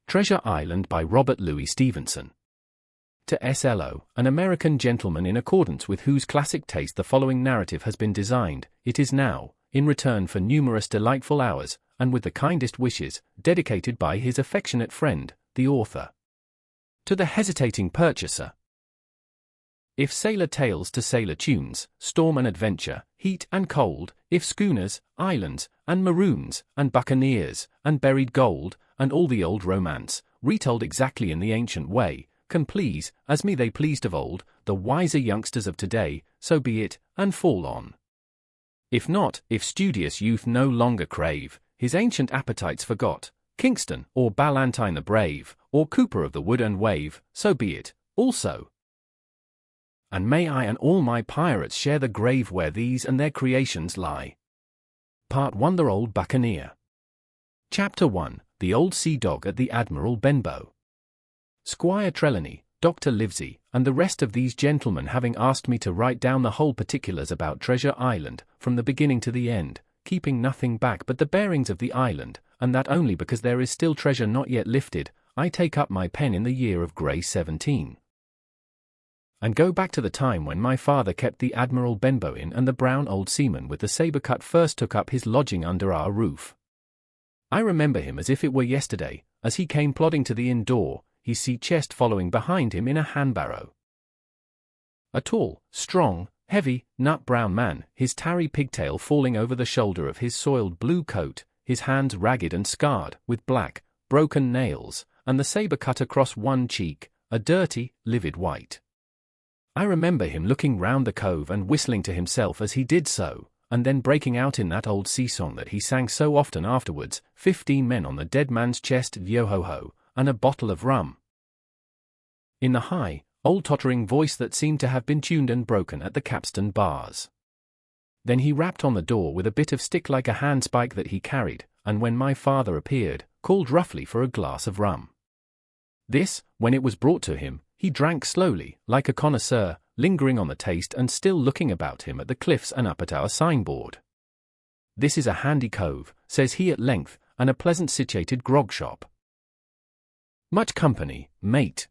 Treasure Island by Robert Louis Stevenson. To S.L.O., an American gentleman in accordance with whose classic taste the following narrative has been designed, it is now, in return for numerous delightful hours, and with the kindest wishes, dedicated by his affectionate friend, the author. To the hesitating purchaser. If sailor tales to sailor tunes, storm and adventure, heat and cold, if schooners, islands, and maroons, and buccaneers, and buried gold, and all the old romance, retold exactly in the ancient way, can please, as me they pleased of old, the wiser youngsters of today, so be it, and fall on. If not, if studious youth no longer crave, his ancient appetites forgot, Kingston, or Ballantine the Brave, or Cooper of the Wood and Wave, so be it, also. And may I and all my pirates share the grave where these and their creations lie. Part 1. The Old Buccaneer. Chapter 1. The Old Sea Dog at the Admiral Benbow. Squire Trelawney, Dr. Livesey, and the rest of these gentlemen having asked me to write down the whole particulars about Treasure Island, from the beginning to the end, keeping nothing back but the bearings of the island, and that only because there is still treasure not yet lifted, I take up my pen in the year of grace 17. And go back to the time when my father kept the Admiral Benbow in, and the brown old seaman with the sabre cut first took up his lodging under our roof. I remember him as if it were yesterday, as he came plodding to the inn door, his sea chest following behind him in a hand-barrow. A tall, strong, heavy, nut-brown man, his tarry pigtail falling over the shoulder of his soiled blue coat, his hands ragged and scarred, with black, broken nails, and the sabre cut across one cheek, a dirty, livid white. I remember him looking round the cove and whistling to himself as he did so, and then breaking out in that old sea song that he sang so often afterwards, 15 men on the dead man's chest, yo-ho-ho, and a bottle of rum. In the high, old tottering voice that seemed to have been tuned and broken at the capstan bars. Then he rapped on the door with a bit of stick like a handspike that he carried, and when my father appeared, called roughly for a glass of rum. This, when it was brought to him, he drank slowly, like a connoisseur, lingering on the taste and still looking about him at the cliffs and up at our signboard. This is a handy cove, says he at length, and a pleasant situated grog shop. Much company, mate.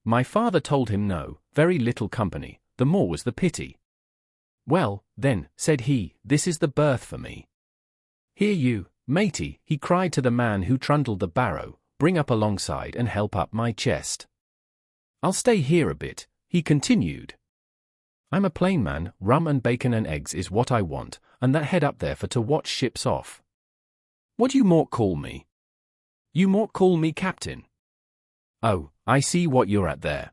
My father told him no, very little company, the more was the pity. Well, then, said he, this is the berth for me. Here you, matey, he cried to the man who trundled the barrow, bring up alongside and help up my chest. I'll stay here a bit, he continued. I'm a plain man, rum and bacon and eggs is what I want, and that head up there for to watch ships off. What you mort call me? You mort call me captain. Oh, I see what you're at there.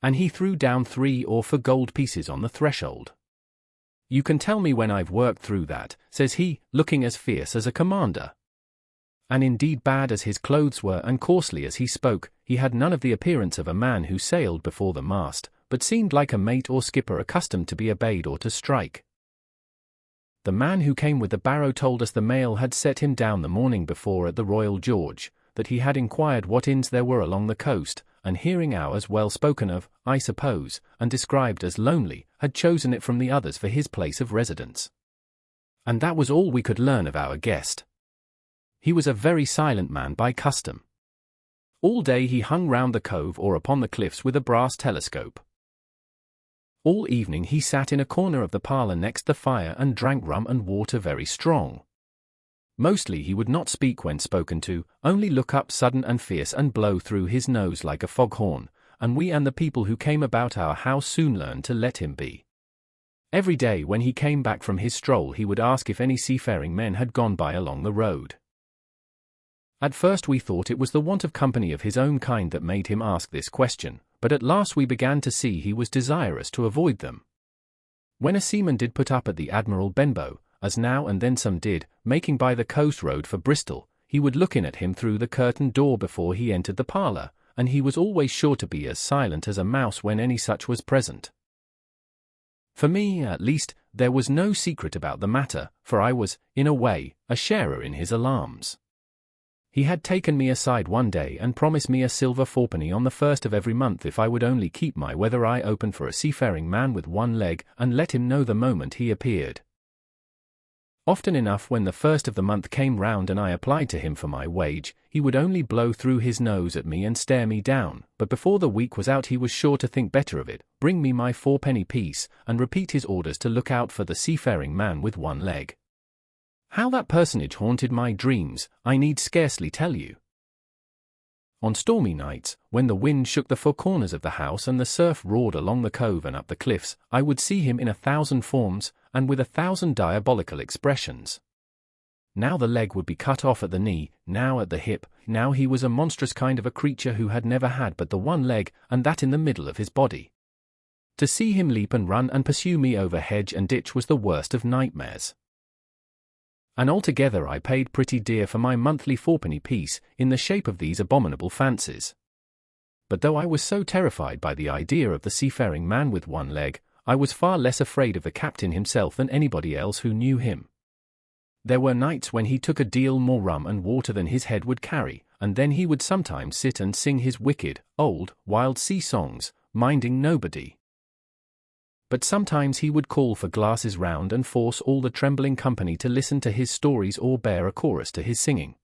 And he threw down 3 or 4 gold pieces on the threshold. You can tell me when I've worked through that, says he, looking as fierce as a commander. And indeed bad as his clothes were and coarsely as he spoke, he had none of the appearance of a man who sailed before the mast, but seemed like a mate or skipper accustomed to be obeyed or to strike. The man who came with the barrow told us the mail had set him down the morning before at the Royal George, that he had inquired what inns there were along the coast, and hearing ours well spoken of, I suppose, and described as lonely, had chosen it from the others for his place of residence. And that was all we could learn of our guest. He was a very silent man by custom. All day he hung round the cove or upon the cliffs with a brass telescope. All evening he sat in a corner of the parlour next the fire and drank rum and water very strong. Mostly he would not speak when spoken to, only look up sudden and fierce and blow through his nose like a foghorn, and we and the people who came about our house soon learned to let him be. Every day when he came back from his stroll he would ask if any seafaring men had gone by along the road. At first we thought it was the want of company of his own kind that made him ask this question, but at last we began to see he was desirous to avoid them. When a seaman did put up at the Admiral Benbow, as now and then some did, making by the coast road for Bristol, he would look in at him through the curtained door before he entered the parlour, and he was always sure to be as silent as a mouse when any such was present. For me, at least, there was no secret about the matter, for I was, in a way, a sharer in his alarms. He had taken me aside one day and promised me a silver 4penny on the 1st of every month if I would only keep my weather eye open for a seafaring man with one leg and let him know the moment he appeared. Often enough when the first of the month came round and I applied to him for my wage, he would only blow through his nose at me and stare me down, but before the week was out he was sure to think better of it, bring me my fourpenny piece, and repeat his orders to look out for the seafaring man with one leg. How that personage haunted my dreams, I need scarcely tell you. On stormy nights, when the wind shook the four corners of the house and the surf roared along the cove and up the cliffs, I would see him in 1,000 forms, and with 1,000 diabolical expressions. Now the leg would be cut off at the knee, now at the hip, now he was a monstrous kind of a creature who had never had but the one leg, and that in the middle of his body. To see him leap and run and pursue me over hedge and ditch was the worst of nightmares. And altogether I paid pretty dear for my monthly fourpenny piece, in the shape of these abominable fancies. But though I was so terrified by the idea of the seafaring man with one leg, I was far less afraid of the captain himself than anybody else who knew him. There were nights when he took a deal more rum and water than his head would carry, and then he would sometimes sit and sing his wicked, old, wild sea songs, minding nobody. But sometimes he would call for glasses round and force all the trembling company to listen to his stories or bear a chorus to his singing.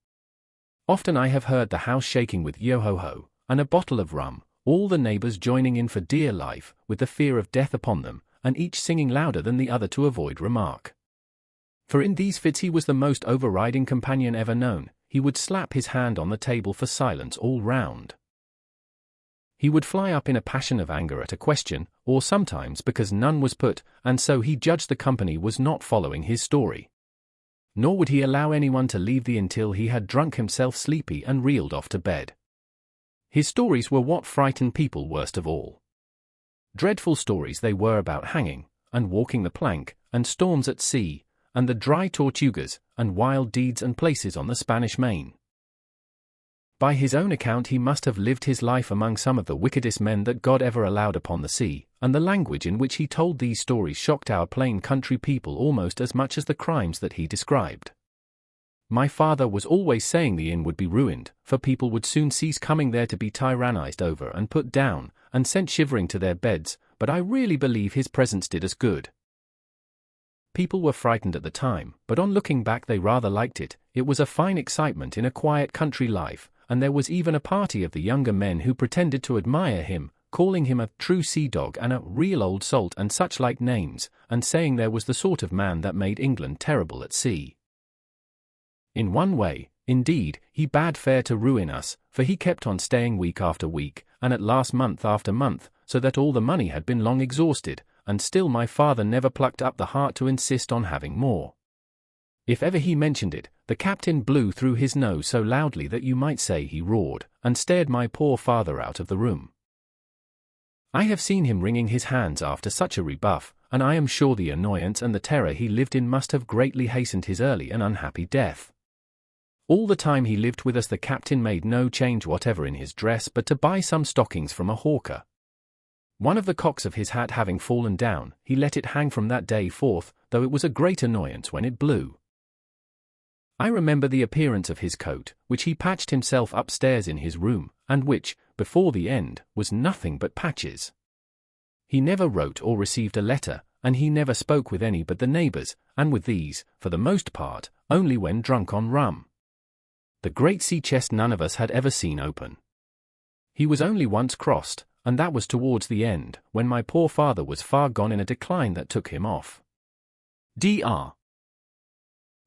Often I have heard the house shaking with yo-ho-ho, and a bottle of rum, all the neighbors joining in for dear life, with the fear of death upon them, and each singing louder than the other to avoid remark. For in these fits he was the most overriding companion ever known. He would slap his hand on the table for silence all round. He would fly up in a passion of anger at a question, or sometimes because none was put, and so he judged the company was not following his story. Nor would he allow anyone to leave the inn till he had drunk himself sleepy and reeled off to bed. His stories were what frightened people worst of all. Dreadful stories they were about hanging, and walking the plank, and storms at sea, and the dry Tortugas, and wild deeds and places on the Spanish Main. By his own account he must have lived his life among some of the wickedest men that God ever allowed upon the sea, and the language in which he told these stories shocked our plain country people almost as much as the crimes that he described. My father was always saying the inn would be ruined, for people would soon cease coming there to be tyrannized over and put down, and sent shivering to their beds, but I really believe his presence did us good. People were frightened at the time, but on looking back they rather liked it. It was a fine excitement in a quiet country life, and there was even a party of the younger men who pretended to admire him, calling him a true sea dog and a real old salt and such like names, and saying there was the sort of man that made England terrible at sea. In one way, indeed, he bade fair to ruin us, for he kept on staying week after week, and at last month after month, so that all the money had been long exhausted, and still my father never plucked up the heart to insist on having more. If ever he mentioned it, the captain blew through his nose so loudly that you might say he roared, and stared my poor father out of the room. I have seen him wringing his hands after such a rebuff, and I am sure the annoyance and the terror he lived in must have greatly hastened his early and unhappy death. All the time he lived with us the captain made no change whatever in his dress but to buy some stockings from a hawker. One of the cocks of his hat having fallen down, he let it hang from that day forth, though it was a great annoyance when it blew. I remember the appearance of his coat, which he patched himself upstairs in his room, and which, before the end, was nothing but patches. He never wrote or received a letter, and he never spoke with any but the neighbors, and with these, for the most part, only when drunk on rum. The great sea chest none of us had ever seen open. He was only once crossed, and that was towards the end, when my poor father was far gone in a decline that took him off. Dr.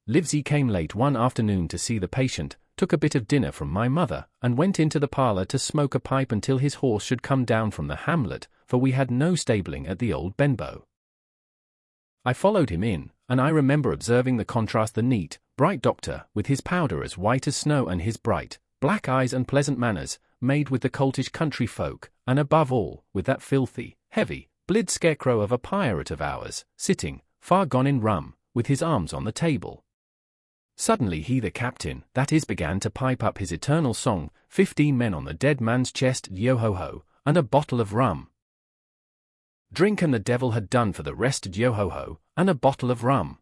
Livesey came late one afternoon to see the patient, took a bit of dinner from my mother, and went into the parlour to smoke a pipe until his horse should come down from the hamlet, for we had no stabling at the old Benbow. I followed him in, and I remember observing the contrast the neat, bright doctor, with his powder as white as snow and his bright, black eyes and pleasant manners, made with the coltish country folk, and above all, with that filthy, heavy, blid scarecrow of a pirate of ours, sitting, far gone in rum, with his arms on the table. Suddenly he the captain, that is, began to pipe up his eternal song, 15 men on the dead man's chest, yo-ho-ho, and a bottle of rum. Drink and the devil had done for the rest, yo-ho-ho, and a bottle of rum.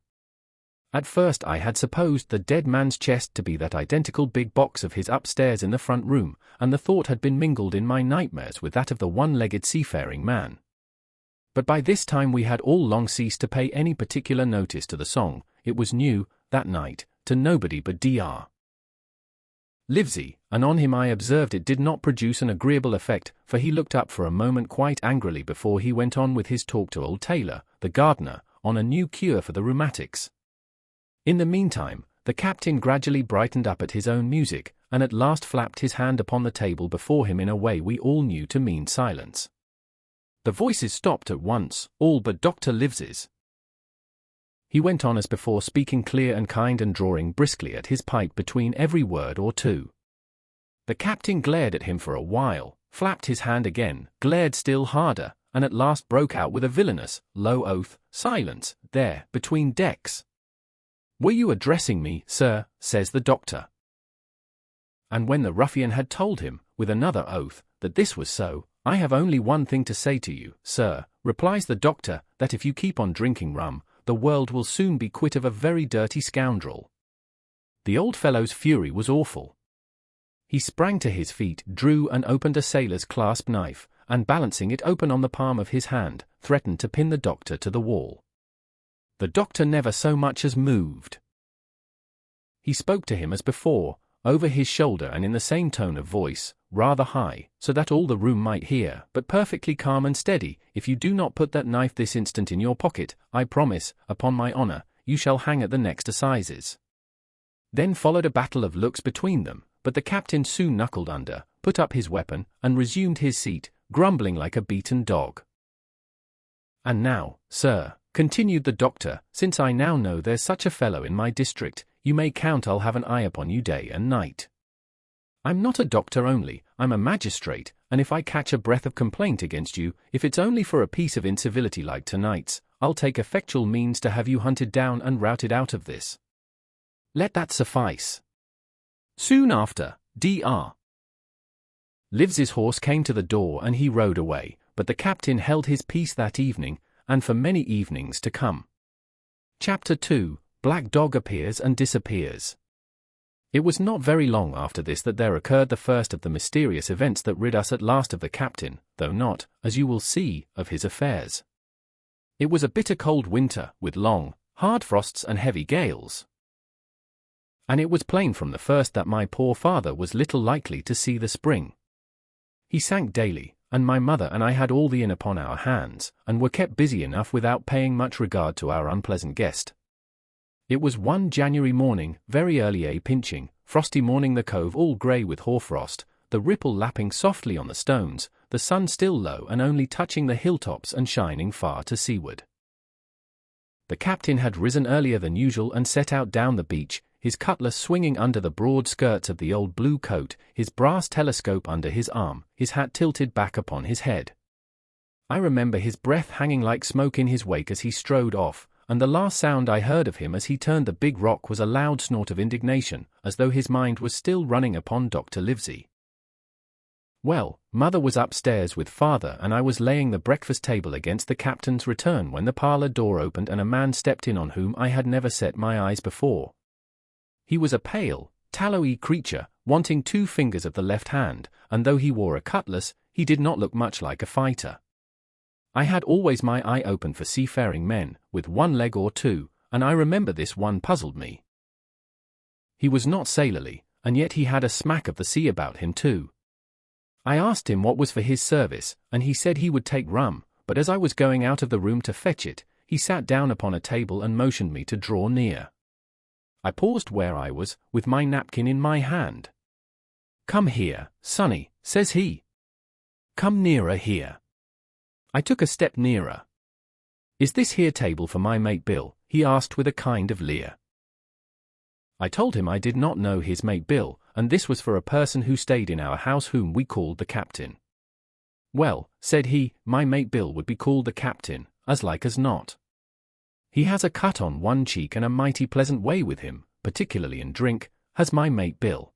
At first I had supposed the dead man's chest to be that identical big box of his upstairs in the front room, and the thought had been mingled in my nightmares with that of the one-legged seafaring man. But by this time we had all long ceased to pay any particular notice to the song. It was new, that night, to nobody but Dr. Livesey, and on him I observed it did not produce an agreeable effect, for he looked up for a moment quite angrily before he went on with his talk to old Taylor, the gardener, on a new cure for the rheumatics. In the meantime, the captain gradually brightened up at his own music, and at last flapped his hand upon the table before him in a way we all knew to mean silence. The voices stopped at once, all but Dr. Livesey's. He went on as before, speaking clear and kind and drawing briskly at his pipe between every word or two. The captain glared at him for a while, flapped his hand again, glared still harder, and at last broke out with a villainous, low oath, "Silence, there, between decks! Were you addressing me, sir?" says the doctor. And when the ruffian had told him, with another oath, that this was so, "I have only one thing to say to you, sir," replies the doctor, "that if you keep on drinking rum, the world will soon be quit of a very dirty scoundrel." The old fellow's fury was awful. He sprang to his feet, drew and opened a sailor's clasp knife, and balancing it open on the palm of his hand, threatened to pin the doctor to the wall. The doctor never so much as moved. He spoke to him as before, over his shoulder and in the same tone of voice, rather high, so that all the room might hear, but perfectly calm and steady. "If you do not put that knife this instant in your pocket, I promise, upon my honor, you shall hang at the next assizes." Then followed a battle of looks between them, but the captain soon knuckled under, put up his weapon, and resumed his seat, grumbling like a beaten dog. "And now, sir," continued the doctor, "since I now know there's such a fellow in my district, you may count I'll have an eye upon you day and night. I'm not a doctor only, I'm a magistrate, and if I catch a breath of complaint against you, if it's only for a piece of incivility like tonight's, I'll take effectual means to have you hunted down and routed out of this. Let that suffice." Soon after, Dr. Livesey's horse came to the door and he rode away, but the captain held his peace that evening, and for many evenings to come. Chapter 2, Black Dog Appears and Disappears. It was not very long after this that there occurred the first of the mysterious events that rid us at last of the captain, though not, as you will see, of his affairs. It was a bitter cold winter, with long, hard frosts and heavy gales. And it was plain from the first that my poor father was little likely to see the spring. He sank daily, and my mother and I had all the inn upon our hands, and were kept busy enough without paying much regard to our unpleasant guest. It was one January morning, very early pinching, frosty morning, the cove all grey with hoarfrost, the ripple lapping softly on the stones, the sun still low and only touching the hilltops and shining far to seaward. The captain had risen earlier than usual and set out down the beach, his cutlass swinging under the broad skirts of the old blue coat, his brass telescope under his arm, his hat tilted back upon his head. I remember his breath hanging like smoke in his wake as he strode off, and the last sound I heard of him as he turned the big rock was a loud snort of indignation, as though his mind was still running upon Dr. Livesey. Well, mother was upstairs with father and I was laying the breakfast table against the captain's return when the parlour door opened and a man stepped in on whom I had never set my eyes before. He was a pale, tallowy creature, wanting 2 fingers of the left hand, and though he wore a cutlass, he did not look much like a fighter. I had always my eye open for seafaring men, with 1 leg or 2, and I remember this one puzzled me. He was not sailorly, and yet he had a smack of the sea about him too. I asked him what was for his service, and he said he would take rum, but as I was going out of the room to fetch it, he sat down upon a table and motioned me to draw near. I paused where I was, with my napkin in my hand. "Come here, sonny," says he. "Come nearer here." I took a step nearer. "Is this here table for my mate Bill?" he asked with a kind of leer. I told him I did not know his mate Bill, and this was for a person who stayed in our house whom we called the captain. "Well," said he, "my mate Bill would be called the captain, as like as not. He has a cut on one cheek and a mighty pleasant way with him, particularly in drink, has my mate Bill.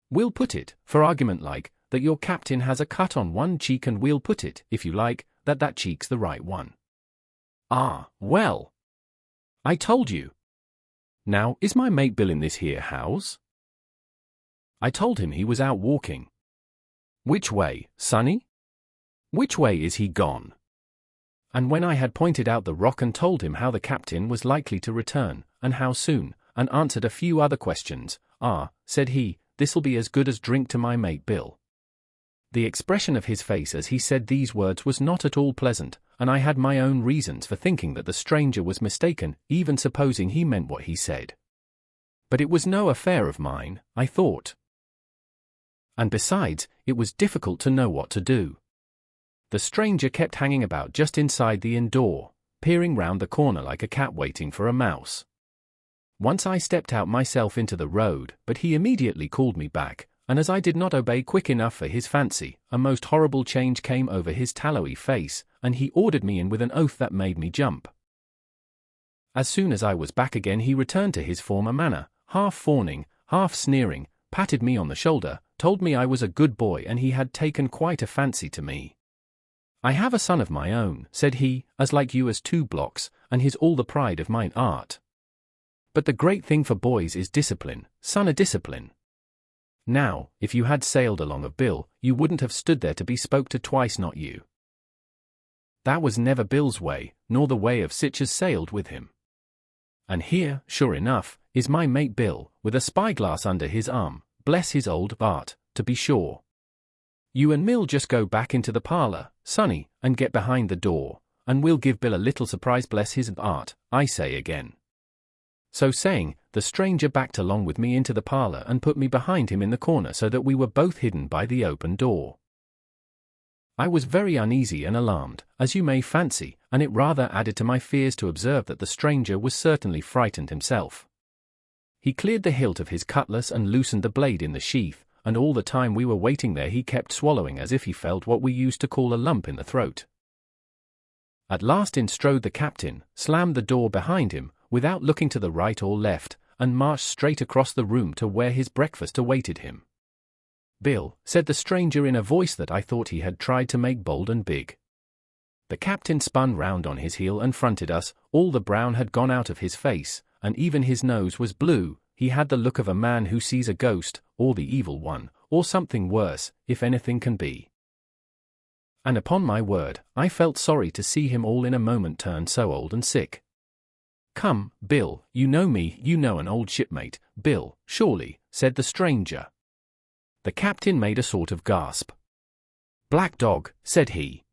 We'll put it, for argument like, that your captain has a cut on one cheek, and we'll put it, if you like, that that cheek's the right one." "Ah, well. I told you. Now, is my mate Bill in this here house?" I told him he was out walking. "Which way, sonny? Which way is he gone?" And when I had pointed out the rock and told him how the captain was likely to return, and how soon, and answered a few other questions, said he, this'll be as good as drink to my mate Bill. The expression of his face as he said these words was not at all pleasant, and I had my own reasons for thinking that the stranger was mistaken, even supposing he meant what he said. But it was no affair of mine, I thought. And besides, it was difficult to know what to do. The stranger kept hanging about just inside the inn door, peering round the corner like a cat waiting for a mouse. Once I stepped out myself into the road, but he immediately called me back, and as I did not obey quick enough for his fancy, a most horrible change came over his tallowy face, and he ordered me in with an oath that made me jump. As soon as I was back again he returned to his former manner, half fawning, half sneering, patted me on the shoulder, told me I was a good boy and he had taken quite a fancy to me. I have a son of my own, said he, as like you as 2 blocks, and he's all the pride of mine art. But the great thing for boys is discipline, son a discipline. Now, if you had sailed along of Bill, you wouldn't have stood there to be spoke to twice, not you. That was never Bill's way, nor the way of sich as sailed with him. And here, sure enough, is my mate Bill, with a spyglass under his arm, bless his old heart, to be sure. You and me'll just go back into the parlour, Sonny, and get behind the door, and we'll give Bill a little surprise, bless his heart, I say again. So saying, the stranger backed along with me into the parlour and put me behind him in the corner so that we were both hidden by the open door. I was very uneasy and alarmed, as you may fancy, and it rather added to my fears to observe that the stranger was certainly frightened himself. He cleared the hilt of his cutlass and loosened the blade in the sheath, and all the time we were waiting there he kept swallowing as if he felt what we used to call a lump in the throat. At last in strode the captain, slammed the door behind him, without looking to the right or left, and marched straight across the room to where his breakfast awaited him. Bill, said the stranger in a voice that I thought he had tried to make bold and big. The captain spun round on his heel and fronted us, all the brown had gone out of his face, and even his nose was blue. He had the look of a man who sees a ghost, or the evil one, or something worse, if anything can be. And upon my word, I felt sorry to see him all in a moment turn so old and sick. Come, Bill, you know me, you know an old shipmate, Bill, surely, said the stranger. The captain made a sort of gasp. Black Dog, said he.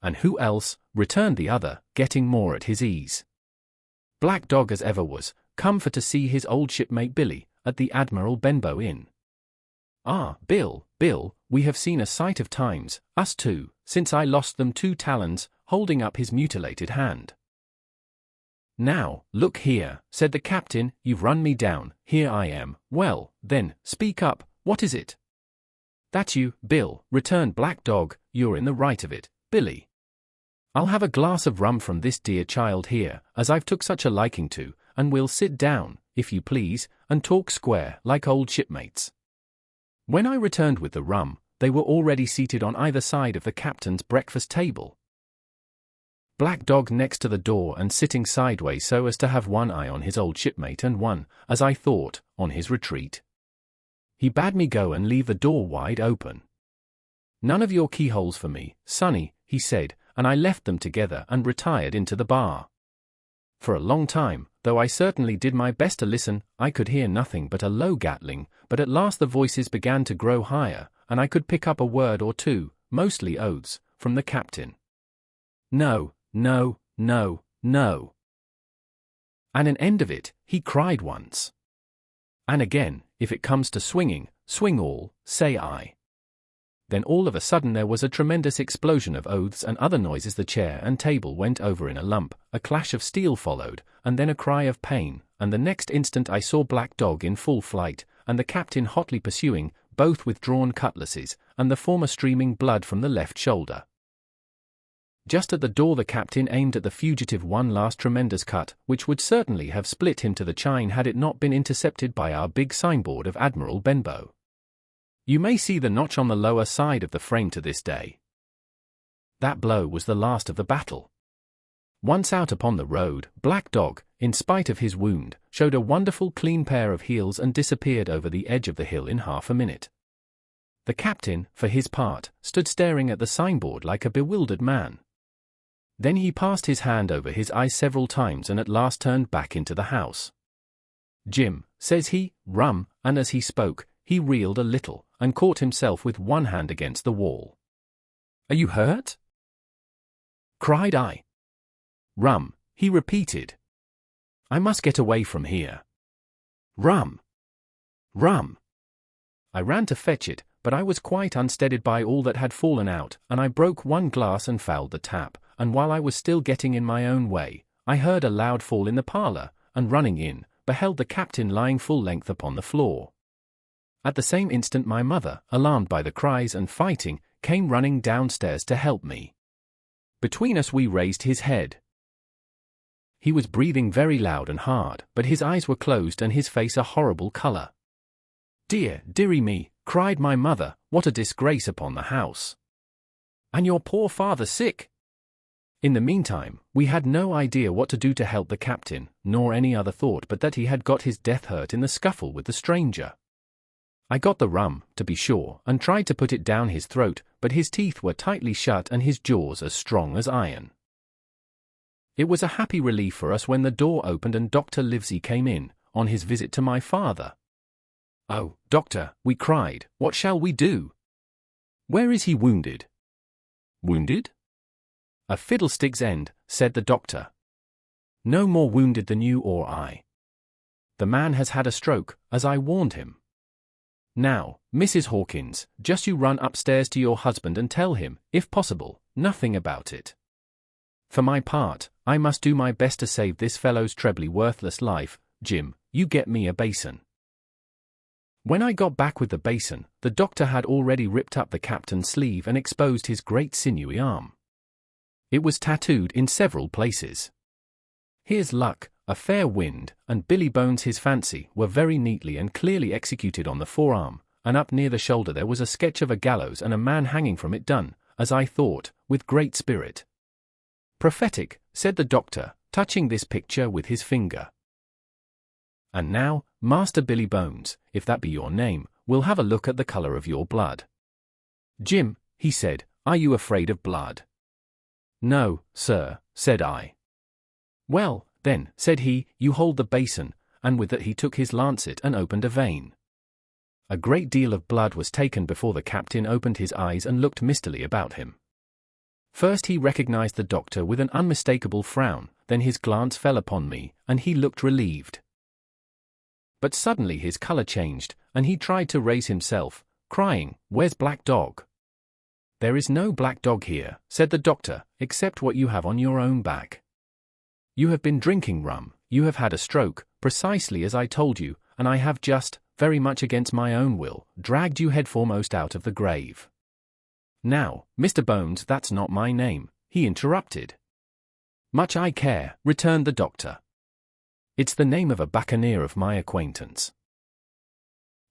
And who else, returned the other, getting more at his ease. Black Dog as ever was, come for to see his old shipmate Billy, at the Admiral Benbow Inn. Ah, Bill, we have seen a sight of times, us two, since I lost them 2 talons, holding up his mutilated hand. Now, look here, said the captain, you've run me down, here I am, well, then, speak up, what is it? That's you, Bill, returned Black Dog, you're in the right of it, Billy. I'll have a glass of rum from this dear child here, as I've took such a liking to, and we'll sit down, if you please, and talk square, like old shipmates. When I returned with the rum, they were already seated on either side of the captain's breakfast table. Black Dog next to the door and sitting sideways so as to have one eye on his old shipmate and one, as I thought, on his retreat. He bade me go and leave the door wide open. None of your keyholes for me, Sonny, he said, and I left them together and retired into the bar. For a long time, though I certainly did my best to listen, I could hear nothing but a low gattling, but at last the voices began to grow higher, and I could pick up a word or two, mostly oaths, from the captain. No, no, no, no. And an end of it, he cried once. And again, if it comes to swinging, swing all, say I. Then all of a sudden there was a tremendous explosion of oaths and other noises. The chair and table went over in a lump, a clash of steel followed, and then a cry of pain, and the next instant I saw Black Dog in full flight, and the captain hotly pursuing, both with drawn cutlasses, and the former streaming blood from the left shoulder. Just at the door the captain aimed at the fugitive one last tremendous cut, which would certainly have split him to the chine had it not been intercepted by our big signboard of Admiral Benbow. You may see the notch on the lower side of the frame to this day. That blow was the last of the battle. Once out upon the road, Black Dog, in spite of his wound, showed a wonderful clean pair of heels and disappeared over the edge of the hill in half a minute. The captain, for his part, stood staring at the signboard like a bewildered man. Then he passed his hand over his eyes several times and at last turned back into the house. "Jim," says he, "rum," and as he spoke, he reeled a little, and caught himself with one hand against the wall. "Are you hurt?" cried I. "Rum," he repeated. "I must get away from here. Rum! Rum!" I ran to fetch it, but I was quite unsteadied by all that had fallen out, and I broke one glass and fouled the tap, and while I was still getting in my own way, I heard a loud fall in the parlour, and running in, beheld the captain lying full length upon the floor. At the same instant my mother, alarmed by the cries and fighting, came running downstairs to help me. Between us we raised his head. He was breathing very loud and hard, but his eyes were closed and his face a horrible colour. "Dear, dearie me," cried my mother, "what a disgrace upon the house! And your poor father sick!" In the meantime, we had no idea what to do to help the captain, nor any other thought but that he had got his death hurt in the scuffle with the stranger. I got the rum, to be sure, and tried to put it down his throat, but his teeth were tightly shut and his jaws as strong as iron. It was a happy relief for us when the door opened and Dr. Livesey came in, on his visit to my father. "Oh, doctor," we cried, "what shall we do? Where is he wounded?" "Wounded? A fiddlestick's end," said the doctor. "No more wounded than you or I. The man has had a stroke, as I warned him. Now, Mrs. Hawkins, just you run upstairs to your husband and tell him, if possible, nothing about it. For my part, I must do my best to save this fellow's trebly worthless life. Jim, you get me a basin." When I got back with the basin, the doctor had already ripped up the captain's sleeve and exposed his great sinewy arm. It was tattooed in several places. Here's luck, a fair wind, and Billy Bones his fancy were very neatly and clearly executed on the forearm, and up near the shoulder there was a sketch of a gallows and a man hanging from it done, as I thought, with great spirit. "Prophetic," said the doctor, touching this picture with his finger. "And now, Master Billy Bones, if that be your name, we'll have a look at the colour of your blood." "Jim," he said, "are you afraid of blood?" "No, sir," said I. "Well, then," said he, "you hold the basin," and with that he took his lancet and opened a vein. A great deal of blood was taken before the captain opened his eyes and looked mistily about him. First he recognized the doctor with an unmistakable frown, then his glance fell upon me, and he looked relieved. But suddenly his colour changed, and he tried to raise himself, crying, "Where's Black Dog?" "There is no black dog here," said the doctor, "except what you have on your own back. You have been drinking rum, you have had a stroke, precisely as I told you, and I have just, very much against my own will, dragged you headforemost out of the grave." "Now, Mr. Bones, that's not my name," he interrupted. "Much I care," returned the doctor. "It's the name of a buccaneer of my acquaintance.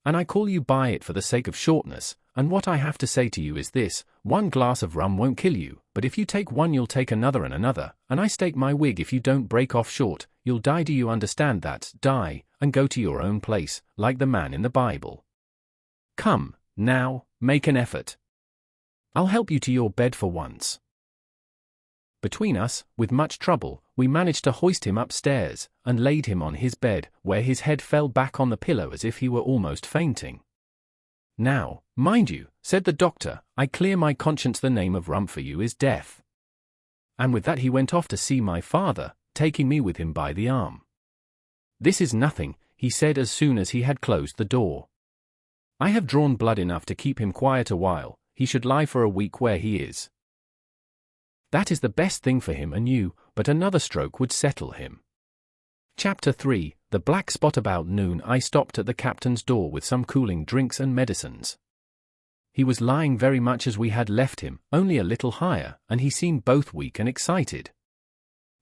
And I call you by it for the sake of shortness, and what I have to say to you is this: one glass of rum won't kill you, but if you take one you'll take another and another, and I stake my wig if you don't break off short, you'll die. Do you understand that? Die, and go to your own place, like the man in the Bible. Come, now, make an effort. I'll help you to your bed for once." Between us, with much trouble, we managed to hoist him upstairs, and laid him on his bed, where his head fell back on the pillow as if he were almost fainting. "Now, mind you," said the doctor, "I clear my conscience, the name of rum for you is death." And with that he went off to see my father, taking me with him by the arm. "This is nothing," he said as soon as he had closed the door. "I have drawn blood enough to keep him quiet a while. He should lie for a week where he is. That is the best thing for him and you, but another stroke would settle him." Chapter 3. The Black Spot. About noon I stopped at the captain's door with some cooling drinks and medicines. He was lying very much as we had left him, only a little higher, and he seemed both weak and excited.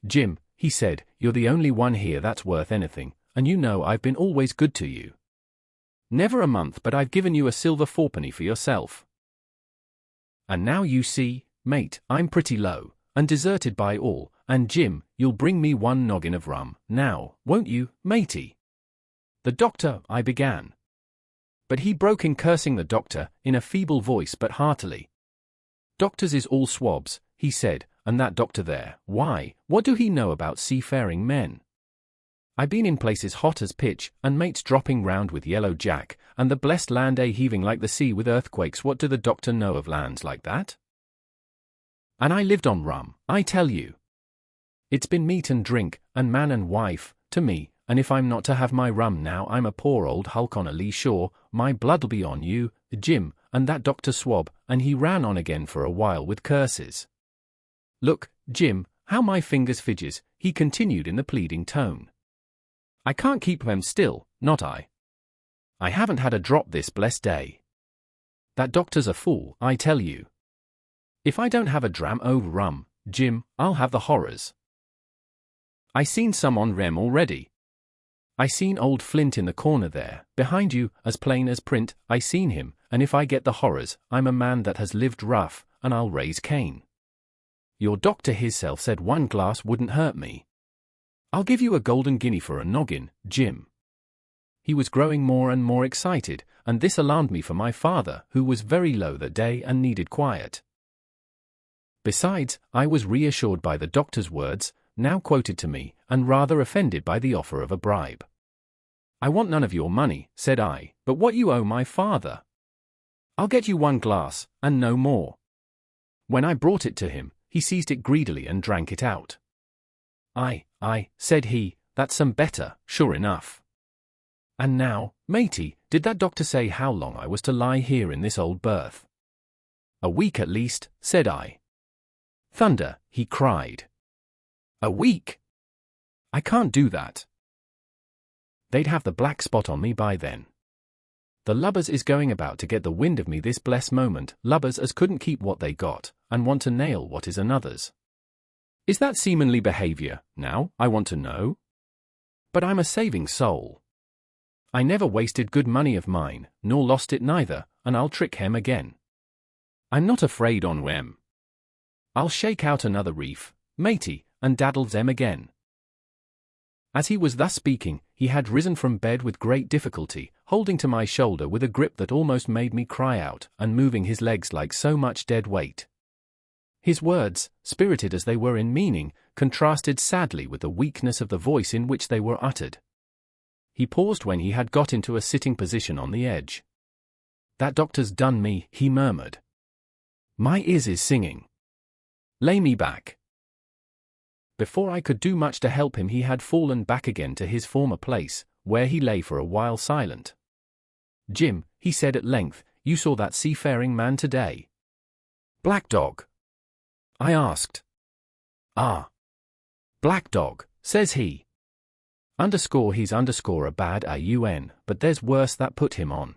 "Jim," he said, "you're the only one here that's worth anything, and you know I've been always good to you. Never a month but I've given you a silver fourpenny for yourself. And now you see, mate, I'm pretty low, and deserted by all, and Jim, you'll bring me one noggin of rum, now, won't you, matey?" "The doctor," I began. But he broke in, cursing the doctor, in a feeble voice but heartily. "Doctors is all swabs," he said, and that doctor there, why, what do he know about seafaring men? I been in places hot as pitch, and mates dropping round with yellow jack, and the blessed land heaving like the sea with earthquakes. What do the doctor know of lands like that? And I lived on rum, I tell you. It's been meat and drink, and man and wife, to me, and if I'm not to have my rum now I'm a poor old hulk on a lee shore. My blood'll be on you, Jim, and that Dr. Swab, and he ran on again for a while with curses. Look, Jim, how my fingers fidges, he continued in the pleading tone. I can't keep them still, not I. I haven't had a drop this blessed day. That doctor's a fool, I tell you. If I don't have a dram o' rum, Jim, I'll have the horrors. I seen some on rem already. I seen old Flint in the corner there, behind you, as plain as print. I seen him, and if I get the horrors, I'm a man that has lived rough, and I'll raise Cain. Your doctor hisself said 1 glass wouldn't hurt me. I'll give you a golden guinea for a noggin, Jim. He was growing more and more excited, and this alarmed me for my father, who was very low that day and needed quiet. Besides, I was reassured by the doctor's words, now quoted to me, and rather offended by the offer of a bribe. I want none of your money, said I, but what you owe my father. I'll get you 1 glass, and no more. When I brought it to him, he seized it greedily and drank it out. Aye, said he, that's some better, sure enough. And now, matey, did that doctor say how long I was to lie here in this old berth? A week at least, said I. Thunder, he cried. A week? I can't do that. They'd have the black spot on me by then. The lubbers is going about to get the wind of me this blessed moment, lubbers as couldn't keep what they got, and want to nail what is another's. Is that seamanly behaviour, now, I want to know? But I'm a saving soul. I never wasted good money of mine, nor lost it neither, and I'll trick him again. I'm not afraid on wem. I'll shake out another reef, matey, and daddle them again. As he was thus speaking, he had risen from bed with great difficulty, holding to my shoulder with a grip that almost made me cry out, and moving his legs like so much dead weight. His words, spirited as they were in meaning, contrasted sadly with the weakness of the voice in which they were uttered. He paused when he had got into a sitting position on the edge. That doctor's done me, he murmured. My ears is singing. Lay me back. Before I could do much to help him he had fallen back again to his former place, where he lay for a while silent. Jim, he said at length, you saw that seafaring man today? Black Dog? I asked. Ah. Black Dog, says he. He's a bad a-un, but there's worse that put him on.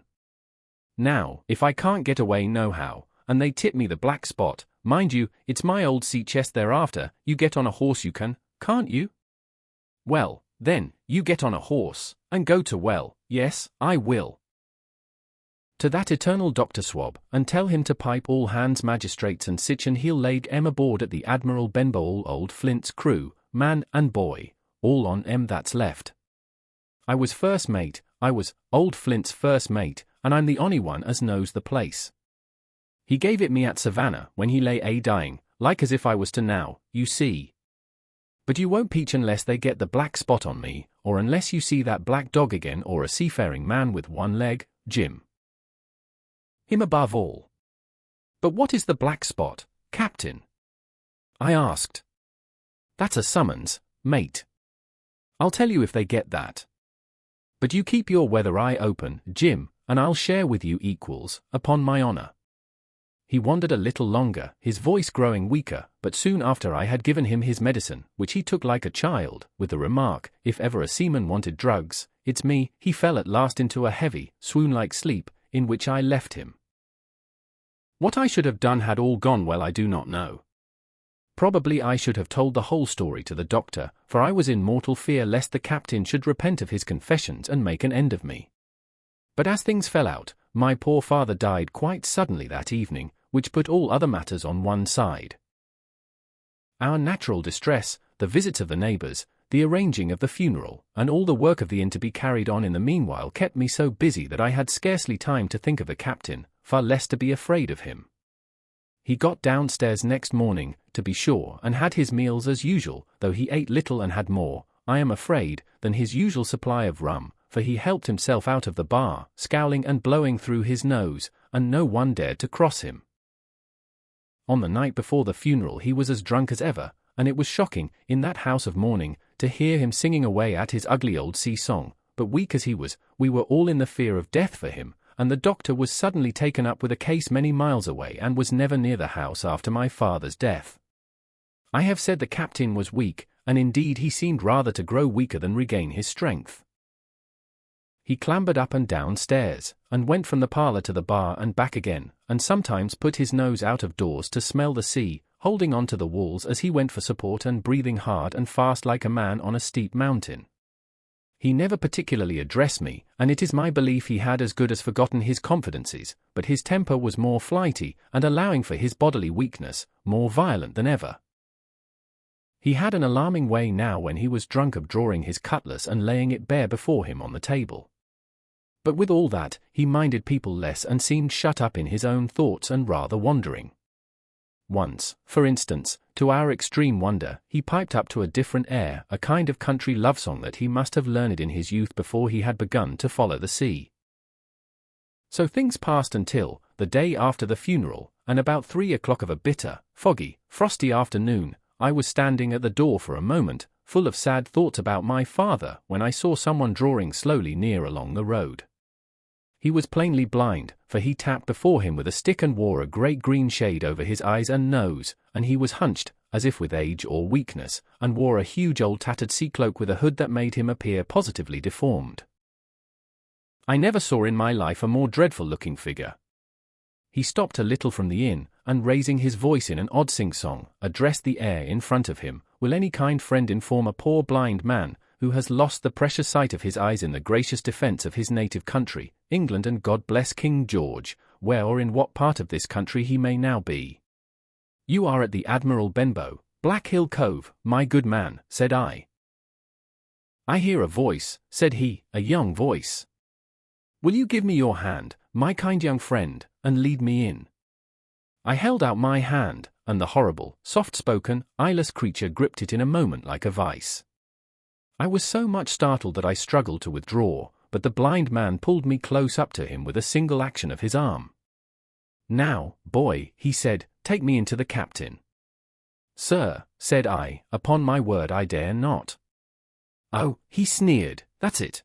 Now, if I can't get away nohow, and they tip me the black spot, mind you, it's my old sea chest thereafter, you get on a horse you can't you? Well, then, you get on a horse, and go to yes, I will. To that eternal Dr. Swab, and tell him to pipe all hands magistrates and sich and he'll leg aboard at the Admiral Benbow old Flint's crew, man and boy, all on that's left. I was first mate, I was old Flint's first mate, and I'm the only one as knows the place. He gave it me at Savannah when he lay dying, like as if I was to now, you see. But you won't peach unless they get the black spot on me, or unless you see that Black Dog again or a seafaring man with 1 leg, Jim. Him above all. But what is the black spot, Captain? I asked. That's a summons, mate. I'll tell you if they get that. But you keep your weather eye open, Jim, and I'll share with you equals, upon my honour. He wandered a little longer, his voice growing weaker, but soon after I had given him his medicine, which he took like a child, with the remark, if ever a seaman wanted drugs, it's me, he fell at last into a heavy, swoon-like sleep, in which I left him. What I should have done had all gone well I do not know. Probably I should have told the whole story to the doctor, for I was in mortal fear lest the captain should repent of his confessions and make an end of me. But as things fell out, my poor father died quite suddenly that evening, which put all other matters on one side. Our natural distress, the visits of the neighbours, the arranging of the funeral, and all the work of the inn to be carried on in the meanwhile kept me so busy that I had scarcely time to think of the captain, far less to be afraid of him. He got downstairs next morning, to be sure, and had his meals as usual, though he ate little and had more, I am afraid, than his usual supply of rum, for he helped himself out of the bar, scowling and blowing through his nose, and no one dared to cross him. On the night before the funeral he was as drunk as ever, and it was shocking, in that house of mourning, to hear him singing away at his ugly old sea song, but weak as he was, we were all in the fear of death for him, and the doctor was suddenly taken up with a case many miles away and was never near the house after my father's death. I have said the captain was weak, and indeed he seemed rather to grow weaker than regain his strength. He clambered up and down stairs, and went from the parlour to the bar and back again, and sometimes put his nose out of doors to smell the sea, holding on to the walls as he went for support and breathing hard and fast like a man on a steep mountain. He never particularly addressed me, and it is my belief he had as good as forgotten his confidences, but his temper was more flighty, and allowing for his bodily weakness, more violent than ever. He had an alarming way now when he was drunk of drawing his cutlass and laying it bare before him on the table. But with all that, he minded people less and seemed shut up in his own thoughts and rather wandering. Once, for instance, to our extreme wonder, he piped up to a different air, a kind of country love song that he must have learned in his youth before he had begun to follow the sea. So things passed until, the day after the funeral, and about 3 o'clock of a bitter, foggy, frosty afternoon, I was standing at the door for a moment, full of sad thoughts about my father, when I saw someone drawing slowly near along the road. He was plainly blind, for he tapped before him with a stick and wore a great green shade over his eyes and nose, and he was hunched, as if with age or weakness, and wore a huge old tattered sea cloak with a hood that made him appear positively deformed. I never saw in my life a more dreadful-looking figure. He stopped a little from the inn, and raising his voice in an odd sing-song, addressed the air in front of him. Will any kind friend inform a poor blind man, who has lost the precious sight of his eyes in the gracious defence of his native country, England, and God bless King George, where or in what part of this country he may now be? You are at the Admiral Benbow, Black Hill Cove, my good man, said I. I hear a voice, said he, a young voice. Will you give me your hand, my kind young friend, and lead me in? I held out my hand, and the horrible, soft-spoken, eyeless creature gripped it in a moment like a vice. I was so much startled that I struggled to withdraw, but the blind man pulled me close up to him with a single action of his arm. Now, boy, he said, take me into the captain. Sir, said I, upon my word I dare not. Oh, he sneered, that's it.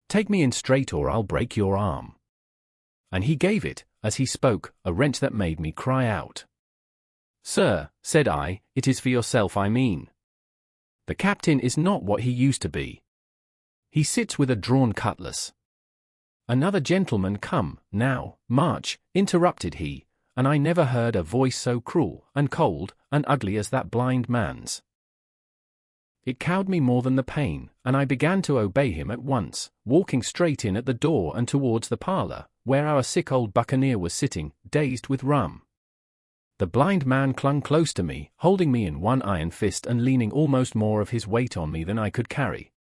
Take me in straight or I'll break your arm. And he gave it, as he spoke, a wrench that made me cry out. Sir, said I, it is for yourself I mean. The captain is not what he used to be. He sits with a drawn cutlass. Another gentleman come, now, march, interrupted he, and I never heard a voice so cruel, and cold, and ugly as that blind man's. It cowed me more than the pain, and I began to obey him at once, walking straight in at the door and towards the parlour, where our sick old buccaneer was sitting, dazed with rum. The blind man clung close to me, holding me in one iron fist and leaning almost more of his weight on me than I could carry.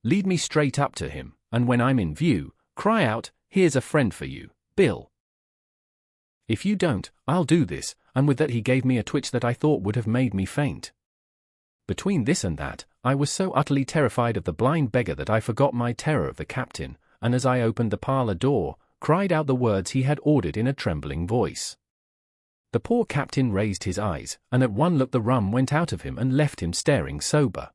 Lead me straight up to him, and when I'm in view, cry out, here's a friend for you, Bill. If you don't, I'll do this, and with that he gave me a twitch that I thought would have made me faint. Between this and that, I was so utterly terrified of the blind beggar that I forgot my terror of the captain, and as I opened the parlour door, cried out the words he had ordered in a trembling voice. The poor captain raised his eyes, and at one look the rum went out of him and left him staring sober.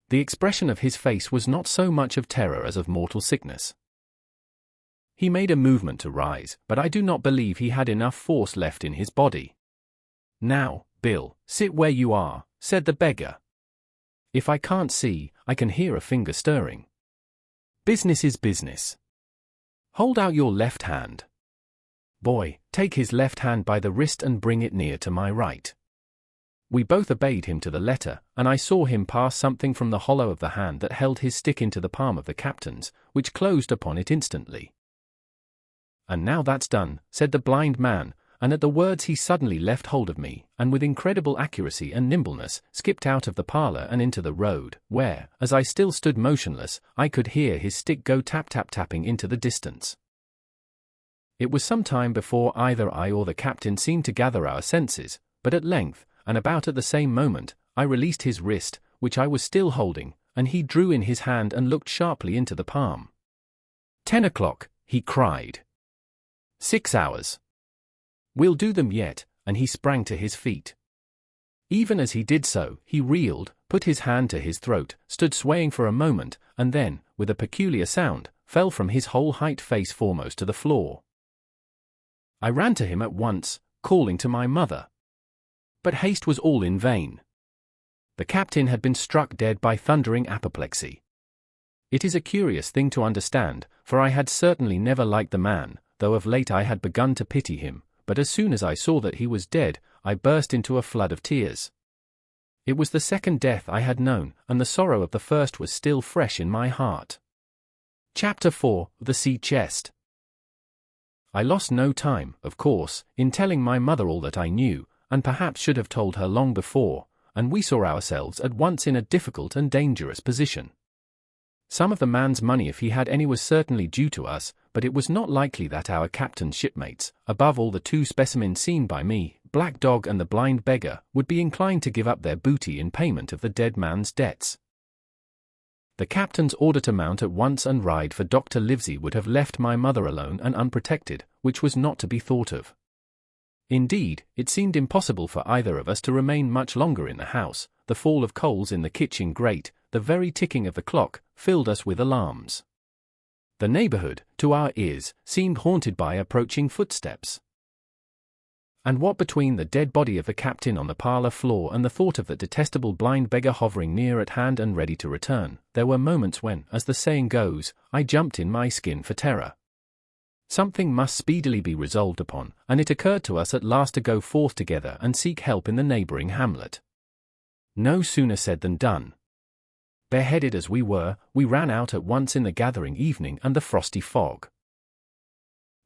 The expression of his face was not so much of terror as of mortal sickness. He made a movement to rise, but I do not believe he had enough force left in his body. Now, Bill, sit where you are, said the beggar. If I can't see, I can hear a finger stirring. Business is business. Hold out your left hand. Boy, take his left hand by the wrist and bring it near to my right. We both obeyed him to the letter, and I saw him pass something from the hollow of the hand that held his stick into the palm of the captain's, which closed upon it instantly. And now that's done, said the blind man, and at the words he suddenly left hold of me, and with incredible accuracy and nimbleness, skipped out of the parlour and into the road, where, as I still stood motionless, I could hear his stick go tap-tap-tapping into the distance. It was some time before either I or the captain seemed to gather our senses, but at length, and about at the same moment, I released his wrist, which I was still holding, and he drew in his hand and looked sharply into the palm. 10 o'clock, he cried. 6 hours. We'll do them yet, and he sprang to his feet. Even as he did so, he reeled, put his hand to his throat, stood swaying for a moment, and then, with a peculiar sound, fell from his whole height face foremost to the floor. I ran to him at once, calling to my mother. But haste was all in vain. The captain had been struck dead by thundering apoplexy. It is a curious thing to understand, for I had certainly never liked the man, though of late I had begun to pity him, but as soon as I saw that he was dead, I burst into a flood of tears. It was the second death I had known, and the sorrow of the first was still fresh in my heart. Chapter 4: The Sea Chest. I lost no time, of course, in telling my mother all that I knew, and perhaps should have told her long before, and we saw ourselves at once in a difficult and dangerous position. Some of the man's money, if he had any, was certainly due to us, but it was not likely that our captain's shipmates, above all the 2 specimens seen by me, Black Dog and the blind beggar, would be inclined to give up their booty in payment of the dead man's debts. The captain's order to mount at once and ride for Dr. Livesey would have left my mother alone and unprotected, which was not to be thought of. Indeed, it seemed impossible for either of us to remain much longer in the house. The fall of coals in the kitchen grate, the very ticking of the clock, filled us with alarms. The neighborhood, to our ears, seemed haunted by approaching footsteps. And what between the dead body of the captain on the parlor floor and the thought of that detestable blind beggar hovering near at hand and ready to return, there were moments when, as the saying goes, I jumped in my skin for terror. Something must speedily be resolved upon, and it occurred to us at last to go forth together and seek help in the neighboring hamlet. No sooner said than done. Bareheaded as we were, we ran out at once in the gathering evening and the frosty fog.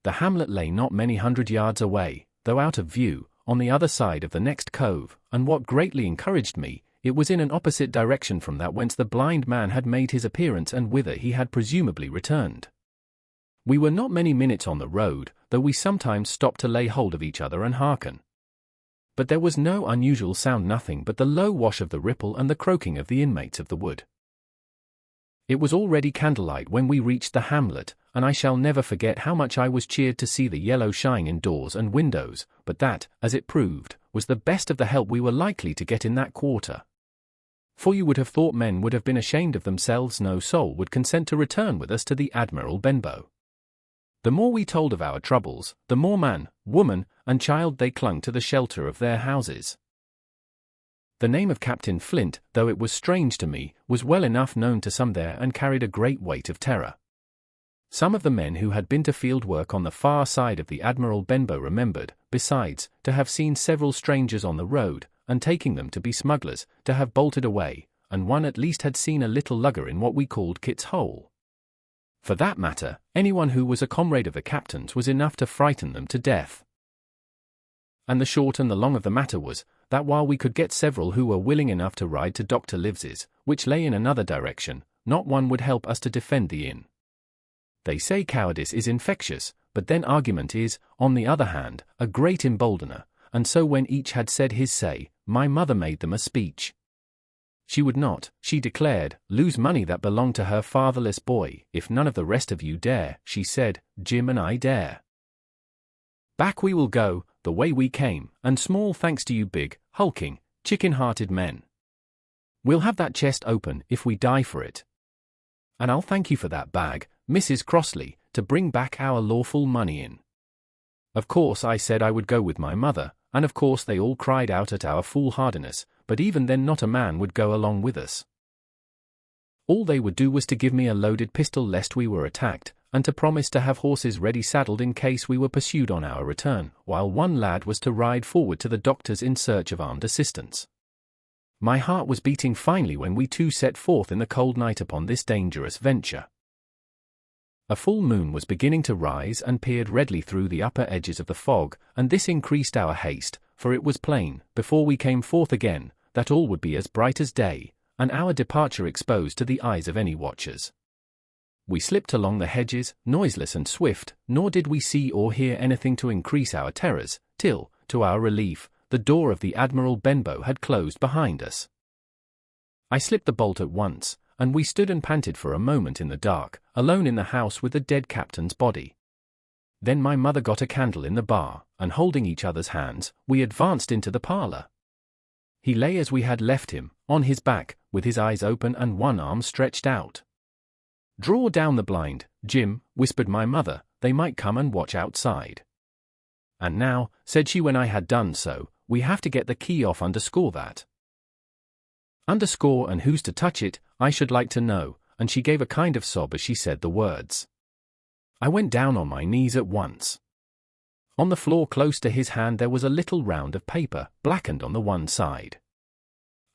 The hamlet lay not many 100 yards away, though out of view, on the other side of the next cove, and what greatly encouraged me, it was in an opposite direction from that whence the blind man had made his appearance and whither he had presumably returned. We were not many minutes on the road, though we sometimes stopped to lay hold of each other and hearken. But there was no unusual sound, nothing but the low wash of the ripple and the croaking of the inmates of the wood. It was already candlelight when we reached the hamlet, and I shall never forget how much I was cheered to see the yellow shine in doors and windows, but that, as it proved, was the best of the help we were likely to get in that quarter. For you would have thought men would have been ashamed of themselves, no soul would consent to return with us to the Admiral Benbow. The more we told of our troubles, the more man, woman, and child they clung to the shelter of their houses. The name of Captain Flint, though it was strange to me, was well enough known to some there and carried a great weight of terror. Some of the men who had been to field work on the far side of the Admiral Benbow remembered, besides, to have seen several strangers on the road, and taking them to be smugglers, to have bolted away, and one at least had seen a little lugger in what we called Kit's Hole. For that matter, anyone who was a comrade of the captain's was enough to frighten them to death. And the short and the long of the matter was, that while we could get several who were willing enough to ride to Dr. Livesey's, which lay in another direction, not one would help us to defend the inn. They say cowardice is infectious, but then argument is, on the other hand, a great emboldener, and so when each had said his say, my mother made them a speech. She would not, she declared, lose money that belonged to her fatherless boy, if none of the rest of you dare, she said, Jim and I dare. Back we will go, the way we came, and small thanks to you big, hulking, chicken-hearted men. We'll have that chest open if we die for it. And I'll thank you for that bag, Mrs. Crossley, to bring back our lawful money in. Of course I said I would go with my mother, and of course they all cried out at our foolhardiness, but even then not a man would go along with us. All they would do was to give me a loaded pistol lest we were attacked, and to promise to have horses ready saddled in case we were pursued on our return, while one lad was to ride forward to the doctor's in search of armed assistance. My heart was beating finely when we two set forth in the cold night upon this dangerous venture. A full moon was beginning to rise and peered redly through the upper edges of the fog, and this increased our haste, for it was plain, before we came forth again, that all would be as bright as day, and our departure exposed to the eyes of any watchers. We slipped along the hedges, noiseless and swift, nor did we see or hear anything to increase our terrors, till, to our relief, the door of the Admiral Benbow had closed behind us. I slipped the bolt at once, and we stood and panted for a moment in the dark, alone in the house with the dead captain's body. Then my mother got a candle in the bar, and holding each other's hands, we advanced into the parlor. He lay as we had left him, on his back, with his eyes open and one arm stretched out. "Draw down the blind, Jim," whispered my mother, "they might come and watch outside." "And now," said she when I had done so, "we have to get the key off underscore that." "Underscore and who's to touch it, I should like to know," and she gave a kind of sob as she said the words. I went down on my knees at once. On the floor close to his hand there was a little round of paper, blackened on the one side.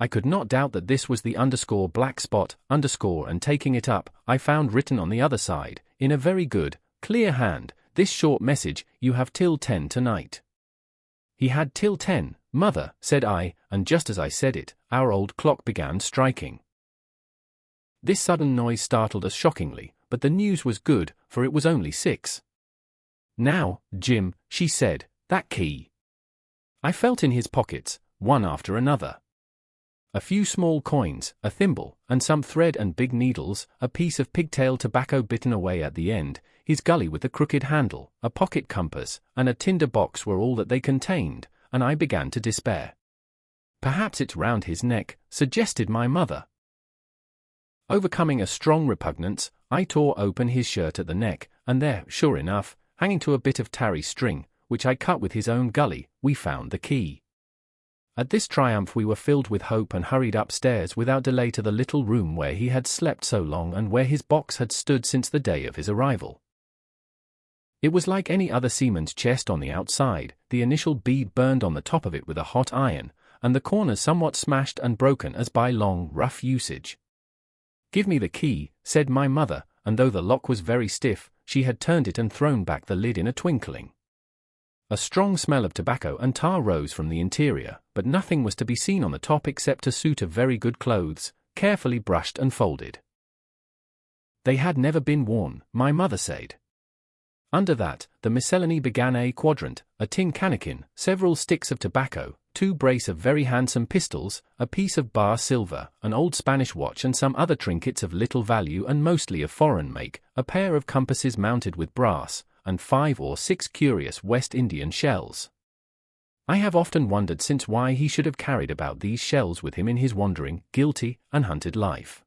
I could not doubt that this was the underscore black spot, underscore, and taking it up, I found written on the other side, in a very good, clear hand, this short message: "You have till 10 tonight." "He had till 10, mother," said I, and just as I said it, our old clock began striking. This sudden noise startled us shockingly, but the news was good, for it was only 6. "Now, Jim," she said, "that key." I felt in his pockets, one after another. A few small coins, a thimble, and some thread and big needles, a piece of pigtail tobacco bitten away at the end, his gully with the crooked handle, a pocket compass, and a tinder box were all that they contained, and I began to despair. "Perhaps it's round his neck," suggested my mother. Overcoming a strong repugnance, I tore open his shirt at the neck, and there, sure enough, hanging to a bit of tarry string, which I cut with his own gully, we found the key. At this triumph we were filled with hope and hurried upstairs without delay to the little room where he had slept so long and where his box had stood since the day of his arrival. It was like any other seaman's chest on the outside, the initial B burned on the top of it with a hot iron, and the corners somewhat smashed and broken as by long, rough usage. "Give me the key," said my mother, and though the lock was very stiff, she had turned it and thrown back the lid in a twinkling. A strong smell of tobacco and tar rose from the interior, but nothing was to be seen on the top except a suit of very good clothes, carefully brushed and folded. They had never been worn, my mother said. Under that, the miscellany began: a quadrant, a tin cannikin, several sticks of tobacco, 2 brace of very handsome pistols, a piece of bar silver, an old Spanish watch and some other trinkets of little value and mostly of foreign make, a pair of compasses mounted with brass, and 5 or 6 curious West Indian shells. I have often wondered since why he should have carried about these shells with him in his wandering, guilty, unhunted life.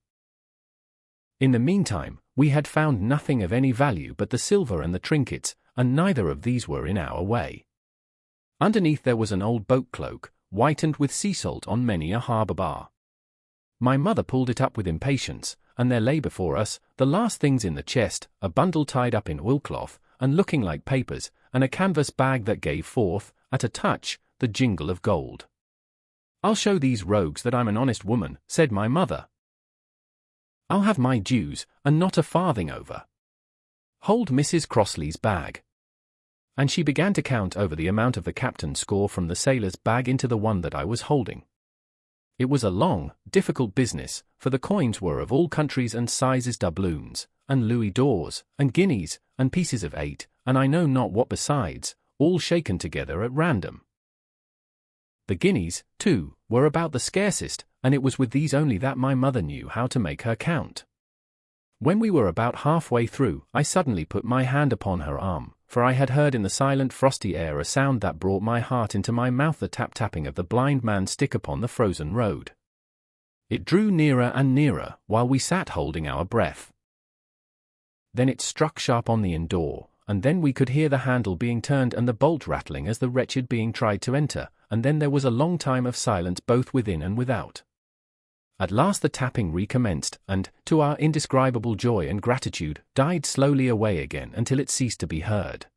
In the meantime, we had found nothing of any value but the silver and the trinkets, and neither of these were in our way. Underneath there was an old boat cloak, whitened with sea salt on many a harbour bar. My mother pulled it up with impatience, and there lay before us, the last things in the chest, a bundle tied up in oilcloth, and looking like papers, and a canvas bag that gave forth, at a touch, the jingle of gold. "I'll show these rogues that I'm an honest woman," said my mother. "I'll have my dues, and not a farthing over. Hold Mrs. Crossley's bag." And she began to count over the amount of the captain's score from the sailor's bag into the one that I was holding. It was a long, difficult business, for the coins were of all countries and sizes, doubloons, and louis d'ors, and guineas, and pieces of 8, and I know not what besides, all shaken together at random. The guineas, too, were about the scarcest, and it was with these only that my mother knew how to make her count. When we were about halfway through, I suddenly put my hand upon her arm, for I had heard in the silent frosty air a sound that brought my heart into my mouth, the tap-tapping of the blind man's stick upon the frozen road. It drew nearer and nearer, while we sat holding our breath. Then it struck sharp on the inn door, and then we could hear the handle being turned and the bolt rattling as the wretched being tried to enter, and then there was a long time of silence both within and without. At last the tapping recommenced, and, to our indescribable joy and gratitude, died slowly away again until it ceased to be heard.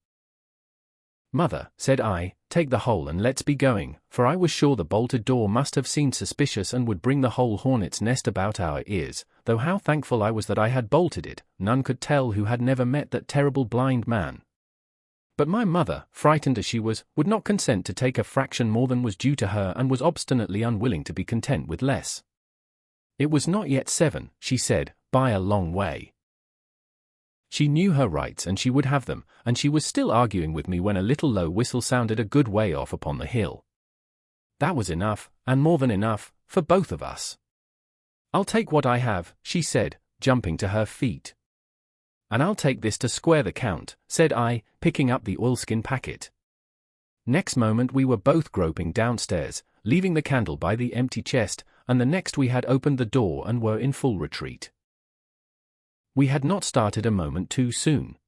"Mother," said I, "take the whole and let's be going," for I was sure the bolted door must have seemed suspicious and would bring the whole hornet's nest about our ears, though how thankful I was that I had bolted it, none could tell who had never met that terrible blind man. But my mother, frightened as she was, would not consent to take a fraction more than was due to her and was obstinately unwilling to be content with less. It was not yet 7, she said, by a long way. She knew her rights and she would have them, and she was still arguing with me when a little low whistle sounded a good way off upon the hill. That was enough, and more than enough, for both of us. "I'll take what I have," she said, jumping to her feet. "And I'll take this to square the count," said I, picking up the oilskin packet. Next moment we were both groping downstairs, leaving the candle by the empty chest, and the next we had opened the door and were in full retreat. We had not started a moment too soon.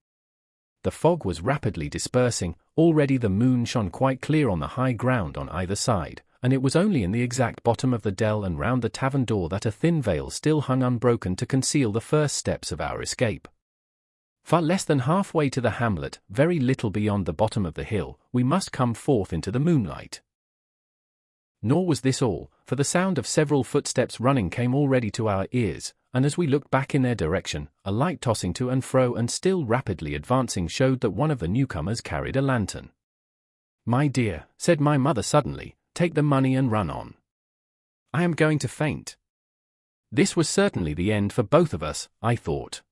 The fog was rapidly dispersing, already the moon shone quite clear on the high ground on either side, and it was only in the exact bottom of the dell and round the tavern door that a thin veil still hung unbroken to conceal the first steps of our escape. Far less than halfway to the hamlet, very little beyond the bottom of the hill, we must come forth into the moonlight. Nor was this all, for the sound of several footsteps running came already to our ears, and as we looked back in their direction, a light tossing to and fro and still rapidly advancing showed that one of the newcomers carried a lantern. "My dear," said my mother suddenly, "take the money and run on. I am going to faint." This was certainly the end for both of us, I thought.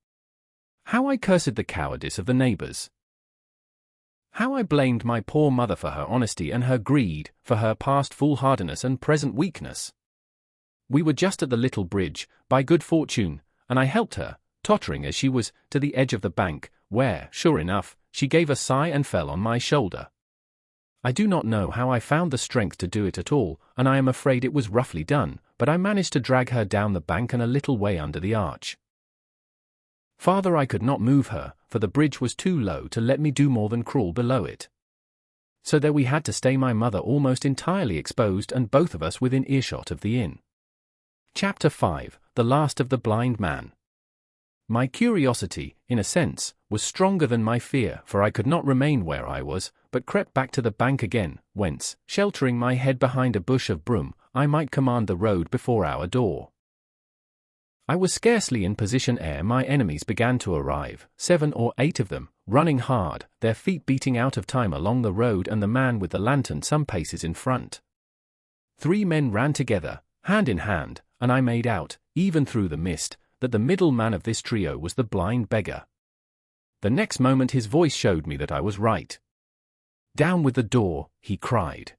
How I cursed the cowardice of the neighbors. How I blamed my poor mother for her honesty and her greed, for her past foolhardiness and present weakness. We were just at the little bridge, by good fortune, and I helped her, tottering as she was, to the edge of the bank, where, sure enough, she gave a sigh and fell on my shoulder. I do not know how I found the strength to do it at all, and I am afraid it was roughly done, but I managed to drag her down the bank and a little way under the arch. Farther I could not move her, for the bridge was too low to let me do more than crawl below it. So there we had to stay, my mother almost entirely exposed and both of us within earshot of the inn. Chapter 5, The Last of the Blind Man. My curiosity, in a sense, was stronger than my fear, for I could not remain where I was, but crept back to the bank again, whence, sheltering my head behind a bush of broom, I might command the road before our door. I was scarcely in position ere my enemies began to arrive, 7 or 8 of them, running hard, their feet beating out of time along the road and the man with the lantern some paces in front. 3 men ran together, hand in hand, and I made out, even through the mist, that the middle man of this trio was the blind beggar. The next moment his voice showed me that I was right. "Down with the door," he cried.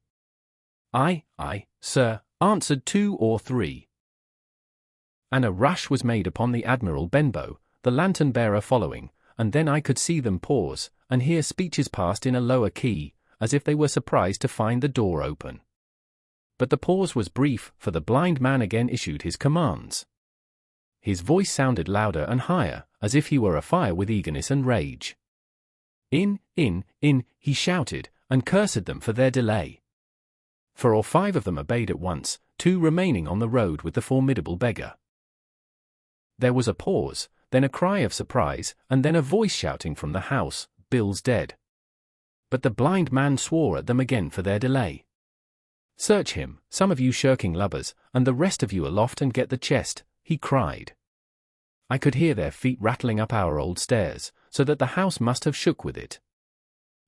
"Aye, sir," answered 2 or 3. And a rush was made upon the Admiral Benbow, the lantern-bearer following, and then I could see them pause, and hear speeches passed in a lower key, as if they were surprised to find the door open. But the pause was brief, for the blind man again issued his commands. His voice sounded louder and higher, as if he were afire with eagerness and rage. In, he shouted, and cursed them for their delay. 4 or 5 of them obeyed at once, 2 remaining on the road with the formidable beggar. There was a pause, then a cry of surprise, and then a voice shouting from the house, "Bill's dead." But the blind man swore at them again for their delay. "Search him, some of you shirking lubbers, and the rest of you aloft and get the chest," he cried. I could hear their feet rattling up our old stairs, so that the house must have shook with it.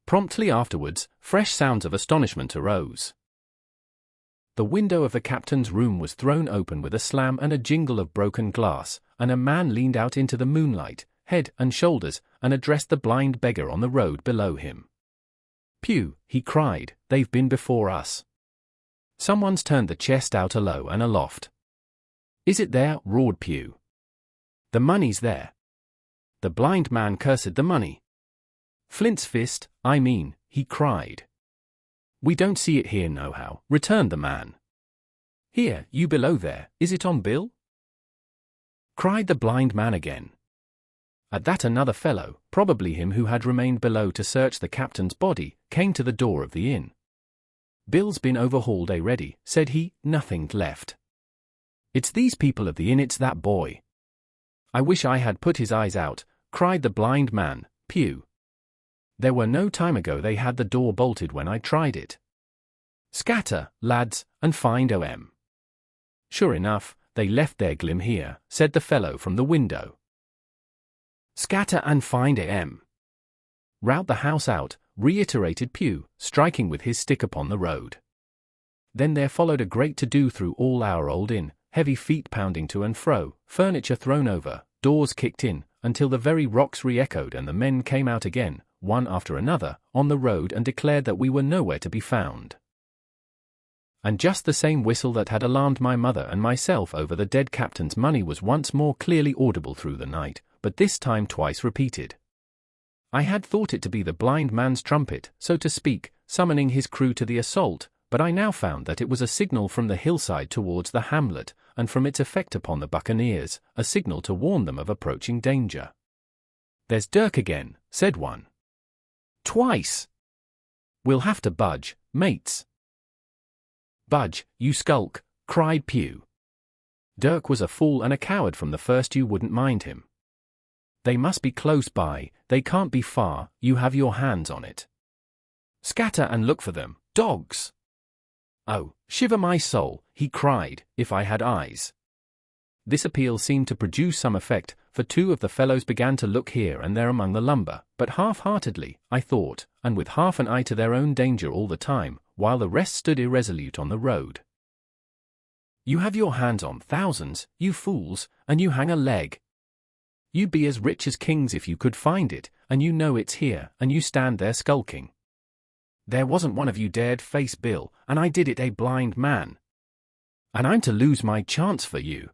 Promptly afterwards, fresh sounds of astonishment arose. The window of the captain's room was thrown open with a slam and a jingle of broken glass, and a man leaned out into the moonlight, head and shoulders, and addressed the blind beggar on the road below him. "Pew," he cried, "they've been before us. Someone's turned the chest out alow and aloft." "Is it there?" roared Pew. "The money's there." The blind man cursed the money. "Flint's fist, I mean," he cried. "We don't see it here nohow," returned the man. "Here, you below there, is it on Bill?" cried the blind man again. At that another fellow, probably him who had remained below to search the captain's body, came to the door of the inn. "Bill's been overhauled already," said he, "nothing left. It's these people of the inn, it's that boy." "I wish I had put his eyes out," cried the blind man, Pew. "There were no time ago they had the door bolted when I tried it. Scatter, lads, and find O.M." "Sure enough, they left their glim here," said the fellow from the window. "Scatter and find O.M. Rout the house out," reiterated Pew, striking with his stick upon the road. Then there followed a great to-do through all our old inn, heavy feet pounding to and fro, furniture thrown over, doors kicked in, until the very rocks re-echoed and the men came out again, one after another, on the road and declared that we were nowhere to be found. And just the same whistle that had alarmed my mother and myself over the dead captain's money was once more clearly audible through the night, but this time twice repeated. I had thought it to be the blind man's trumpet, so to speak, summoning his crew to the assault, but I now found that it was a signal from the hillside towards the hamlet, and from its effect upon the buccaneers, a signal to warn them of approaching danger. "There's Dirk again," said one. "Twice." "We'll have to budge, mates." "Budge, you skulk," cried Pew. Dirk was a fool and a coward from the first. You wouldn't mind him. "They must be close by, they can't be far, you have your hands on it. Scatter and look for them, dogs." "Oh, shiver my soul," he cried, "if I had eyes." This appeal seemed to produce some effect, for two of the fellows began to look here and there among the lumber, but half-heartedly, I thought, and with half an eye to their own danger all the time, while the rest stood irresolute on the road. "You have your hands on thousands, you fools, and you hang a leg. You'd be as rich as kings if you could find it, and you know it's here, and you stand there skulking. There wasn't one of you dared face Bill, and I did it, a blind man. And I'm to lose my chance for you.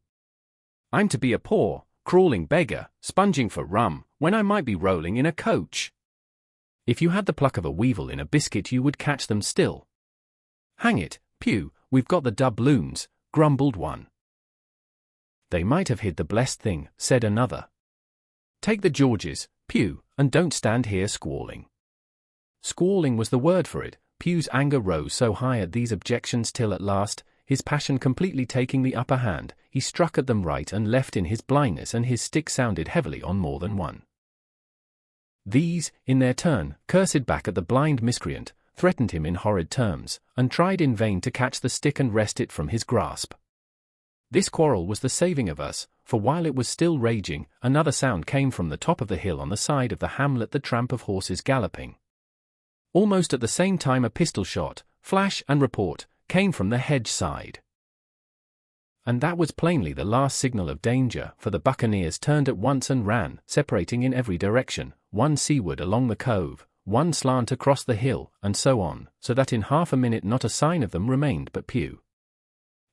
I'm to be a poor, crawling beggar, sponging for rum, when I might be rolling in a coach. If you had the pluck of a weevil in a biscuit you would catch them still." "Hang it, Pew, we've got the doubloons," grumbled one. "They might have hid the blessed thing," said another. "Take the Georges, Pew, and don't stand here squalling." Squalling was the word for it. Pew's anger rose so high at these objections till at last, his passion completely taking the upper hand, he struck at them right and left in his blindness, and his stick sounded heavily on more than one. These, in their turn, cursed back at the blind miscreant, threatened him in horrid terms, and tried in vain to catch the stick and wrest it from his grasp. This quarrel was the saving of us, for while it was still raging, another sound came from the top of the hill on the side of the hamlet, the tramp of horses galloping. Almost at the same time a pistol shot, flash and report, came from the hedge side. And that was plainly the last signal of danger, for the buccaneers turned at once and ran, separating in every direction, one seaward along the cove, one slant across the hill, and so on, so that in half a minute not a sign of them remained but Pew.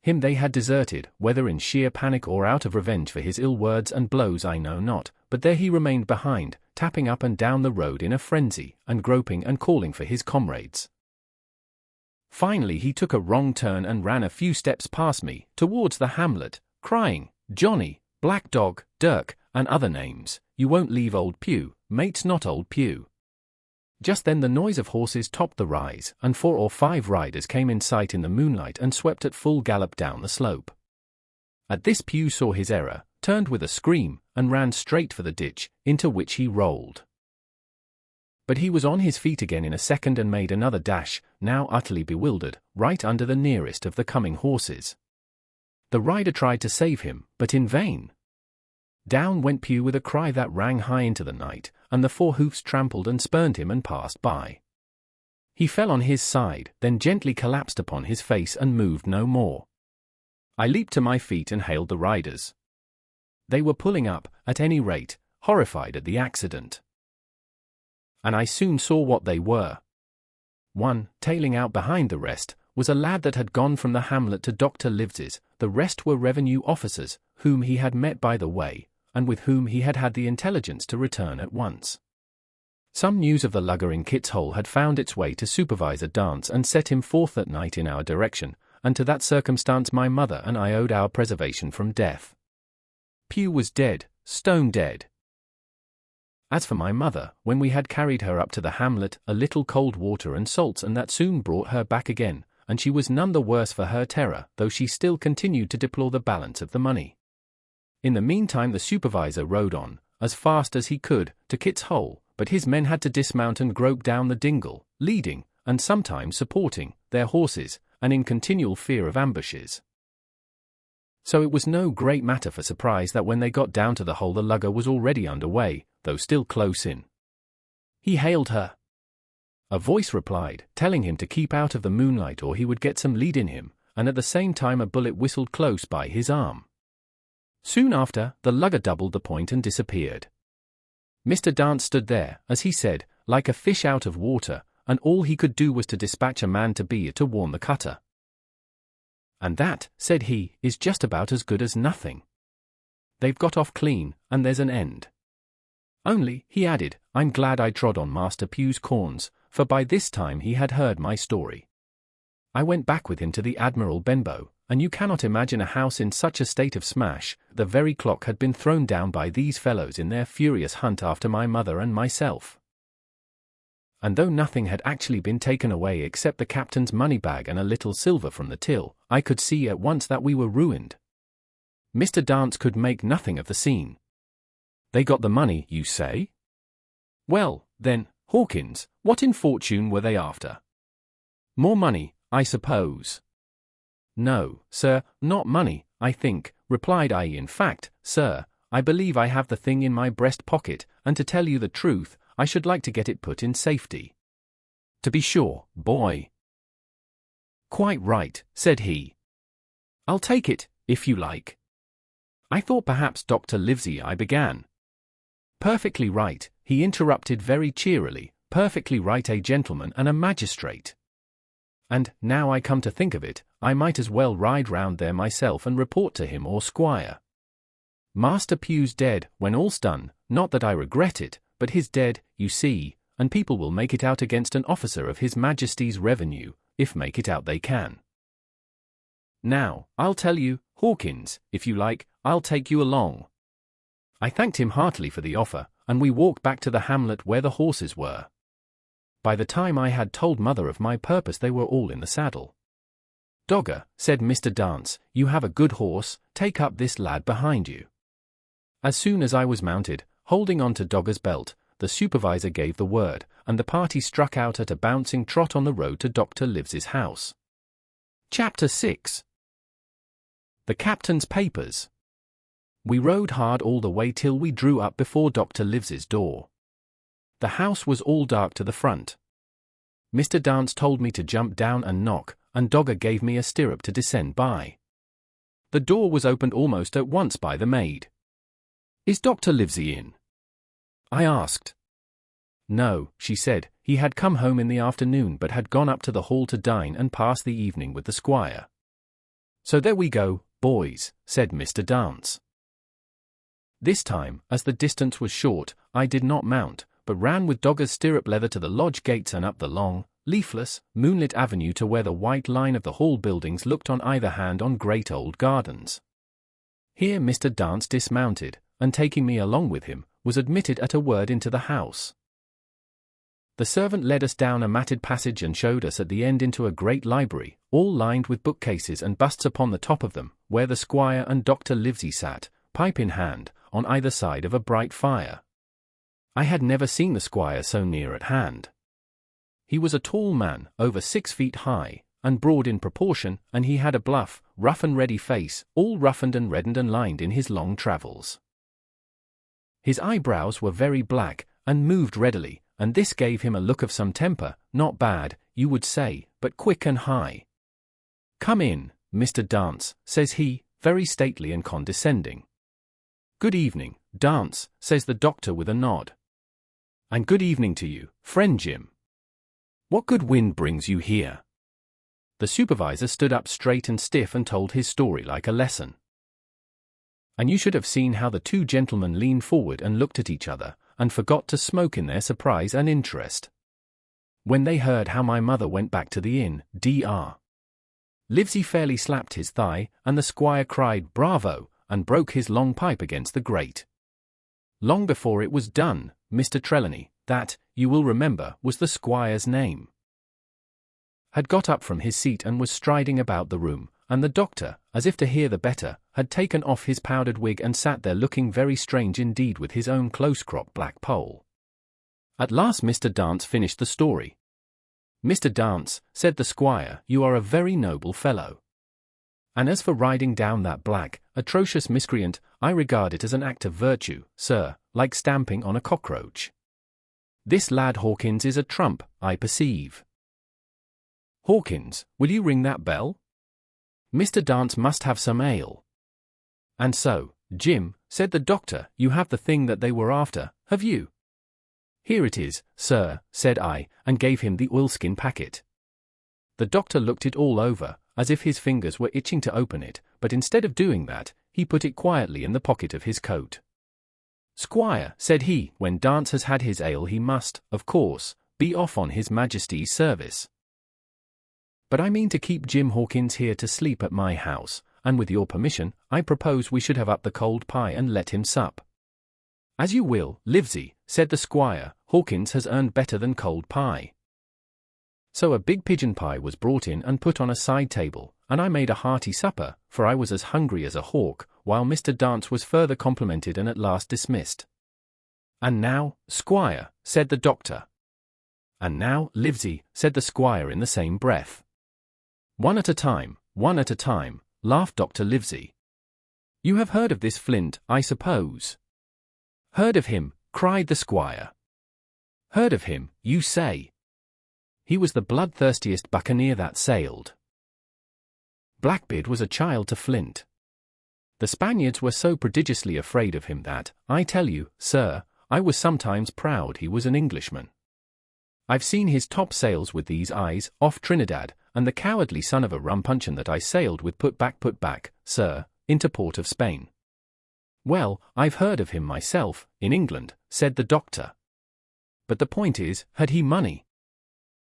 Him they had deserted, whether in sheer panic or out of revenge for his ill words and blows I know not, but there he remained behind, tapping up and down the road in a frenzy, and groping and calling for his comrades. Finally he took a wrong turn and ran a few steps past me, towards the hamlet, crying, "Johnny, Black Dog, Dirk, and other names, you won't leave old Pew, mate's not old Pew." Just then the noise of horses topped the rise, and 4 or 5 riders came in sight in the moonlight and swept at full gallop down the slope. At this Pew saw his error, turned with a scream, and ran straight for the ditch, into which he rolled. But he was on his feet again in a second and made another dash, now utterly bewildered, right under the nearest of the coming horses. The rider tried to save him, but in vain. Down went Pew with a cry that rang high into the night, and the 4 hoofs trampled and spurned him and passed by. He fell on his side, then gently collapsed upon his face and moved no more. I leaped to my feet and hailed the riders. They were pulling up, at any rate, horrified at the accident. And I soon saw what they were. One, tailing out behind the rest, was a lad that had gone from the hamlet to Dr. Lives's. The rest were revenue officers, whom he had met by the way, and with whom he had had the intelligence to return at once. Some news of the lugger in Kit's Hole had found its way to Supervisor Dance and set him forth that night in our direction, and to that circumstance my mother and I owed our preservation from death. Pew was dead, stone dead. As for my mother, when we had carried her up to the hamlet, a little cold water and salts, and that soon brought her back again, and she was none the worse for her terror, though she still continued to deplore the balance of the money. In the meantime the supervisor rode on, as fast as he could, to Kit's Hole, but his men had to dismount and grope down the dingle, leading, and sometimes supporting, their horses, and in continual fear of ambushes. So it was no great matter for surprise that when they got down to the hole the lugger was already under way, though still close in. He hailed her. A voice replied, telling him to keep out of the moonlight or he would get some lead in him, and at the same time a bullet whistled close by his arm. Soon after, the lugger doubled the point and disappeared. Mr. Dance stood there, as he said, like a fish out of water, and all he could do was to dispatch a man to warn the cutter. And that, said he, is just about as good as nothing. They've got off clean, and there's an end. Only, he added, I'm glad I trod on Master Pugh's corns, for by this time he had heard my story. I went back with him to the Admiral Benbow, and you cannot imagine a house in such a state of smash. The very clock had been thrown down by these fellows in their furious hunt after my mother and myself. And though nothing had actually been taken away except the captain's money bag and a little silver from the till, I could see at once that we were ruined. Mr. Dance could make nothing of the scene. They got the money, you say? Well, then, Hawkins, what in fortune were they after? More money, I suppose. No, sir, not money, I think, replied I. In fact, sir, I believe I have the thing in my breast pocket, and to tell you the truth, I should like to get it put in safety. To be sure, boy. Quite right, said he. I'll take it, if you like. I thought perhaps Dr. Livesey, I began. Perfectly right, he interrupted very cheerily, perfectly right, a gentleman and a magistrate. And, now I come to think of it, I might as well ride round there myself and report to him or Squire. Master Pugh's dead, when all's done, not that I regret it, but he's dead, you see, and people will make it out against an officer of His Majesty's revenue, if make it out they can. Now, I'll tell you, Hawkins, if you like, I'll take you along. I thanked him heartily for the offer, and we walked back to the hamlet where the horses were. By the time I had told Mother of my purpose they were all in the saddle. Dogger, said Mr. Dance, you have a good horse, take up this lad behind you. As soon as I was mounted, holding on to Dogger's belt, the supervisor gave the word, and the party struck out at a bouncing trot on the road to Dr. Livesey's house. Chapter 6. The Captain's Papers. We rode hard all the way till we drew up before Dr. Livesey's door. The house was all dark to the front. Mr. Dance told me to jump down and knock, and Dogger gave me a stirrup to descend by. The door was opened almost at once by the maid. Is Dr. Livesey in? I asked. No, she said, he had come home in the afternoon but had gone up to the hall to dine and pass the evening with the squire. So there we go, boys, said Mr. Dance. This time, as the distance was short, I did not mount, but ran with Dogger's stirrup leather to the lodge gates and up the long, leafless, moonlit avenue to where the white line of the hall buildings looked on either hand on great old gardens. Here Mr. Dance dismounted, and taking me along with him, was admitted at a word into the house. The servant led us down a matted passage and showed us at the end into a great library, all lined with bookcases and busts upon the top of them, where the squire and Dr. Livesey sat, pipe in hand, on either side of a bright fire. I had never seen the squire so near at hand. He was a tall man, over 6 feet high, and broad in proportion, and he had a bluff, rough and ready face, all roughened and reddened and lined in his long travels. His eyebrows were very black, and moved readily, and this gave him a look of some temper, not bad, you would say, but quick and high. Come in, Mr. Dance, says he, very stately and condescending. Good evening, Dance, says the doctor with a nod. And good evening to you, friend Jim. What good wind brings you here? The supervisor stood up straight and stiff and told his story like a lesson. And you should have seen how the two gentlemen leaned forward and looked at each other, and forgot to smoke in their surprise and interest. When they heard how my mother went back to the inn, Dr. Livesey fairly slapped his thigh, and the squire cried "Bravo!" and broke his long pipe against the grate. Long before it was done, Mr. Trelawney, that, you will remember, was the squire's name, had got up from his seat and was striding about the room, and the doctor, as if to hear the better, had taken off his powdered wig and sat there looking very strange indeed with his own close-cropped black poll. At last Mr. Dance finished the story. Mr. Dance, said the squire, you are a very noble fellow. And as for riding down that black, atrocious miscreant, I regard it as an act of virtue, sir, like stamping on a cockroach. This lad Hawkins is a trump, I perceive. Hawkins, will you ring that bell? Mr. Dance must have some ale. And so, Jim, said the doctor, you have the thing that they were after, have you? Here it is, sir, said I, and gave him the oilskin packet. The doctor looked it all over, as if his fingers were itching to open it, but instead of doing that, he put it quietly in the pocket of his coat. "Squire," said he, "when Dance has had his ale he must, of course, be off on his Majesty's service. But I mean to keep Jim Hawkins here to sleep at my house, and with your permission, I propose we should have up the cold pie and let him sup." "As you will, Livesey," said the squire, "Hawkins has earned better than cold pie." So a big pigeon pie was brought in and put on a side table, and I made a hearty supper, for I was as hungry as a hawk, while Mr. Dance was further complimented and at last dismissed. "And now, squire," said the doctor. "And now, Livesey," said the squire in the same breath. One at a time, laughed Dr. Livesey. "You have heard of this Flint, I suppose?" "Heard of him," cried the squire. "Heard of him, you say? He was the bloodthirstiest buccaneer that sailed. Blackbeard was a child to Flint. The Spaniards were so prodigiously afraid of him that, I tell you, sir, I was sometimes proud he was an Englishman. I've seen his topsails with these eyes, off Trinidad, and the cowardly son of a rumpuncheon that I sailed with put back, sir, into port of Spain." "Well, I've heard of him myself, in England," said the doctor. "But the point is, had he money?"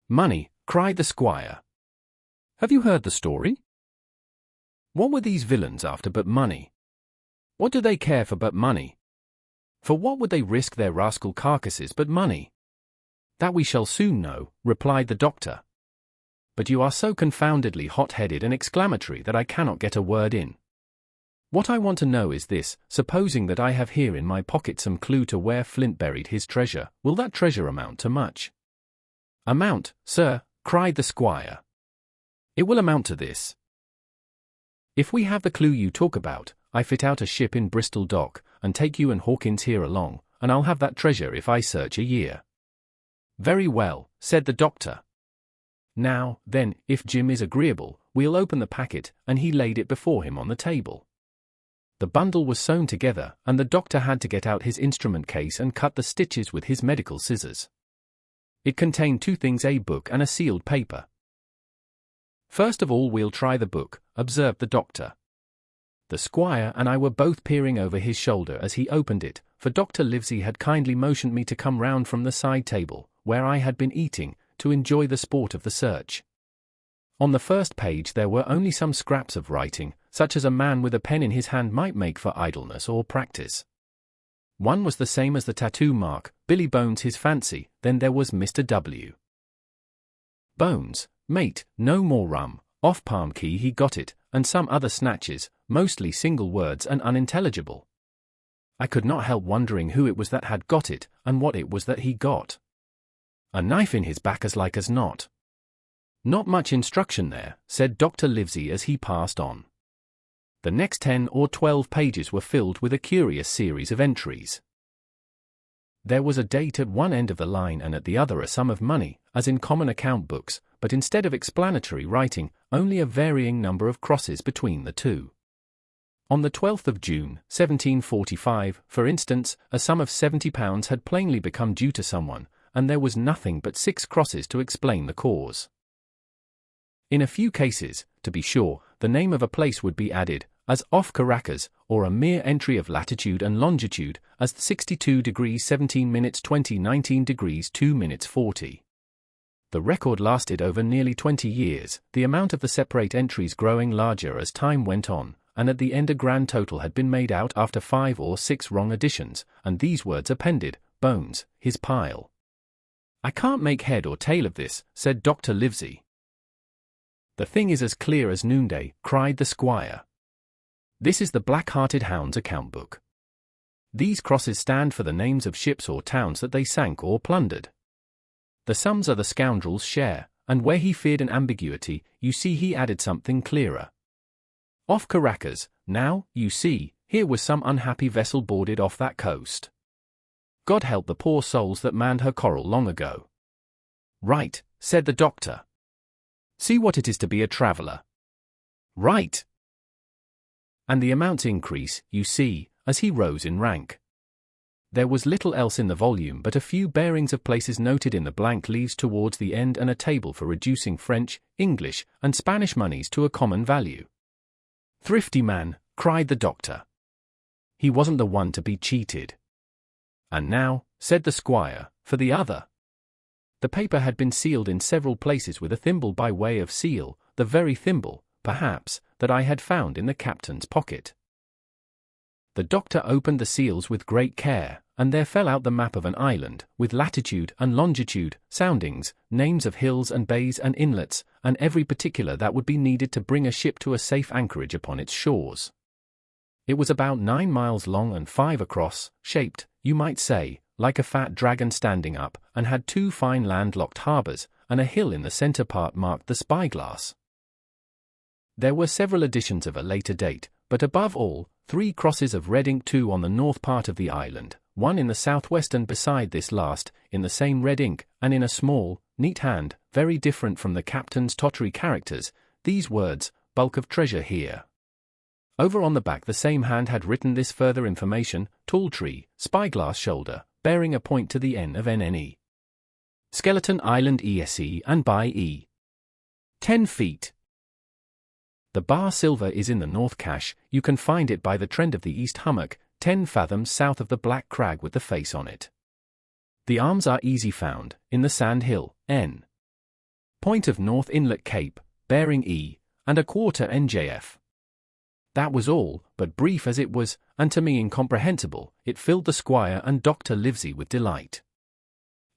"Money," cried the squire. "Have you heard the story? What were these villains after but money? What do they care for but money? For what would they risk their rascal carcasses but money?" "That we shall soon know," replied the doctor. "But you are so confoundedly hot-headed and exclamatory that I cannot get a word in. What I want to know is this: supposing that I have here in my pocket some clue to where Flint buried his treasure, will that treasure amount to much?" "Amount, sir," cried the squire. "It will amount to this. If we have the clue you talk about, I fit out a ship in Bristol dock, and take you and Hawkins here along, and I'll have that treasure if I search a year." "Very well," said the doctor. "Now, then, if Jim is agreeable, we'll open the packet," and he laid it before him on the table. The bundle was sewn together, and the doctor had to get out his instrument case and cut the stitches with his medical scissors. It contained two things: a book and a sealed paper. "First of all we'll try the book," observed the doctor. The squire and I were both peering over his shoulder as he opened it, for Dr. Livesey had kindly motioned me to come round from the side table, where I had been eating, to enjoy the sport of the search. On the first page there were only some scraps of writing, such as a man with a pen in his hand might make for idleness or practice. One was the same as the tattoo mark, "Billy Bones his fancy," then there was Mr. W. Bones, mate, no more rum, off Palm Key he got it, and some other snatches, mostly single words and unintelligible. I could not help wondering who it was that had got it, and what it was that he got. A knife in his back as like as not. "Not much instruction there," said Dr. Livesey as he passed on. The next 10 or 12 pages were filled with a curious series of entries. There was a date at one end of the line and at the other a sum of money, as in common account books, but instead of explanatory writing, only a varying number of crosses between the two. On the 12th of June, 1745, for instance, a sum of £70 had plainly become due to someone, and there was nothing but 6 crosses to explain the cause. In a few cases, to be sure, the name of a place would be added, as off Caracas, or a mere entry of latitude and longitude, as 62 degrees 17 minutes 20 19 degrees 2 minutes 40. The record lasted over nearly 20 years, the amount of the separate entries growing larger as time went on, and at the end a grand total had been made out after 5 or 6 wrong additions, and these words appended: "Bones, his pile." "I can't make head or tail of this," said Dr. Livesey. "The thing is as clear as noonday," cried the squire. "This is the Black-Hearted Hound's account book. These crosses stand for the names of ships or towns that they sank or plundered. The sums are the scoundrel's share, and where he feared an ambiguity, you see he added something clearer. Off Caracas, now, you see, here was some unhappy vessel boarded off that coast. God help the poor souls that manned her coral long ago." "Right," said the doctor. "See what it is to be a traveller." "Right." "And the amounts increase, you see, as he rose in rank. There was little else in the volume but a few bearings of places noted in the blank leaves towards the end and a table for reducing French, English, and Spanish moneys to a common value. "Thrifty man," cried the doctor. He wasn't the one to be cheated. "And now," said the squire, "for the other." The paper had been sealed in several places with a thimble by way of seal, the very thimble, perhaps, that I had found in the captain's pocket. The doctor opened the seals with great care, and there fell out the map of an island, with latitude and longitude, soundings, names of hills and bays and inlets, and every particular that would be needed to bring a ship to a safe anchorage upon its shores. It was about 9 miles long and 5 across, shaped, you might say, like a fat dragon standing up, and had 2 fine landlocked harbors, and a hill in the center part marked the Spyglass. There were several additions of a later date, but above all, 3 crosses of red ink, 2 on the north part of the island, 1 in the southwest and beside this last, in the same red ink, and in a small, neat hand, very different from the captain's tottery characters, these words, "Bulk of treasure here." Over on the back the same hand had written this further information, "Tall tree, Spyglass shoulder, bearing a point to the N of NNE. Skeleton Island ESE and by E. 10 feet. The bar silver is in the North Cache, you can find it by the trend of the East Hummock, 10 fathoms south of the black crag with the face on it. The arms are easy found, in the Sand Hill, N. Point of North Inlet Cape, bearing E, and a quarter NJF. That was all, but brief as it was, and to me incomprehensible, it filled the squire and Dr. Livesey with delight.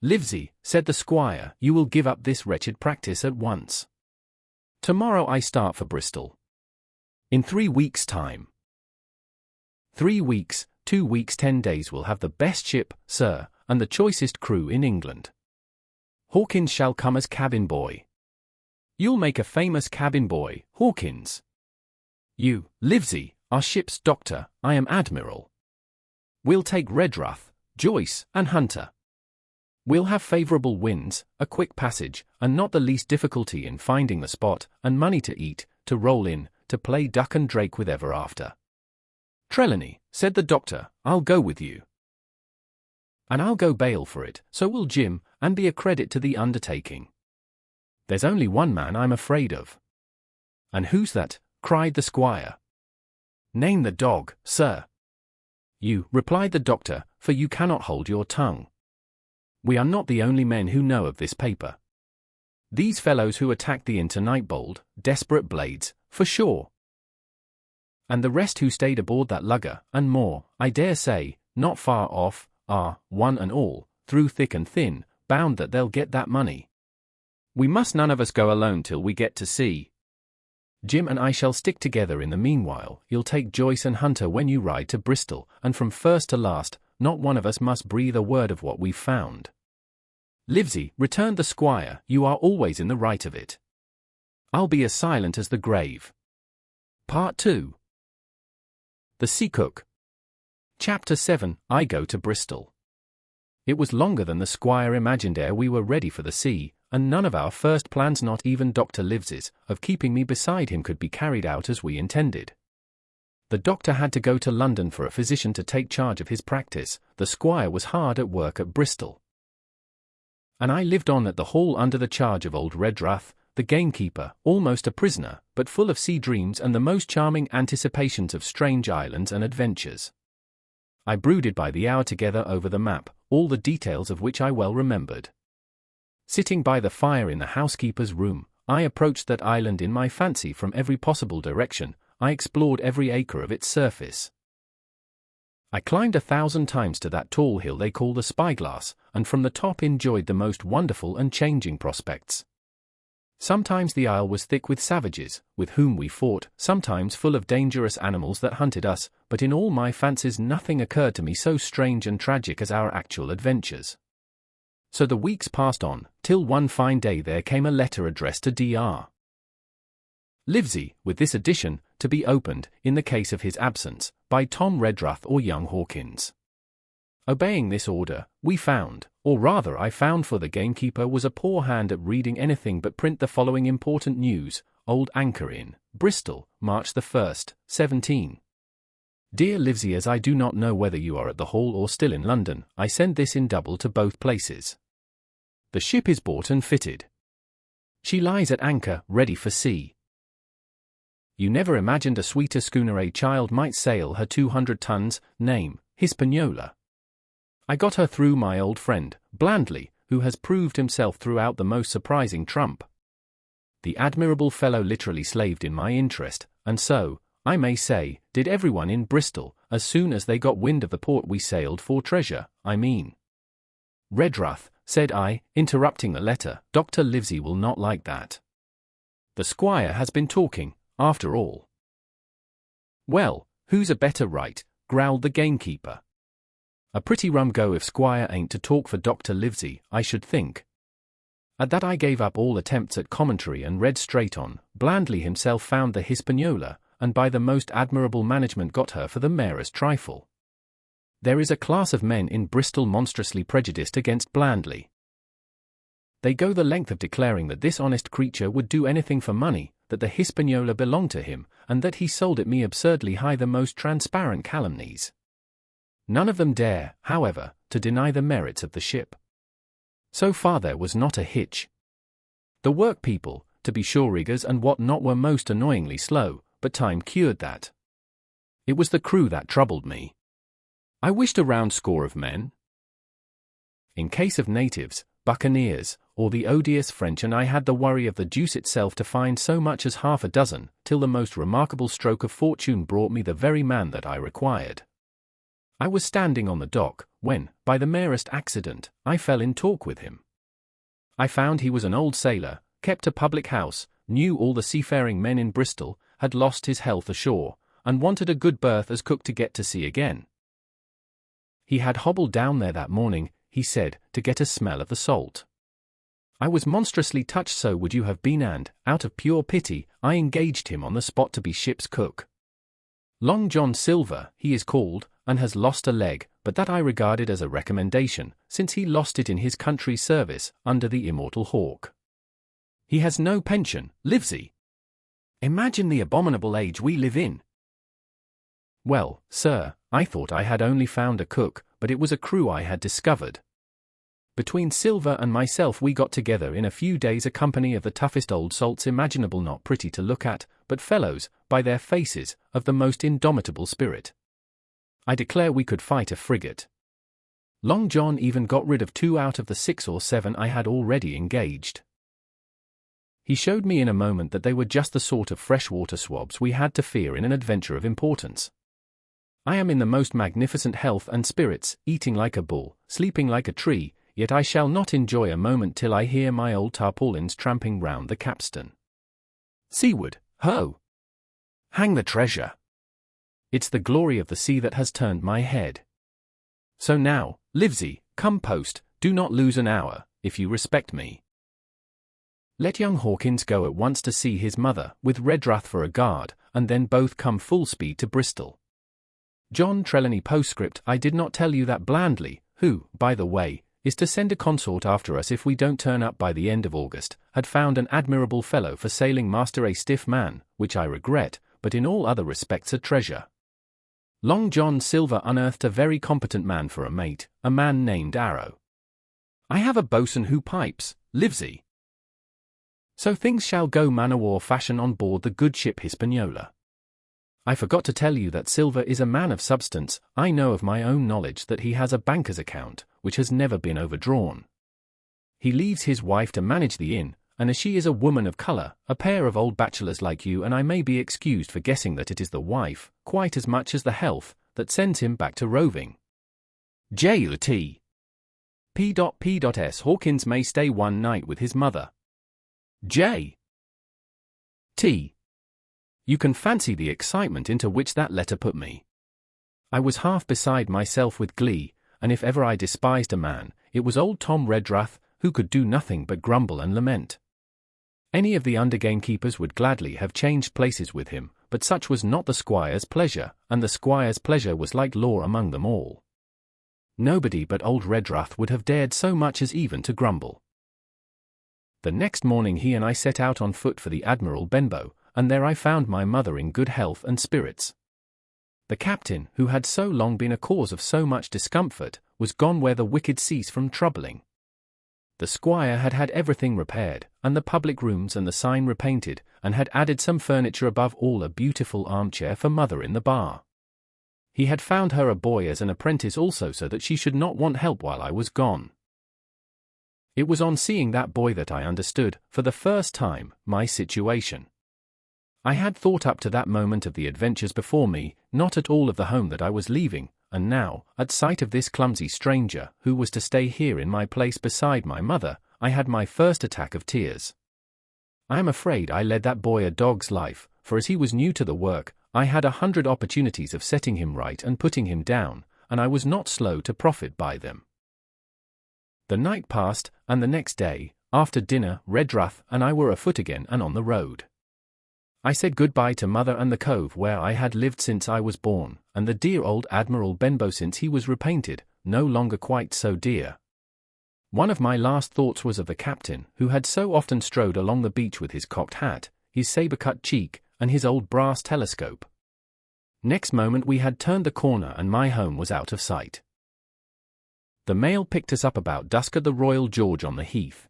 "Livesey," said the squire, "you will give up this wretched practice at once. Tomorrow I start for Bristol. In 3 weeks' time. 3 weeks, 2 weeks 10 days will have the best ship, sir, and the choicest crew in England. Hawkins shall come as cabin boy. You'll make a famous cabin boy, Hawkins. You, Livesey, are ship's doctor, I am admiral. We'll take Redruth, Joyce, and Hunter. We'll have favourable winds, a quick passage, and not the least difficulty in finding the spot, and money to eat, to roll in, to play duck and drake with ever after." "Trelawney," said the doctor, "I'll go with you. And I'll go bail for it, so will Jim, and be a credit to the undertaking. There's only one man I'm afraid of." "And who's that?" cried the squire. "Name the dog, sir." "You," replied the doctor, "for you cannot hold your tongue. We are not the only men who know of this paper. These fellows who attacked the inn tonight bold, desperate blades, for sure. And the rest who stayed aboard that lugger, and more, I dare say, not far off, are, one and all, through thick and thin, bound that they'll get that money. We must none of us go alone till we get to sea. Jim and I shall stick together in the meanwhile. You'll take Joyce and Hunter when you ride to Bristol, and from first to last, not one of us must breathe a word of what we've found." "Livesey," returned the squire, "you are always in the right of it. I'll be as silent as the grave." Part 2. The Sea Cook. Chapter 7, I Go to Bristol. It was longer than the squire imagined ere we were ready for the sea, and none of our first plans, not even Dr. Livesey's, of keeping me beside him could be carried out as we intended. The doctor had to go to London for a physician to take charge of his practice, the squire was hard at work at Bristol. And I lived on at the Hall under the charge of old Redruth, the gamekeeper, almost a prisoner, but full of sea dreams and the most charming anticipations of strange islands and adventures. I brooded by the hour together over the map, all the details of which I well remembered. Sitting by the fire in the housekeeper's room, I approached that island in my fancy from every possible direction. I explored every acre of its surface. I climbed 1,000 times to that tall hill they call the Spyglass, and from the top enjoyed the most wonderful and changing prospects. Sometimes the isle was thick with savages, with whom we fought, sometimes full of dangerous animals that hunted us, but in all my fancies nothing occurred to me so strange and tragic as our actual adventures. So the weeks passed on, till one fine day there came a letter addressed to Dr. Livesey, with this addition, to be opened, in the case of his absence, by Tom Redruth or young Hawkins. Obeying this order, we found, or rather I found, for the gamekeeper was a poor hand at reading anything but print, the following important news: Old Anchor Inn, Bristol, March the 1st, 17. Dear Livesey, as I do not know whether you are at the Hall or still in London, I send this in double to both places. The ship is bought and fitted. She lies at anchor, ready for sea. You never imagined a sweeter schooner a child might sail her 200 tons, name, Hispaniola. I got her through my old friend, Blandly, who has proved himself throughout the most surprising trump. The admirable fellow literally slaved in my interest, and so, I may say, did everyone in Bristol, as soon as they got wind of the port we sailed for treasure, I mean. Redruth, said I, interrupting the letter, Dr. Livesey will not like that. The squire has been talking, after all. Well, who's a better right, growled the gamekeeper. A pretty rum go if squire ain't to talk for Dr. Livesey, I should think. At that I gave up all attempts at commentary and read straight on. Blandly himself found the Hispaniola, and by the most admirable management got her for the merest trifle. There is a class of men in Bristol monstrously prejudiced against Blandly. They go the length of declaring that this honest creature would do anything for money, that the Hispaniola belonged to him, and that he sold it me absurdly high, the most transparent calumnies. None of them dare, however, to deny the merits of the ship. So far there was not a hitch. The work people, to be sure, riggers and what not, were most annoyingly slow, but time cured that. It was the crew that troubled me. I wished a round score of men. In case of natives, buccaneers, or the odious French, and I had the worry of the deuce itself to find so much as half a dozen, till the most remarkable stroke of fortune brought me the very man that I required. I was standing on the dock, when, by the merest accident, I fell in talk with him. I found he was an old sailor, kept a public house, knew all the seafaring men in Bristol, had lost his health ashore, and wanted a good berth as cook to get to sea again. He had hobbled down there that morning, he said, to get a smell of the salt. I was monstrously touched, so would you have been, and, out of pure pity, I engaged him on the spot to be ship's cook. Long John Silver, he is called, and has lost a leg, but that I regarded as a recommendation, since he lost it in his country's service, under the immortal Hawke. He has no pension, Livesey. Imagine the abominable age we live in. Well, sir, I thought I had only found a cook, but it was a crew I had discovered. Between Silver and myself we got together in a few days a company of the toughest old salts imaginable, not pretty to look at, but fellows, by their faces, of the most indomitable spirit. I declare we could fight a frigate. Long John even got rid of 2 out of the 6 or 7 I had already engaged. He showed me in a moment that they were just the sort of freshwater swabs we had to fear in an adventure of importance. I am in the most magnificent health and spirits, eating like a bull, sleeping like a tree, yet I shall not enjoy a moment till I hear my old tarpaulins tramping round the capstan. Seaward, ho! Hang the treasure! It's the glory of the sea that has turned my head. So now, Livesey, come post, do not lose an hour, if you respect me. Let young Hawkins go at once to see his mother, with Redruth for a guard, and then both come full speed to Bristol. John Trelawney postscript, I did not tell you that Blandly, who, by the way, is to send a consort after us if we don't turn up by the end of August, had found an admirable fellow for sailing master, a stiff man, which I regret, but in all other respects a treasure. Long John Silver unearthed a very competent man for a mate, a man named Arrow. I have a boatswain who pipes, Livesey. So things shall go man-o'-war fashion on board the good ship Hispaniola. I forgot to tell you that Silver is a man of substance. I know of my own knowledge that he has a banker's account, which has never been overdrawn. He leaves his wife to manage the inn, and as she is a woman of colour, a pair of old bachelors like you and I may be excused for guessing that it is the wife, quite as much as the health, that sends him back to roving. J.U.T. P.P.S. Hawkins may stay one night with his mother. J. T. You can fancy the excitement into which that letter put me. I was half beside myself with glee, and if ever I despised a man, it was old Tom Redruth, who could do nothing but grumble and lament. Any of the under gamekeepers would gladly have changed places with him, but such was not the squire's pleasure, and the squire's pleasure was like law among them all. Nobody but old Redruth would have dared so much as even to grumble. The next morning he and I set out on foot for the Admiral Benbow, and there I found my mother in good health and spirits. The captain, who had so long been a cause of so much discomfort, was gone where the wicked cease from troubling. The squire had had everything repaired, and the public rooms and the sign repainted, and had added some furniture, above all a beautiful armchair for mother in the bar. He had found her a boy as an apprentice also, so that she should not want help while I was gone. It was on seeing that boy that I understood, for the first time, my situation. I had thought up to that moment of the adventures before me, not at all of the home that I was leaving, and now, at sight of this clumsy stranger, who was to stay here in my place beside my mother, I had my first attack of tears. I am afraid I led that boy a dog's life, for as he was new to the work, I had 100 opportunities of setting him right and putting him down, and I was not slow to profit by them. The night passed, and the next day, after dinner, Redruth and I were afoot again and on the road. I said good-bye to mother and the cove where I had lived since I was born, and the dear old Admiral Benbow since he was repainted, no longer quite so dear. One of my last thoughts was of the captain, who had so often strode along the beach with his cocked hat, his sabre-cut cheek, and his old brass telescope. Next moment we had turned the corner and my home was out of sight. The mail picked us up about dusk at the Royal George on the Heath.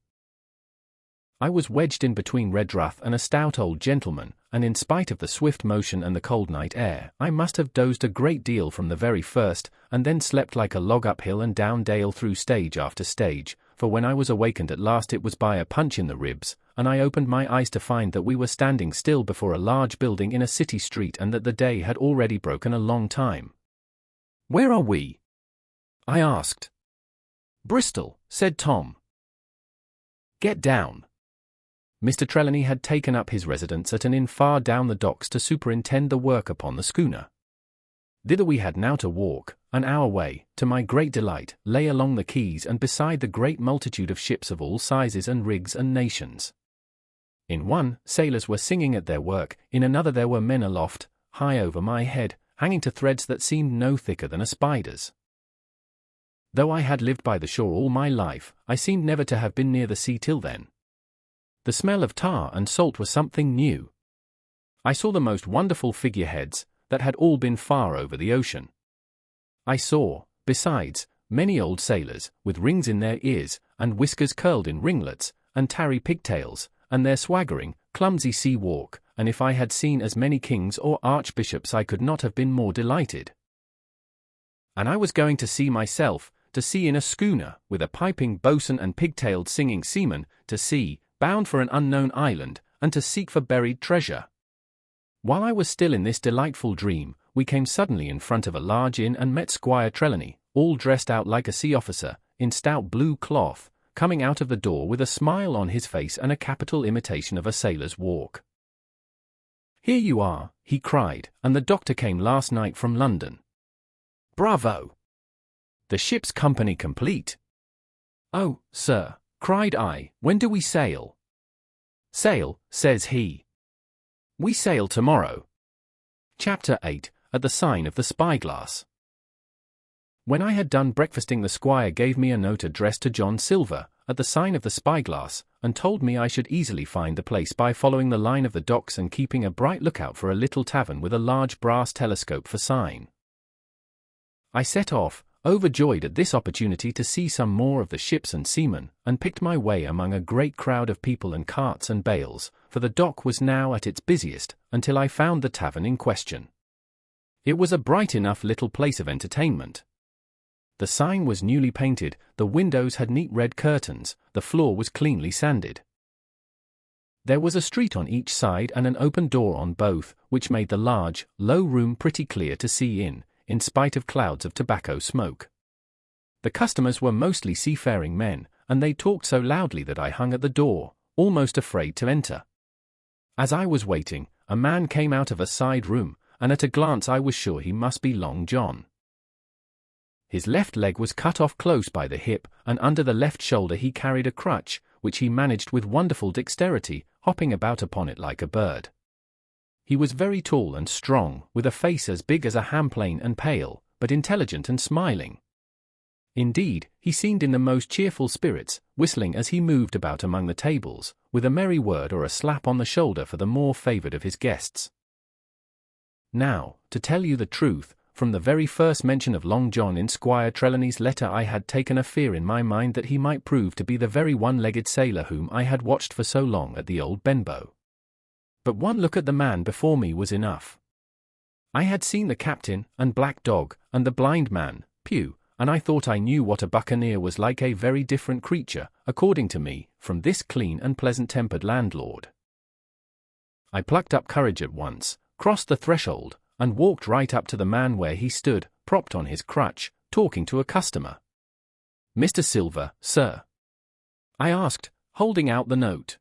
I was wedged in between Redruth and a stout old gentleman, and in spite of the swift motion and the cold night air, I must have dozed a great deal from the very first, and then slept like a log up hill and down dale through stage after stage, for when I was awakened at last it was by a punch in the ribs, and I opened my eyes to find that we were standing still before a large building in a city street and that the day had already broken a long time. "Where are we?" I asked. "Bristol," said Tom. "Get down." Mr. Trelawney had taken up his residence at an inn far down the docks to superintend the work upon the schooner. Thither we had now to walk. An hour way, to my great delight, lay along the quays and beside the great multitude of ships of all sizes and rigs and nations. In one, sailors were singing at their work, in another there were men aloft, high over my head, hanging to threads that seemed no thicker than a spider's. Though I had lived by the shore all my life, I seemed never to have been near the sea till then. The smell of tar and salt was something new. I saw the most wonderful figureheads, that had all been far over the ocean. I saw, besides, many old sailors, with rings in their ears, and whiskers curled in ringlets, and tarry pigtails, and their swaggering, clumsy sea walk, and if I had seen as many kings or archbishops I could not have been more delighted. And I was going to sea myself, to sea in a schooner, with a piping boatswain and pigtailed singing seaman, to sea, bound for an unknown island, and to seek for buried treasure. While I was still in this delightful dream, we came suddenly in front of a large inn and met Squire Trelawney, all dressed out like a sea officer, in stout blue cloth, coming out of the door with a smile on his face and a capital imitation of a sailor's walk. "Here you are," he cried, "and the doctor came last night from London." "Bravo! The ship's company complete." "Oh, sir," cried I, "when do we sail?" "Sail," says he. "We sail tomorrow." Chapter 8, At the Sign of the Spyglass. When I had done breakfasting, the squire gave me a note addressed to John Silver, at the Sign of the Spyglass, and told me I should easily find the place by following the line of the docks and keeping a bright lookout for a little tavern with a large brass telescope for sign. I set off, overjoyed at this opportunity to see some more of the ships and seamen, and picked my way among a great crowd of people and carts and bales, for the dock was now at its busiest, until I found the tavern in question. It was a bright enough little place of entertainment. The sign was newly painted, the windows had neat red curtains, the floor was cleanly sanded. There was a street on each side and an open door on both, which made the large, low room pretty clear to see in spite of clouds of tobacco smoke. The customers were mostly seafaring men, and they talked so loudly that I hung at the door, almost afraid to enter. As I was waiting, a man came out of a side room, and at a glance I was sure he must be Long John. His left leg was cut off close by the hip, and under the left shoulder he carried a crutch, which he managed with wonderful dexterity, hopping about upon it like a bird. He was very tall and strong, with a face as big as a hamplane and pale, but intelligent and smiling. Indeed, he seemed in the most cheerful spirits, whistling as he moved about among the tables, with a merry word or a slap on the shoulder for the more favoured of his guests. Now, to tell you the truth, from the very first mention of Long John in Squire Trelawney's letter I had taken a fear in my mind that he might prove to be the very one-legged sailor whom I had watched for so long at the old Benbow. But one look at the man before me was enough. I had seen the captain, and Black Dog, and the blind man, Pew, and I thought I knew what a buccaneer was like, a very different creature, according to me, from this clean and pleasant-tempered landlord. I plucked up courage at once, crossed the threshold, and walked right up to the man where he stood, propped on his crutch, talking to a customer. "Mr. Silver, sir?" I asked, holding out the note.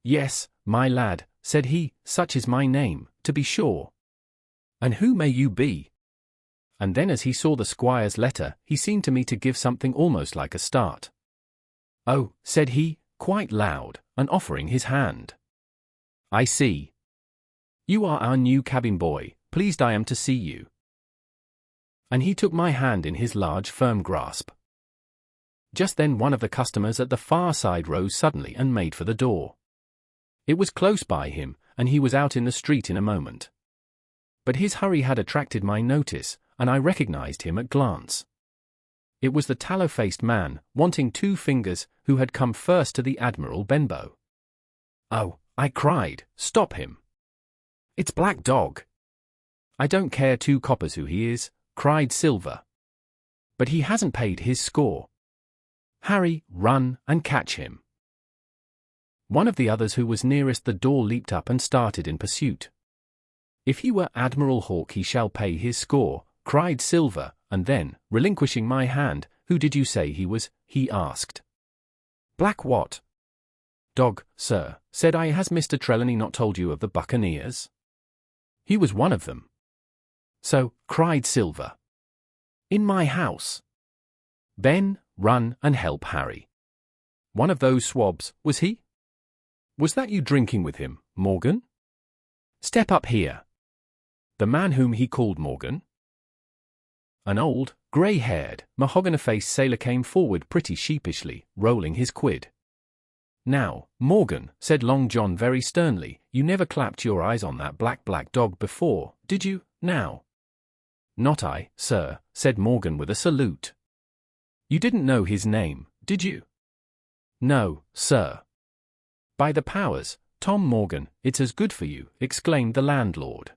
"Yes, my lad," said he, "such is my name, to be sure." "And who may you be?" And then as he saw the squire's letter, he seemed to me to give something almost like a start. "Oh," said he, quite loud, and offering his hand. "I see. You are our new cabin boy, pleased I am to see you." And he took my hand in his large firm grasp. Just then one of the customers at the far side rose suddenly and made for the door. It was close by him, and he was out in the street in a moment. But his hurry had attracted my notice, and I recognized him at glance. It was the tallow-faced man, wanting 2 fingers, who had come first to the Admiral Benbow. "Oh," I cried, "stop him. It's Black Dog." "I don't care 2 coppers who he is," cried Silver. "But he hasn't paid his score. Harry, run and catch him." One of the others who was nearest the door leaped up and started in pursuit. "If he were Admiral Hawke he shall pay his score," cried Silver, and then, relinquishing my hand, "Who did you say he was?" he asked. "Black what?" "Dog, sir," said I. "Has Mr. Trelawney not told you of the buccaneers? He was one of them." "So," cried Silver. "In my house. Ben, run and help Harry. One of those swabs, was he? Was that you drinking with him, Morgan? Step up here." The man whom he called Morgan? An old, grey-haired, mahogany-faced sailor came forward pretty sheepishly, rolling his quid. "Now, Morgan," said Long John very sternly, "you never clapped your eyes on that black dog before, did you, now?" "Not I, sir," said Morgan with a salute. "You didn't know his name, did you?" "No, sir." "By the powers, Tom Morgan, it's as good for you," exclaimed the landlord.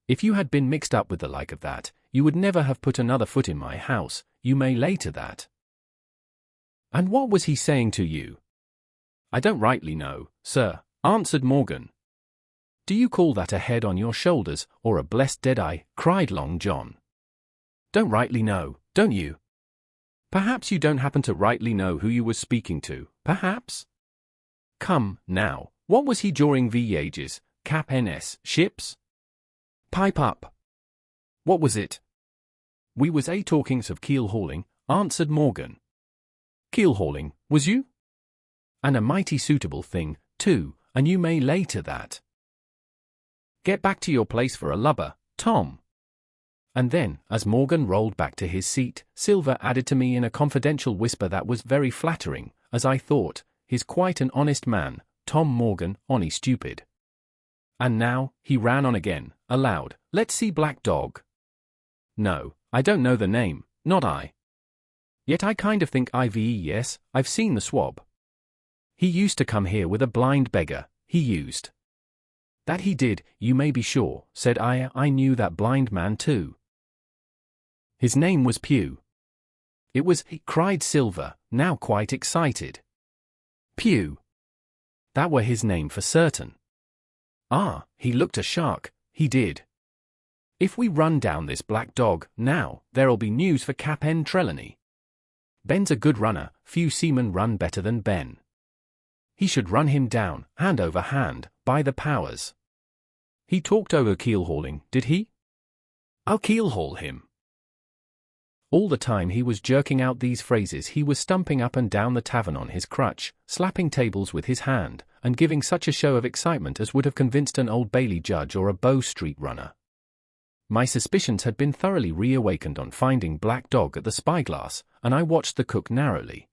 "If you had been mixed up with the like of that, you would never have put another foot in my house, you may lay to that." "And what was he saying to you?" "I don't rightly know, sir," answered Morgan. "Do you call that a head on your shoulders, or a blessed dead-eye?" cried Long John. "Don't rightly know, don't you? Perhaps you don't happen to rightly know who you were speaking to, perhaps? Come, now, what was he during the ages, Cap N.S. ships? Pipe up. What was it?" "We was talkings of keel-hauling," answered Morgan. "Keel-hauling, was you? And a mighty suitable thing, too, and you may lay to that. Get back to your place for a lubber, Tom." And then, as Morgan rolled back to his seat, Silver added to me in a confidential whisper that was very flattering, as I thought, "He's quite an honest man, Tom Morgan, onny stupid." "And now," he ran on again, aloud, "let's see Black Dog. No, I don't know the name, not I. Yet I kind of think yes, I've seen the swab. He used to come here with a blind beggar, he used." "That he did, you may be sure," said I. "I knew that blind man too. His name was Pew." "It was," cried Silver, now quite excited. "Pew. That were his name for certain. Ah, he looked a shark, he did. If we run down this Black Dog, now, there'll be news for Cap'n Trelawney. Ben's a good runner, few seamen run better than Ben. He should run him down, hand over hand, by the powers. He talked over keel-hauling, did he? I'll keel-haul him." All the time he was jerking out these phrases he was stumping up and down the tavern on his crutch, slapping tables with his hand, and giving such a show of excitement as would have convinced an Old Bailey judge or a Bow Street runner. My suspicions had been thoroughly reawakened on finding Black Dog at the spyglass, and I watched the cook narrowly.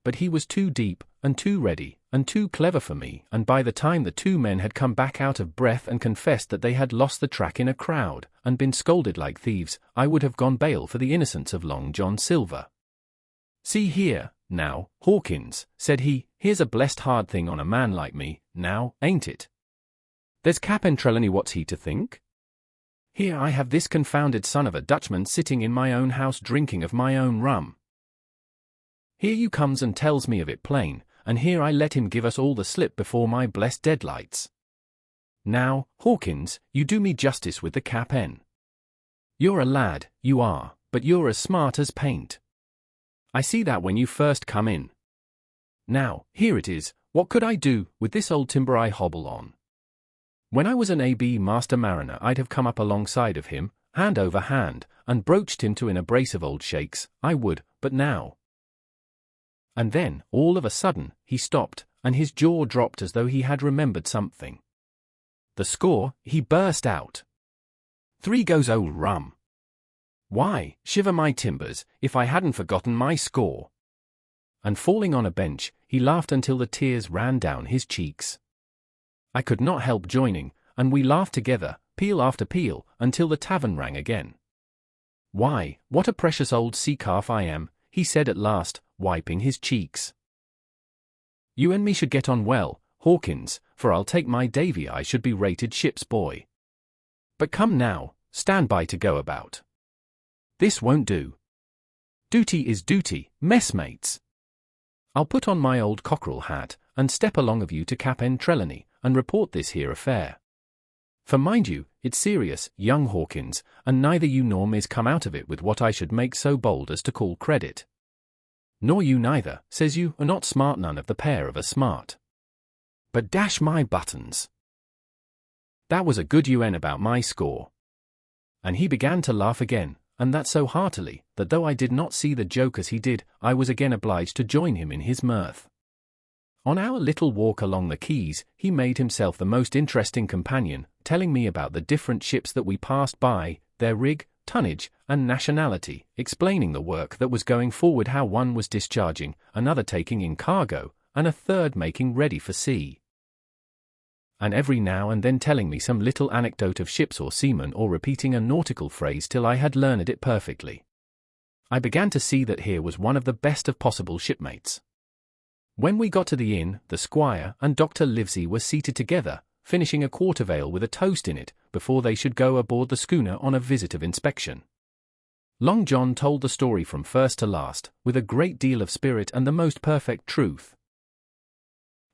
But he was too deep, and too ready, and too clever for me, and by the time the two men had come back out of breath and confessed that they had lost the track in a crowd, and been scolded like thieves, I would have gone bail for the innocence of Long John Silver. "See here, now, Hawkins," said he, "here's a blessed hard thing on a man like me, now, ain't it? There's Captain Trelawney, what's he to think? Here I have this confounded son of a Dutchman sitting in my own house drinking of my own rum. Here you comes and tells me of it plain, and here I let him give us all the slip before my blessed deadlights. Now, Hawkins, you do me justice with the Cap'n. You're a lad, you are, but you're as smart as paint. I see that when you first come in. Now, here it is, what could I do with this old timber I hobble on? When I was an A.B. master mariner I'd have come up alongside of him, hand over hand, and broached him to in a brace of old shakes, I would, but now. And then, all of a sudden, he stopped, and his jaw dropped as though he had remembered something. The score, he burst out. 3 goes old rum. Why, shiver my timbers, if I hadn't forgotten my score. And falling on a bench, he laughed until the tears ran down his cheeks. I could not help joining, and we laughed together, peal after peal, until the tavern rang again. Why, what a precious old sea calf I am, he said at last, wiping his cheeks. You and me should get on well, Hawkins, for I'll take my Davy I should be rated ship's boy. But come now, stand by to go about. This won't do. Duty is duty, messmates. I'll put on my old cockerel hat, and step along of you to Cap'n Trelawney, and report this here affair. For mind you, it's serious, young Hawkins, and neither you nor me's come out of it with what I should make so bold as to call credit. Nor you neither, says you, are not smart, none of the pair of us smart. But dash my buttons. That was a good UN about my score. And he began to laugh again, and that so heartily, that though I did not see the joke as he did, I was again obliged to join him in his mirth. On our little walk along the quays, he made himself the most interesting companion, telling me about the different ships that we passed by, their rig, tonnage, and nationality, explaining the work that was going forward, how one was discharging, another taking in cargo, and a third making ready for sea. And every now and then telling me some little anecdote of ships or seamen, or repeating a nautical phrase till I had learned it perfectly. I began to see that here was one of the best of possible shipmates. When we got to the inn, the squire and Dr. Livesey were seated together, finishing a quart of ale with a toast in it, before they should go aboard the schooner on a visit of inspection. Long John told the story from first to last, with a great deal of spirit and the most perfect truth.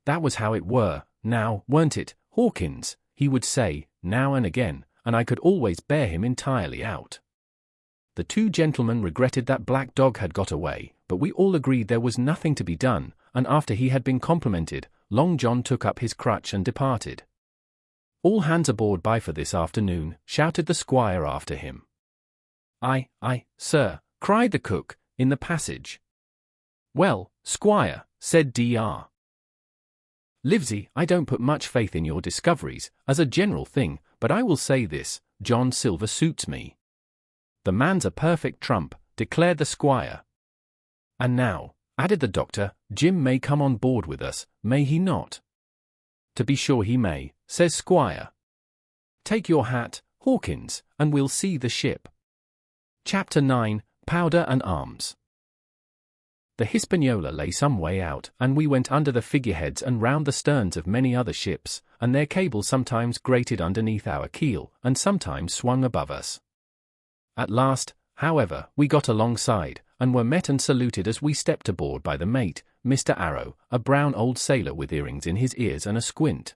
That was how it were, now, weren't it, Hawkins, he would say, now and again, and I could always bear him entirely out. The two gentlemen regretted that black dog had got away, but we all agreed there was nothing to be done, and after he had been complimented, Long John took up his crutch and departed. All hands aboard by for this afternoon, shouted the squire after him. Aye, sir, cried the cook, in the passage. Well, squire, said Dr. Livesey, I don't put much faith in your discoveries, as a general thing, but I will say this, John Silver suits me. The man's a perfect trump, declared the squire. And now, added the doctor, Jim may come on board with us, may he not? To be sure he may, says squire. Take your hat, Hawkins, and we'll see the ship. Chapter 9, Powder and Arms. The Hispaniola lay some way out, and we went under the figureheads and round the sterns of many other ships, and their cables sometimes grated underneath our keel, and sometimes swung above us. At last, however, we got alongside, and were met and saluted as we stepped aboard by the mate, Mr. Arrow, a brown old sailor with earrings in his ears and a squint.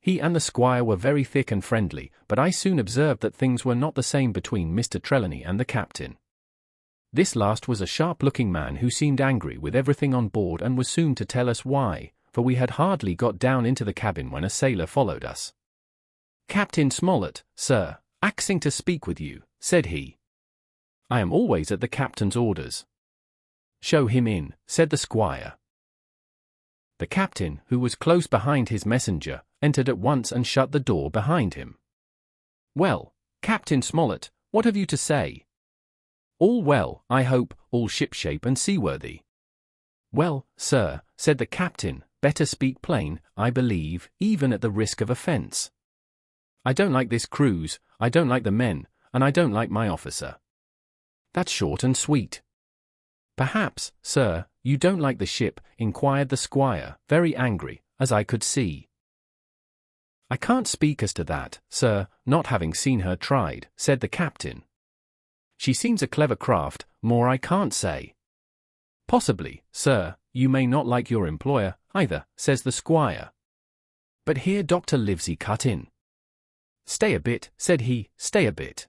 He and the squire were very thick and friendly, but I soon observed that things were not the same between Mr. Trelawney and the captain. This last was a sharp-looking man who seemed angry with everything on board and was soon to tell us why, for we had hardly got down into the cabin when a sailor followed us. Captain Smollett, sir, axing to speak with you, said he. I am always at the captain's orders. Show him in, said the squire. The captain, who was close behind his messenger, entered at once and shut the door behind him. Well, Captain Smollett, what have you to say? All well, I hope, all shipshape and seaworthy. Well, sir, said the captain, better speak plain, I believe, even at the risk of offence. I don't like this cruise, I don't like the men, and I don't like my officer. That's short and sweet. Perhaps, sir, you don't like the ship, inquired the squire, very angry, as I could see. I can't speak as to that, sir, not having seen her tried, said the captain. She seems a clever craft, more I can't say. Possibly, sir, you may not like your employer, either, says the squire. But here Dr. Livesey cut in. Stay a bit, said he, stay a bit.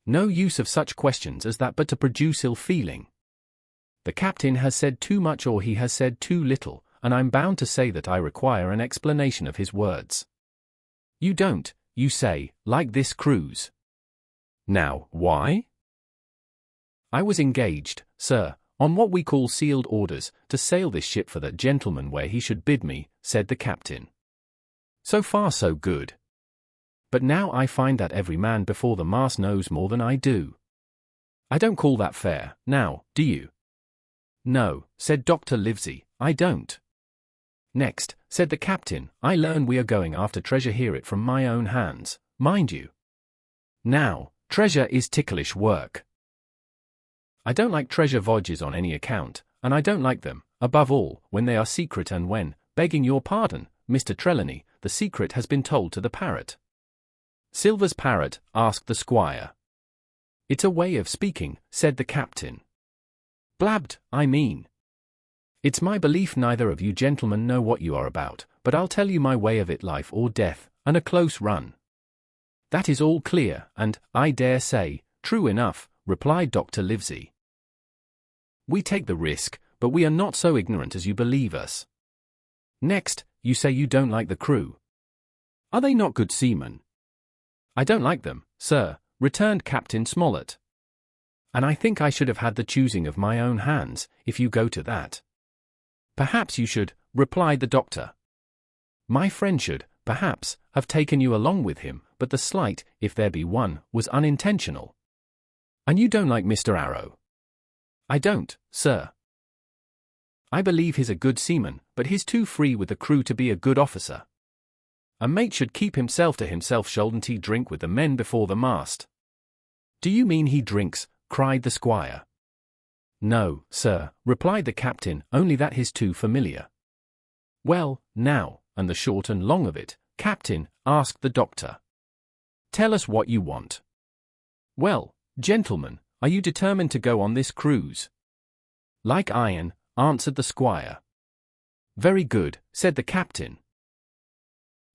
No use of such questions as that but to produce ill feeling. The captain has said too much or he has said too little, and I'm bound to say that I require an explanation of his words. You don't, you say, like this cruise. Now, why? I was engaged, sir, on what we call sealed orders, to sail this ship for that gentleman where he should bid me, said the captain. So far so good. But now I find that every man before the mast knows more than I do. I don't call that fair, now, do you? No, said Dr. Livesey, I don't. Next, said the captain, I learn we are going after treasure, hear it from my own hands, mind you. Now, treasure is ticklish work. I don't like treasure voyages on any account, and I don't like them, above all, when they are secret and when, begging your pardon, Mr. Trelawney, the secret has been told to the parrot. Silver's parrot, asked the squire. It's a way of speaking, said the captain. Blabbed, I mean. It's my belief neither of you gentlemen know what you are about, but I'll tell you my way of it, life or death, and a close run. That is all clear, and, I dare say, true enough, replied Dr. Livesey. We take the risk, but we are not so ignorant as you believe us. Next, you say you don't like the crew. Are they not good seamen? I don't like them, sir, returned Captain Smollett. And I think I should have had the choosing of my own hands, if you go to that. Perhaps you should, replied the doctor. My friend should, perhaps, have taken you along with him, but the slight, if there be one, was unintentional. And you don't like Mr. Arrow? I don't, sir. I believe he's a good seaman, but he's too free with the crew to be a good officer. A mate should keep himself to himself, shouldn't he drink with the men before the mast? Do you mean he drinks? Cried the squire. No, sir, replied the captain, only that he's too familiar. Well, now, and the short and long of it, captain, asked the doctor. Tell us what you want. Well, gentlemen, are you determined to go on this cruise? Like iron, answered the squire. Very good, said the captain.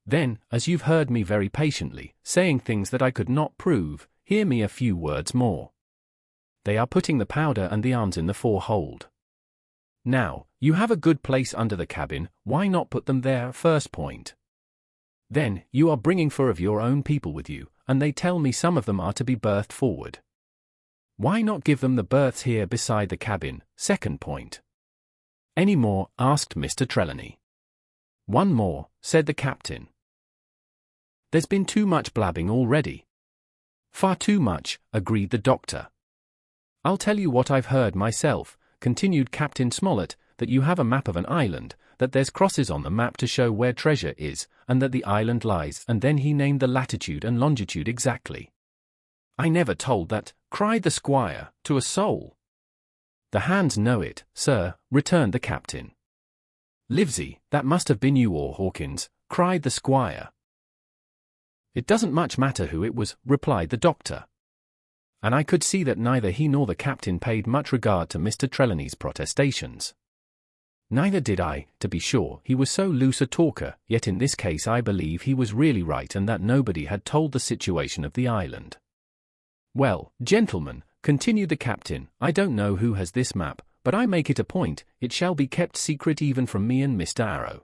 Then, as you've heard me very patiently, saying things that I could not prove, hear me a few words more. They are putting the powder and the arms in the forehold. Now, you have a good place under the cabin, why not put them there, first point? Then, you are bringing 4 of your own people with you, and they tell me some of them are to be berthed forward. Why not give them the berths here beside the cabin, second point? Any more? Asked Mr. Trelawney. One more, said the captain. There's been too much blabbing already. Far too much, agreed the doctor. I'll tell you what I've heard myself, continued Captain Smollett, that you have a map of an island, that there's crosses on the map to show where treasure is, and that the island lies, and then he named the latitude and longitude exactly. I never told that, cried the squire, to a soul. The hands know it, sir, returned the captain. Livesey, that must have been you or Hawkins, cried the squire. It doesn't much matter who it was, replied the doctor. And I could see that neither he nor the captain paid much regard to Mr. Trelawney's protestations. Neither did I, to be sure, he was so loose a talker, yet in this case I believe he was really right and that nobody had told the situation of the island. Well, gentlemen, continued the captain, I don't know who has this map, but I make it a point, it shall be kept secret even from me and Mr. Arrow.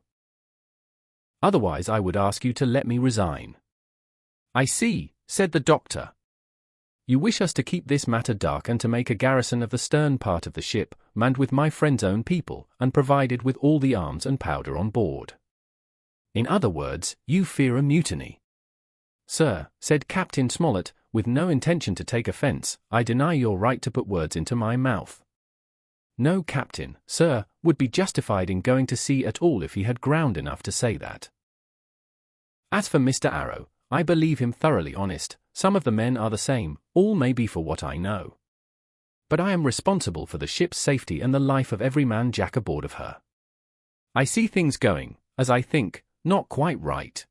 Otherwise I would ask you to let me resign. I see, said the doctor. You wish us to keep this matter dark and to make a garrison of the stern part of the ship, manned with my friend's own people, and provided with all the arms and powder on board. In other words, you fear a mutiny. Sir, said Captain Smollett, with no intention to take offence, I deny your right to put words into my mouth. No captain, sir, would be justified in going to sea at all if he had ground enough to say that. As for Mr. Arrow, I believe him thoroughly honest. Some of the men are the same, all may be for what I know. But I am responsible for the ship's safety and the life of every man jack aboard of her. I see things going, as I think, not quite right.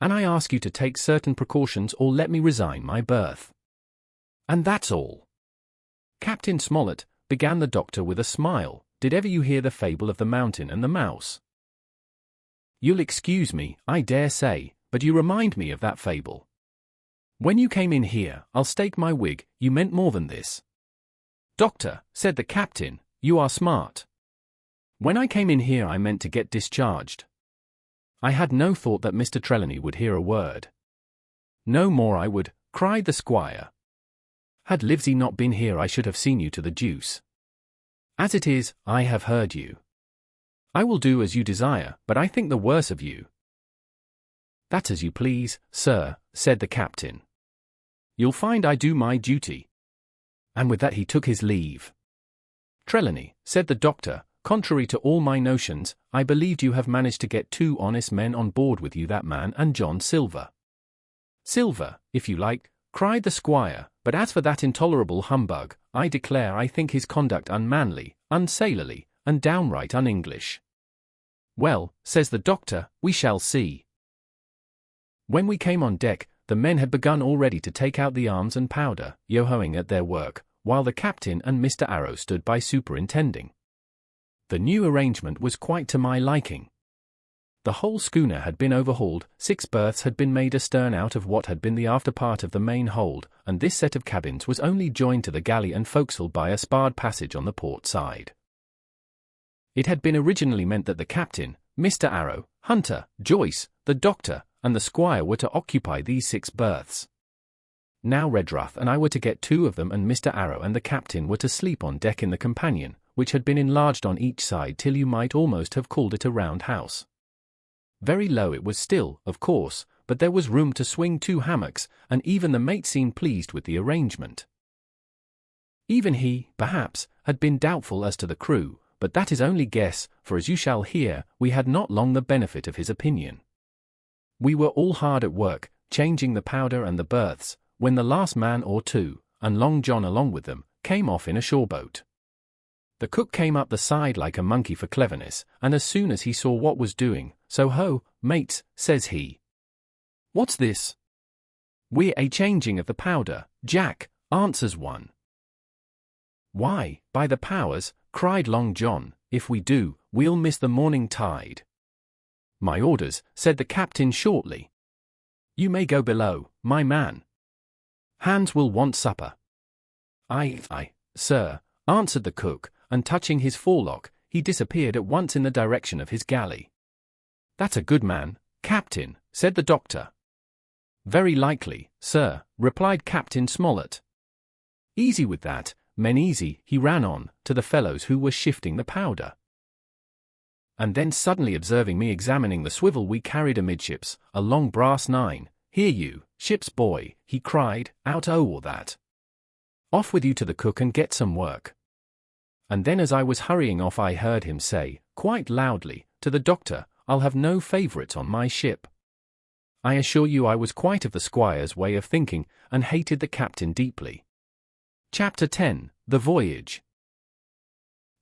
And I ask you to take certain precautions or let me resign my berth. And that's all. Captain Smollett, began the doctor with a smile, did ever you hear the fable of the mountain and the mouse? You'll excuse me, I dare say, but you remind me of that fable. When you came in here, I'll stake my wig, you meant more than this. Doctor, said the captain, you are smart. When I came in here I meant to get discharged. I had no thought that Mr. Trelawney would hear a word. No more I would, cried the squire. Had Livesey not been here I should have seen you to the deuce. As it is, I have heard you. I will do as you desire, but I think the worse of you. That's as you please, sir, said the captain. You'll find I do my duty. And with that he took his leave. Trelawney, said the doctor, contrary to all my notions, I believed you have managed to get 2 honest men on board with you, that man and John Silver. Silver, if you like, cried the squire, but as for that intolerable humbug, I declare I think his conduct unmanly, unsailorly, and downright un-English. Well, says the doctor, we shall see. When we came on deck, the men had begun already to take out the arms and powder, yo-hoing at their work, while the captain and Mr. Arrow stood by superintending. The new arrangement was quite to my liking. The whole schooner had been overhauled, 6 berths had been made astern out of what had been the after part of the main hold, and this set of cabins was only joined to the galley and forecastle by a sparred passage on the port side. It had been originally meant that the captain, Mr. Arrow, Hunter, Joyce, the doctor, and the squire were to occupy these 6 berths. Now Redruth and I were to get 2 of them, and Mr. Arrow and the captain were to sleep on deck in the companion, which had been enlarged on each side till you might almost have called it a round house. Very low it was still, of course, but there was room to swing 2 hammocks, and even the mate seemed pleased with the arrangement. Even he, perhaps, had been doubtful as to the crew, but that is only guess, for as you shall hear, we had not long the benefit of his opinion. We were all hard at work, changing the powder and the berths, when the last man or 2, and Long John along with them, came off in a shore-boat. The cook came up the side like a monkey for cleverness, and as soon as he saw what was doing, "So ho, mates," says he. "What's this?" "We're a-changing of the powder, Jack," answers one. "Why, by the powers," cried Long John, "if we do, we'll miss the morning tide." "My orders," said the captain shortly. "You may go below, my man. Hands will want supper." Aye, sir," answered the cook, and touching his forelock, he disappeared at once in the direction of his galley. "That's a good man, captain," said the doctor. "Very likely, sir," replied Captain Smollett. "Easy with that, men, easy," he ran on, to the fellows who were shifting the powder. And then suddenly observing me examining the swivel we carried amidships, a long brass 9, "Here you, ship's boy," he cried, "out or that. Off with you to the cook and get some work." And then as I was hurrying off I heard him say, quite loudly, to the doctor, "I'll have no favourites on my ship." I assure you I was quite of the squire's way of thinking, and hated the captain deeply. Chapter 10, The Voyage.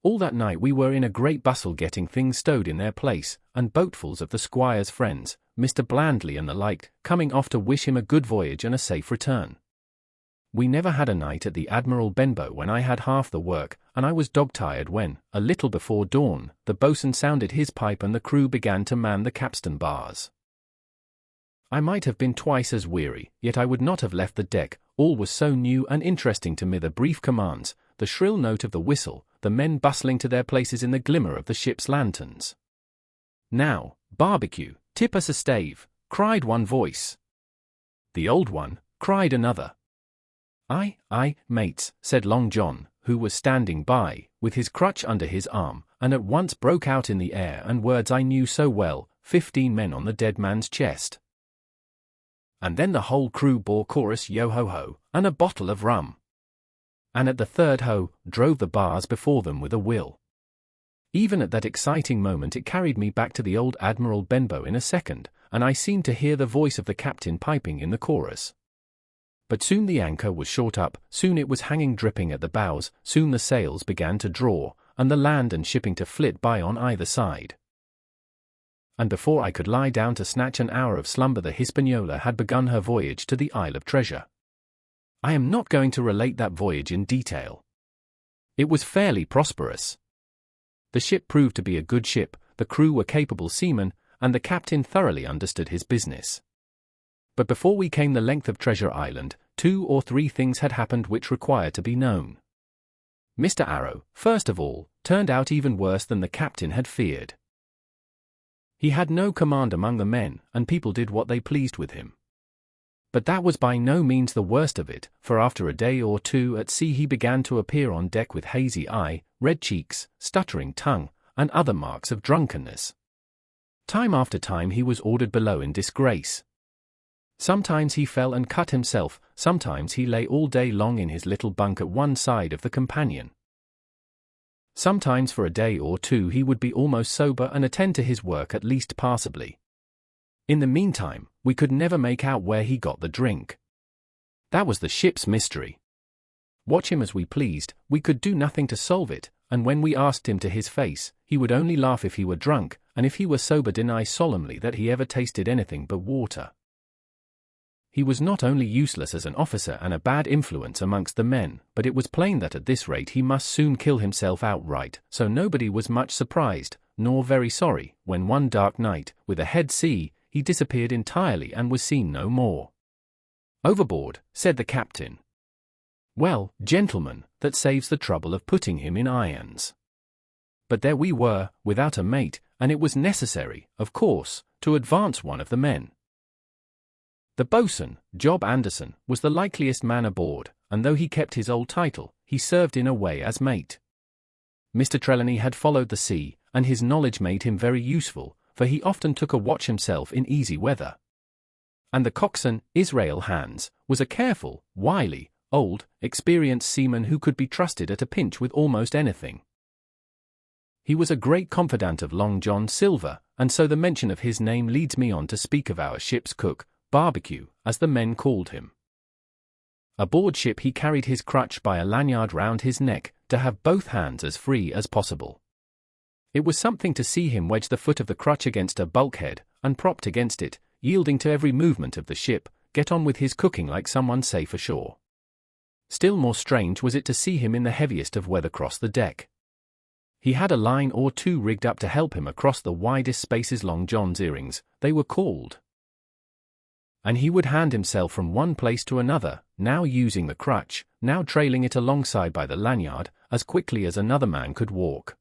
All that night we were in a great bustle getting things stowed in their place, and boatfuls of the squire's friends, Mr. Blandley and the like, coming off to wish him a good voyage and a safe return. We never had a night at the Admiral Benbow when I had half the work, and I was dog-tired when, a little before dawn, the boatswain sounded his pipe and the crew began to man the capstan bars. I might have been twice as weary, yet I would not have left the deck, all was so new and interesting to me, the brief commands, the shrill note of the whistle, the men bustling to their places in the glimmer of the ship's lanterns. "Now, barbecue, tip us a stave," cried one voice. "The old one," cried another. Aye, mates," said Long John, who was standing by, with his crutch under his arm, and at once broke out in the air and words I knew so well, 15 men on the dead man's chest. And then the whole crew bore chorus yo-ho-ho, and a bottle of rum. and at the third hoe, drove the bars before them with a will. Even at that exciting moment it carried me back to the old Admiral Benbow in a second, and I seemed to hear the voice of the captain piping in the chorus. But soon the anchor was short up, soon it was hanging dripping at the bows, soon the sails began to draw, and the land and shipping to flit by on either side. And before I could lie down to snatch an hour of slumber the Hispaniola had begun her voyage to the Isle of Treasure. I am not going to relate that voyage in detail. It was fairly prosperous. The ship proved to be a good ship, the crew were capable seamen, and the captain thoroughly understood his business. But before we came the length of Treasure Island, 2 or 3 things had happened which require to be known. Mr. Arrow, first of all, turned out even worse than the captain had feared. He had no command among the men, and people did what they pleased with him. But that was by no means the worst of it, for after a day or 2 at sea he began to appear on deck with hazy eye, red cheeks, stuttering tongue, and other marks of drunkenness. Time after time he was ordered below in disgrace. Sometimes he fell and cut himself, sometimes he lay all day long in his little bunk at one side of the companion. Sometimes for a day or 2 he would be almost sober and attend to his work at least passably. In the meantime, we could never make out where he got the drink. That was the ship's mystery. Watch him as we pleased, we could do nothing to solve it, and when we asked him to his face, he would only laugh if he were drunk, and if he were sober deny solemnly that he ever tasted anything but water. He was not only useless as an officer and a bad influence amongst the men, but it was plain that at this rate he must soon kill himself outright, so nobody was much surprised, nor very sorry, when one dark night, with a head sea, he disappeared entirely and was seen no more. "Overboard," said the captain. "Well, gentlemen, that saves the trouble of putting him in irons." But there we were, without a mate, and it was necessary, of course, to advance one of the men. The boatswain, Job Anderson, was the likeliest man aboard, and though he kept his old title, he served in a way as mate. Mr. Trelawney had followed the sea, and his knowledge made him very useful, for he often took a watch himself in easy weather. And the coxswain, Israel Hands, was a careful, wily, old, experienced seaman who could be trusted at a pinch with almost anything. He was a great confidant of Long John Silver, and so the mention of his name leads me on to speak of our ship's cook, Barbecue, as the men called him. Aboard ship he carried his crutch by a lanyard round his neck, to have both hands as free as possible. It was something to see him wedge the foot of the crutch against a bulkhead, and propped against it, yielding to every movement of the ship, get on with his cooking like someone safe ashore. Still more strange was it to see him in the heaviest of weather cross the deck. He had a line or 2 rigged up to help him across the widest spaces. Long John's earrings, they were called. And he would hand himself from one place to another, now using the crutch, now trailing it alongside by the lanyard, as quickly as another man could walk.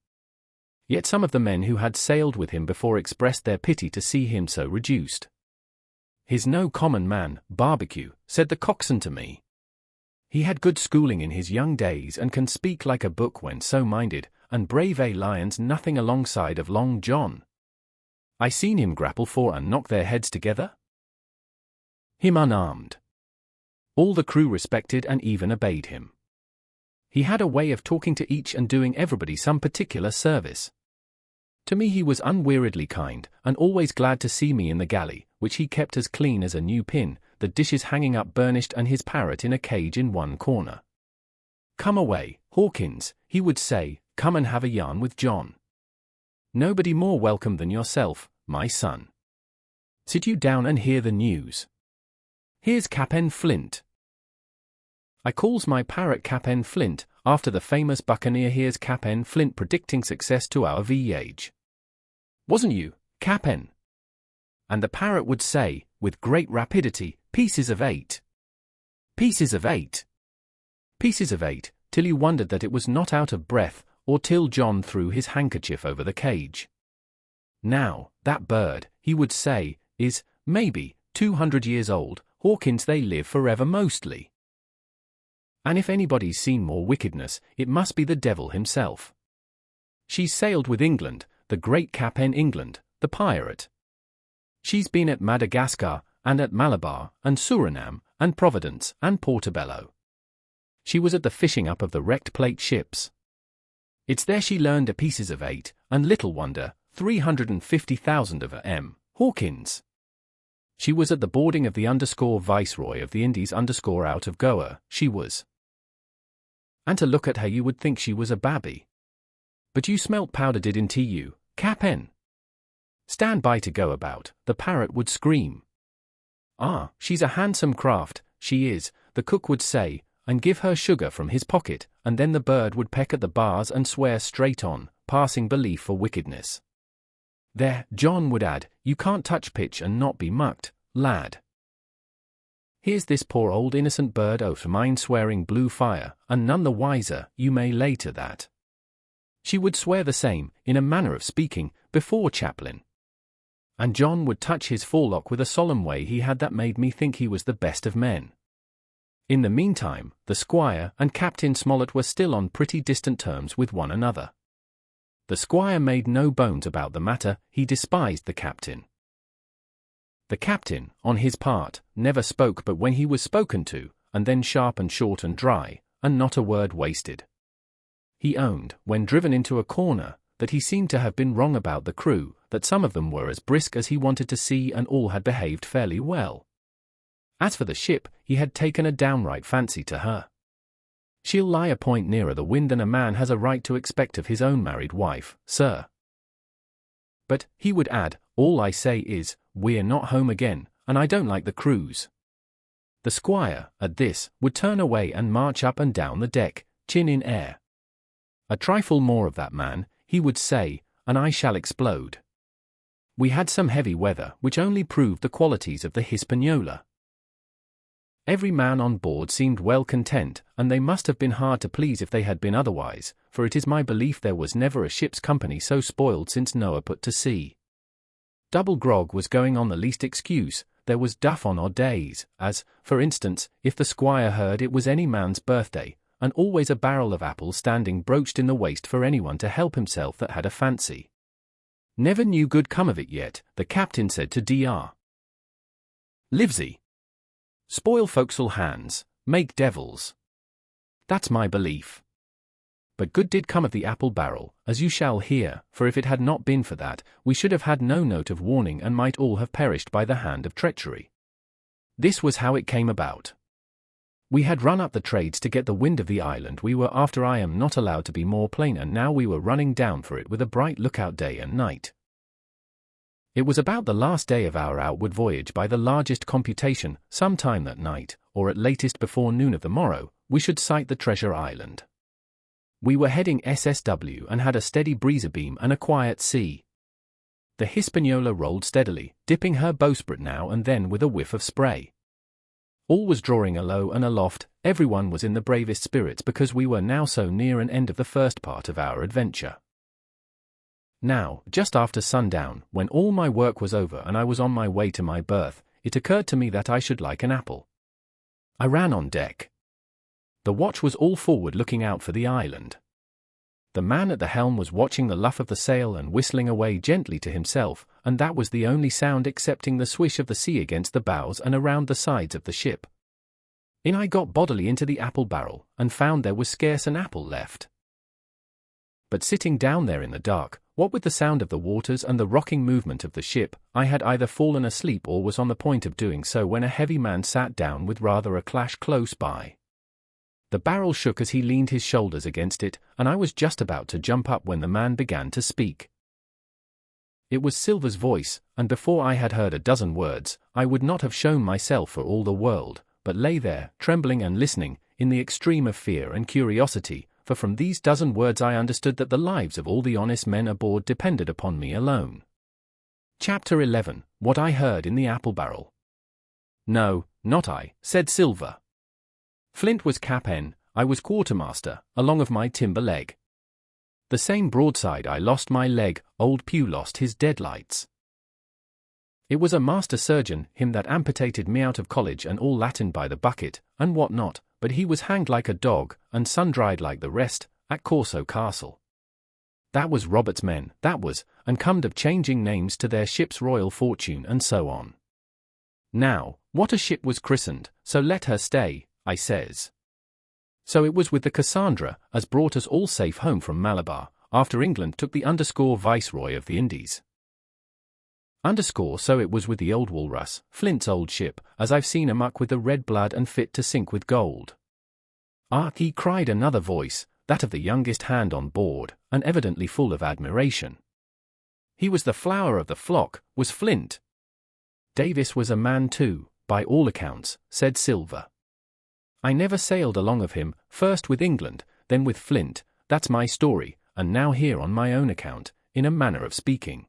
Yet some of the men who had sailed with him before expressed their pity to see him so reduced. "He's no common man, Barbecue," said the coxswain to me. "He had good schooling in his young days and can speak like a book when so minded, and brave lions nothing alongside of Long John. I seen him grapple for and knock their heads together. Him unarmed. All the crew respected and even obeyed him. He had a way of talking to each and doing everybody some particular service. To me he was unweariedly kind, and always glad to see me in the galley, which he kept as clean as a new pin, the dishes hanging up burnished and his parrot in a cage in one corner. 'Come away, Hawkins,' he would say, 'come and have a yarn with John. Nobody more welcome than yourself, my son. Sit you down and hear the news. Here's Cap'n Flint.' I calls my parrot Cap'n Flint, after the famous buccaneer. Here's Cap'n Flint predicting success to our voyage. Wasn't you, Cap'n?" And the parrot would say, with great rapidity, "Pieces of 8. Pieces of 8. Pieces of 8, till you wondered that it was not out of breath, or till John threw his handkerchief over the cage. Now, that bird, he would say, is, maybe, 200 years old. Hawkins, they live forever mostly. And if anybody's seen more wickedness, it must be the devil himself. She's sailed with England, the great Cap'n England, the pirate. She's been at Madagascar, and at Malabar, and Surinam, and Providence, and Portobello. She was at the fishing up of the wrecked plate ships. It's there she learned a pieces of 8, and little wonder, 350,000 of M. Hawkins. She was at the boarding of the Viceroy of the Indies out of Goa, she was. And to look at her you would think she was a babby. But you smelt powder, didn't you, Cap'n? Stand by to go about, the parrot would scream. Ah, she's a handsome craft, she is, the cook would say, and give her sugar from his pocket, and then the bird would peck at the bars and swear straight on, passing belief for wickedness. There, John would add, you can't touch pitch and not be mucked, lad. Here's this poor old innocent bird of mine swearing blue fire, and none the wiser, you may lay to that. She would swear the same, in a manner of speaking, before Chaplain. And John would touch his forelock with a solemn way he had that made me think he was the best of men. In the meantime, the squire and Captain Smollett were still on pretty distant terms with one another. The squire made no bones about the matter, he despised the captain. The captain, on his part, never spoke but when he was spoken to, and then sharp and short and dry, and not a word wasted. He owned, when driven into a corner, that he seemed to have been wrong about the crew, that some of them were as brisk as he wanted to see and all had behaved fairly well. As for the ship, he had taken a downright fancy to her. She'll lie a point nearer the wind than a man has a right to expect of his own married wife, sir. But, he would add, all I say is, we're not home again, and I don't like the cruise. The squire, at this, would turn away and march up and down the deck, chin in air. A trifle more of that, man, he would say, and I shall explode. We had some heavy weather, which only proved the qualities of the Hispaniola. Every man on board seemed well content, and they must have been hard to please if they had been otherwise, for it is my belief there was never a ship's company so spoiled since Noah put to sea. Double grog was going on the least excuse, there was duff on odd days, as, for instance, if the squire heard it was any man's birthday, and always a barrel of apples standing broached in the waist for anyone to help himself that had a fancy. Never knew good come of it yet, the captain said to Dr. Livesey. Spoil forecastle hands, make devils. That's my belief. But good did come of the apple barrel, as you shall hear, for if it had not been for that, we should have had no note of warning and might all have perished by the hand of treachery. This was how it came about. We had run up the trades to get the wind of the island we were after. I am not allowed to be more plain, and now we were running down for it with a bright lookout day and night. It was about the last day of our outward voyage by the largest computation, some time that night, or at latest before noon of the morrow, we should sight the treasure island. We were heading SSW and had a steady breeze abeam and a quiet sea. The Hispaniola rolled steadily, dipping her bowsprit now and then with a whiff of spray. All was drawing alow and aloft, everyone was in the bravest spirits because we were now so near an end of the first part of our adventure. Now, just after sundown, when all my work was over and I was on my way to my berth, it occurred to me that I should like an apple. I ran on deck. The watch was all forward looking out for the island. The man at the helm was watching the luff of the sail and whistling away gently to himself, and that was the only sound excepting the swish of the sea against the bows and around the sides of the ship. In I got bodily into the apple barrel, and found there was scarce an apple left. But sitting down there in the dark, what with the sound of the waters and the rocking movement of the ship, I had either fallen asleep or was on the point of doing so when a heavy man sat down with rather a clash close by. The barrel shook as he leaned his shoulders against it, and I was just about to jump up when the man began to speak. It was Silver's voice, and before I had heard a dozen words, I would not have shown myself for all the world, but lay there, trembling and listening, in the extreme of fear and curiosity, for from these dozen words I understood that the lives of all the honest men aboard depended upon me alone. Chapter 11. What I Heard in the Apple Barrel. No, not I, said Silver. Flint was cap'n, I was quartermaster, along of my timber leg. The same broadside I lost my leg, old Pew lost his deadlights. It was a master surgeon, him that amputated me out of college and all Latin by the bucket, and what not, but he was hanged like a dog, and sun-dried like the rest, at Corso Castle. That was Robert's men, that was, and comed of changing names to their ship's royal fortune and so on. Now, what a ship was christened, so let her stay, I says. So it was with the Cassandra as brought us all safe home from Malabar, after England took the Viceroy of the Indies. So it was with the old Walrus, Flint's old ship, as I've seen amuck with the red blood and fit to sink with gold. Ah, he cried another voice, that of the youngest hand on board, and evidently full of admiration. He was the flower of the flock, was Flint. Davis was a man too, by all accounts, said Silver. I never sailed along of him, first with England, then with Flint, that's my story, and now here on my own account, in a manner of speaking.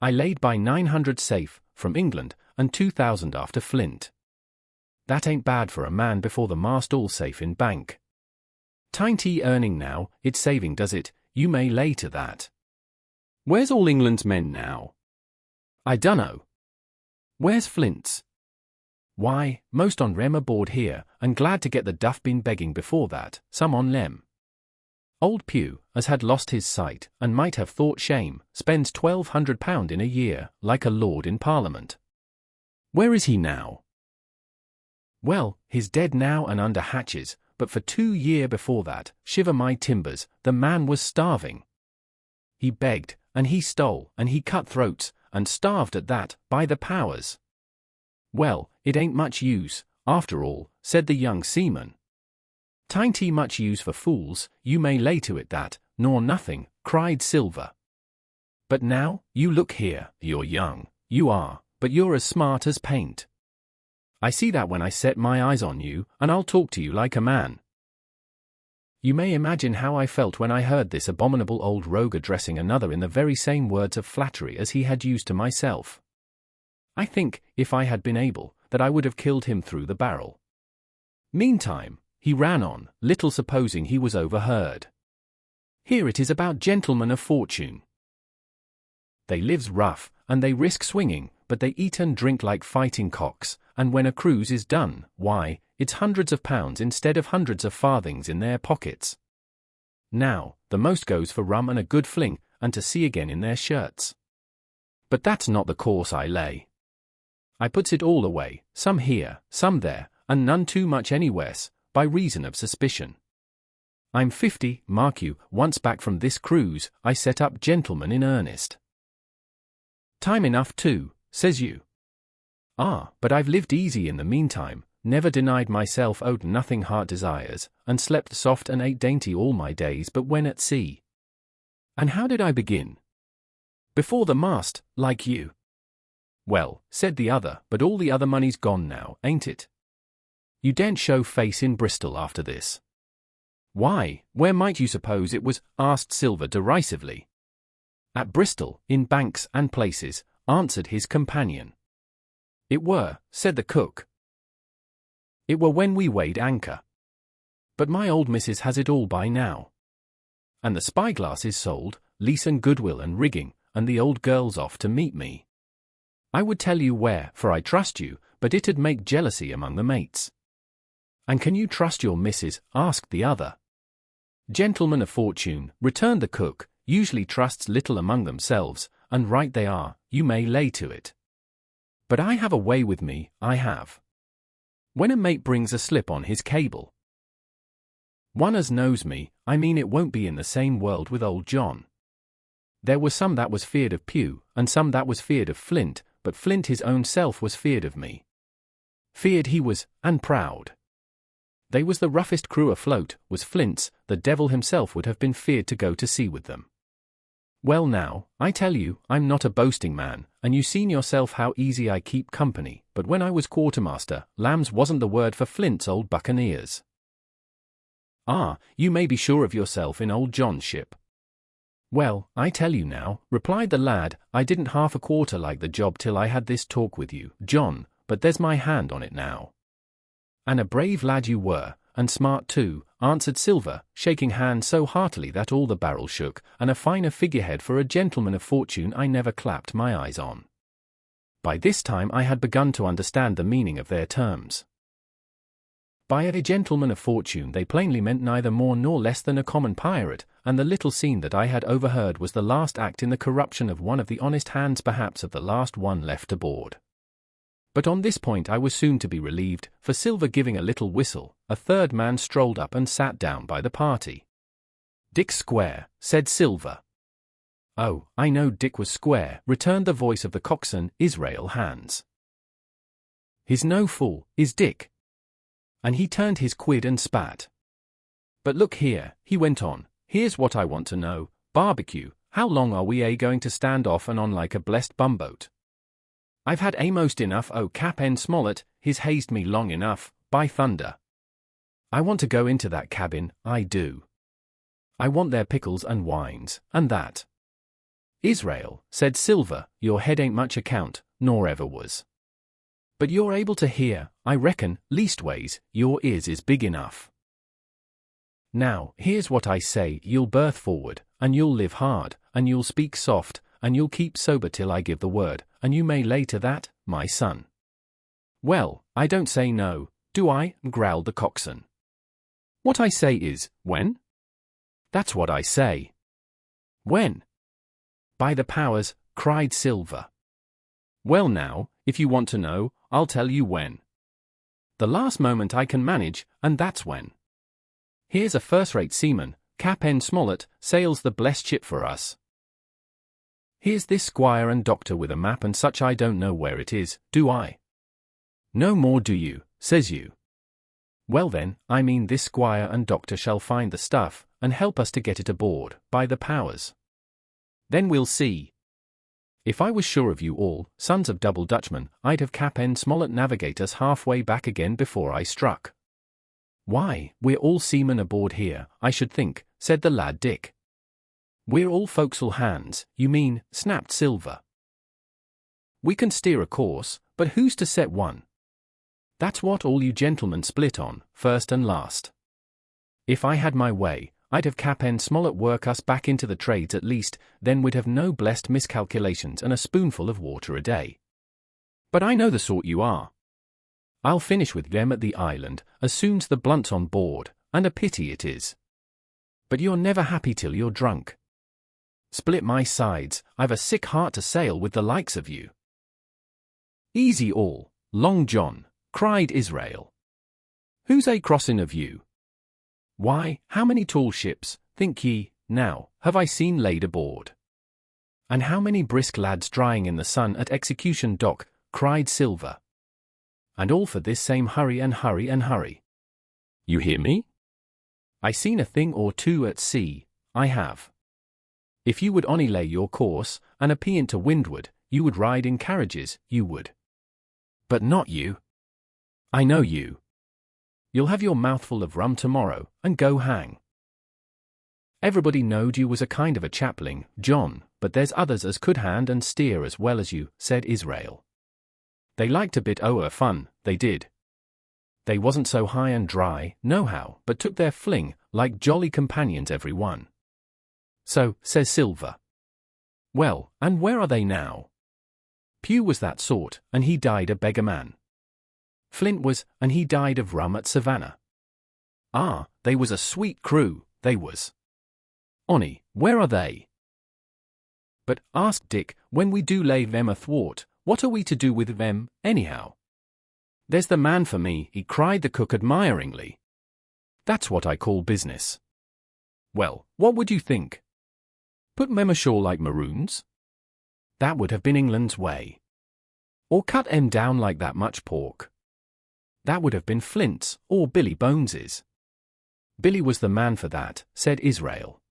I laid by 900 safe, from England, and 2,000 after Flint. That ain't bad for a man before the mast all safe in bank. Tain't he earning now, it's saving does it, you may lay to that. Where's all England's men now? I dunno. Where's Flint's? Why, most on Rem aboard here, and glad to get the duff been begging before that, some on Lem. Old Pugh, as had lost his sight, and might have thought shame, spends £1,200 in a year, like a lord in Parliament. Where is he now? Well, he's dead now and under hatches, but for 2 years before that, shiver my timbers, the man was starving. He begged, and he stole, and he cut throats, and starved at that, by the powers. Well, it ain't much use, after all, said the young seaman. Tain't he much use for fools, you may lay to it that, nor nothing, cried Silver. But now, you look here, you're young, you are, but you're as smart as paint. I see that when I set my eyes on you, and I'll talk to you like a man. You may imagine how I felt when I heard this abominable old rogue addressing another in the very same words of flattery as he had used to myself. I think, if I had been able, that I would have killed him through the barrel. Meantime, he ran on, little supposing he was overheard. Here it is about gentlemen of fortune. They lives rough, and they risk swinging, but they eat and drink like fighting cocks, and when a cruise is done, why, it's hundreds of pounds instead of hundreds of farthings in their pockets. Now, the most goes for rum and a good fling, and to sea again in their shirts. But that's not the course I lay. I puts it all away, some here, some there, and none too much anywheres, by reason of suspicion. I'm 50, mark you, once back from this cruise, I set up gentleman in earnest. Time enough too, says you. Ah, but I've lived easy in the meantime, never denied myself owed nothing heart desires, and slept soft and ate dainty all my days but when at sea. And how did I begin? Before the mast, like you. Well, said the other, but all the other money's gone now, ain't it? You daren't show face in Bristol after this. Why, where might you suppose it was? Asked Silver derisively. At Bristol, in banks and places, answered his companion. It were, said the cook. It were when we weighed anchor. But my old missus has it all by now. And the spyglass is sold, lease and goodwill and rigging, and the old girl's off to meet me. I would tell you where, for I trust you, but it'd make jealousy among the mates. And can you trust your missus? Asked the other. Gentlemen of fortune, returned the cook, usually trusts little among themselves, and right they are, you may lay to it. But I have a way with me, I have. When a mate brings a slip on his cable. One as knows me, I mean it won't be in the same world with old John. There were some that was feared of Pugh, and some that was feared of Flint, but Flint his own self was feared of me. Feared he was, and proud. They was the roughest crew afloat, was Flint's, the devil himself would have been feared to go to sea with them. Well now, I tell you, I'm not a boasting man, and you seen yourself how easy I keep company, but when I was quartermaster, lambs wasn't the word for Flint's old buccaneers. Ah, you may be sure of yourself in old John's ship. Well, I tell you now, replied the lad, I didn't half a quarter like the job till I had this talk with you, John, but there's my hand on it now. And a brave lad you were, and smart too, answered Silver, shaking hands so heartily that all the barrel shook, and a finer figurehead for a gentleman of fortune I never clapped my eyes on. By this time I had begun to understand the meaning of their terms. By a gentleman of fortune they plainly meant neither more nor less than a common pirate, and the little scene that I had overheard was the last act in the corruption of one of the honest hands, perhaps of the last one left aboard. But on this point I was soon to be relieved, for Silver giving a little whistle, a third man strolled up and sat down by the party. "Dick Square," said Silver. "Oh, I know Dick was square," returned the voice of the coxswain, Israel Hands. "He's no fool, is Dick." And he turned his quid and spat. "But look here," he went on, "here's what I want to know, barbecue, how long are we going to stand off and on like a blessed bumboat? I've had a'most enough o' Cap'n Smollett, he's hazed me long enough, by thunder. I want to go into that cabin, I do. I want their pickles and wines, and that." "Israel," said Silver, "your head ain't much account, nor ever was. But you're able to hear, I reckon, leastways, your ears is big enough. Now, here's what I say, you'll berth forward, and you'll live hard, and you'll speak soft, and you'll keep sober till I give the word, and you may lay to that, my son." "Well, I don't say no, do I?" growled the coxswain. "What I say is, when?" "That's what I say." "When?" "By the powers," cried Silver. "Well now, if you want to know, I'll tell you when. The last moment I can manage, and that's when. Here's a first-rate seaman, Cap'n Smollett, sails the blessed ship for us. Here's this squire and doctor with a map and such. I don't know where it is, do I?" "No more do you," says you. "Well then, I mean this squire and doctor shall find the stuff, and help us to get it aboard, by the powers. Then we'll see. If I was sure of you all, sons of double Dutchmen, I'd have Cap'n Smollett navigate us halfway back again before I struck." "Why, we're all seamen aboard here, I should think," said the lad Dick. "We're all forecastle hands, you mean," snapped Silver. "We can steer a course, but who's to set one? That's what all you gentlemen split on, first and last. If I had my way, I'd have Cap'n Smollett work us back into the trades at least, then we'd have no blessed miscalculations and a spoonful of water a day. But I know the sort you are. I'll finish with them at the island, as soon's the blunt's on board, and a pity it is. But you're never happy till you're drunk. Split my sides, I've a sick heart to sail with the likes of you." "Easy all, Long John," cried Israel. "Who's a crossing of you? Why, how many tall ships, think ye, now, have I seen laid aboard? And how many brisk lads drying in the sun at Execution Dock," cried Silver. "And all for this same hurry and hurry and hurry. You hear me? I seen a thing or two at sea, I have. If you would only lay your course, and a peant to windward, you would ride in carriages, you would. But not you. I know you. You'll have your mouthful of rum tomorrow, and go hang. Everybody knowed you was a kind of a chapling, John, but there's others as could hand and steer as well as you," said Israel. "They liked a bit o'er fun, they did. They wasn't so high and dry, nohow, but took their fling, like jolly companions every one." "So," says Silver. "Well, and where are they now?" "Pugh was that sort, and he died a beggar man. Flint was, and he died of rum at Savannah. Ah, they was a sweet crew, they was. Onny, where are they?" "But," asked Dick, "when we do lay them athwart, what are we to do with them, anyhow?" "There's the man for me," he cried the cook admiringly. "That's what I call business. Well, what would you think? Put them ashore like maroons? That would have been England's way. Or cut them down like that much pork? That would have been Flint's, or Billy Bones's. Billy was the man for that," said Israel.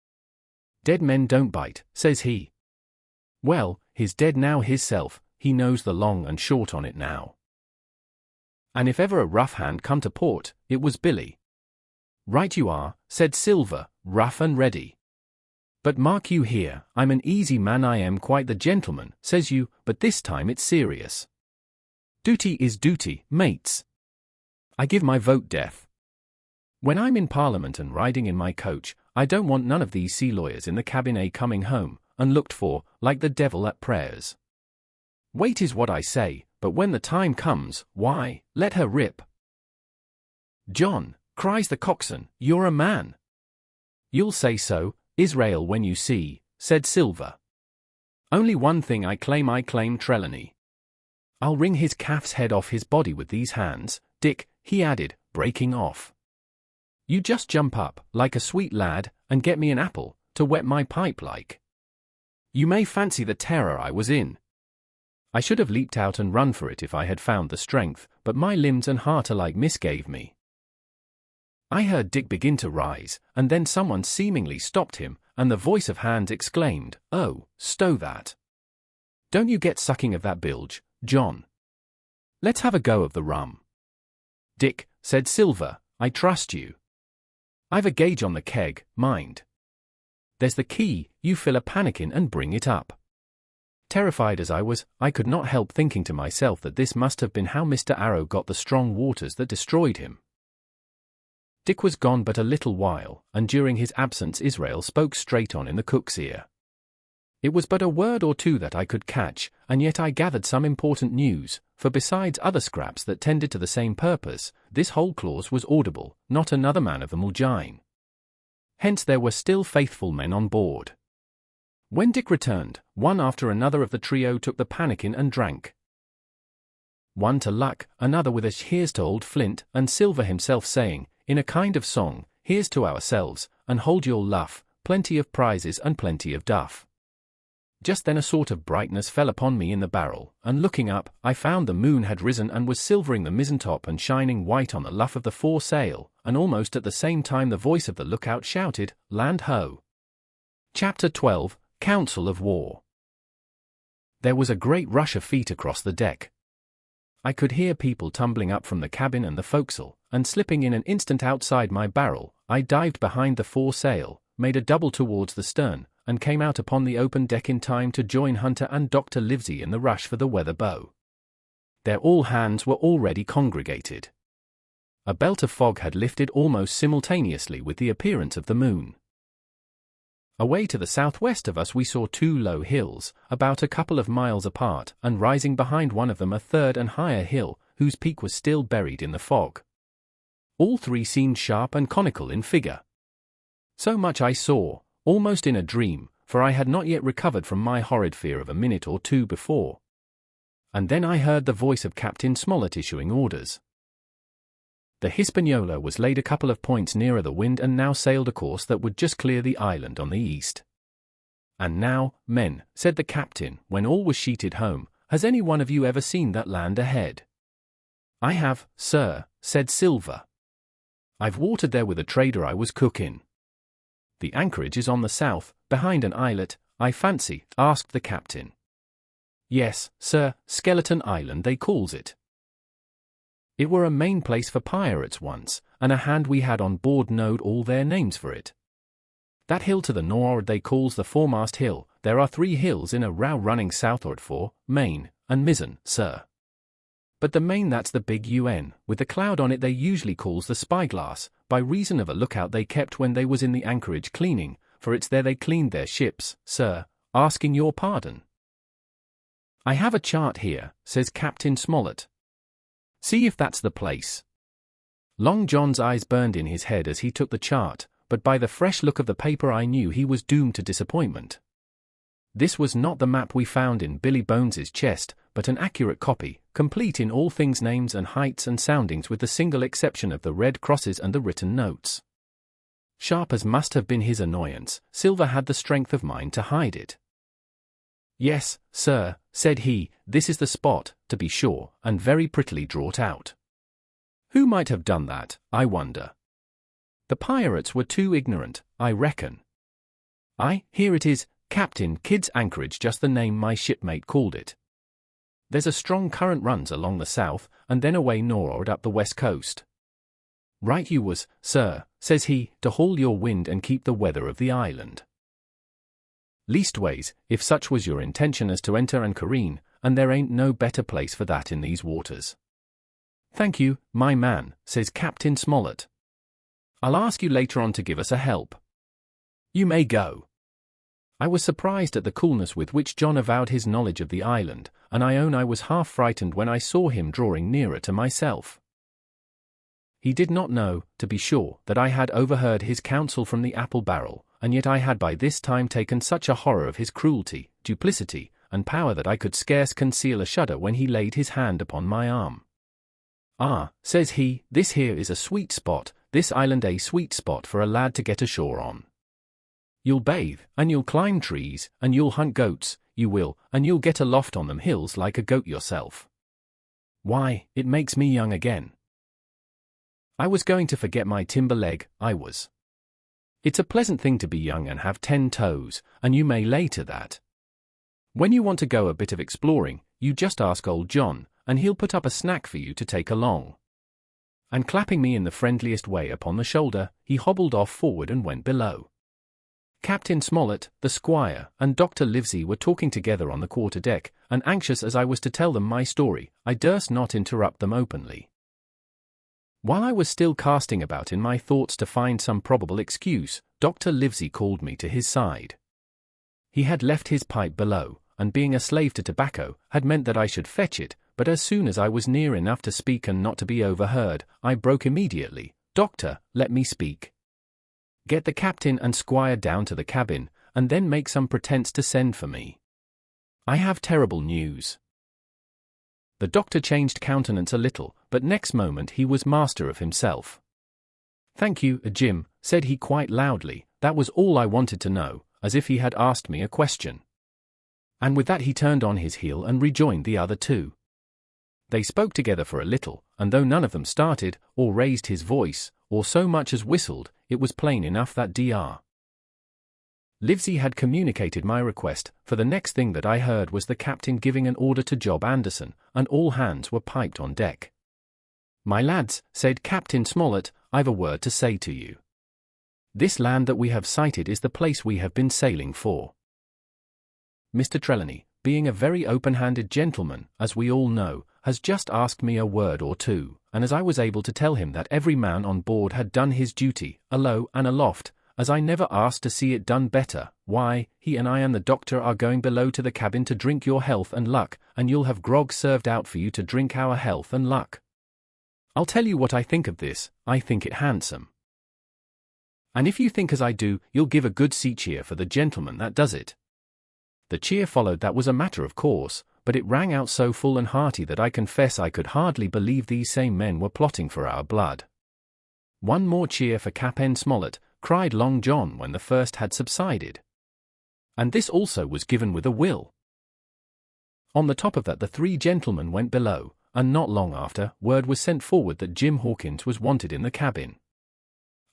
"Dead men don't bite," says he. "Well, he's dead now hisself, he knows the long and short on it now. And if ever a rough hand come to port, it was Billy." "Right you are," said Silver, "rough and ready. But mark you here, I'm an easy man, I am quite the gentleman," says you, "but this time it's serious. Duty is duty, mates. I give my vote death. When I'm in Parliament and riding in my coach, I don't want none of these sea lawyers in the cabinet coming home, unlooked for, like the devil at prayers. Wait is what I say, but when the time comes, why, let her rip." "John," cries the coxswain, "you're a man." "You'll say so, Israel, when you see," said Silver. "Only one thing I claim Trelawney. I'll wring his calf's head off his body with these hands, Dick, he added, breaking off. You just jump up, like a sweet lad, and get me an apple, to wet my pipe like. You may fancy the terror I was in. I should have leaped out and run for it if I had found the strength, but my limbs and heart alike misgave me. I heard Dick begin to rise, and then someone seemingly stopped him, and the voice of Hans exclaimed, "Oh, stow that. Don't you get sucking of that bilge, John. Let's have a go of the rum." "Dick," said Silver, "I trust you. I've a gauge on the keg, mind. There's the key, you fill a pannikin and bring it up." Terrified as I was, I could not help thinking to myself that this must have been how Mr. Arrow got the strong waters that destroyed him. Dick was gone but a little while, and during his absence Israel spoke straight on in the cook's ear. It was but a word or two that I could catch, and yet I gathered some important news, for besides other scraps that tended to the same purpose, this whole clause was audible, not another man of them will join. Hence there were still faithful men on board. When Dick returned, one after another of the trio took the pannikin and drank. One to luck, another with a "Here's to old Flint," and Silver himself saying, in a kind of song, "Here's to ourselves, and hold your luff, plenty of prizes and plenty of duff." Just then a sort of brightness fell upon me in the barrel, and looking up, I found the moon had risen and was silvering the mizzen-top and shining white on the luff of the foresail, and almost at the same time the voice of the lookout shouted, "Land ho!" Chapter 12, Council of War. There was a great rush of feet across the deck. I could hear people tumbling up from the cabin and the forecastle, and slipping in an instant outside my barrel, I dived behind the foresail, made a double towards the stern, and came out upon the open deck in time to join Hunter and Dr. Livesey in the rush for the weather bow. There all hands were already congregated. A belt of fog had lifted almost simultaneously with the appearance of the moon. Away to the southwest of us we saw two low hills, about a couple of miles apart, and rising behind one of them a third and higher hill, whose peak was still buried in the fog. All three seemed sharp and conical in figure. So much I saw, almost in a dream, for I had not yet recovered from my horrid fear of a minute or two before. And then I heard the voice of Captain Smollett issuing orders. The Hispaniola was laid a couple of points nearer the wind and now sailed a course that would just clear the island on the east. "And now, men," said the captain, when all was sheeted home, "has any one of you ever seen that land ahead?" "I have, sir," said Silver. "I've watered there with a trader I was cook in." "The anchorage is on the south, behind an islet, I fancy?" asked the captain. "Yes, sir, Skeleton Island they calls it. It were a main place for pirates once, and a hand we had on board knowed all their names for it. That hill to the nor'ard they calls the foremast hill. There are 3 hills in a row running southward for, main, and mizzen, sir. But the main that's the big UN, with the cloud on it they usually calls the spyglass, by reason of a lookout they kept when they was in the anchorage cleaning, for it's there they cleaned their ships, sir, asking your pardon." "I have a chart here," says Captain Smollett. "See if that's the place." Long John's eyes burned in his head as he took the chart, but by the fresh look of the paper I knew he was doomed to disappointment. This was not the map we found in Billy Bones's chest, but an accurate copy, complete in all things names and heights and soundings with the single exception of the red crosses and the written notes. Sharp as must have been his annoyance, Silver had the strength of mind to hide it. "Yes, sir," said he, "this is the spot, to be sure, and very prettily draught out. Who might have done that, I wonder? The pirates were too ignorant, I reckon. Here it is, Captain Kidd's Anchorage, just the name my shipmate called it. There's a strong current runs along the south, and then away nor'ard up the west coast. Right you was, sir," says he, "to haul your wind and keep the weather of the island. Leastways, if such was your intention as to enter and careen, and there ain't no better place for that in these waters." "Thank you, my man," says Captain Smollett. "I'll ask you later on to give us a help. You may go." I was surprised at the coolness with which John avowed his knowledge of the island, and I own I was half frightened when I saw him drawing nearer to myself. He did not know, to be sure, that I had overheard his counsel from the apple barrel, and yet I had by this time taken such a horror of his cruelty, duplicity, and power that I could scarce conceal a shudder when he laid his hand upon my arm. "Ah," says he, "this here is a sweet spot, this island a sweet spot for a lad to get ashore on. You'll bathe, and you'll climb trees, and you'll hunt goats, you will, and you'll get aloft on them hills like a goat yourself. Why, it makes me young again. I was going to forget my timber leg, I was. It's a pleasant thing to be young and have 10 toes, and you may lay to that. When you want to go a bit of exploring, you just ask old John, and he'll put up a snack for you to take along." And clapping me in the friendliest way upon the shoulder, he hobbled off forward and went below. Captain Smollett, the squire, and Dr. Livesey were talking together on the quarter-deck, and anxious as I was to tell them my story, I durst not interrupt them openly. While I was still casting about in my thoughts to find some probable excuse, Dr. Livesey called me to his side. He had left his pipe below, and being a slave to tobacco, had meant that I should fetch it, but as soon as I was near enough to speak and not to be overheard, I broke immediately. "Doctor, let me speak. Get the captain and squire down to the cabin, and then make some pretence to send for me. I have terrible news." The doctor changed countenance a little, but next moment he was master of himself. "Thank you, Jim," said he quite loudly, "that was all I wanted to know," as if he had asked me a question. And with that he turned on his heel and rejoined the other two. They spoke together for a little, and though none of them started, or raised his voice, or so much as whistled, it was plain enough that Dr. Livesey had communicated my request, for the next thing that I heard was the captain giving an order to Job Anderson, and all hands were piped on deck. "My lads," said Captain Smollett, "I've a word to say to you. This land that we have sighted is the place we have been sailing for. Mr. Trelawney, being a very open-handed gentleman, as we all know, has just asked me a word or two, and as I was able to tell him that every man on board had done his duty, alow and aloft, as I never asked to see it done better, why, he and I and the doctor are going below to the cabin to drink your health and luck, and you'll have grog served out for you to drink our health and luck. I'll tell you what I think of this, I think it handsome. And if you think as I do, you'll give a good sea cheer for the gentleman that does it." The cheer followed that was a matter of course, but it rang out so full and hearty that I confess I could hardly believe these same men were plotting for our blood. "One more cheer for Captain Smollett," cried Long John when the first had subsided. And this also was given with a will. On the top of that the 3 gentlemen went below, and not long after, word was sent forward that Jim Hawkins was wanted in the cabin.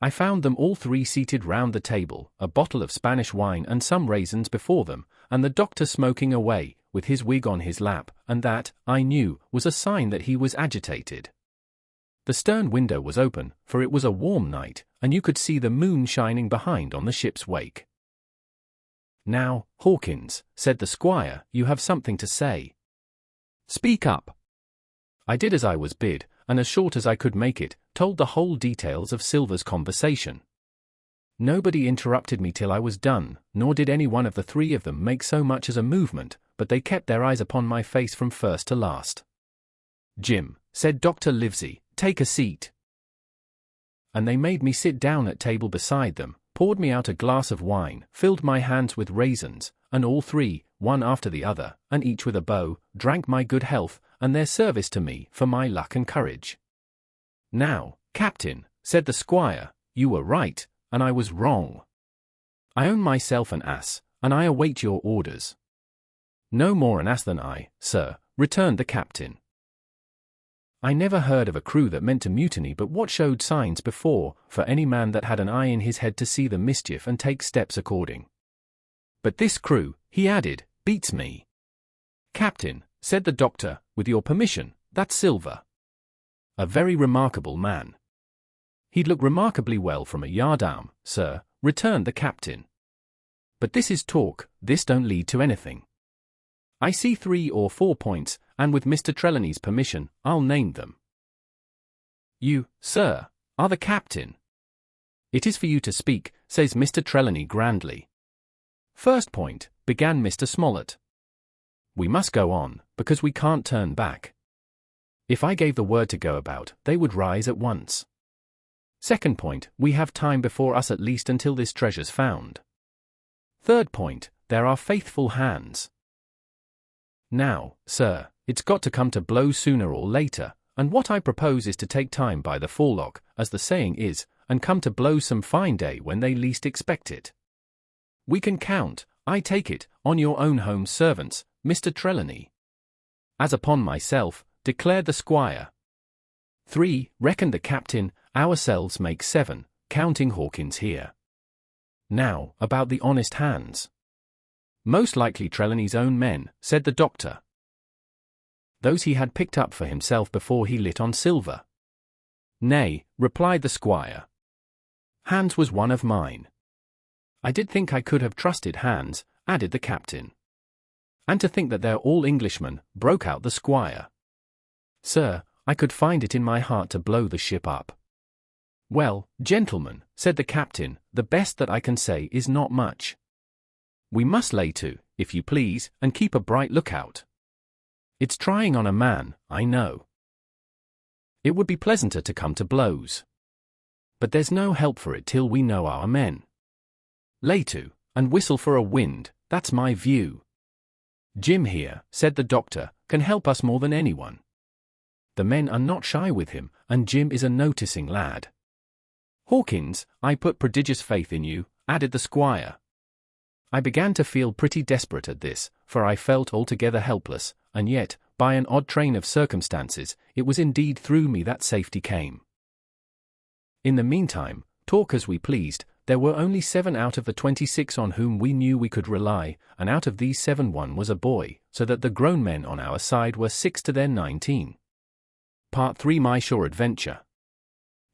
I found them all 3 seated round the table, a bottle of Spanish wine and some raisins before them, and the doctor smoking away, with his wig on his lap, and that, I knew, was a sign that he was agitated. The stern window was open, for it was a warm night, and you could see the moon shining behind on the ship's wake. "Now, Hawkins," said the squire, "you have something to say. Speak up." I did as I was bid, and as short as I could make it, told the whole details of Silver's conversation. Nobody interrupted me till I was done, nor did any one of the 3 of them make so much as a movement, but they kept their eyes upon my face from first to last. "Jim," said Dr. Livesey, "take a seat." And they made me sit down at table beside them, poured me out a glass of wine, filled my hands with raisins, and all 3, one after the other, and each with a bow, drank my good health, and their service to me for my luck and courage. "Now, Captain," said the squire, "you were right, and I was wrong. I own myself an ass, and I await your orders." "No more an ass than I, sir," returned the captain. "I never heard of a crew that meant to mutiny but what showed signs before, for any man that had an eye in his head to see the mischief and take steps according. But this crew," he added, "beats me." "Captain," said the doctor, "with your permission, that's Silver. A very remarkable man." "He'd look remarkably well from a yardarm, sir," returned the captain. "But this is talk, this don't lead to anything. I see 3 or 4 points, and with Mr. Trelawney's permission, I'll name them." "You, sir, are the captain. It is for you to speak," says Mr. Trelawney grandly. "First point," began Mr. Smollett. "We must go on, because we can't turn back. If I gave the word to go about, they would rise at once. Second point, we have time before us at least until this treasure's found. Third point, there are faithful hands. Now, sir, it's got to come to blows sooner or later, and what I propose is to take time by the forelock, as the saying is, and come to blows some fine day when they least expect it. We can count, I take it, on your own home servants, Mr. Trelawney. As upon myself, declared the squire. 3, reckoned the captain, ourselves make 7, counting Hawkins here. Now, about the honest hands. Most likely Trelawney's own men, said the doctor. Those he had picked up for himself before he lit on silver. Nay, replied the squire. Hans was one of mine. I did think I could have trusted Hans, added the captain. And to think that they're all Englishmen, broke out the squire. Sir, I could find it in my heart to blow the ship up. Well, gentlemen, said the captain, the best that I can say is not much. We must lay to, if you please, and keep a bright lookout. It's trying on a man, I know. It would be pleasanter to come to blows. But there's no help for it till we know our men. Lay to, and whistle for a wind, that's my view. Jim here, said the doctor, can help us more than anyone. The men are not shy with him, and Jim is a noticing lad. Hawkins, I put prodigious faith in you, added the squire. I began to feel pretty desperate at this, for I felt altogether helpless, and yet, by an odd train of circumstances, it was indeed through me that safety came. In the meantime, talk as we pleased, there were only 7 out of the 26 on whom we knew we could rely, and out of these 7 one was a boy, so that the grown men on our side were 6 to their 19. Part 3 My Shore Adventure.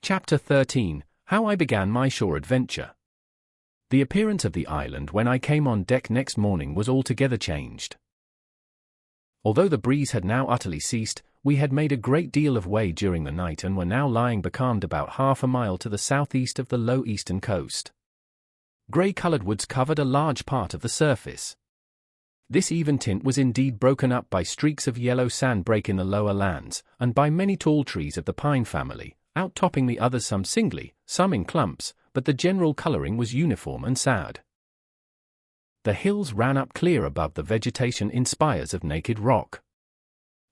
Chapter 13 How I Began My Shore Adventure. The appearance of the island when I came on deck next morning was altogether changed. Although the breeze had now utterly ceased, we had made a great deal of way during the night and were now lying becalmed about half a mile to the southeast of the low eastern coast. Grey-coloured woods covered a large part of the surface. This even tint was indeed broken up by streaks of yellow sand-break in the lower lands, and by many tall trees of the pine family, out-topping the others some singly, some in clumps, but the general colouring was uniform and sad. The hills ran up clear above the vegetation in spires of naked rock.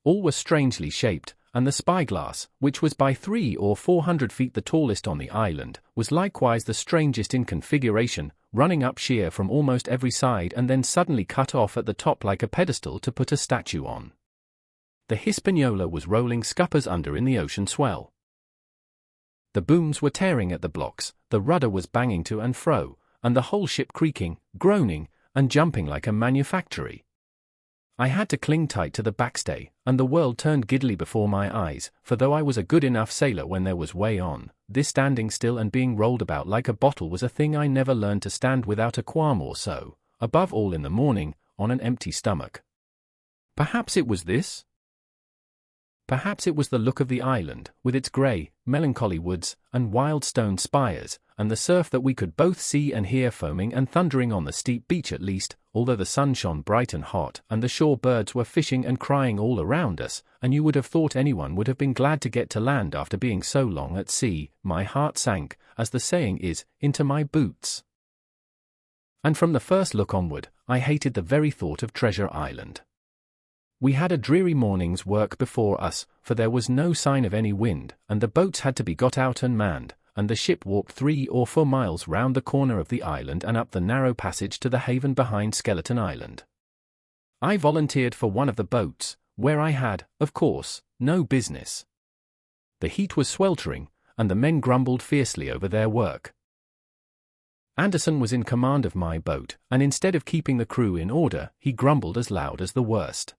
All were strangely shaped, and the spyglass, which was by 300 or 400 feet the tallest on the island, was likewise the strangest in configuration, running up sheer from almost every side and then suddenly cut off at the top like a pedestal to put a statue on. The Hispaniola was rolling scuppers under in the ocean swell. The booms were tearing at the blocks, the rudder was banging to and fro, and the whole ship creaking, groaning, and jumping like a manufactory. I had to cling tight to the backstay, and the world turned giddily before my eyes, for though I was a good enough sailor when there was way on, this standing still and being rolled about like a bottle was a thing I never learned to stand without a qualm or so, above all in the morning, on an empty stomach. Perhaps it was this? Perhaps it was the look of the island, with its grey, melancholy woods, and wild stone spires, and the surf that we could both see and hear foaming and thundering on the steep beach at least, although the sun shone bright and hot, and the shore birds were fishing and crying all around us, and you would have thought anyone would have been glad to get to land after being so long at sea. My heart sank, as the saying is, into my boots. And from the first look onward, I hated the very thought of Treasure Island. We had a dreary morning's work before us, for there was no sign of any wind, and the boats had to be got out and manned, and the ship walked 3 or 4 miles round the corner of the island and up the narrow passage to the haven behind Skeleton Island. I volunteered for one of the boats, where I had, of course, no business. The heat was sweltering, and the men grumbled fiercely over their work. Anderson was in command of my boat, and instead of keeping the crew in order, he grumbled as loud as the worst.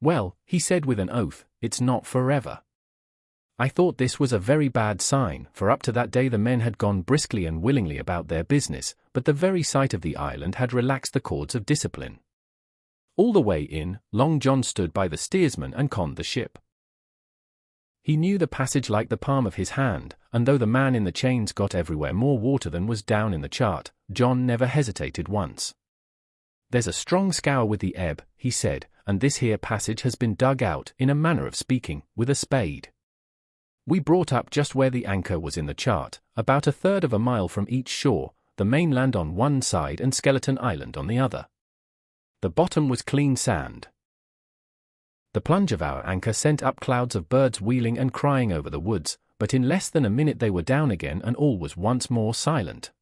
Well, he said with an oath, it's not forever. I thought this was a very bad sign, for up to that day the men had gone briskly and willingly about their business, but the very sight of the island had relaxed the cords of discipline. All the way in, Long John stood by the steersman and conned the ship. He knew the passage like the palm of his hand, and though the man in the chains got everywhere more water than was down in the chart, John never hesitated once. There's a strong scour with the ebb, he said, and this here passage has been dug out, in a manner of speaking, with a spade. We brought up just where the anchor was in the chart, about 1/3 of a mile from each shore, the mainland on one side and Skeleton Island on the other. The bottom was clean sand. The plunge of our anchor sent up clouds of birds wheeling and crying over the woods, but in less than a minute they were down again and all was once more silent.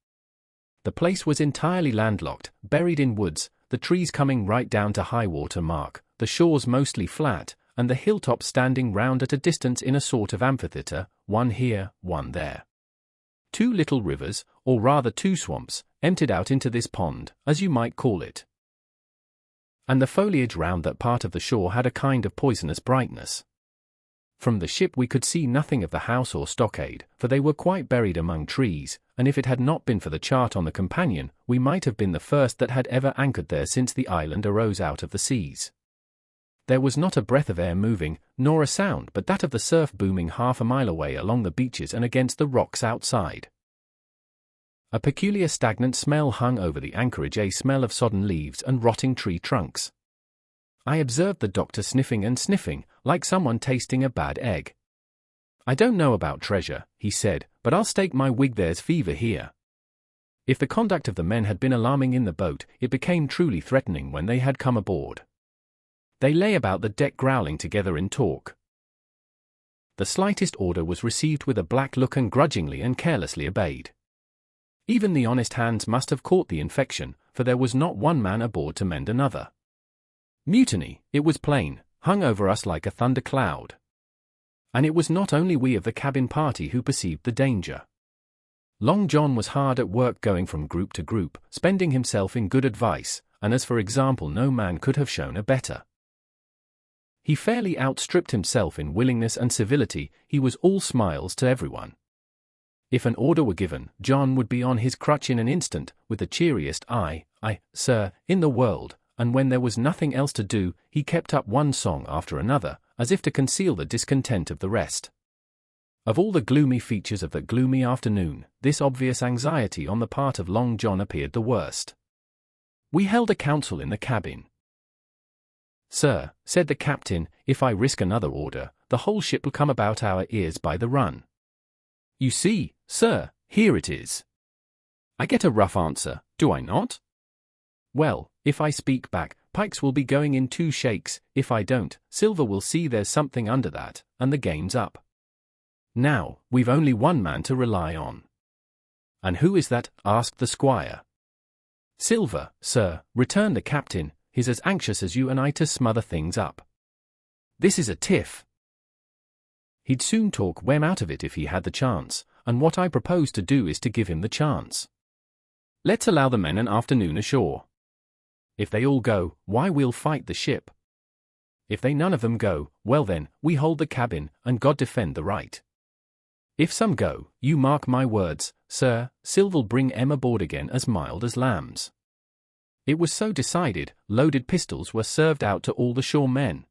The place was entirely landlocked, buried in woods, the trees coming right down to high water mark, the shores mostly flat, and the hilltops standing round at a distance in a sort of amphitheatre, one here, one there. 2 little rivers, or rather 2 swamps, emptied out into this pond, as you might call it. And the foliage round that part of the shore had a kind of poisonous brightness. From the ship we could see nothing of the house or stockade, for they were quite buried among trees, and if it had not been for the chart on the companion, we might have been the first that had ever anchored there since the island arose out of the seas. There was not a breath of air moving, nor a sound but that of the surf booming half a mile away along the beaches and against the rocks outside. A peculiar stagnant smell hung over the anchorage, a smell of sodden leaves and rotting tree trunks. I observed the doctor sniffing and sniffing, like someone tasting a bad egg. "I don't know about treasure," he said, "but I'll stake my wig there's fever here." If the conduct of the men had been alarming in the boat, it became truly threatening when they had come aboard. They lay about the deck growling together in talk. The slightest order was received with a black look and grudgingly and carelessly obeyed. Even the honest hands must have caught the infection, for there was not one man aboard to mend another. Mutiny, it was plain, hung over us like a thundercloud. And it was not only we of the cabin party who perceived the danger. Long John was hard at work going from group to group, spending himself in good advice, and as for example no man could have shown a better. He fairly outstripped himself in willingness and civility, he was all smiles to everyone. If an order were given, John would be on his crutch in an instant, with the cheeriest "Aye, sir," in the world, and when there was nothing else to do, he kept up one song after another, as if to conceal the discontent of the rest. Of all the gloomy features of that gloomy afternoon, this obvious anxiety on the part of Long John appeared the worst. We held a council in the cabin. "Sir," said the captain, "if I risk another order, the whole ship will come about our ears by the run. You see, sir, here it is. I get a rough answer, do I not? Well, if I speak back, Pikes will be going in 2 shakes, if I don't, Silver will see there's something under that, and the game's up. Now, we've only one man to rely on." "And who is that?" asked the squire. "Silver, sir," returned the captain, "he's as anxious as you and I to smother things up. This is a tiff. He'd soon talk Wem out of it if he had the chance, and what I propose to do is to give him the chance. Let's allow the men an afternoon ashore. If they all go, why we'll fight the ship. If they none of them go, well then, we hold the cabin, and God defend the right. If some go, you mark my words, sir, Silver'll bring Em aboard again as mild as lambs." It was so decided, loaded pistols were served out to all the shore men.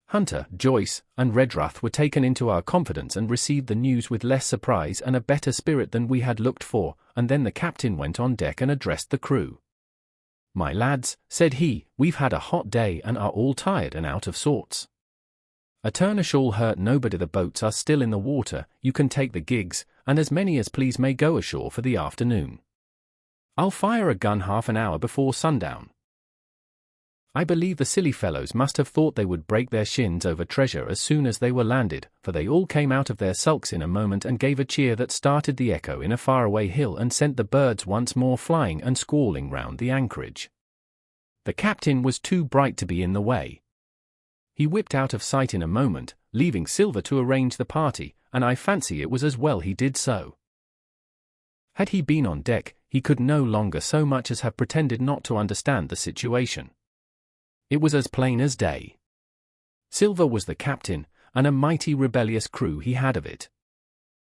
Hunter, Joyce, and Redruth were taken into our confidence and received the news with less surprise and a better spirit than we had looked for, and then the captain went on deck and addressed the crew. "My lads," said he, "we've had a hot day and are all tired and out of sorts. A turn ashall hurt nobody, the boats are still in the water, you can take the gigs, and as many as please may go ashore for the afternoon. I'll fire a gun half an hour before sundown." I believe the silly fellows must have thought they would break their shins over treasure as soon as they were landed, for they all came out of their sulks in a moment and gave a cheer that started the echo in a faraway hill and sent the birds once more flying and squalling round the anchorage. The captain was too bright to be in the way. He whipped out of sight in a moment, leaving Silver to arrange the party, and I fancy it was as well he did so. Had he been on deck, he could no longer so much as have pretended not to understand the situation. It was as plain as day. Silver was the captain, and a mighty rebellious crew he had of it.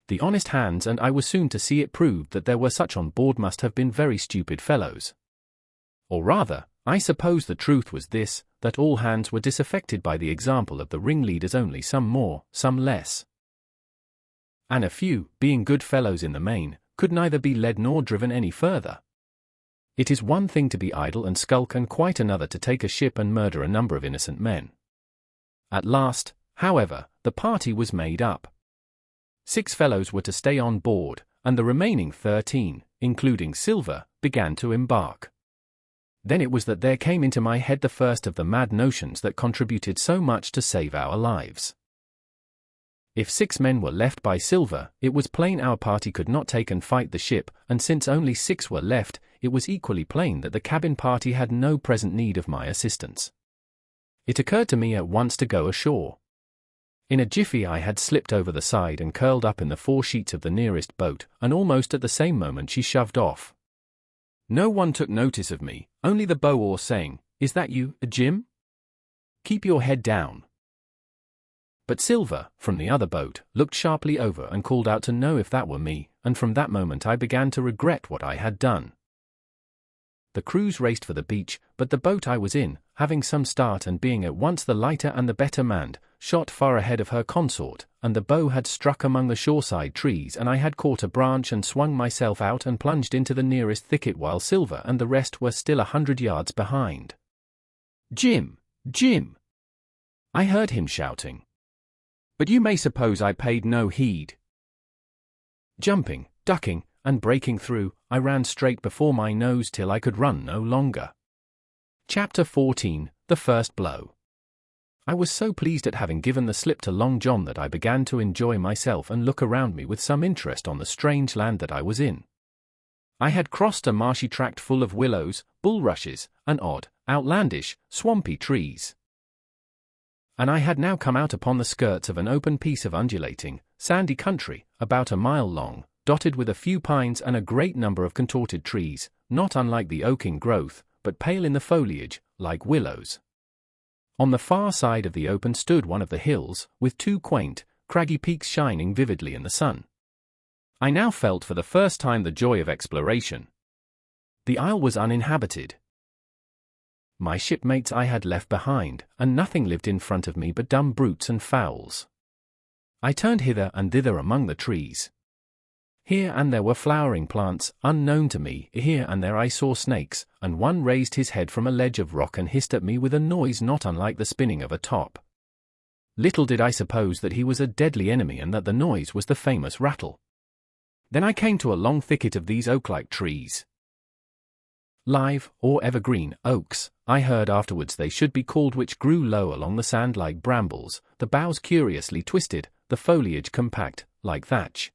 The honest hands and I were soon to see it proved that there were such on board must have been very stupid fellows. Or rather, I suppose the truth was this, that all hands were disaffected by the example of the ringleaders, only some more, some less. And a few, being good fellows in the main, could neither be led nor driven any further. It is one thing to be idle and skulk and quite another to take a ship and murder a number of innocent men. At last, however, the party was made up. 6 fellows were to stay on board, and the remaining 13, including Silver, began to embark. Then it was that there came into my head the first of the mad notions that contributed so much to save our lives. If 6 men were left by Silver, it was plain our party could not take and fight the ship, and since only 6 were left, it was equally plain that the cabin party had no present need of my assistance. It occurred to me at once to go ashore. In a jiffy I had slipped over the side and curled up in the foresheets of the nearest boat, and almost at the same moment she shoved off. No one took notice of me, only the bow-oar saying, "Is that you, Jim? Keep your head down." But Silver, from the other boat, looked sharply over and called out to know if that were me, and from that moment I began to regret what I had done. The crews raced for the beach, but the boat I was in, having some start and being at once the lighter and the better manned, shot far ahead of her consort, and the bow had struck among the shoreside trees and I had caught a branch and swung myself out and plunged into the nearest thicket while Silver and the rest were still 100 yards behind. "Jim! Jim!" I heard him shouting. But you may suppose I paid no heed. Jumping, ducking, and breaking through, I ran straight before my nose till I could run no longer. Chapter 14, The First Blow. I was so pleased at having given the slip to Long John that I began to enjoy myself and look around me with some interest on the strange land that I was in. I had crossed a marshy tract full of willows, bulrushes, and odd, outlandish, swampy trees. And I had now come out upon the skirts of an open piece of undulating, sandy country, about a mile long, dotted with a few pines and a great number of contorted trees, not unlike the oak in growth, but pale in the foliage, like willows. On the far side of the open stood one of the hills, with 2 quaint, craggy peaks shining vividly in the sun. I now felt for the first time the joy of exploration. The isle was uninhabited. My shipmates I had left behind, and nothing lived in front of me but dumb brutes and fowls. I turned hither and thither among the trees. Here and there were flowering plants, unknown to me. Here and there I saw snakes, and one raised his head from a ledge of rock and hissed at me with a noise not unlike the spinning of a top. Little did I suppose that he was a deadly enemy and that the noise was the famous rattle. Then I came to a long thicket of these oak-like trees. Live, or evergreen, oaks, I heard afterwards they should be called, which grew low along the sand like brambles, the boughs curiously twisted, the foliage compact, like thatch.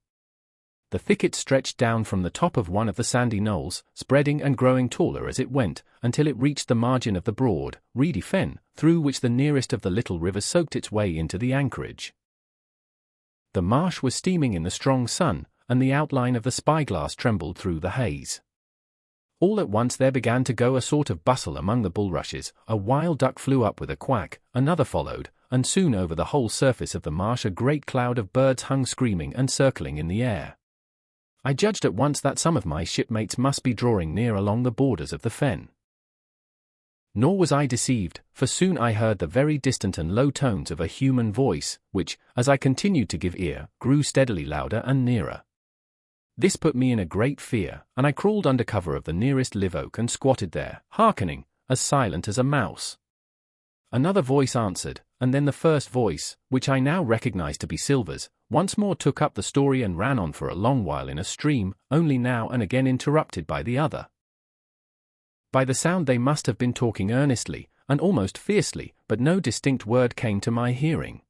The thicket stretched down from the top of one of the sandy knolls, spreading and growing taller as it went, until it reached the margin of the broad, reedy fen, through which the nearest of the little rivers soaked its way into the anchorage. The marsh was steaming in the strong sun, and the outline of the spyglass trembled through the haze. All at once there began to go a sort of bustle among the bulrushes, a wild duck flew up with a quack, another followed, and soon over the whole surface of the marsh a great cloud of birds hung screaming and circling in the air. I judged at once that some of my shipmates must be drawing near along the borders of the fen. Nor was I deceived, for soon I heard the very distant and low tones of a human voice, which, as I continued to give ear, grew steadily louder and nearer. This put me in a great fear, and I crawled under cover of the nearest live oak and squatted there, hearkening, as silent as a mouse. Another voice answered, and then the first voice, which I now recognized to be Silver's, once more took up the story and ran on for a long while in a stream, only now and again interrupted by the other. By the sound they must have been talking earnestly, and almost fiercely, but no distinct word came to my hearing.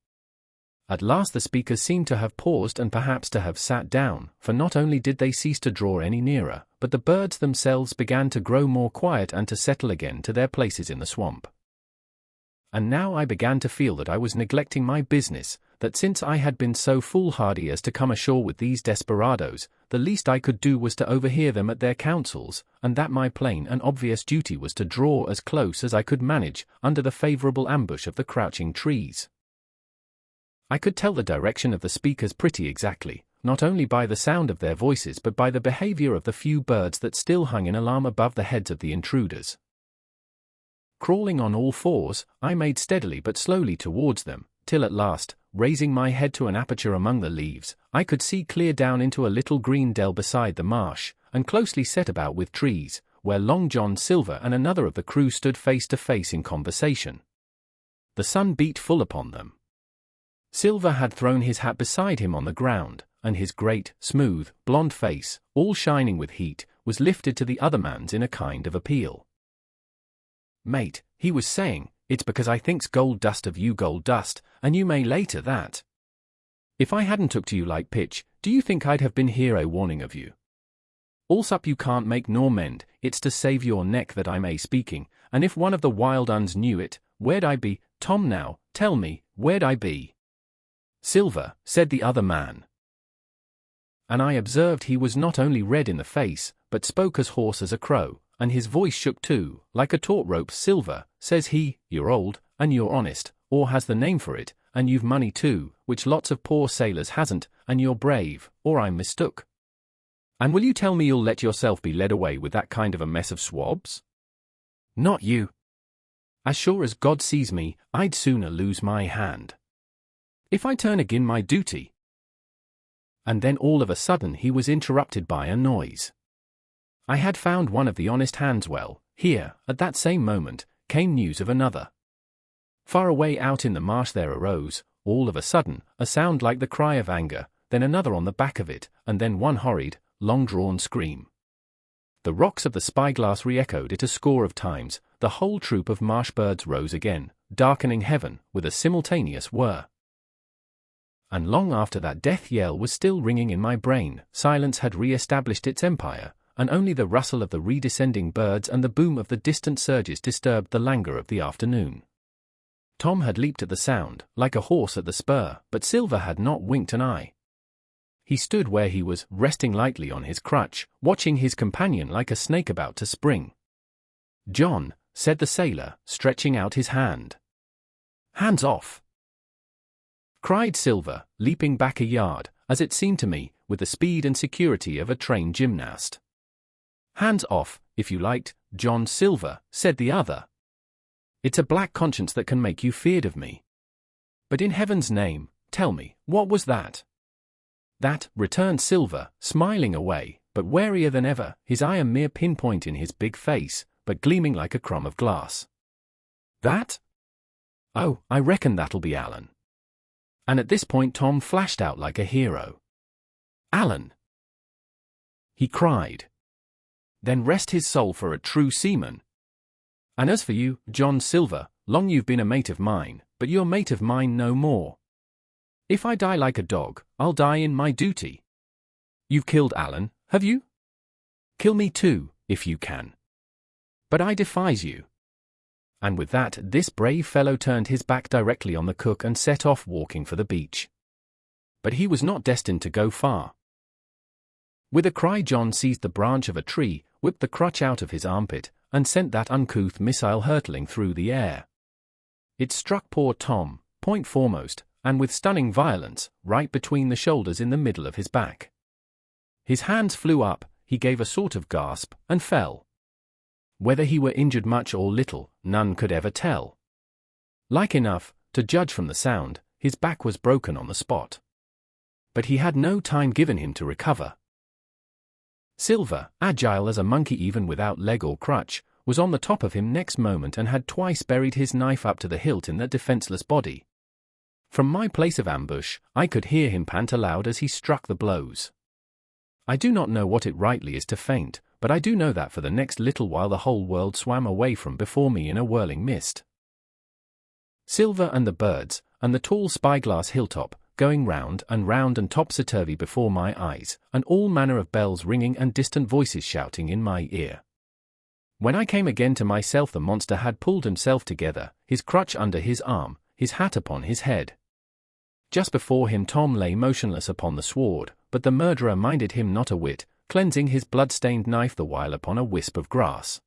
At last the speakers seemed to have paused and perhaps to have sat down, for not only did they cease to draw any nearer, but the birds themselves began to grow more quiet and to settle again to their places in the swamp. And now I began to feel that I was neglecting my business, that since I had been so foolhardy as to come ashore with these desperadoes, the least I could do was to overhear them at their councils, and that my plain and obvious duty was to draw as close as I could manage, under the favorable ambush of the crouching trees. I could tell the direction of the speakers pretty exactly, not only by the sound of their voices but by the behavior of the few birds that still hung in alarm above the heads of the intruders. Crawling on all fours, I made steadily but slowly towards them, till at last, raising my head to an aperture among the leaves, I could see clear down into a little green dell beside the marsh, and closely set about with trees, where Long John Silver and another of the crew stood face to face in conversation. The sun beat full upon them. Silver had thrown his hat beside him on the ground, and his great, smooth, blond face, all shining with heat, was lifted to the other man's in a kind of appeal. Mate, he was saying, it's because I thinks gold dust of you gold dust, and you may later that. If I hadn't took to you like pitch, do you think I'd have been here a warning of you? Allsup you can't make nor mend, it's to save your neck that I'm a speaking, and if one of the wild uns knew it, where'd I be, Tom now, tell me, where'd I be? Silver, said the other man. And I observed he was not only red in the face, but spoke as hoarse as a crow, and his voice shook too, like a taut rope. Silver, says he, you're old, and you're honest, or has the name for it, and you've money too, which lots of poor sailors hasn't, and you're brave, or I'm mistook. And will you tell me you'll let yourself be led away with that kind of a mess of swabs? Not you. As sure as God sees me, I'd sooner lose my hand. If I turn agin my duty. And then all of a sudden he was interrupted by a noise. I had found one of the honest hands. Well, here, at that same moment, came news of another. Far away out in the marsh there arose, all of a sudden, a sound like the cry of anger, then another on the back of it, and then one horrid, long-drawn scream. The rocks of the spyglass re-echoed it a score of times. The whole troop of marsh birds rose again, darkening heaven with a simultaneous whir. And long after that death yell was still ringing in my brain, silence had re-established its empire, and only the rustle of the redescending birds and the boom of the distant surges disturbed the languor of the afternoon. Tom had leaped at the sound, like a horse at the spur, but Silver had not winked an eye. He stood where he was, resting lightly on his crutch, watching his companion like a snake about to spring. John, said the sailor, stretching out his hand. Hands off! Cried Silver, leaping back a yard, as it seemed to me, with the speed and security of a trained gymnast. Hands off, if you liked, John. Silver, said the other. It's a black conscience that can make you feared of me. But in heaven's name, tell me, what was that? That, returned Silver, smiling away, but warier than ever, his eye a mere pinpoint in his big face, but gleaming like a crumb of glass. That? Oh, I reckon that'll be Alan. And at this point Tom flashed out like a hero. Alan! He cried. Then rest his soul for a true seaman. And as for you, John Silver, long you've been a mate of mine, but you're mate of mine no more. If I die like a dog, I'll die in my duty. You've killed Alan, have you? Kill me too, if you can. But I defies you. And with that, this brave fellow turned his back directly on the cook and set off walking for the beach. But he was not destined to go far. With a cry, John seized the branch of a tree, whipped the crutch out of his armpit, and sent that uncouth missile hurtling through the air. It struck poor Tom, point foremost, and with stunning violence, right between the shoulders in the middle of his back. His hands flew up, he gave a sort of gasp, and fell. Whether he were injured much or little, none could ever tell. Like enough, to judge from the sound, his back was broken on the spot. But he had no time given him to recover. Silver, agile as a monkey even without leg or crutch, was on the top of him next moment and had twice buried his knife up to the hilt in that defenseless body. From my place of ambush, I could hear him pant aloud as he struck the blows. I do not know what it rightly is to faint, but I do know that for the next little while the whole world swam away from before me in a whirling mist. Silver and the birds, and the tall spyglass hilltop, going round and topsy-turvy before my eyes, and all manner of bells ringing and distant voices shouting in my ear. When I came again to myself, the monster had pulled himself together, his crutch under his arm, his hat upon his head. Just before him Tom lay motionless upon the sward, but the murderer minded him not a whit, cleansing his blood-stained knife the while upon a wisp of grass.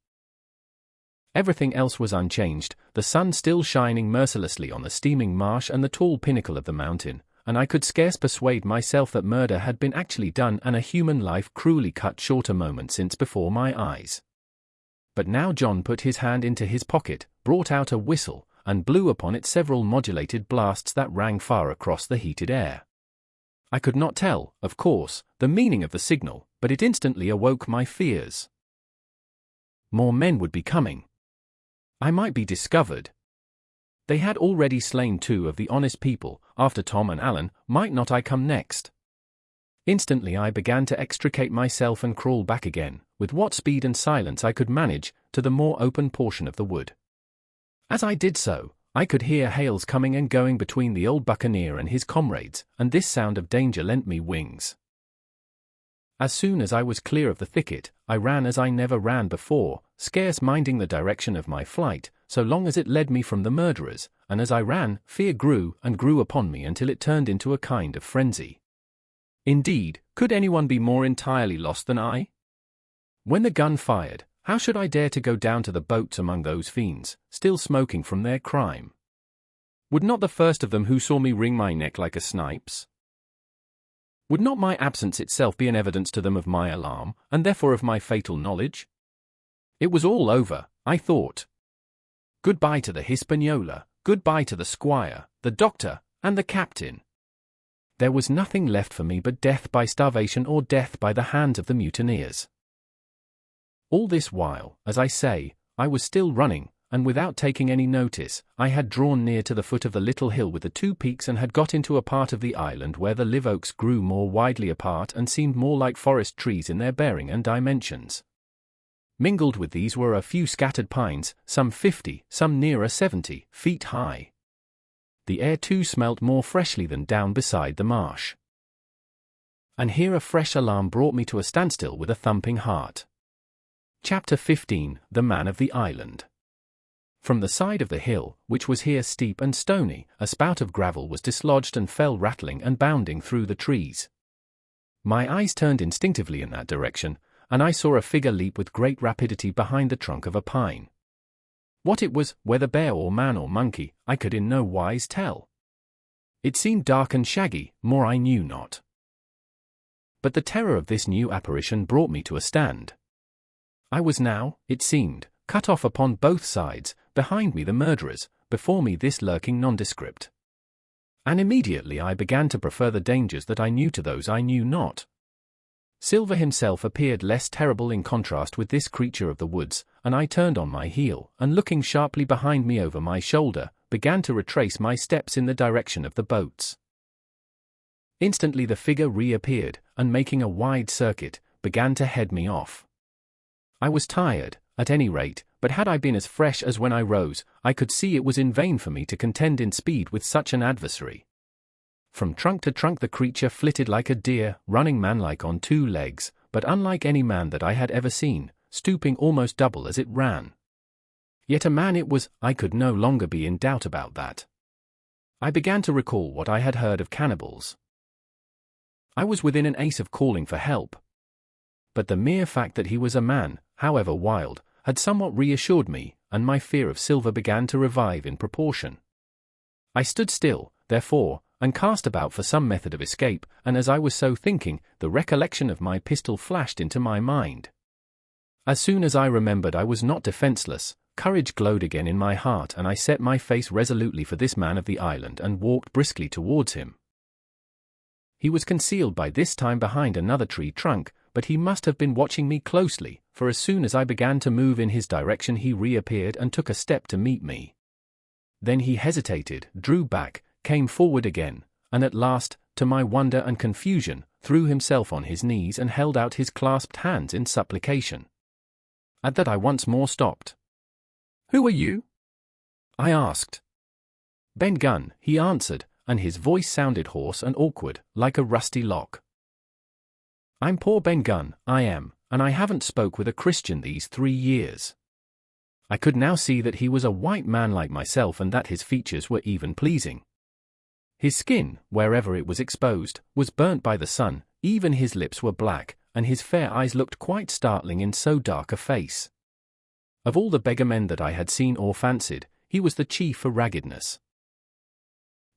Everything else was unchanged, the sun still shining mercilessly on the steaming marsh and the tall pinnacle of the mountain, and I could scarce persuade myself that murder had been actually done and a human life cruelly cut short a moment since before my eyes. But now John put his hand into his pocket, brought out a whistle, and blew upon it several modulated blasts that rang far across the heated air. I could not tell, of course, the meaning of the signal, but it instantly awoke my fears. More men would be coming. I might be discovered. They had already slain 2 of the honest people. After Tom and Alan, might not I come next? Instantly I began to extricate myself and crawl back again, with what speed and silence I could manage, to the more open portion of the wood. As I did so, I could hear hails coming and going between the old buccaneer and his comrades, and this sound of danger lent me wings. As soon as I was clear of the thicket, I ran as I never ran before, scarce minding the direction of my flight, so long as it led me from the murderers, and as I ran, fear grew and grew upon me until it turned into a kind of frenzy. Indeed, could anyone be more entirely lost than I? When the gun fired, how should I dare to go down to the boats among those fiends, still smoking from their crime? Would not the first of them who saw me wring my neck like a snipe's? Would not my absence itself be an evidence to them of my alarm, and therefore of my fatal knowledge? It was all over, I thought. Goodbye to the Hispaniola, goodbye to the squire, the doctor, and the captain. There was nothing left for me but death by starvation or death by the hands of the mutineers. All this while, as I say, I was still running, and without taking any notice, I had drawn near to the foot of the little hill with the two peaks and had got into a part of the island where the live oaks grew more widely apart and seemed more like forest trees in their bearing and dimensions. Mingled with these were a few scattered pines, some 50, some nearer 70 feet high. The air too smelt more freshly than down beside the marsh. And here a fresh alarm brought me to a standstill with a thumping heart. Chapter 15: The Man of the Island. From the side of the hill, which was here steep and stony, a spout of gravel was dislodged and fell rattling and bounding through the trees. My eyes turned instinctively in that direction, and I saw a figure leap with great rapidity behind the trunk of a pine. What it was, whether bear or man or monkey, I could in no wise tell. It seemed dark and shaggy, more I knew not. But the terror of this new apparition brought me to a stand. I was now, it seemed, cut off upon both sides, behind me the murderers, before me this lurking nondescript. And immediately I began to prefer the dangers that I knew to those I knew not. Silver himself appeared less terrible in contrast with this creature of the woods, and I turned on my heel, and looking sharply behind me over my shoulder, began to retrace my steps in the direction of the boats. Instantly the figure reappeared, and making a wide circuit, began to head me off. I was tired, at any rate, but had I been as fresh as when I rose, I could see it was in vain for me to contend in speed with such an adversary. From trunk to trunk the creature flitted like a deer, running manlike on two legs, but unlike any man that I had ever seen, stooping almost double as it ran. Yet a man it was, I could no longer be in doubt about that. I began to recall what I had heard of cannibals. I was within an ace of calling for help. But the mere fact that he was a man, however wild, had somewhat reassured me, and my fear of Silver began to revive in proportion. I stood still, therefore, and cast about for some method of escape, and as I was so thinking, the recollection of my pistol flashed into my mind. As soon as I remembered I was not defenseless, courage glowed again in my heart, and I set my face resolutely for this man of the island and walked briskly towards him. He was concealed by this time behind another tree trunk, but he must have been watching me closely, for as soon as I began to move in his direction he reappeared and took a step to meet me. Then he hesitated, drew back, came forward again, and at last, to my wonder and confusion, threw himself on his knees and held out his clasped hands in supplication. At that I once more stopped. "Who are you?" I asked. "Ben Gunn," he answered, and his voice sounded hoarse and awkward, like a rusty lock. "I'm poor Ben Gunn, I am, and I haven't spoke with a Christian these 3 years." I could now see that he was a white man like myself and that his features were even pleasing. His skin, wherever it was exposed, was burnt by the sun, even his lips were black, and his fair eyes looked quite startling in so dark a face. Of all the beggarmen that I had seen or fancied, he was the chief for raggedness.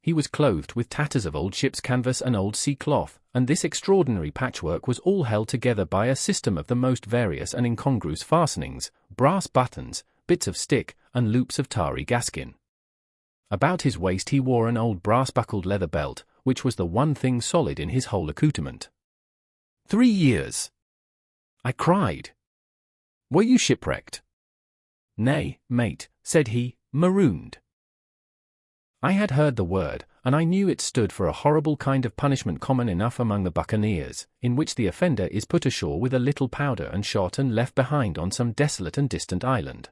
He was clothed with tatters of old ship's canvas and old sea cloth, and this extraordinary patchwork was all held together by a system of the most various and incongruous fastenings, brass buttons, bits of stick, and loops of tarry gaskin. About his waist he wore an old brass-buckled leather belt, which was the one thing solid in his whole accoutrement. 3 years! I cried. "Were you shipwrecked?" "Nay, mate," said he, "marooned." I had heard the word, and I knew it stood for a horrible kind of punishment common enough among the buccaneers, in which the offender is put ashore with a little powder and shot and left behind on some desolate and distant island.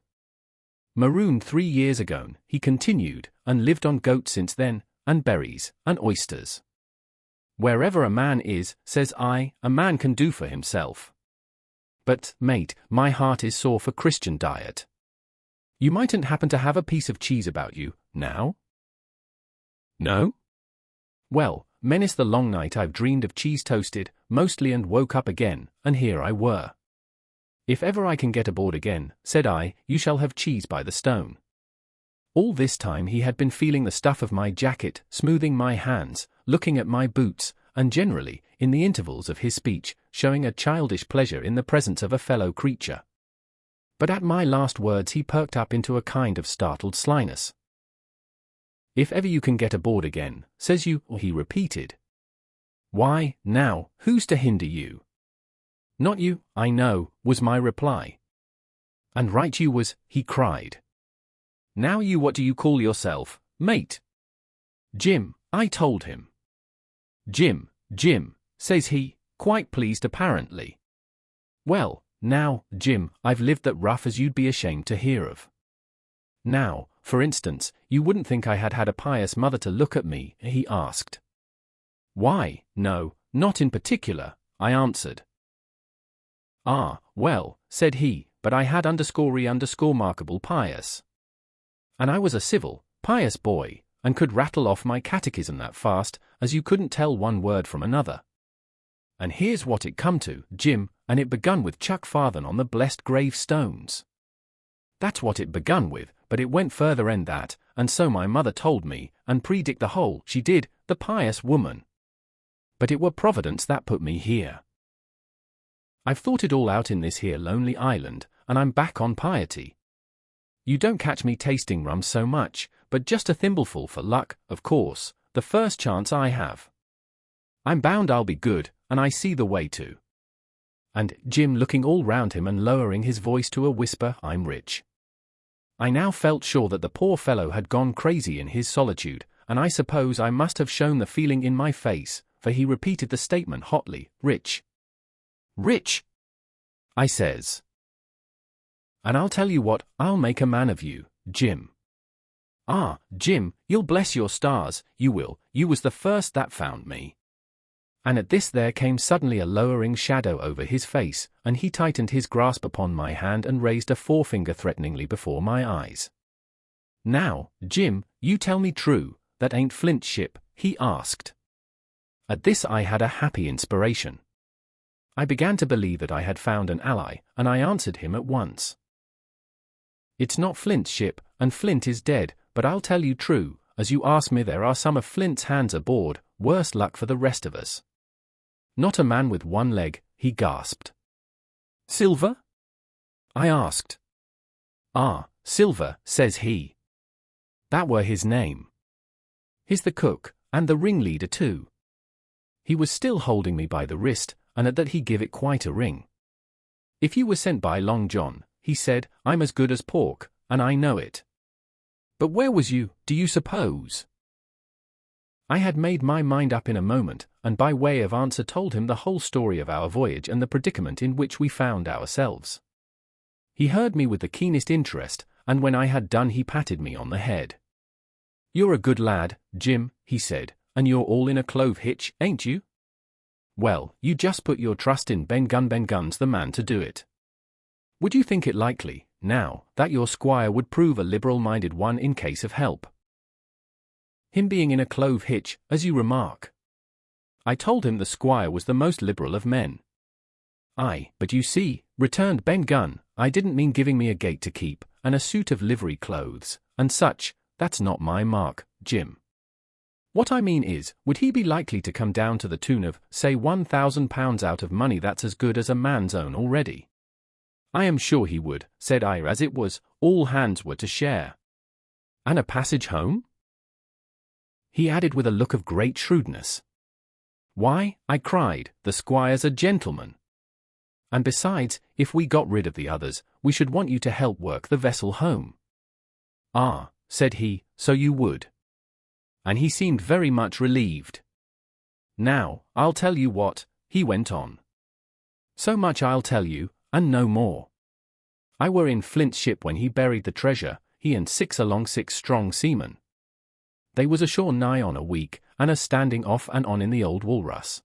marooned 3 years ago, he continued, and lived on goat since then, and berries, and oysters. Wherever a man is, says I, a man can do for himself. But, mate, my heart is sore for Christian diet. You mightn't happen to have a piece of cheese about you, now? No? Well, menace the long night I've dreamed of cheese toasted, mostly, and woke up again, and here I were. If ever I can get aboard again, said I, you shall have cheese by the stone. All this time he had been feeling the stuff of my jacket, smoothing my hands, looking at my boots, and generally, in the intervals of his speech, showing a childish pleasure in the presence of a fellow creature. But at my last words he perked up into a kind of startled slyness. If ever you can get aboard again, says you, he repeated. Why, now, who's to hinder you? Not you, I know, was my reply. And right you was, he cried. Now you, what do you call yourself, mate? Jim, I told him. Jim, says he, quite pleased apparently. Well, now, Jim, I've lived that rough as you'd be ashamed to hear of. Now, for instance, you wouldn't think I had had a pious mother to look at me, he asked. Why, no, not in particular, I answered. Ah, well, said he, but I had _markable pious. And I was a civil, pious boy, and could rattle off my catechism that fast, as you couldn't tell one word from another. And here's what it come to, Jim, and it begun with chuck farthen on the blessed gravestones. That's what it begun with, but it went further than that, and so my mother told me, and predict the whole, she did, the pious woman. But it were Providence that put me here. I've thought it all out in this here lonely island, and I'm back on piety. You don't catch me tasting rum so much, but just a thimbleful for luck, of course, the first chance I have. I'm bound I'll be good, and I see the way to. And, Jim, looking all round him and lowering his voice to a whisper, I'm rich. I now felt sure that the poor fellow had gone crazy in his solitude, and I suppose I must have shown the feeling in my face, for he repeated the statement hotly, rich. Rich? I says. And I'll tell you what, I'll make a man of you, Jim. Ah, Jim, you'll bless your stars, you will, you was the first that found me. And at this there came suddenly a lowering shadow over his face, and he tightened his grasp upon my hand and raised a forefinger threateningly before my eyes. Now, Jim, you tell me true, that ain't Flint's ship, he asked. At this I had a happy inspiration. I began to believe that I had found an ally, and I answered him at once. It's not Flint's ship, and Flint is dead, but I'll tell you true, as you ask me, there are some of Flint's hands aboard, worse luck for the rest of us. Not a man with one leg, he gasped. Silver? I asked. Ah, Silver, says he. That were his name. He's the cook, and the ringleader too. He was still holding me by the wrist, and at that he give it quite a ring. If you were sent by Long John, he said, I'm as good as pork, and I know it. But where was you, do you suppose? I had made my mind up in a moment, and by way of answer told him the whole story of our voyage and the predicament in which we found ourselves. He heard me with the keenest interest, and when I had done he patted me on the head. You're a good lad, Jim, he said, and you're all in a clove hitch, ain't you? Well, you just put your trust in Ben Gun's the man to do it. Would you think it likely, now, that your squire would prove a liberal-minded one in case of help? Him being in a clove hitch, as you remark. I told him the squire was the most liberal of men. Aye, but you see, returned Ben Gunn, I didn't mean giving me a gate to keep, and a suit of livery clothes, and such, that's not my mark, Jim. What I mean is, would he be likely to come down to the tune of, say, £1,000 out of money that's as good as a man's own already? I am sure he would, said I, as it was, all hands were to share. And a passage home? He added with a look of great shrewdness. Why, I cried, the squire's a gentleman. And besides, if we got rid of the others, we should want you to help work the vessel home. Ah, said he, so you would. And he seemed very much relieved. Now, I'll tell you what, he went on. So much I'll tell you, and no more. I were in Flint's ship when he buried the treasure, he and 6 strong seamen. They was ashore nigh on a week, and a standing off and on in the old Walrus.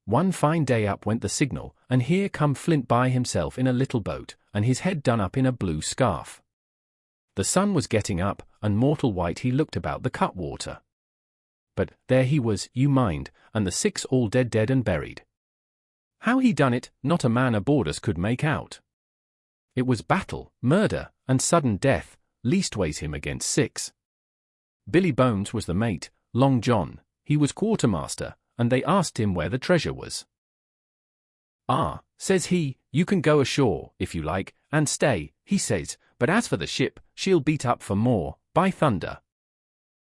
One fine day up went the signal, and here come Flint by himself in a little boat, and his head done up in a blue scarf. The sun was getting up, and mortal white he looked about the cutwater. But there he was, you mind, and the 6 all dead and buried. How he done it, not a man aboard us could make out. It was battle, murder, and sudden death, leastways him against 6. Billy Bones was the mate, Long John, he was quartermaster, and they asked him where the treasure was. "Ah," says he, "you can go ashore, if you like, and stay," he says, "but as for the ship, she'll beat up for more, by thunder."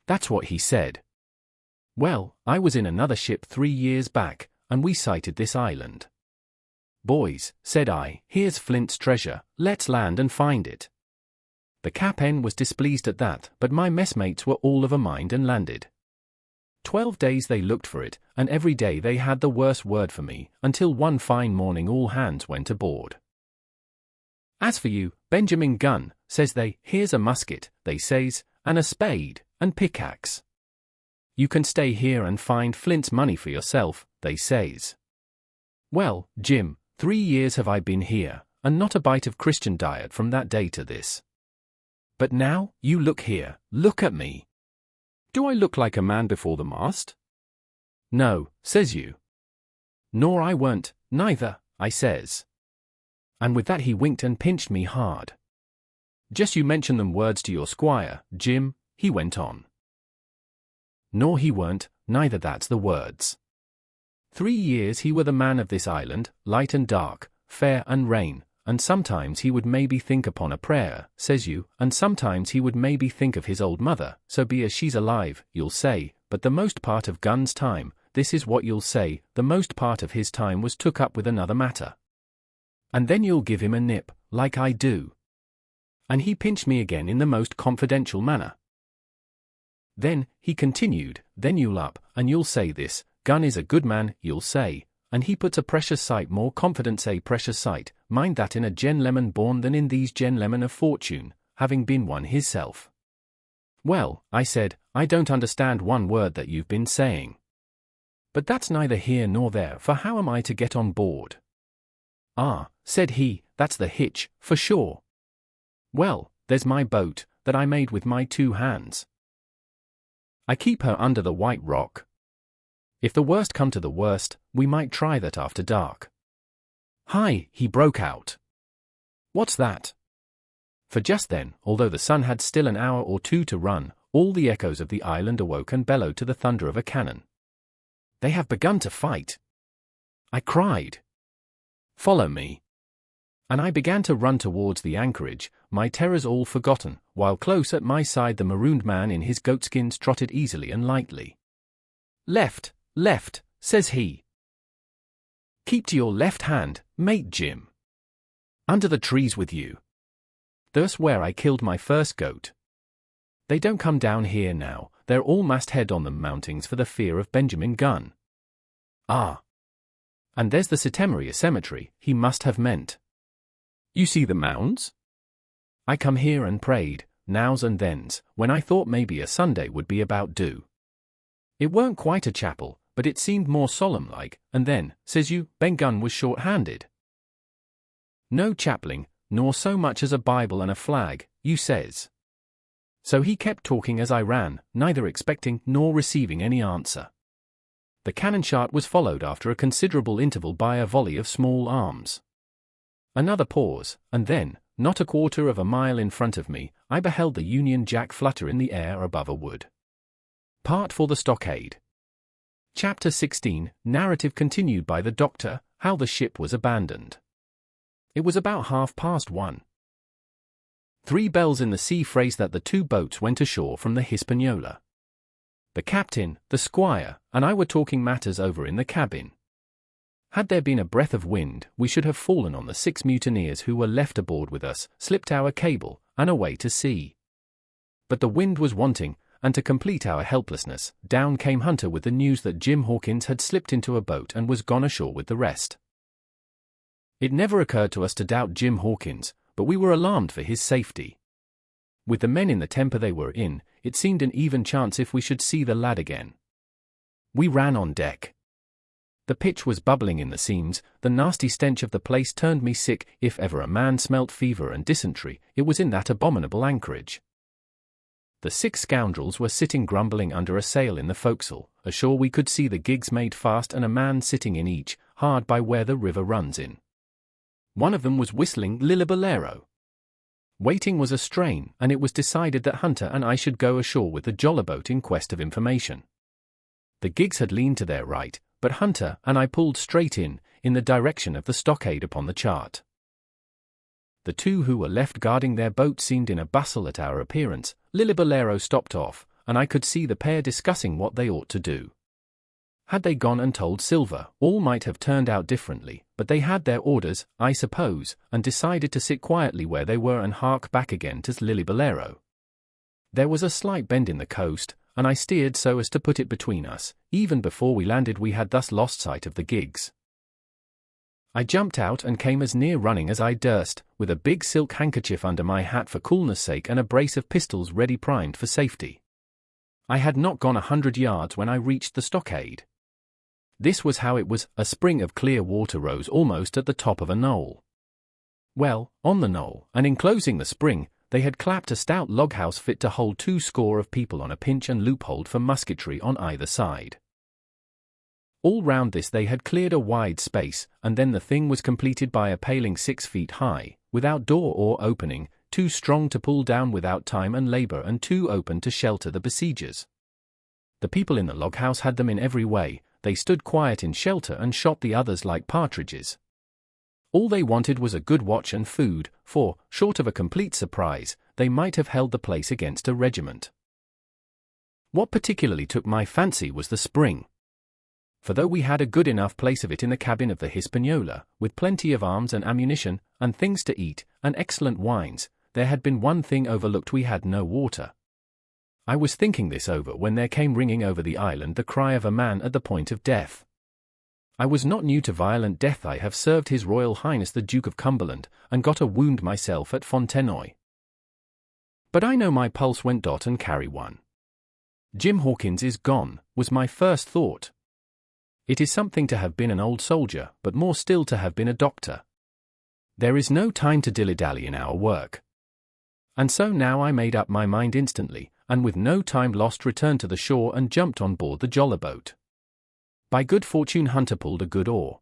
That's what he said. Well, I was in another ship 3 years back, and we sighted this island. "Boys," said I, "here's Flint's treasure, let's land and find it." The cap'n was displeased at that, but my messmates were all of a mind and landed. 12 days they looked for it, and every day they had the worst word for me, until one fine morning all hands went aboard. "As for you, Benjamin Gunn," says they, "here's a musket," they says, "and a spade, and pickaxe. You can stay here and find Flint's money for yourself," they says. Well, Jim, 3 years have I been here, and not a bite of Christian diet from that day to this. But now, you look here, look at me. Do I look like a man before the mast? No, says you. Nor I weren't, neither, I says. And with that he winked and pinched me hard. Just you mention them words to your squire, Jim, he went on. Nor he weren't, neither that's the words. 3 years he were the man of this island, light and dark, fair and rain, and sometimes he would maybe think upon a prayer, says you, and sometimes he would maybe think of his old mother, so be as she's alive, you'll say, but the most part of Gunn's time, this is what you'll say, the most part of his time was took up with another matter. And then you'll give him a nip, like I do. And he pinched me again in the most confidential manner. Then, he continued, then you'll up, and you'll say this, Gunn is a good man, you'll say, and he puts a precious sight more confidence a precious sight, mind that in a gentleman born than in these gentlemen of fortune, having been one hisself. Well, I said, I don't understand one word that you've been saying. But that's neither here nor there, for how am I to get on board? Ah, said he, that's the hitch, for sure. Well, there's my boat, that I made with my 2 hands. I keep her under the White Rock. If the worst come to the worst, we might try that after dark. Hi, he broke out. What's that? For just then, although the sun had still an hour or 2 to run, all the echoes of the island awoke and bellowed to the thunder of a cannon. They have begun to fight. I cried. Follow me. And I began to run towards the anchorage, my terrors all forgotten, while close at my side the marooned man in his goatskins trotted easily and lightly. Left, left, says he. Keep to your left hand, mate Jim. Under the trees with you. There's where I killed my first goat. They don't come down here now, they're all masthead on them mountings for the fear of Benjamin Gunn. Ah. And there's the Sitemaria cemetery, he must have meant. You see the mounds? I come here and prayed, nows and thens, when I thought maybe a Sunday would be about due. It weren't quite a chapel, but it seemed more solemn-like, and then, says you, Ben Gunn was short-handed. No chapeling, nor so much as a Bible and a flag, you says. So he kept talking as I ran, neither expecting nor receiving any answer. The cannon shot was followed after a considerable interval by a volley of small arms. Another pause, and then, not a quarter of a mile in front of me, I beheld the Union Jack flutter in the air above a wood. Part for the stockade. Chapter 16, narrative continued by the doctor, how the ship was abandoned. It was about 1:30. 3 bells in the sea phrase that the 2 boats went ashore from the Hispaniola. The captain, the squire, and I were talking matters over in the cabin. Had there been a breath of wind, we should have fallen on the 6 mutineers who were left aboard with us, slipped our cable, and away to sea. But the wind was wanting, and to complete our helplessness, down came Hunter with the news that Jim Hawkins had slipped into a boat and was gone ashore with the rest. It never occurred to us to doubt Jim Hawkins, but we were alarmed for his safety. With the men in the temper they were in, it seemed an even chance if we should see the lad again. We ran on deck. The pitch was bubbling in the seams, the nasty stench of the place turned me sick. If ever a man smelt fever and dysentery, it was in that abominable anchorage. The 6 scoundrels were sitting grumbling under a sail in the forecastle. Ashore we could see the gigs made fast and a man sitting in each, hard by where the river runs in. One of them was whistling Lillibolero. Waiting was a strain, and it was decided that Hunter and I should go ashore with the jollyboat in quest of information. The gigs had leaned to their right, but Hunter and I pulled straight in the direction of the stockade upon the chart. The 2 who were left guarding their boat seemed in a bustle at our appearance. Lillibolero stopped off, and I could see the pair discussing what they ought to do. Had they gone and told Silver, all might have turned out differently, but they had their orders, I suppose, and decided to sit quietly where they were and hark back again to Lillibolero. There was a slight bend in the coast, and I steered so as to put it between us. Even before we landed we had thus lost sight of the gigs. I jumped out and came as near running as I durst, with a big silk handkerchief under my hat for coolness' sake and a brace of pistols ready primed for safety. I had not gone 100 yards when I reached the stockade. This was how it was. A spring of clear water rose almost at the top of a knoll. Well, on the knoll, and enclosing the spring, they had clapped a stout log house fit to hold 2 score of people on a pinch and loophole for musketry on either side. All round this they had cleared a wide space, and then the thing was completed by a paling 6 feet high, without door or opening, too strong to pull down without time and labor and too open to shelter the besiegers. The people in the log house had them in every way. They stood quiet in shelter and shot the others like partridges. All they wanted was a good watch and food, for, short of a complete surprise, they might have held the place against a regiment. What particularly took my fancy was the spring. For though we had a good enough place of it in the cabin of the Hispaniola, with plenty of arms and ammunition, and things to eat, and excellent wines, there had been one thing overlooked: we had no water. I was thinking this over when there came ringing over the island the cry of a man at the point of death. I was not new to violent death. I have served His Royal Highness the Duke of Cumberland, and got a wound myself at Fontenoy. But I know my pulse went dot and carry one. Jim Hawkins is gone, was my first thought. It is something to have been an old soldier, but more still to have been a doctor. There is no time to dilly-dally in our work. And so now I made up my mind instantly, and with no time lost returned to the shore and jumped on board the jollyboat. By good fortune Hunter pulled a good oar.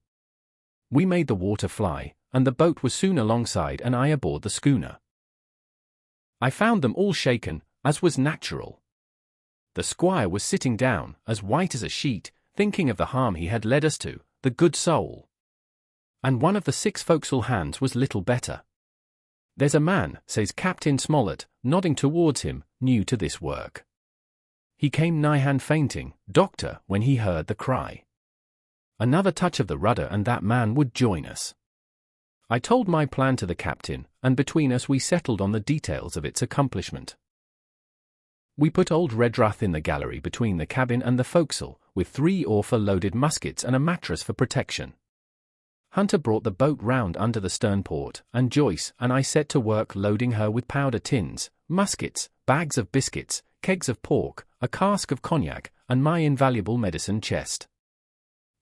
We made the water fly, and the boat was soon alongside and I aboard the schooner. I found them all shaken, as was natural. The squire was sitting down, as white as a sheet, thinking of the harm he had led us to, the good soul. And one of the 6 forecastle hands was little better. "There's a man," says Captain Smollett, nodding towards him, new to this work. He came nigh-hand fainting, "Doctor," when he heard the cry. Another touch of the rudder and that man would join us. I told my plan to the captain, and between us we settled on the details of its accomplishment. We put old Redruth in the gallery between the cabin and the forecastle, with 3 orfer-loaded muskets and a mattress for protection. Hunter brought the boat round under the stern port, and Joyce and I set to work loading her with powder tins, muskets, bags of biscuits, kegs of pork, a cask of cognac, and my invaluable medicine chest.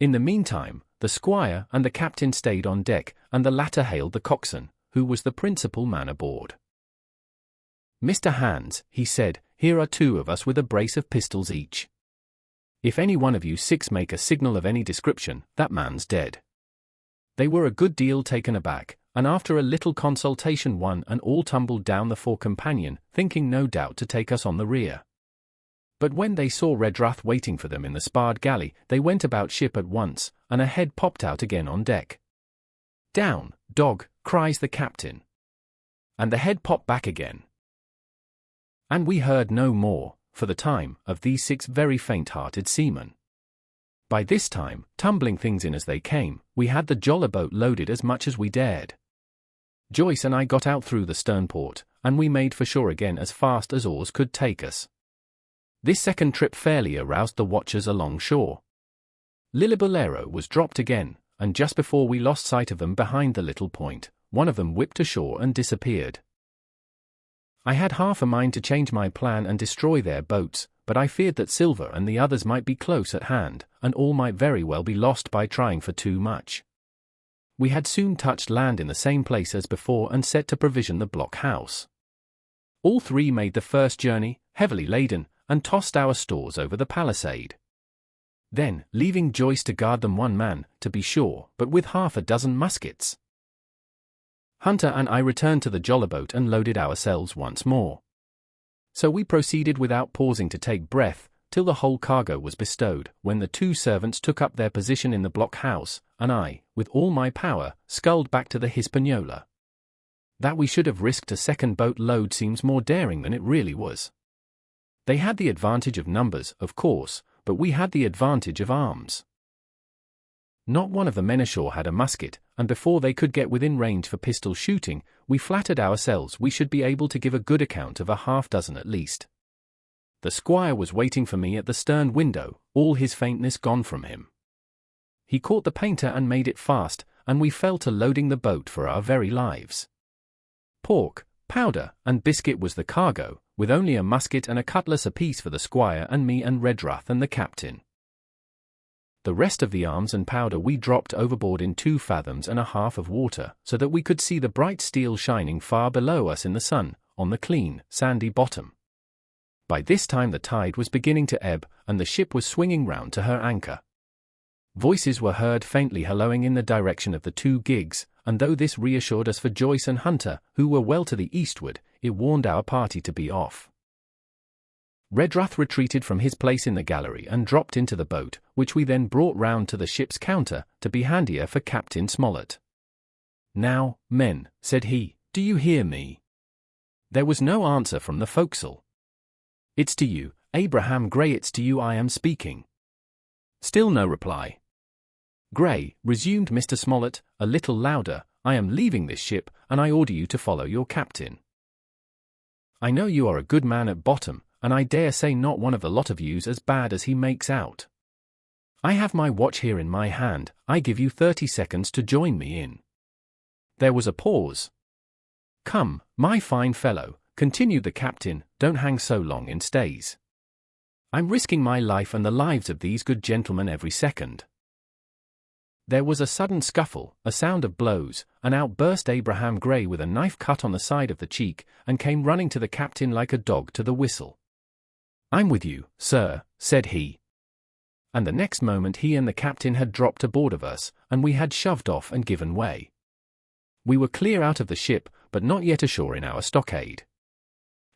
In the meantime, the squire and the captain stayed on deck, and the latter hailed the coxswain, who was the principal man aboard. "Mr. Hands," he said, "here are 2 of us with a brace of pistols each. If any one of you 6 make a signal of any description, that man's dead." They were a good deal taken aback, and after a little consultation one and all tumbled down the fore companion, thinking no doubt to take us on the rear. But when they saw Redruth waiting for them in the sparred galley, they went about ship at once, and a head popped out again on deck. "Down, dog," cries the captain. And the head popped back again. And we heard no more, for the time, of these 6 very faint-hearted seamen. By this time, tumbling things in as they came, we had the jollyboat loaded as much as we dared. Joyce and I got out through the stern port, and we made for shore again as fast as oars could take us. This second trip fairly aroused the watchers along shore. Lillibolero was dropped again, and just before we lost sight of them behind the little point, one of them whipped ashore and disappeared. I had half a mind to change my plan and destroy their boats, but I feared that Silver and the others might be close at hand, and all might very well be lost by trying for too much. We had soon touched land in the same place as before and set to provision the blockhouse. All three made the first journey, heavily laden, and tossed our stores over the palisade. Then, leaving Joyce to guard them, one man, to be sure, but with half a dozen muskets, Hunter and I returned to the jollyboat and loaded ourselves once more. So we proceeded without pausing to take breath, till the whole cargo was bestowed, when the two servants took up their position in the blockhouse, and I, with all my power, sculled back to the Hispaniola. That we should have risked a second boat load seems more daring than it really was. They had the advantage of numbers, of course, but we had the advantage of arms. Not one of the men ashore had a musket, and before they could get within range for pistol shooting, we flattered ourselves we should be able to give a good account of a half-dozen at least. The squire was waiting for me at the stern window, all his faintness gone from him. He caught the painter and made it fast, and we fell to loading the boat for our very lives. Pork, powder, and biscuit was the cargo, with only a musket and a cutlass apiece for the squire and me and Redruth and the captain. The rest of the arms and powder we dropped overboard in 2 fathoms and a half of water, so that we could see the bright steel shining far below us in the sun, on the clean, sandy bottom. By this time the tide was beginning to ebb, and the ship was swinging round to her anchor. Voices were heard faintly hallooing in the direction of the 2 gigs, and though this reassured us for Joyce and Hunter, who were well to the eastward, it warned our party to be off. Redruth retreated from his place in the gallery and dropped into the boat, which we then brought round to the ship's counter, to be handier for Captain Smollett. "Now, men," said he, "do you hear me?" There was no answer from the forecastle. "It's to you, Abraham Gray, it's to you I am speaking." Still no reply. "Gray," resumed Mr. Smollett, a little louder, "I am leaving this ship, and I order you to follow your captain. I know you are a good man at bottom, and I dare say not one of the lot of you's as bad as he makes out. I have my watch here in my hand, I give you 30 seconds to join me in." There was a pause. "Come, my fine fellow," continued the captain, "don't hang so long in stays. I'm risking my life and the lives of these good gentlemen every second." There was a sudden scuffle, a sound of blows, and out burst Abraham Gray with a knife cut on the side of the cheek, and came running to the captain like a dog to the whistle. "I'm with you, sir," said he. And the next moment he and the captain had dropped aboard of us, and we had shoved off and given way. We were clear out of the ship, but not yet ashore in our stockade.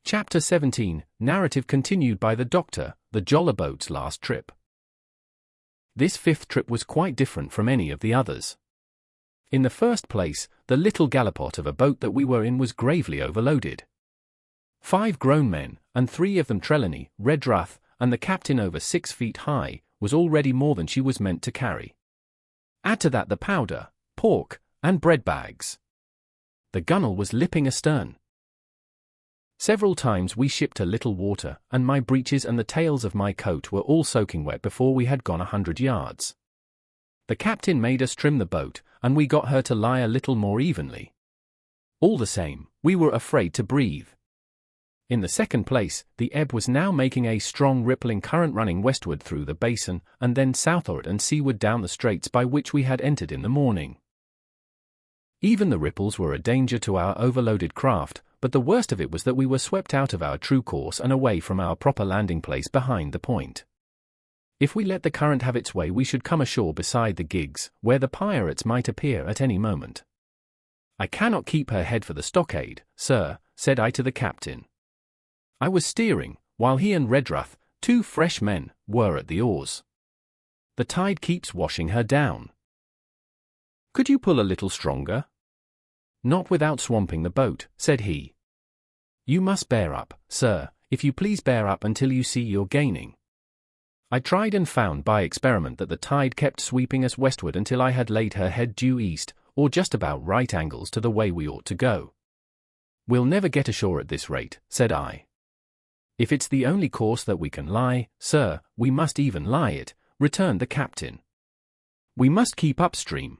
Chapter 17, narrative continued by the Doctor, the jollyboat's last trip. This 5th trip was quite different from any of the others. In the first place, the little gallipot of a boat that we were in was gravely overloaded. 5 grown men, and 3 of them Trelawney, Redruth, and the captain over 6 feet high, was already more than she was meant to carry. Add to that the powder, pork, and bread bags. The gunwale was lipping astern. Several times we shipped a little water, and my breeches and the tails of my coat were all soaking wet before we had gone 100 yards. The captain made us trim the boat, and we got her to lie a little more evenly. All the same, we were afraid to breathe. In the second place, the ebb was now making a strong rippling current running westward through the basin, and then southward and seaward down the straits by which we had entered in the morning. Even the ripples were a danger to our overloaded craft, but the worst of it was that we were swept out of our true course and away from our proper landing place behind the point. If we let the current have its way we should come ashore beside the gigs, where the pirates might appear at any moment. "I cannot keep her head for the stockade, sir," said I to the captain. I was steering, while he and Redruth, 2 fresh men, were at the oars. "The tide keeps washing her down. Could you pull a little stronger?" "Not without swamping the boat," said he. "You must bear up, sir, if you please bear up until you see you're gaining." I tried and found by experiment that the tide kept sweeping us westward until I had laid her head due east, or just about right angles to the way we ought to go. "We'll never get ashore at this rate," said I. "If it's the only course that we can lie, sir, we must even lie it," returned the captain. "We must keep upstream.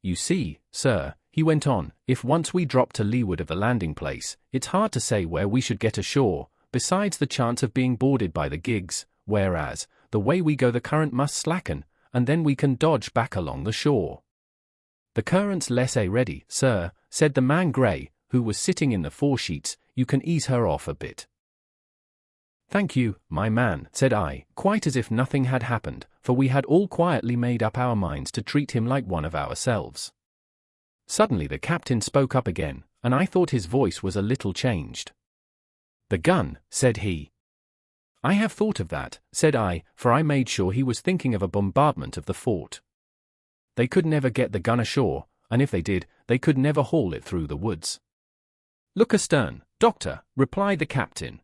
You see, sir, he went on, if once we drop to leeward of the landing place, it's hard to say where we should get ashore, besides the chance of being boarded by the gigs, whereas, the way we go the current must slacken, and then we can dodge back along the shore. The current's less ready, sir, said the man Gray, who was sitting in the foresheets, you can ease her off a bit. Thank you, my man, said I, quite as if nothing had happened, for we had all quietly made up our minds to treat him like one of ourselves. Suddenly the captain spoke up again, and I thought his voice was a little changed. The gun, said he. I have thought of that, said I, for I made sure he was thinking of a bombardment of the fort. They could never get the gun ashore, and if they did, they could never haul it through the woods. Look astern, doctor, replied the captain.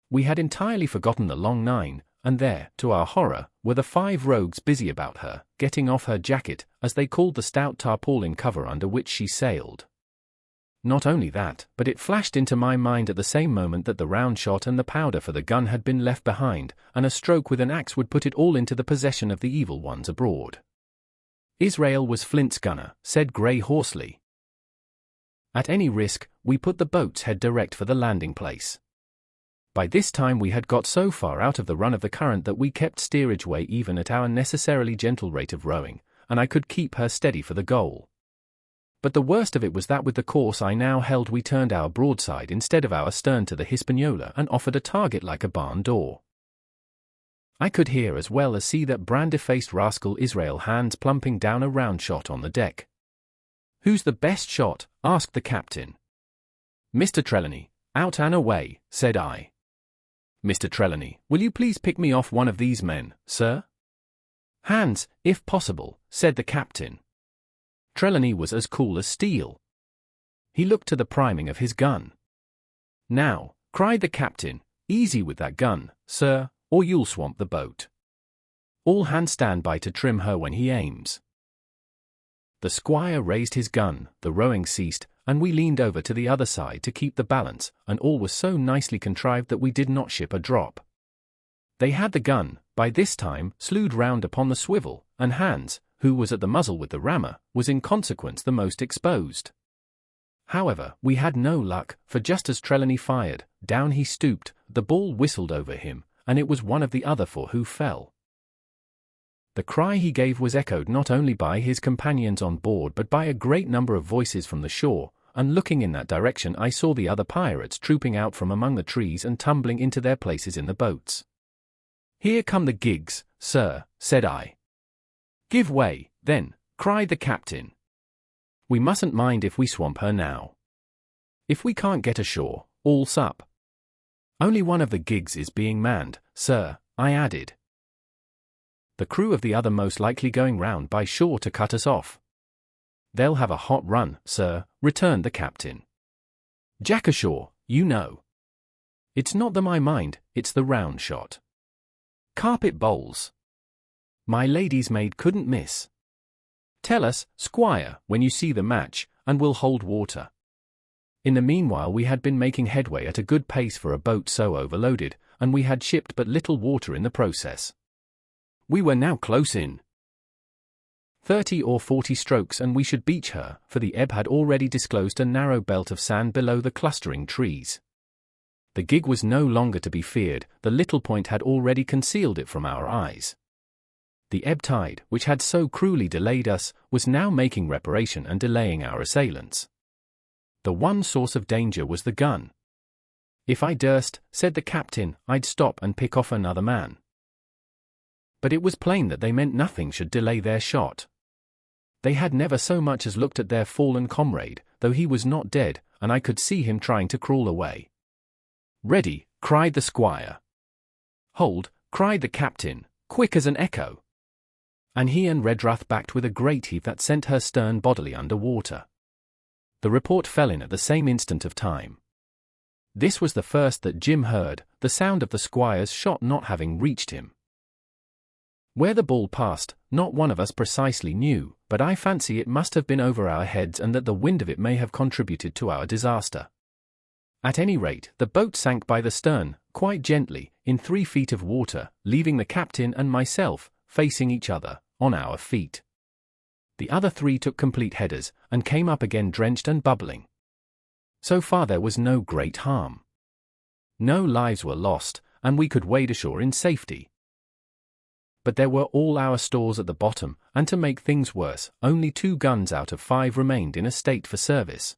We had entirely forgotten the Long Nine, and there, to our horror, were the 5 rogues busy about her, getting off her jacket, as they called the stout tarpaulin cover under which she sailed. Not only that, but it flashed into my mind at the same moment that the round shot and the powder for the gun had been left behind, and a stroke with an axe would put it all into the possession of the evil ones abroad. Israel was Flint's gunner, said Gray hoarsely. At any risk, we put the boat's head direct for the landing place. By this time we had got so far out of the run of the current that we kept steerage way even at our necessarily gentle rate of rowing, and I could keep her steady for the goal. But the worst of it was that with the course I now held we turned our broadside instead of our stern to the Hispaniola and offered a target like a barn door. I could hear as well as see that brand-defaced rascal Israel hands plumping down a round shot on the deck. Who's the best shot? Asked the captain. Mr. Trelawney, out and away, said I. Mr. Trelawney, will you please pick me off one of these men, sir? Hands, if possible, said the captain. Trelawney was as cool as steel. He looked to the priming of his gun. Now, cried the captain, easy with that gun, sir, or you'll swamp the boat. All hands stand by to trim her when he aims. The squire raised his gun, the rowing ceased, and we leaned over to the other side to keep the balance, and all was so nicely contrived that we did not ship a drop. They had the gun, by this time, slewed round upon the swivel, and Hans, who was at the muzzle with the rammer, was in consequence the most exposed. However, we had no luck, for just as Trelawney fired, down he stooped, the ball whistled over him, and it was one of the other 4 who fell. The cry he gave was echoed not only by his companions on board but by a great number of voices from the shore, and looking in that direction I saw the other pirates trooping out from among the trees and tumbling into their places in the boats. Here come the gigs, sir, said I. Give way, then, cried the captain. We mustn't mind if we swamp her now. If we can't get ashore, all's up. Only one of the gigs is being manned, sir, I added. The crew of the other most likely going round by shore to cut us off. They'll have a hot run, sir, returned the captain. Jack ashore, you know. It's not the my mind, it's the round shot. Carpet bowls. My lady's maid couldn't miss. Tell us, squire, when you see the match, and we'll hold water. In the meanwhile we had been making headway at a good pace for a boat so overloaded, and we had shipped but little water in the process. We were now close in. 30 or 40 strokes and we should beach her, for the ebb had already disclosed a narrow belt of sand below the clustering trees. The gig was no longer to be feared, the little point had already concealed it from our eyes. The ebb tide, which had so cruelly delayed us, was now making reparation and delaying our assailants. The one source of danger was the gun. If I durst, said the captain, I'd stop and pick off another man. But it was plain that they meant nothing should delay their shot. They had never so much as looked at their fallen comrade, though he was not dead, and I could see him trying to crawl away. Ready, cried the squire. Hold, cried the captain, quick as an echo. And he and Redruth backed with a great heave that sent her stern bodily under water. The report fell in at the same instant of time. This was the first that Jim heard, the sound of the squire's shot not having reached him. Where the ball passed, not one of us precisely knew, but I fancy it must have been over our heads and that the wind of it may have contributed to our disaster. At any rate, the boat sank by the stern, quite gently, in 3 feet of water, leaving the captain and myself, facing each other, on our feet. The other 3 took complete headers, and came up again drenched and bubbling. So far there was no great harm. No lives were lost, and we could wade ashore in safety. But there were all our stores at the bottom, and to make things worse, only 2 guns out of 5 remained in a state for service.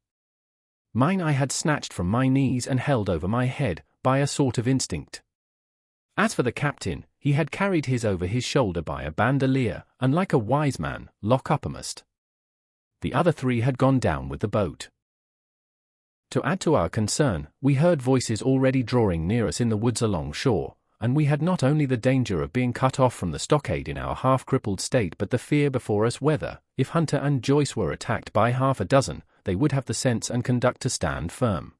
Mine I had snatched from my knees and held over my head, by a sort of instinct. As for the captain, he had carried his over his shoulder by a bandolier, and like a wise man, lock uppermost. The other 3 had gone down with the boat. To add to our concern, we heard voices already drawing near us in the woods along shore, and we had not only the danger of being cut off from the stockade in our half-crippled state but the fear before us whether, if Hunter and Joyce were attacked by half a dozen, they would have the sense and conduct to stand firm.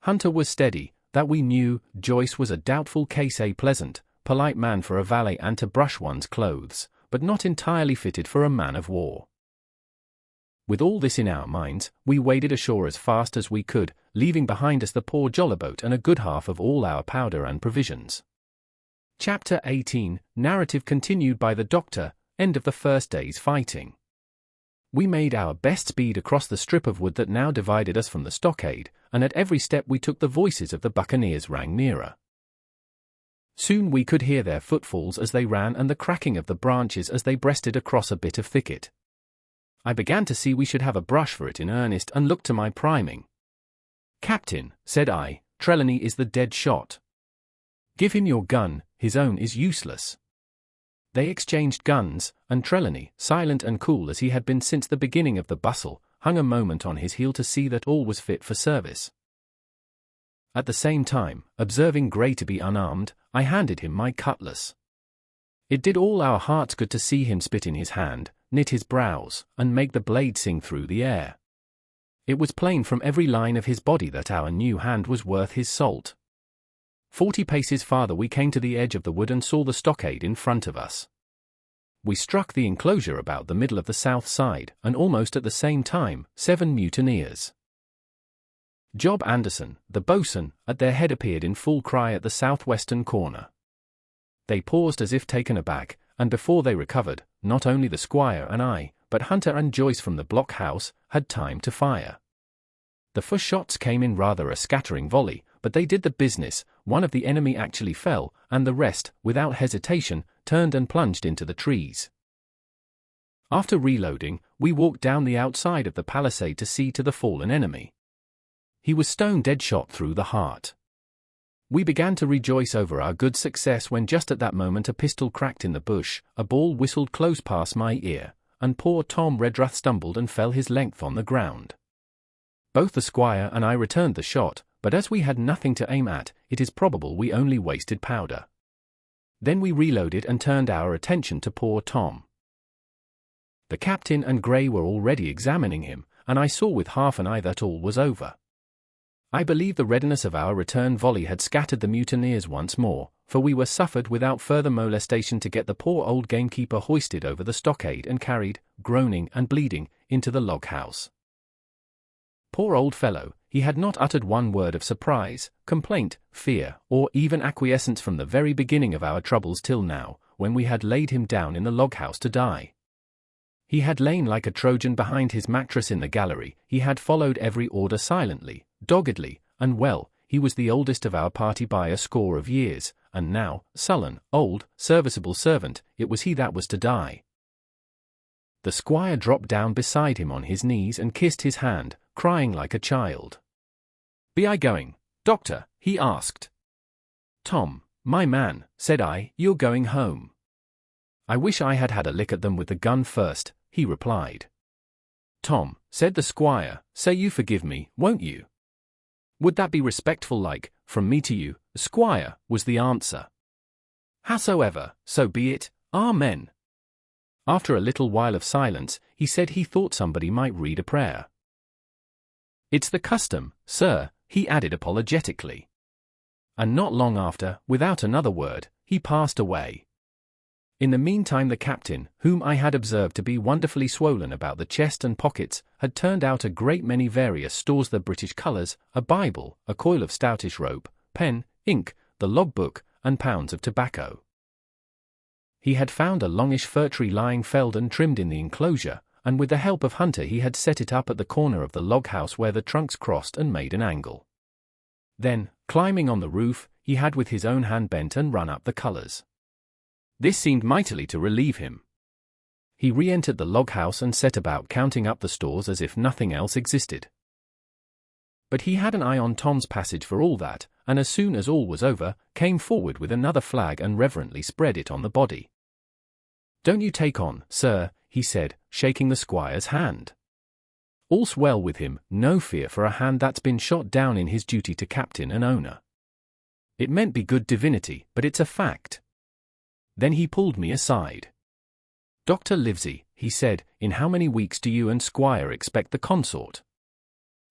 Hunter was steady, that we knew. Joyce was a doubtful case, a pleasant, polite man for a valet and to brush one's clothes, but not entirely fitted for a man of war. With all this in our minds, we waded ashore as fast as we could, leaving behind us the poor jollyboat and a good half of all our powder and provisions. Chapter 18, narrative continued by the Doctor, end of the first day's fighting. We made our best speed across the strip of wood that now divided us from the stockade, and at every step we took the voices of the buccaneers rang nearer. Soon we could hear their footfalls as they ran and the cracking of the branches as they breasted across a bit of thicket. I began to see we should have a brush for it in earnest and looked to my priming. "Captain," said I, "Trelawney is the dead shot. Give him your gun, his own is useless." They exchanged guns, and Trelawney, silent and cool as he had been since the beginning of the bustle, hung a moment on his heel to see that all was fit for service. At the same time, observing Grey to be unarmed, I handed him my cutlass. It did all our hearts good to see him spit in his hand, knit his brows, and make the blade sing through the air. It was plain from every line of his body that our new hand was worth his salt. 40 paces farther we came to the edge of the wood and saw the stockade in front of us. We struck the enclosure about the middle of the south side, and almost at the same time, 7 mutineers. Job Anderson, the boatswain, at their head appeared in full cry at the southwestern corner. They paused as if taken aback, and before they recovered, not only the squire and I, but Hunter and Joyce from the blockhouse, had time to fire. The first shots came in rather a scattering volley, but they did the business. One of the enemy actually fell, and the rest, without hesitation, turned and plunged into the trees. After reloading, we walked down the outside of the palisade to see to the fallen enemy. He was stone dead shot through the heart. We began to rejoice over our good success when just at that moment a pistol cracked in the bush, a ball whistled close past my ear, and poor Tom Redruth stumbled and fell his length on the ground. Both the squire and I returned the shot, but as we had nothing to aim at, it is probable we only wasted powder. Then we reloaded and turned our attention to poor Tom. The captain and Grey were already examining him, and I saw with half an eye that all was over. I believe the readiness of our return volley had scattered the mutineers once more, for we were suffered without further molestation to get the poor old gamekeeper hoisted over the stockade and carried, groaning and bleeding, into the log house. Poor old fellow, he had not uttered one word of surprise, complaint, fear, or even acquiescence from the very beginning of our troubles till now, when we had laid him down in the log house to die. He had lain like a Trojan behind his mattress in the gallery, he had followed every order silently, doggedly, and well, he was the oldest of our party by a score of years, and now, sullen, old, serviceable servant, it was he that was to die. The squire dropped down beside him on his knees and kissed his hand, crying like a child. "Be I going, doctor?" he asked. "Tom, my man," said I, "you're going home." "I wish I had had a lick at them with the gun first," he replied. "Tom," said the squire, "say you forgive me, won't you?" "Would that be respectful like, from me to you, squire?" was the answer. "Howsoever, so be it, amen." After a little while of silence, he said he thought somebody might read a prayer. "It's the custom, sir," he added apologetically. And not long after, without another word, he passed away. In the meantime the captain, whom I had observed to be wonderfully swollen about the chest and pockets, had turned out a great many various stores, the British colours, a Bible, a coil of stoutish rope, pen, ink, the log-book, and pounds of tobacco. He had found a longish fir tree lying felled and trimmed in the enclosure, and with the help of Hunter he had set it up at the corner of the log house where the trunks crossed and made an angle. Then, climbing on the roof, he had with his own hand bent and run up the colors. This seemed mightily to relieve him. He re-entered the log house and set about counting up the stores as if nothing else existed. But he had an eye on Tom's passage for all that, and as soon as all was over, came forward with another flag and reverently spread it on the body. "Don't you take on, sir," he said, shaking the squire's hand. "All's well with him, no fear for a hand that's been shot down in his duty to captain and owner. It meant be good divinity, but it's a fact." Then he pulled me aside. "Dr. Livesey," he said, "in how many weeks do you and Squire expect the consort?"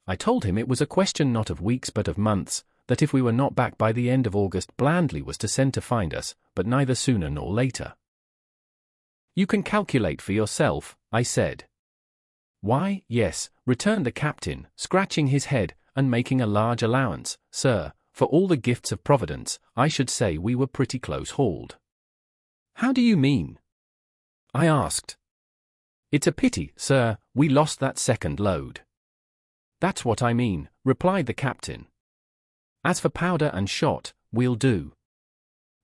I told him it was a question not of weeks but of months, that if we were not back by the end of August Blandley was to send to find us, but neither sooner nor later. "You can calculate for yourself," I said. "Why, yes," returned the captain, scratching his head, and making a large allowance, "sir, for all the gifts of Providence, I should say we were pretty close hauled." "How do you mean?" I asked. "It's a pity, sir, we lost that second load." "That's what I mean," replied the captain. "As for powder and shot, we'll do.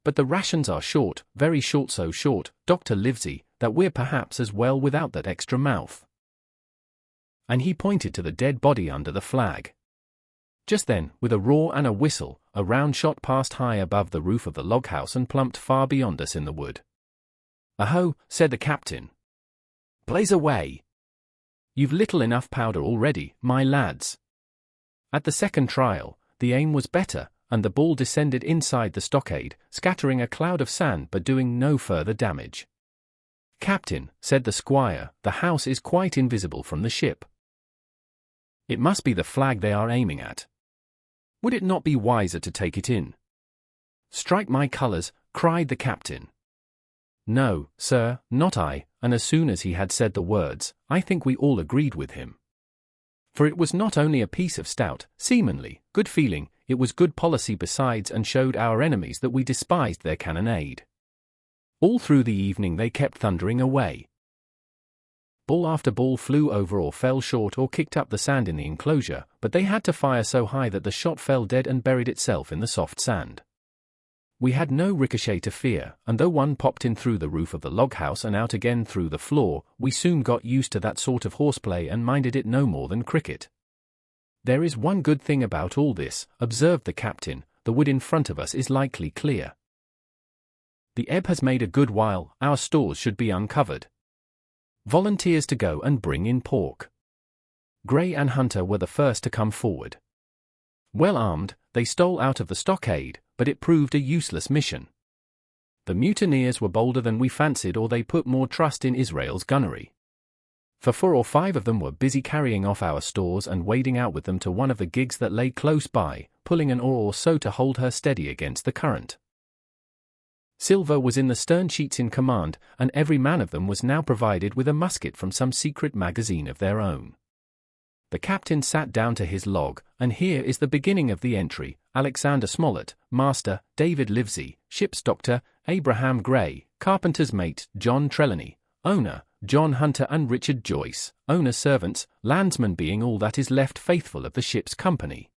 But the rations are short, very short, so short, Dr. Livesey, that we're perhaps as well without that extra mouth." And he pointed to the dead body under the flag. Just then, with a roar and a whistle, a round shot passed high above the roof of the log house and plumped far beyond us in the wood. "Aho," said the captain. "Blaze away. You've little enough powder already, my lads." At the second trial, the aim was better, and the ball descended inside the stockade, scattering a cloud of sand but doing no further damage. "Captain," said the squire, "the house is quite invisible from the ship. It must be the flag they are aiming at. Would it not be wiser to take it in?" "Strike my colors," cried the captain. "No, sir, not I," and as soon as he had said the words, I think we all agreed with him. For it was not only a piece of stout, seamanly, good feeling, it was good policy besides, and showed our enemies that we despised their cannonade. All through the evening they kept thundering away. Ball after ball flew over or fell short or kicked up the sand in the enclosure, but they had to fire so high that the shot fell dead and buried itself in the soft sand. We had no ricochet to fear, and though one popped in through the roof of the log house and out again through the floor, we soon got used to that sort of horseplay and minded it no more than cricket. "There is one good thing about all this," observed the captain, "the wood in front of us is likely clear. The ebb has made a good while, our stores should be uncovered. Volunteers to go and bring in pork." Gray and Hunter were the first to come forward. Well armed, they stole out of the stockade, but it proved a useless mission. The mutineers were bolder than we fancied, or they put more trust in Israel's gunnery. For 4 or 5 of them were busy carrying off our stores and wading out with them to one of the gigs that lay close by, pulling an oar or so to hold her steady against the current. Silver was in the stern sheets in command, and every man of them was now provided with a musket from some secret magazine of their own. The captain sat down to his log, and here is the beginning of the entry: Alexander Smollett, master; David Livesey, ship's doctor; Abraham Gray, carpenter's mate; John Trelawney, owner; John Hunter and Richard Joyce, owner; servants, landsmen being all that is left faithful of the ship's company.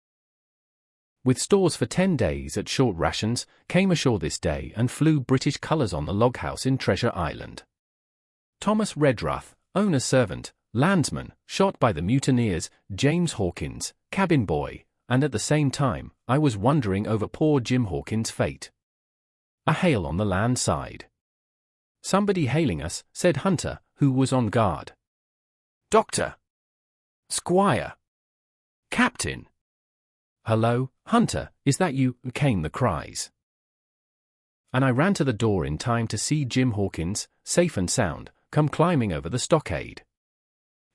With stores for 10 days at short rations, came ashore this day and flew British colours on the log house in Treasure Island. Thomas Redruth, owner's servant, landsman, shot by the mutineers; James Hawkins, cabin boy, and at the same time, I was wondering over poor Jim Hawkins' fate. A hail on the land side. "Somebody hailing us," said Hunter, who was on guard. "Doctor! Squire! Captain!" "Hello, Hunter, is that you?" came the cries. And I ran to the door in time to see Jim Hawkins, safe and sound, come climbing over the stockade.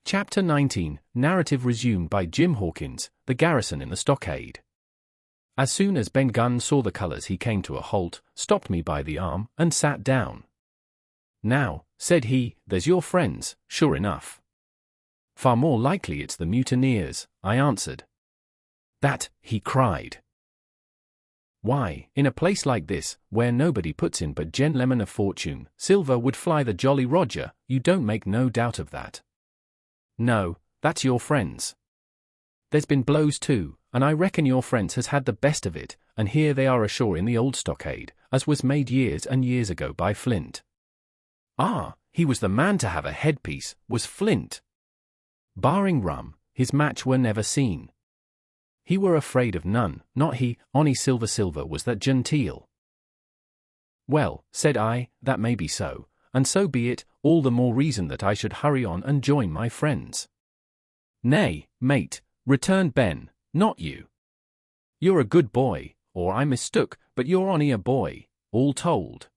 Chapter 19, narrative resumed by Jim Hawkins, the garrison in the stockade. As soon as Ben Gunn saw the colours he came to a halt, stopped me by the arm, and sat down. "Now," said he, "there's your friends, sure enough." "Far more likely it's the mutineers," I answered. "That," he cried. Why, in a place like this, where nobody puts in but gentlemen of fortune, Silver would fly the Jolly Roger, you don't make no doubt of that. No, that's your friends. There's been blows too, and I reckon your friends has had the best of it, and here they are ashore in the old stockade, as was made years and years ago by Flint. Ah, he was the man to have a headpiece, was Flint. Barring rum, his match were never seen. He were afraid of none, not he, onny Silver was that genteel. Well, said I, that may be so, and so be it, all the more reason that I should hurry on and join my friends. Nay, mate, returned Ben, not you. You're a good boy, or I mistook, but you're only a boy, all told.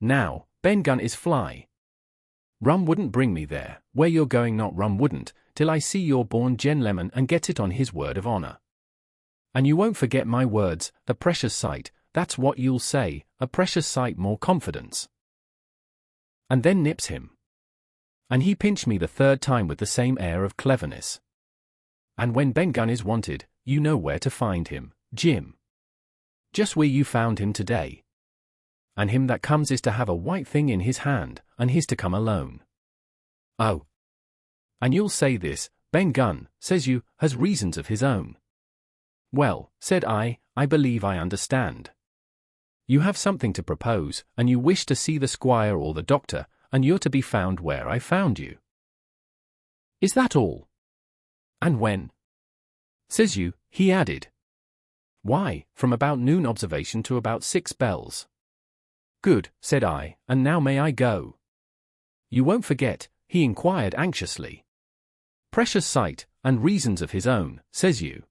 Now, Ben Gunn is fly. Rum wouldn't bring me there, where you're going not rum wouldn't, till I see you're born gentleman and get it on his word of honour. And you won't forget my words, a precious sight, that's what you'll say, a precious sight more confidence. And then nips him. And he pinched me the third time with the same air of cleverness. And when Ben Gunn is wanted, you know where to find him, Jim. Just where you found him today. And him that comes is to have a white thing in his hand, and he's to come alone. Oh. And you'll say this, Ben Gunn, says you, has reasons of his own. Well, said I believe I understand. You have something to propose, and you wish to see the squire or the doctor, and you're to be found where I found you. Is that all? And when? Says you, he added. Why, from about noon observation to about 6 bells. Good, said I, and now may I go? You won't forget, he inquired anxiously. Precious sight, and reasons of his own, says you.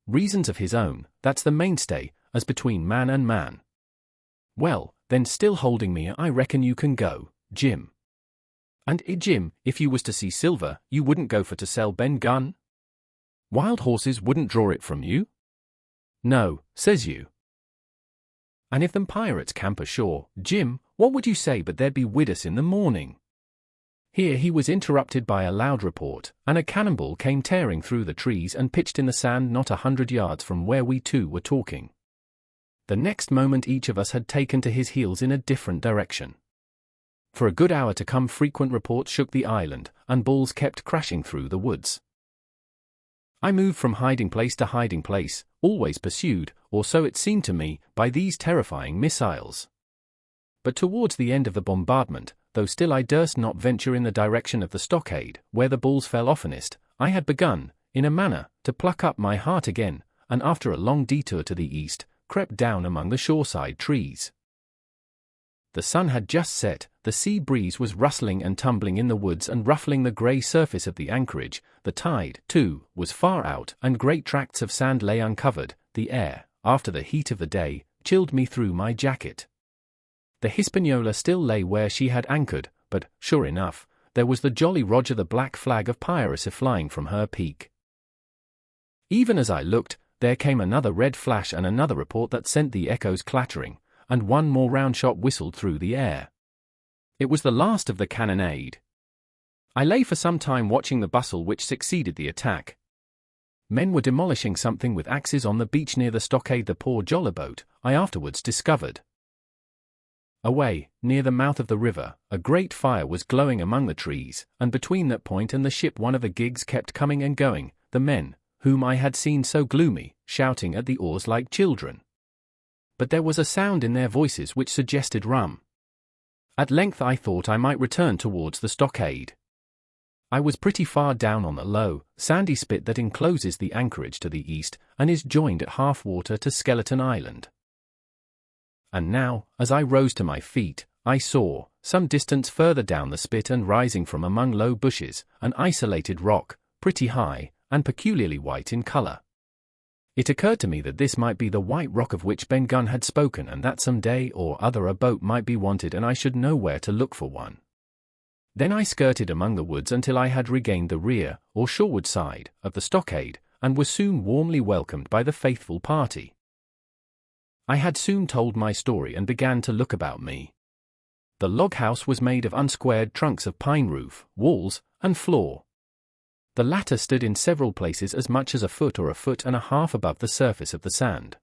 Reasons of his own, that's the mainstay, as between man and man. Well, then still holding me I reckon you can go, Jim. And Jim, if you was to see Silver, you wouldn't go for to sell Ben Gunn? Wild horses wouldn't draw it from you? No, says you. And if them pirates camp ashore, Jim, what would you say but they'd be with us in the morning? Here he was interrupted by a loud report, and a cannonball came tearing through the trees and pitched in the sand not 100 yards from where we two were talking. The next moment each of us had taken to his heels in a different direction. For a good hour to come frequent reports shook the island, and balls kept crashing through the woods. I moved from hiding place to hiding place, always pursued, or so it seemed to me, by these terrifying missiles. But towards the end of the bombardment, though still I durst not venture in the direction of the stockade, where the balls fell oftenest, I had begun, in a manner, to pluck up my heart again, and after a long detour to the east, crept down among the shoreside trees. The sun had just set, the sea breeze was rustling and tumbling in the woods and ruffling the grey surface of the anchorage, the tide, too, was far out and great tracts of sand lay uncovered, the air, after the heat of the day, chilled me through my jacket. The Hispaniola still lay where she had anchored, but, sure enough, there was the Jolly Roger, the black flag of piracy flying from her peak. Even as I looked, there came another red flash and another report that sent the echoes clattering, and one more round shot whistled through the air. It was the last of the cannonade. I lay for some time watching the bustle which succeeded the attack. Men were demolishing something with axes on the beach near the stockade. The poor jollyboat, I afterwards discovered. Away, near the mouth of the river, a great fire was glowing among the trees, and between that point and the ship one of the gigs kept coming and going, the men, whom I had seen so gloomy, shouting at the oars like children. But there was a sound in their voices which suggested rum. At length I thought I might return towards the stockade. I was pretty far down on the low, sandy spit that encloses the anchorage to the east, and is joined at half water to Skeleton Island. And now, as I rose to my feet, I saw, some distance further down the spit and rising from among low bushes, an isolated rock, pretty high, and peculiarly white in colour. It occurred to me that this might be the white rock of which Ben Gunn had spoken, and that some day or other a boat might be wanted and I should know where to look for one. Then I skirted among the woods until I had regained the rear, or shoreward side, of the stockade, and was soon warmly welcomed by the faithful party. I had soon told my story and began to look about me. The log house was made of unsquared trunks of pine roof, walls, and floor. The latter stood in several places as much as a foot or a foot and a half above the surface of the sand.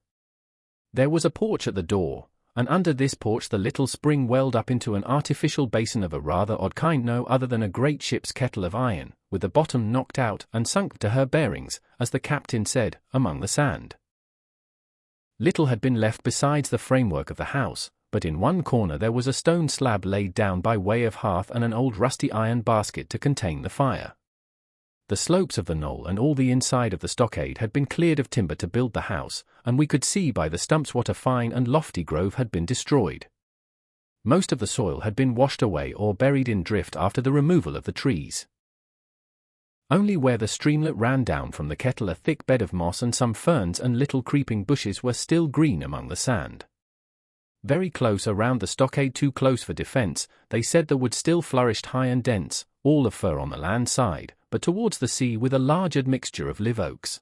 There was a porch at the door, and under this porch the little spring welled up into an artificial basin of a rather odd kind, no other than a great ship's kettle of iron, with the bottom knocked out and sunk to her bearings, as the captain said, among the sand. Little had been left besides the framework of the house, but in one corner there was a stone slab laid down by way of hearth and an old rusty iron basket to contain the fire. The slopes of the knoll and all the inside of the stockade had been cleared of timber to build the house, and we could see by the stumps what a fine and lofty grove had been destroyed. Most of the soil had been washed away or buried in drift after the removal of the trees. Only where the streamlet ran down from the kettle a thick bed of moss and some ferns and little creeping bushes were still green among the sand. Very close around the stockade, too close for defense, they said the wood still flourished high and dense, all of fir on the land side, but towards the sea with a large admixture of live oaks.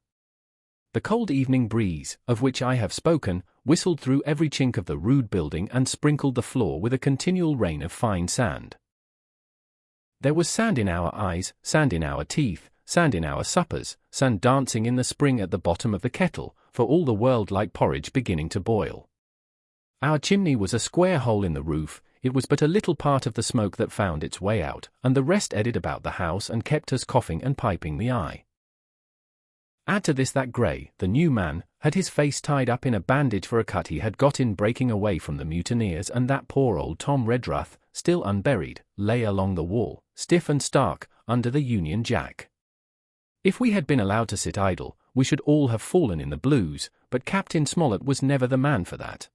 The cold evening breeze, of which I have spoken, whistled through every chink of the rude building and sprinkled the floor with a continual rain of fine sand. There was sand in our eyes, sand in our teeth, sand in our suppers, sand dancing in the spring at the bottom of the kettle, for all the world like porridge beginning to boil. Our chimney was a square hole in the roof. It was but a little part of the smoke that found its way out, and the rest eddied about the house and kept us coughing and piping the eye. Add to this that Gray, the new man, had his face tied up in a bandage for a cut he had got in breaking away from the mutineers, and that poor old Tom Redruth, still unburied, lay along the wall, stiff and stark, under the Union Jack. If we had been allowed to sit idle, we should all have fallen in the blues, but Captain Smollett was never the man for that.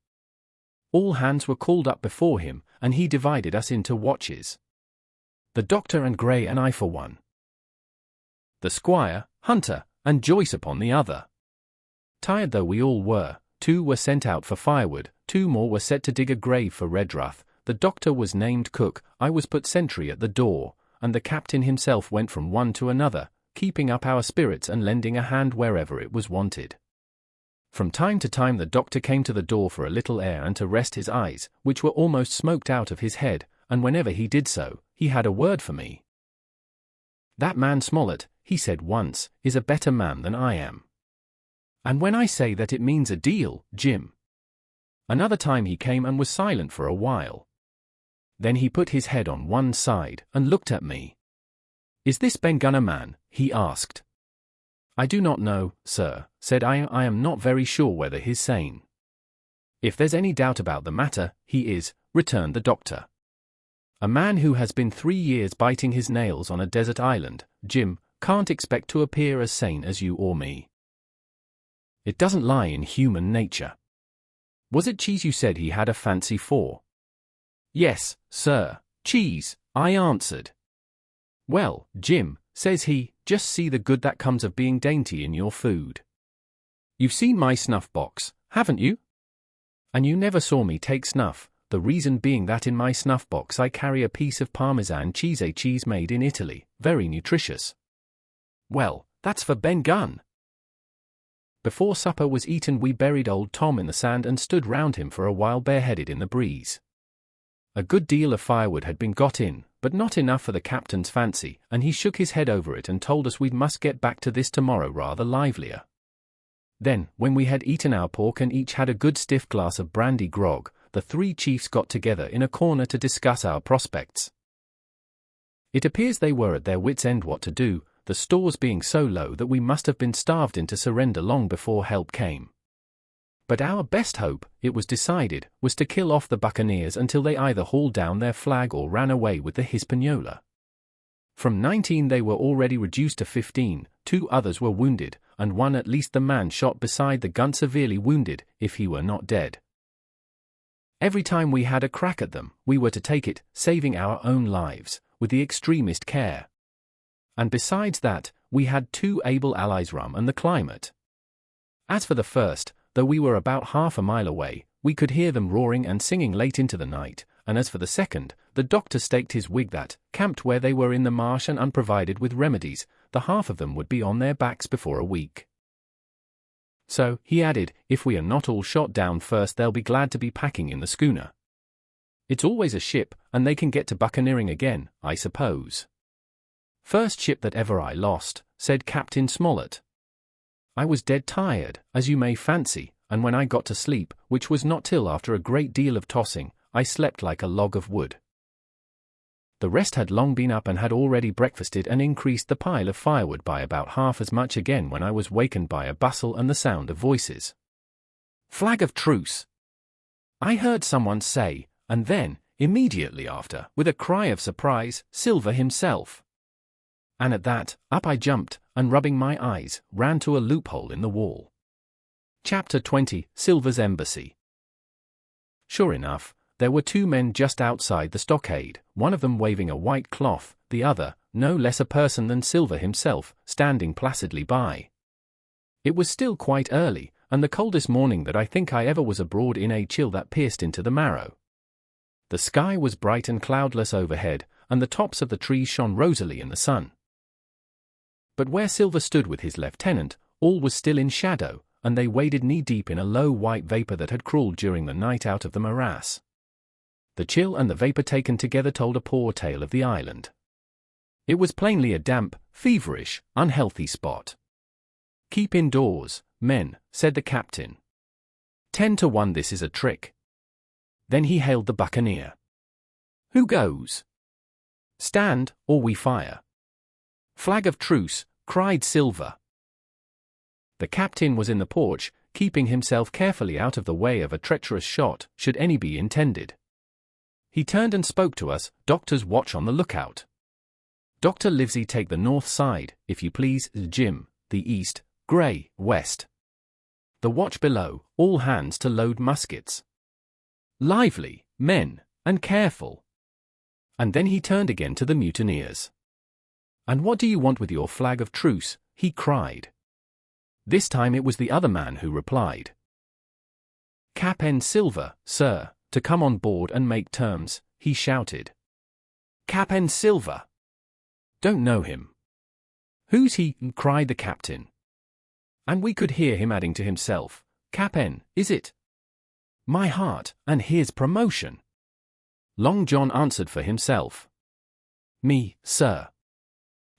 All hands were called up before him, and he divided us into watches. The doctor and Gray and I for one. The squire, Hunter, and Joyce upon the other. Tired though we all were, 2 were sent out for firewood, 2 more were set to dig a grave for Redruth, the doctor was named cook, I was put sentry at the door, and the captain himself went from one to another, keeping up our spirits and lending a hand wherever it was wanted. From time to time the doctor came to the door for a little air and to rest his eyes, which were almost smoked out of his head, and whenever he did so, he had a word for me. "That man Smollett," he said once, "is a better man than I am. And when I say that it means a deal, Jim." Another time he came and was silent for a while. Then he put his head on one side and looked at me. "Is this Ben Gunn a man?" he asked. "I do not know, sir," said I am not very sure whether he's sane." "If there's any doubt about the matter, he is," returned the doctor. "A man who has been 3 years biting his nails on a desert island, Jim, can't expect to appear as sane as you or me. It doesn't lie in human nature. Was it cheese you said he had a fancy for?" "Yes, sir, cheese," I answered. "Well, Jim," says he, "just see the good that comes of being dainty in your food. You've seen my snuff box, haven't you? And you never saw me take snuff, the reason being that in my snuff box I carry a piece of Parmesan cheese, a cheese made in Italy, very nutritious. Well, that's for Ben Gunn." Before supper was eaten we buried old Tom in the sand and stood round him for a while bareheaded in the breeze. A good deal of firewood had been got in, but not enough for the captain's fancy, and he shook his head over it and told us we must get back to this tomorrow rather livelier. Then, when we had eaten our pork and each had a good stiff glass of brandy grog, the 3 chiefs got together in a corner to discuss our prospects. It appears they were at their wits' end what to do, the stores being so low that we must have been starved into surrender long before help came. But our best hope, it was decided, was to kill off the buccaneers until they either hauled down their flag or ran away with the Hispaniola. From 19 they were already reduced to 15, 2 others were wounded, and one at least the man shot beside the gun severely wounded, if he were not dead. Every time we had a crack at them, we were to take it, saving our own lives, with the extremest care. And besides that, we had 2 able allies, rum and the climate. As for the first, though we were about half a mile away, we could hear them roaring and singing late into the night, and as for the second, the doctor staked his wig that, camped where they were in the marsh and unprovided with remedies, the half of them would be on their backs before a week. So, he added, if we are not all shot down first they'll be glad to be packing in the schooner. It's always a ship, and they can get to buccaneering again, I suppose. "First ship that ever I lost," said Captain Smollett. "I was dead tired, as you may fancy, and when I got to sleep, which was not till after a great deal of tossing, I slept like a log of wood. The rest had long been up and had already breakfasted and increased the pile of firewood by about half as much again when I was wakened by a bustle and the sound of voices. "Flag of truce!" I heard someone say, and then, immediately after, with a cry of surprise, Silver himself. And at that, up I jumped, and rubbing my eyes, ran to a loophole in the wall. Chapter 20, Silver's Embassy. Sure enough, there were two men just outside the stockade, one of them waving a white cloth, the other, no less a person than Silver himself, standing placidly by. It was still quite early, and the coldest morning that I think I ever was abroad in, a chill that pierced into the marrow. The sky was bright and cloudless overhead, and the tops of the trees shone rosily in the sun. But where Silver stood with his lieutenant, all was still in shadow, and they waded knee-deep in a low white vapor that had crawled during the night out of the morass. The chill and the vapor taken together told a poor tale of the island. It was plainly a damp, feverish, unhealthy spot. "Keep indoors, men," said the captain. 10 to 1 this is a trick." Then he hailed the buccaneer. "Who goes?" "Stand, or we fire." "Flag of truce," cried Silver. The captain was in the porch, keeping himself carefully out of the way of a treacherous shot, should any be intended. He turned and spoke to us. "Doctors, watch on the lookout. Dr. Livesey, take the north side, if you please, Jim, the east, Gray, west. The watch below, all hands to load muskets. Lively, men, and careful." And then he turned again to the mutineers. "And what do you want with your flag of truce?" he cried. This time it was the other man who replied. "Cap'n Silver, sir, to come on board and make terms," he shouted. "Cap'n Silver? Don't know him." "Who's he?" cried the captain. And we could hear him adding to himself, "Cap'n, is it? My heart, and here's promotion." Long John answered for himself. "Me, sir.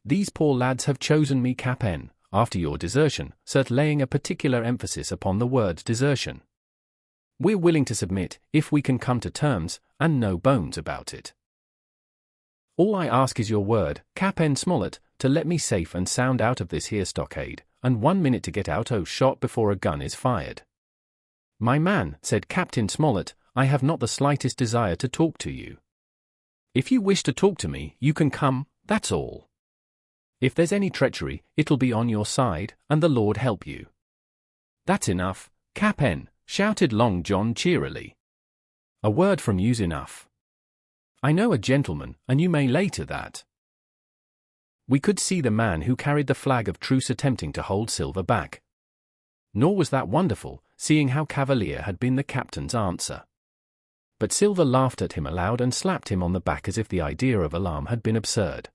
These poor lads have chosen me cap'n, after your desertion," sir, laying a particular emphasis upon the word desertion. "We're willing to submit, if we can come to terms, and no bones about it. All I ask is your word, Cap'n Smollett, to let me safe and sound out of this here stockade, and 1 minute to get out o' shot before a gun is fired." "My man," said Captain Smollett, "I have not the slightest desire to talk to you. If you wish to talk to me, you can come, that's all. If there's any treachery, it'll be on your side, and the Lord help you." "That's enough, Cap'n," shouted Long John cheerily. "A word from you's enough. I know a gentleman, and you may lay to that." We could see the man who carried the flag of truce attempting to hold Silver back. Nor was that wonderful, seeing how cavalier had been the captain's answer. But Silver laughed at him aloud and slapped him on the back as if the idea of alarm had been absurd.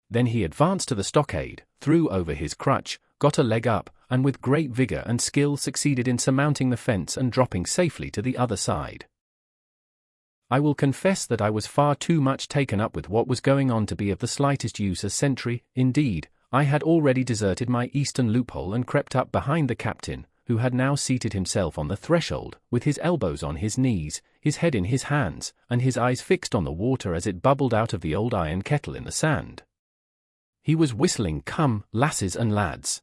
Then he advanced to the stockade, threw over his crutch, got a leg up, and with great vigor and skill succeeded in surmounting the fence and dropping safely to the other side. I will confess that I was far too much taken up with what was going on to be of the slightest use as sentry. Indeed, I had already deserted my eastern loophole and crept up behind the captain, who had now seated himself on the threshold, with his elbows on his knees, his head in his hands, and his eyes fixed on the water as it bubbled out of the old iron kettle in the sand. He was whistling "Come, lasses and lads."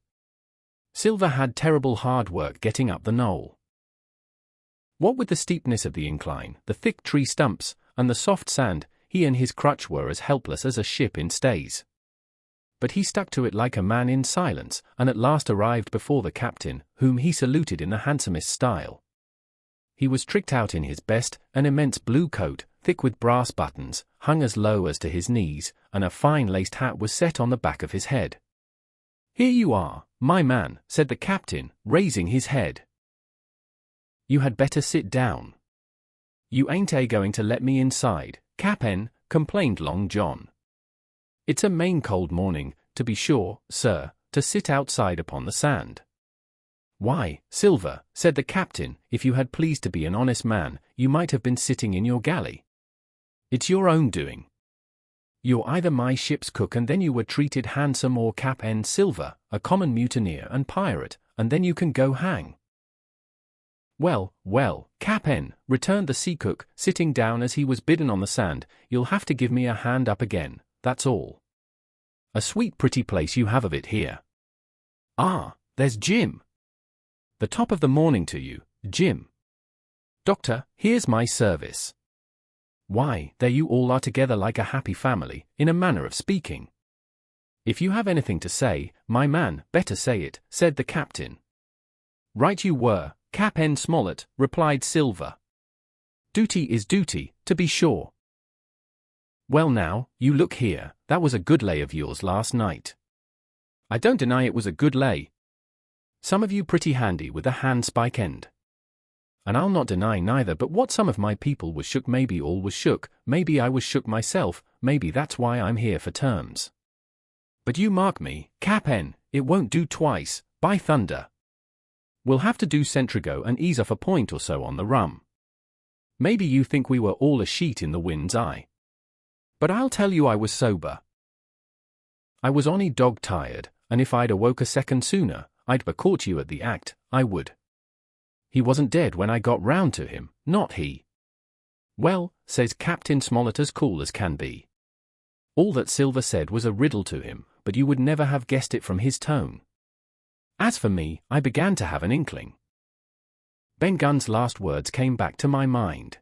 Silver had terrible hard work getting up the knoll. What with the steepness of the incline, the thick tree stumps, and the soft sand, he and his crutch were as helpless as a ship in stays. But he stuck to it like a man in silence, and at last arrived before the captain, whom he saluted in the handsomest style. He was tricked out in his best, an immense blue coat, thick with brass buttons, hung as low as to his knees, and a fine laced hat was set on the back of his head. "Here you are, my man," said the captain, raising his head. "You had better sit down." "You ain't going to let me inside, Cap'n," complained Long John. "It's a main cold morning, to be sure, sir, to sit outside upon the sand." "Why, Silver," said the captain, "if you had pleased to be an honest man, you might have been sitting in your galley. It's your own doing. You're either my ship's cook and then you were treated handsome, or Cap'n Silver, a common mutineer and pirate, and then you can go hang." Well, well, Cap'n, returned the sea cook, sitting down as he was bidden on the sand, you'll have to give me a hand up again, that's all. A sweet pretty place you have of it here. Ah, there's Jim. The top of the morning to you, Jim. Doctor, here's my service. Why, there you all are together like a happy family, in a manner of speaking. If you have anything to say, my man, better say it, said the captain. Right you were, Cap'n Smollett, replied Silver. Duty is duty, to be sure. Well now, you look here, that was a good lay of yours last night. I don't deny it was a good lay. Some of you pretty handy with the handspike end. And I'll not deny neither but what some of my people was shook, maybe all was shook, maybe I was shook myself, maybe that's why I'm here for terms. But you mark me, Cap'n, it won't do twice, by thunder. We'll have to do Centrigo and ease off a point or so on the rum. Maybe you think we were all a sheet in the wind's eye. But I'll tell you I was sober. I was only dog-tired, and if I'd awoke a second sooner, I'd be caught you at the act, I would. He wasn't dead when I got round to him, not he. Well, says Captain Smollett as cool as can be. All that Silver said was a riddle to him, but you would never have guessed it from his tone. As for me, I began to have an inkling. Ben Gunn's last words came back to my mind.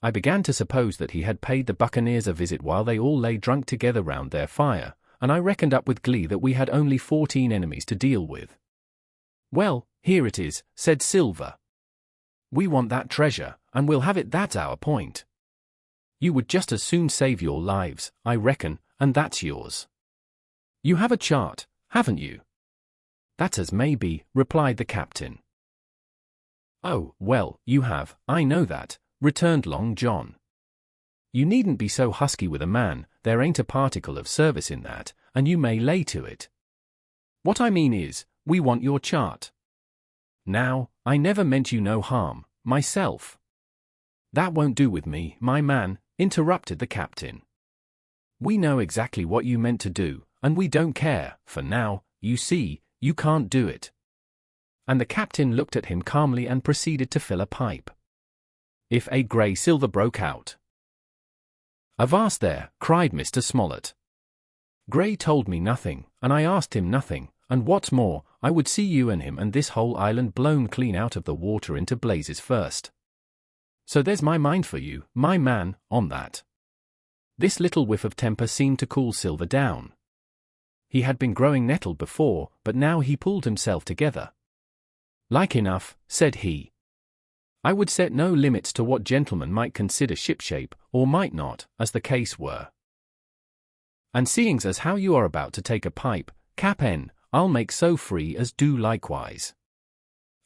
I began to suppose that he had paid the buccaneers a visit while they all lay drunk together round their fire, and I reckoned up with glee that we had only 14 enemies to deal with. Well, here it is, said Silver. We want that treasure, and we'll have it, that's our point. You would just as soon save your lives, I reckon, and that's yours. You have a chart, haven't you? That's as may be, replied the captain. Oh, well, you have, I know that, returned Long John. You needn't be so husky with a man, there ain't a particle of service in that, and you may lay to it. What I mean is, we want your chart. Now, I never meant you no harm, myself. That won't do with me, my man, interrupted the captain. We know exactly what you meant to do, and we don't care, for now, you see, you can't do it. And the captain looked at him calmly and proceeded to fill a pipe. If a grey Silver broke out. Avast there, cried Mr. Smollett. Grey told me nothing, and I asked him nothing, and what's more, I would see you and him and this whole island blown clean out of the water into blazes first. So there's my mind for you, my man, on that. This little whiff of temper seemed to cool Silver down. He had been growing nettled before, but now he pulled himself together. Like enough, said he. I would set no limits to what gentlemen might consider shipshape, or might not, as the case were. And seeing as how you are about to take a pipe, Cap'n, I'll make so free as do likewise.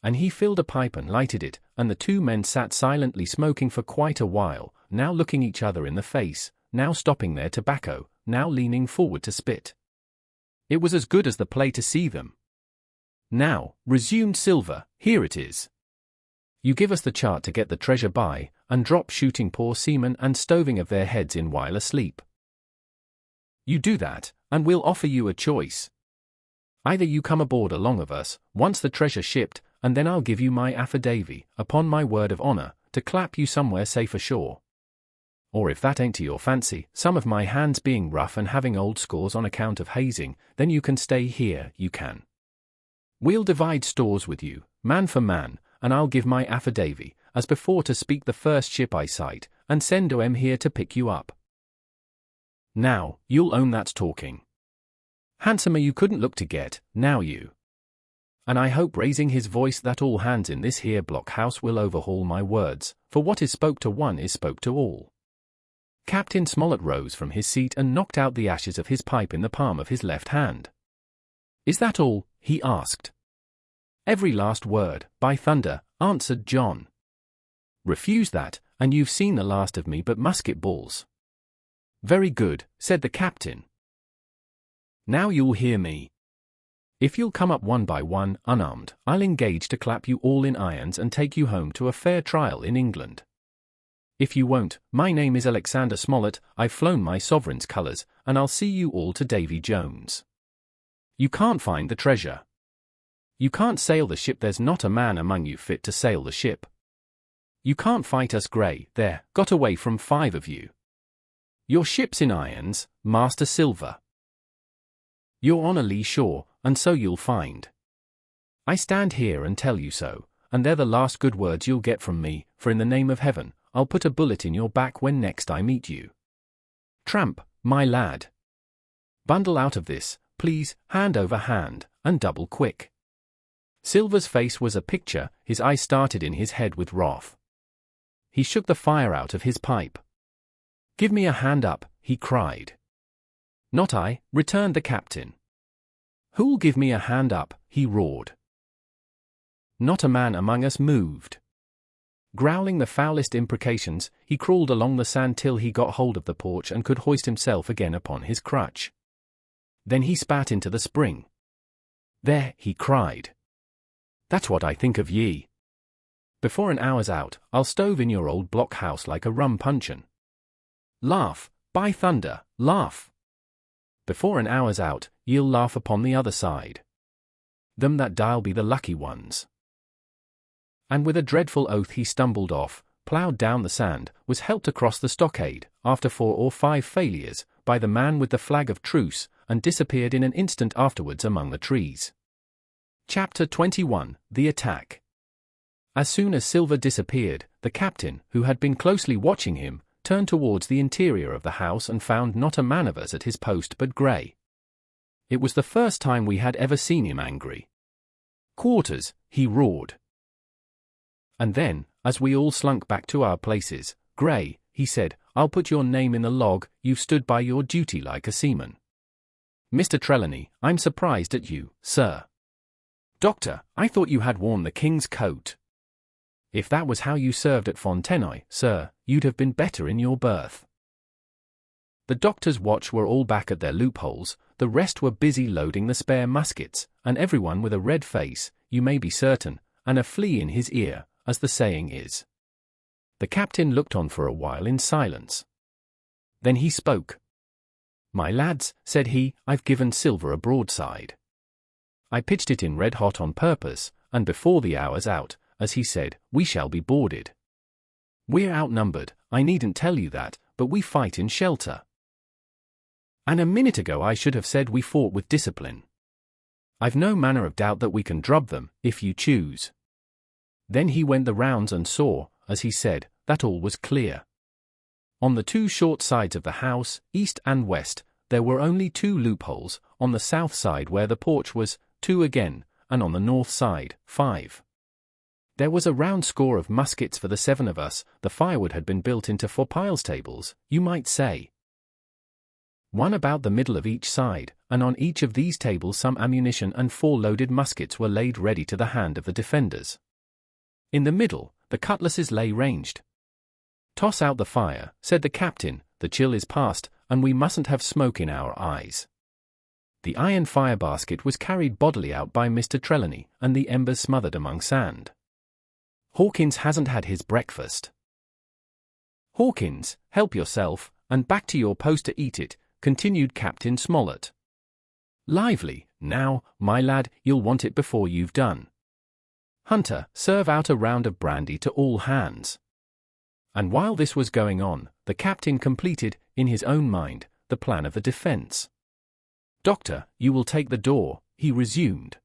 And he filled a pipe and lighted it, and the two men sat silently smoking for quite a while, now looking each other in the face, now stopping their tobacco, now leaning forward to spit. It was as good as the play to see them. Now, resumed Silver, here it is. You give us the chart to get the treasure by, and drop shooting poor seamen and stoving of their heads in while asleep. You do that, and we'll offer you a choice. Either you come aboard along of us, once the treasure shipped, and then I'll give you my affidavy, upon my word of honor, to clap you somewhere safe ashore. Or if that ain't to your fancy, some of my hands being rough and having old scores on account of hazing, then you can stay here, you can. We'll divide stores with you, man for man, and I'll give my affidavy, as before to speak the first ship I sight, and send O.M. here to pick you up. Now, you'll own that's talking. Handsomer you couldn't look to get, now you. And I hope raising his voice that all hands in this here blockhouse will overhaul my words, for what is spoke to one is spoke to all. Captain Smollett rose from his seat and knocked out the ashes of his pipe in the palm of his left hand. Is that all? He asked. Every last word, by thunder, answered John. Refuse that, and you've seen the last of me but musket balls. Very good, said the captain. Now you'll hear me. If you'll come up one by one, unarmed, I'll engage to clap you all in irons and take you home to a fair trial in England. If you won't, my name is Alexander Smollett, I've flown my sovereign's colours, and I'll see you all to Davy Jones. You can't find the treasure. You can't sail the ship, there's not a man among you fit to sail the ship. You can't fight us, Grey, there, got away from 5 of you. Your ship's in irons, Master Silver. You're on a lee shore, and so you'll find. I stand here and tell you so, and they're the last good words you'll get from me, for in the name of heaven, I'll put a bullet in your back when next I meet you. Tramp, my lad. Bundle out of this, please, hand over hand, and double quick. Silver's face was a picture, his eyes started in his head with wrath. He shook the fire out of his pipe. Give me a hand up, he cried. Not I, returned the captain. Who'll give me a hand up, he roared. Not a man among us moved. Growling the foulest imprecations, he crawled along the sand till he got hold of the porch and could hoist himself again upon his crutch. Then he spat into the spring. There, he cried. That's what I think of ye. Before an hour's out, I'll stove in your old blockhouse like a rum puncheon. Laugh, by thunder, laugh. Before an hour's out, ye'll laugh upon the other side. Them that die'll be the lucky ones. And with a dreadful oath he stumbled off, ploughed down the sand, was helped across the stockade, after 4 or 5 failures, by the man with the flag of truce, and disappeared in an instant afterwards among the trees. Chapter 21, The Attack. As soon as Silver disappeared, the captain, who had been closely watching him, turned towards the interior of the house and found not a man of us at his post but Grey. It was the first time we had ever seen him angry. Quarters, he roared. And then, as we all slunk back to our places, Grey, he said, I'll put your name in the log, you've stood by your duty like a seaman. Mr. Trelawney, I'm surprised at you, sir. Doctor, I thought you had worn the king's coat. If that was how you served at Fontenoy, sir, you'd have been better in your berth. The doctor's watch were all back at their loopholes, the rest were busy loading the spare muskets, and everyone with a red face, you may be certain, and a flea in his ear, as the saying is. The captain looked on for a while in silence. Then he spoke. My lads, said he, I've given Silver a broadside. I pitched it in red hot on purpose, and before the hour's out, as he said, we shall be boarded. We're outnumbered, I needn't tell you that, but we fight in shelter. And a minute ago I should have said we fought with discipline. I've no manner of doubt that we can drub them, if you choose. Then he went the rounds and saw, as he said, that all was clear. On the 2 short sides of the house, east and west, there were only 2 loopholes, on the south side where the porch was, 2 again, and on the north side, 5. There was a round score of muskets for the 7 of us, the firewood had been built into 4 piles tables, you might say. One about the middle of each side, and on each of these tables some ammunition and 4 loaded muskets were laid ready to the hand of the defenders. In the middle, the cutlasses lay ranged. Toss out the fire, said the captain, the chill is past, and we mustn't have smoke in our eyes. The iron fire basket was carried bodily out by Mr. Trelawney, and the embers smothered among sand. Hawkins hasn't had his breakfast. Hawkins, help yourself, and back to your post to eat it, continued Captain Smollett. Lively, now, my lad, you'll want it before you've done. Hunter, serve out a round of brandy to all hands. And while this was going on, the captain completed, in his own mind, the plan of the defense. Doctor, you will take the door, he resumed.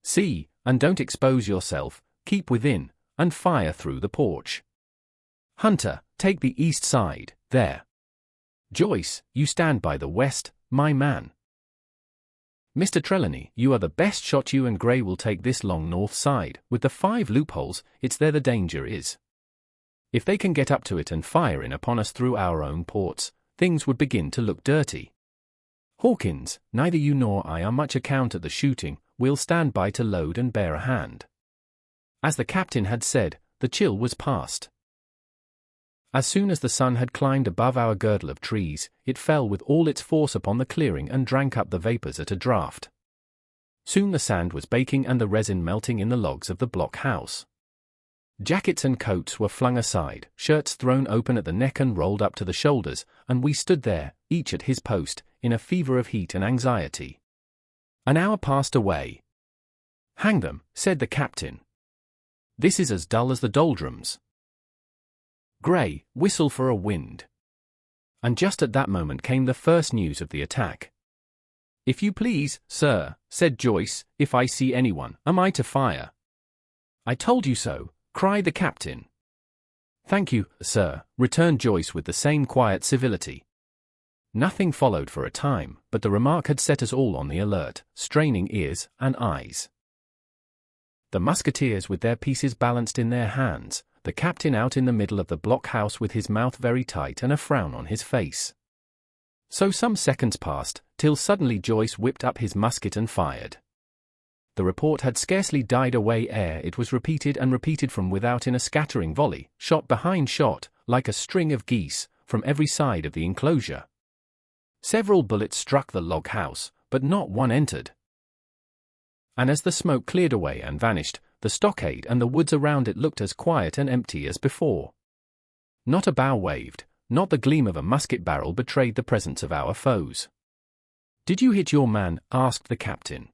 See, and don't expose yourself, keep within, and fire through the porch. Hunter, take the east side, there. Joyce, you stand by the west, my man. Mr. Trelawney, you are the best shot, you and Grey will take this long north side, with the 5 loopholes, it's there the danger is. If they can get up to it and fire in upon us through our own ports, things would begin to look dirty. Hawkins, neither you nor I are much account at the shooting, we'll stand by to load and bear a hand. As the captain had said, the chill was past. As soon as the sun had climbed above our girdle of trees, it fell with all its force upon the clearing and drank up the vapors at a draught. Soon the sand was baking and the resin melting in the logs of the block house. Jackets and coats were flung aside, shirts thrown open at the neck and rolled up to the shoulders, and we stood there, each at his post, in a fever of heat and anxiety. An hour passed away. "Hang them," said the captain. "This is as dull as the doldrums." Gray, whistle for a wind. And just at that moment came the first news of the attack. "If you please, sir," said Joyce, "if I see anyone, am I to fire?" "I told you so," cried the captain. "Thank you, sir," returned Joyce with the same quiet civility. Nothing followed for a time, but the remark had set us all on the alert, straining ears and eyes. The musketeers with their pieces balanced in their hands, the captain out in the middle of the blockhouse with his mouth very tight and a frown on his face. So some seconds passed, till suddenly Joyce whipped up his musket and fired. The report had scarcely died away ere it was repeated and repeated from without in a scattering volley, shot behind shot, like a string of geese, from every side of the enclosure. Several bullets struck the log house, but not one entered. And as the smoke cleared away and vanished, the stockade and the woods around it looked as quiet and empty as before. Not a bough waved, not the gleam of a musket barrel betrayed the presence of our foes. "Did you hit your man?" asked the captain.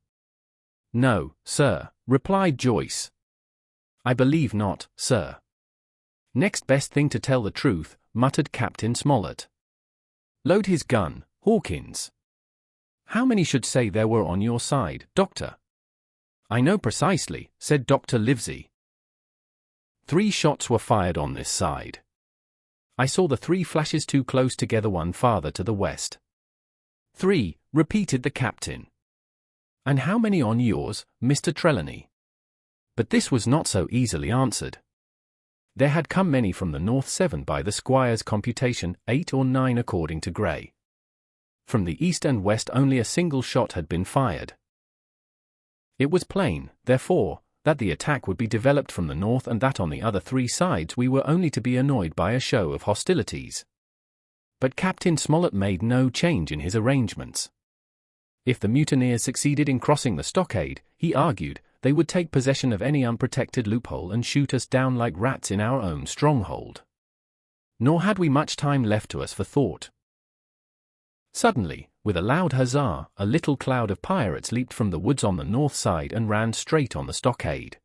"No, sir," replied Joyce. "I believe not, sir." "Next best thing to tell the truth," muttered Captain Smollett. "Load his gun, Hawkins." "How many should say there were on your side, Doctor?" "I know precisely," said Dr. Livesey. 3 shots were fired on this side. I saw the 3 flashes too close together, one farther to the west. 3, repeated the captain. "And how many on yours, Mr. Trelawney?" But this was not so easily answered. There had come many from the north, 7 by the squire's computation, 8 or 9 according to Gray. From the east and west only a single shot had been fired. It was plain, therefore, that the attack would be developed from the north and that on the other 3 sides we were only to be annoyed by a show of hostilities. But Captain Smollett made no change in his arrangements. If the mutineers succeeded in crossing the stockade, he argued, they would take possession of any unprotected loophole and shoot us down like rats in our own stronghold. Nor had we much time left to us for thought. Suddenly, with a loud huzzah, a little cloud of pirates leaped from the woods on the north side and ran straight on the stockade.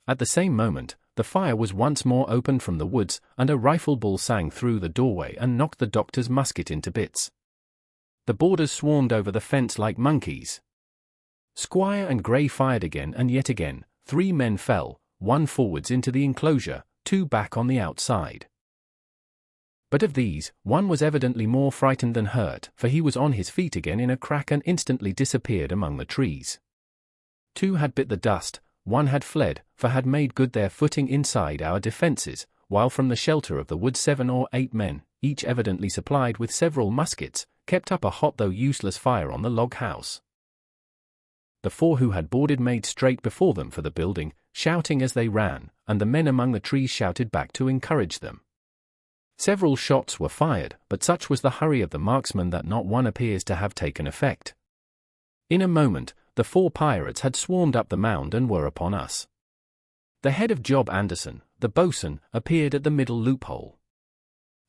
At the same moment, the fire was once more opened from the woods, and a rifle ball sang through the doorway and knocked the doctor's musket into bits. The boarders swarmed over the fence like monkeys. Squire and Gray fired again and yet again. 3 men fell, 1 forwards into the enclosure, 2 back on the outside. But of these, 1 was evidently more frightened than hurt, for he was on his feet again in a crack and instantly disappeared among the trees. 2 had bit the dust, 1 had fled, for had made good their footing inside our defences, while from the shelter of the wood 7 or 8 men, each evidently supplied with several muskets, kept up a hot though useless fire on the log house. The 4 who had boarded made straight before them for the building, shouting as they ran, and the men among the trees shouted back to encourage them. Several shots were fired, but such was the hurry of the marksmen that not one appears to have taken effect. In a moment, the 4 pirates had swarmed up the mound and were upon us. The head of Job Anderson, the boatswain, appeared at the middle loophole.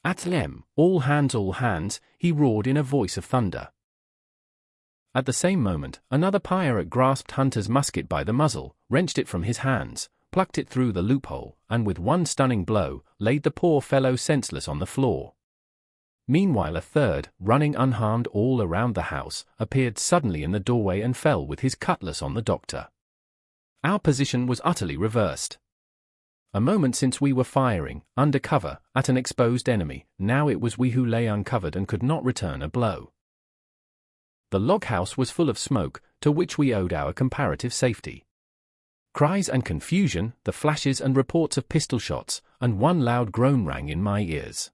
"At them, all hands," he roared in a voice of thunder. At the same moment, another pirate grasped Hunter's musket by the muzzle, wrenched it from his hands, plucked it through the loophole, and with one stunning blow, laid the poor fellow senseless on the floor. Meanwhile a third, running unharmed all around the house, appeared suddenly in the doorway and fell with his cutlass on the doctor. Our position was utterly reversed. A moment since we were firing, under cover, at an exposed enemy, now it was we who lay uncovered and could not return a blow. The log house was full of smoke, to which we owed our comparative safety. Cries and confusion, the flashes and reports of pistol shots, and one loud groan rang in my ears.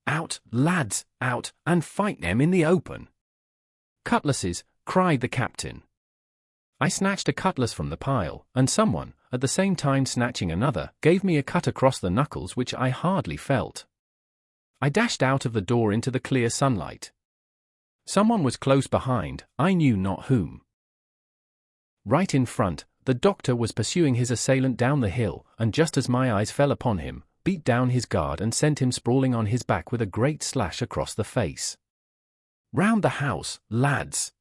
"Out, lads, out, and fight them in the open!" "Cutlasses!" cried the captain. I snatched a cutlass from the pile, and someone, at the same time snatching another, gave me a cut across the knuckles which I hardly felt. I dashed out of the door into the clear sunlight. Someone was close behind, I knew not whom. Right in front, the doctor was pursuing his assailant down the hill, and just as my eyes fell upon him, beat down his guard and sent him sprawling on his back with a great slash across the face. "Round the house, lads!"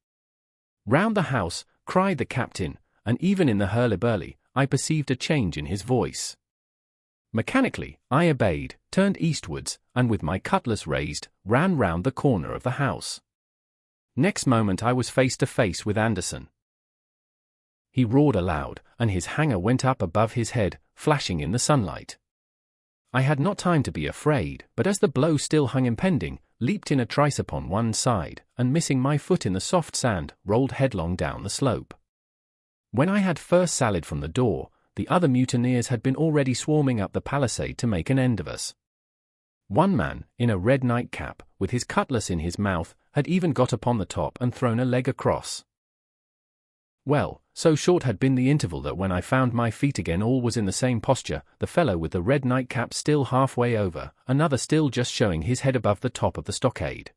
"Round the house!" cried the captain, and even in the hurly-burly, I perceived a change in his voice. Mechanically, I obeyed, turned eastwards, and with my cutlass raised, ran round the corner of the house. Next moment I was face to face with Anderson. He roared aloud, and his hanger went up above his head, flashing in the sunlight. I had not time to be afraid, but as the blow still hung impending, leaped in a trice upon one side, and missing my foot in the soft sand, rolled headlong down the slope. When I had first sallied from the door, the other mutineers had been already swarming up the palisade to make an end of us. One man, in a red nightcap, with his cutlass in his mouth, had even got upon the top and thrown a leg across. Well, so short had been the interval that when I found my feet again all was in the same posture, the fellow with the red nightcap still halfway over, another still just showing his head above the top of the stockade.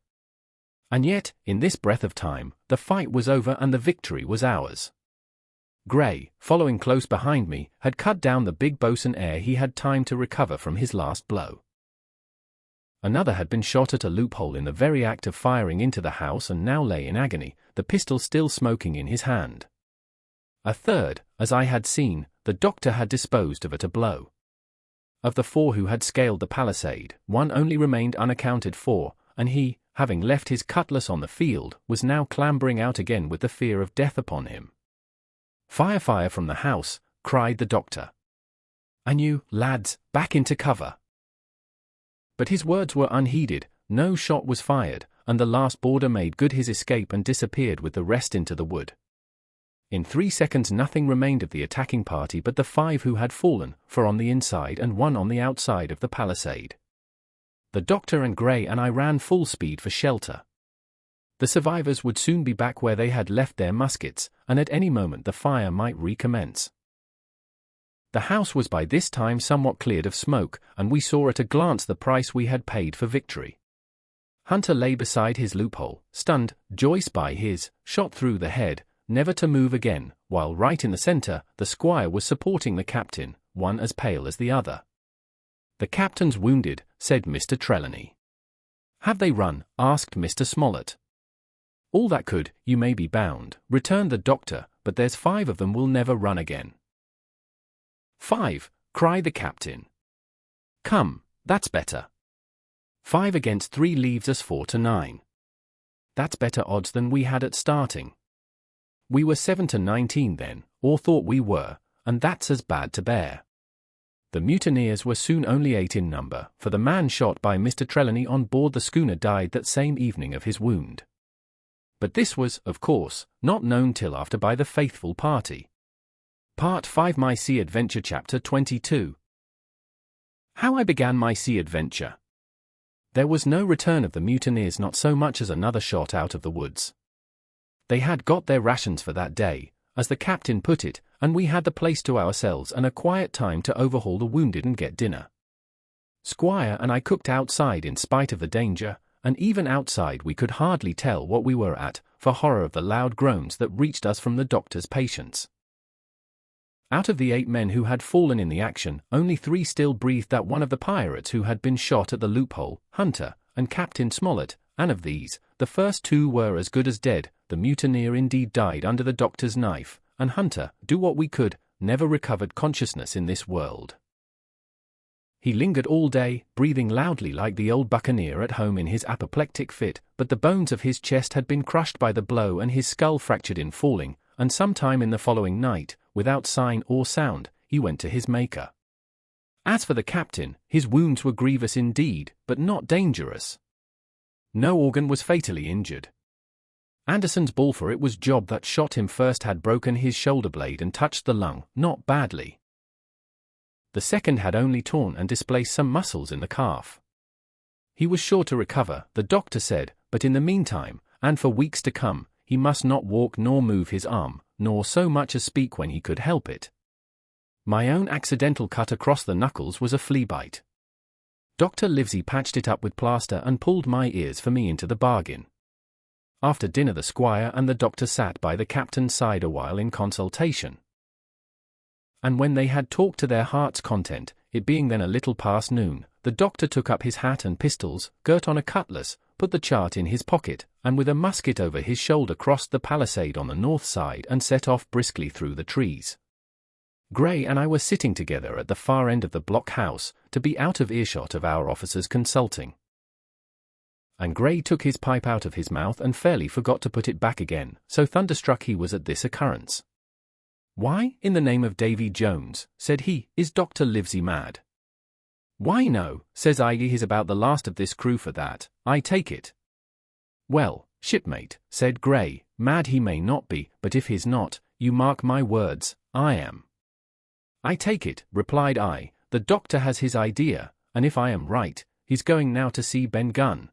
And yet, in this breath of time, the fight was over and the victory was ours. Gray, following close behind me, had cut down the big boatswain ere he had time to recover from his last blow. Another had been shot at a loophole in the very act of firing into the house and now lay in agony, the pistol still smoking in his hand. A third, as I had seen, the doctor had disposed of at a blow. Of the 4 who had scaled the palisade, one only remained unaccounted for, and he, having left his cutlass on the field, was now clambering out again with the fear of death upon him. "Fire, fire from the house," cried the doctor. "And you, lads, back into cover." But his words were unheeded, no shot was fired, and the last boarder made good his escape and disappeared with the rest into the wood. In 3 seconds nothing remained of the attacking party but the 5 who had fallen, 4 on the inside and 1 on the outside of the palisade. The doctor and Gray and I ran full speed for shelter. The survivors would soon be back where they had left their muskets, and at any moment the fire might recommence. The house was by this time somewhat cleared of smoke, and we saw at a glance the price we had paid for victory. Hunter lay beside his loophole, stunned, Joyce by his, shot through the head, never to move again, while right in the centre, the squire was supporting the captain, one as pale as the other. "The captain's wounded," said Mr. Trelawney. "Have they run?" asked Mr. Smollett. "All that could, you may be bound," returned the doctor, "but there's 5 of them will never run again." "5!" cried the captain. "Come, that's better. 5 against 3 leaves us 4 to 9. That's better odds than we had at starting. We were 7 to 19 then, or thought we were, and that's as bad to bear." The mutineers were soon only 8 in number, for the man shot by Mr. Trelawney on board the schooner died that same evening of his wound. But this was, of course, not known till after by the faithful party. Part 5 My Sea Adventure Chapter 22. How I began my sea adventure. There was no return of the mutineers, not so much as another shot out of the woods. They had got their rations for that day, as the captain put it, and we had the place to ourselves and a quiet time to overhaul the wounded and get dinner. Squire and I cooked outside in spite of the danger, and even outside we could hardly tell what we were at, for horror of the loud groans that reached us from the doctor's patients. Out of the 8 men who had fallen in the action, only 3 still breathed, that one of the pirates who had been shot at the loophole, Hunter, and Captain Smollett, and of these, the first 2 were as good as dead. The mutineer indeed died under the doctor's knife, and Hunter, do what we could, never recovered consciousness in this world. He lingered all day, breathing loudly like the old buccaneer at home in his apoplectic fit, but the bones of his chest had been crushed by the blow and his skull fractured in falling, and sometime in the following night, without sign or sound, he went to his Maker. As for the captain, his wounds were grievous indeed, but not dangerous. No organ was fatally injured. Anderson's ball, for it was Job that shot him first, had broken his shoulder blade and touched the lung, not badly. The second had only torn and displaced some muscles in the calf. He was sure to recover, the doctor said, but in the meantime, and for weeks to come, he must not walk nor move his arm, nor so much as speak when he could help it. My own accidental cut across the knuckles was a flea bite. Dr. Livesey patched it up with plaster and pulled my ears for me into the bargain. After dinner the squire and the doctor sat by the captain's side a while in consultation. And when they had talked to their heart's content, it being then a little past noon, the doctor took up his hat and pistols, girt on a cutlass, put the chart in his pocket, and with a musket over his shoulder crossed the palisade on the north side and set off briskly through the trees. Gray and I were sitting together at the far end of the blockhouse, to be out of earshot of our officers consulting. And Gray took his pipe out of his mouth and fairly forgot to put it back again, so thunderstruck he was at this occurrence. "Why, in the name of Davy Jones," said he, "is Dr. Livesey mad?" "Why no," says I, "he's about the last of this crew for that, I take it." "Well, shipmate," said Gray, "mad he may not be, but if he's not, you mark my words, I am." "I take it," replied I, "the doctor has his idea, and if I am right, he's going now to see Ben Gunn."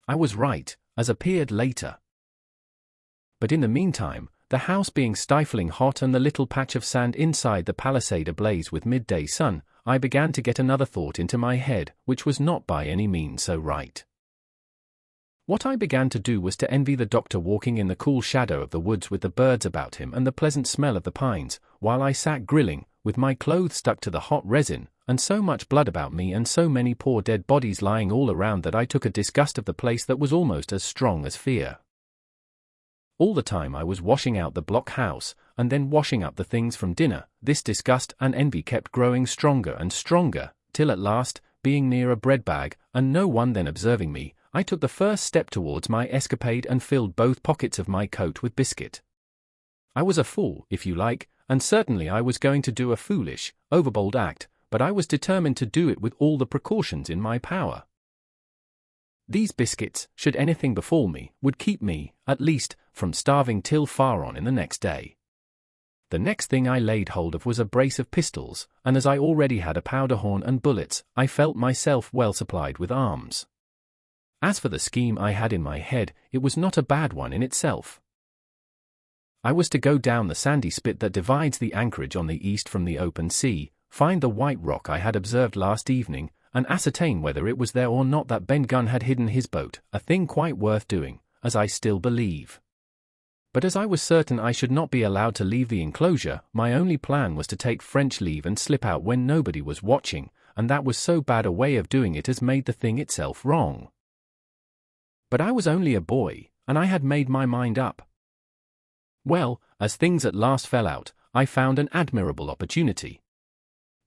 I was right, as appeared later. But in the meantime, the house being stifling hot and the little patch of sand inside the palisade ablaze with midday sun, I began to get another thought into my head, which was not by any means so right. What I began to do was to envy the doctor walking in the cool shadow of the woods with the birds about him and the pleasant smell of the pines, while I sat grilling, with my clothes stuck to the hot resin, and so much blood about me and so many poor dead bodies lying all around that I took a disgust of the place that was almost as strong as fear. All the time I was washing out the blockhouse, and then washing up the things from dinner, this disgust and envy kept growing stronger and stronger, till at last, being near a bread bag, and no one then observing me, I took the first step towards my escapade and filled both pockets of my coat with biscuit. I was a fool, if you like, and certainly I was going to do a foolish, overbold act, but I was determined to do it with all the precautions in my power. These biscuits, should anything befall me, would keep me, at least, from starving till far on in the next day. The next thing I laid hold of was a brace of pistols, and as I already had a powder horn and bullets, I felt myself well supplied with arms. As for the scheme I had in my head, it was not a bad one in itself. I was to go down the sandy spit that divides the anchorage on the east from the open sea, find the white rock I had observed last evening, and ascertain whether it was there or not that Ben Gunn had hidden his boat, a thing quite worth doing, as I still believe. But as I was certain I should not be allowed to leave the enclosure, my only plan was to take French leave and slip out when nobody was watching, and that was so bad a way of doing it as made the thing itself wrong. But I was only a boy, and I had made my mind up. Well, as things at last fell out, I found an admirable opportunity.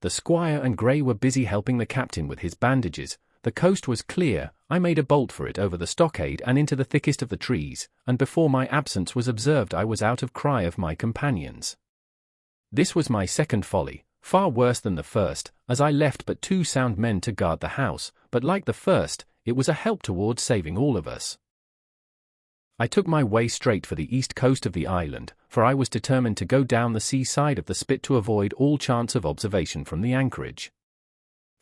The squire and Gray were busy helping the captain with his bandages, the coast was clear, I made a bolt for it over the stockade and into the thickest of the trees, and before my absence was observed I was out of cry of my companions. This was my second folly, far worse than the first, as I left but 2 sound men to guard the house, but like the first, it was a help towards saving all of us. I took my way straight for the east coast of the island, for I was determined to go down the sea side of the spit to avoid all chance of observation from the anchorage.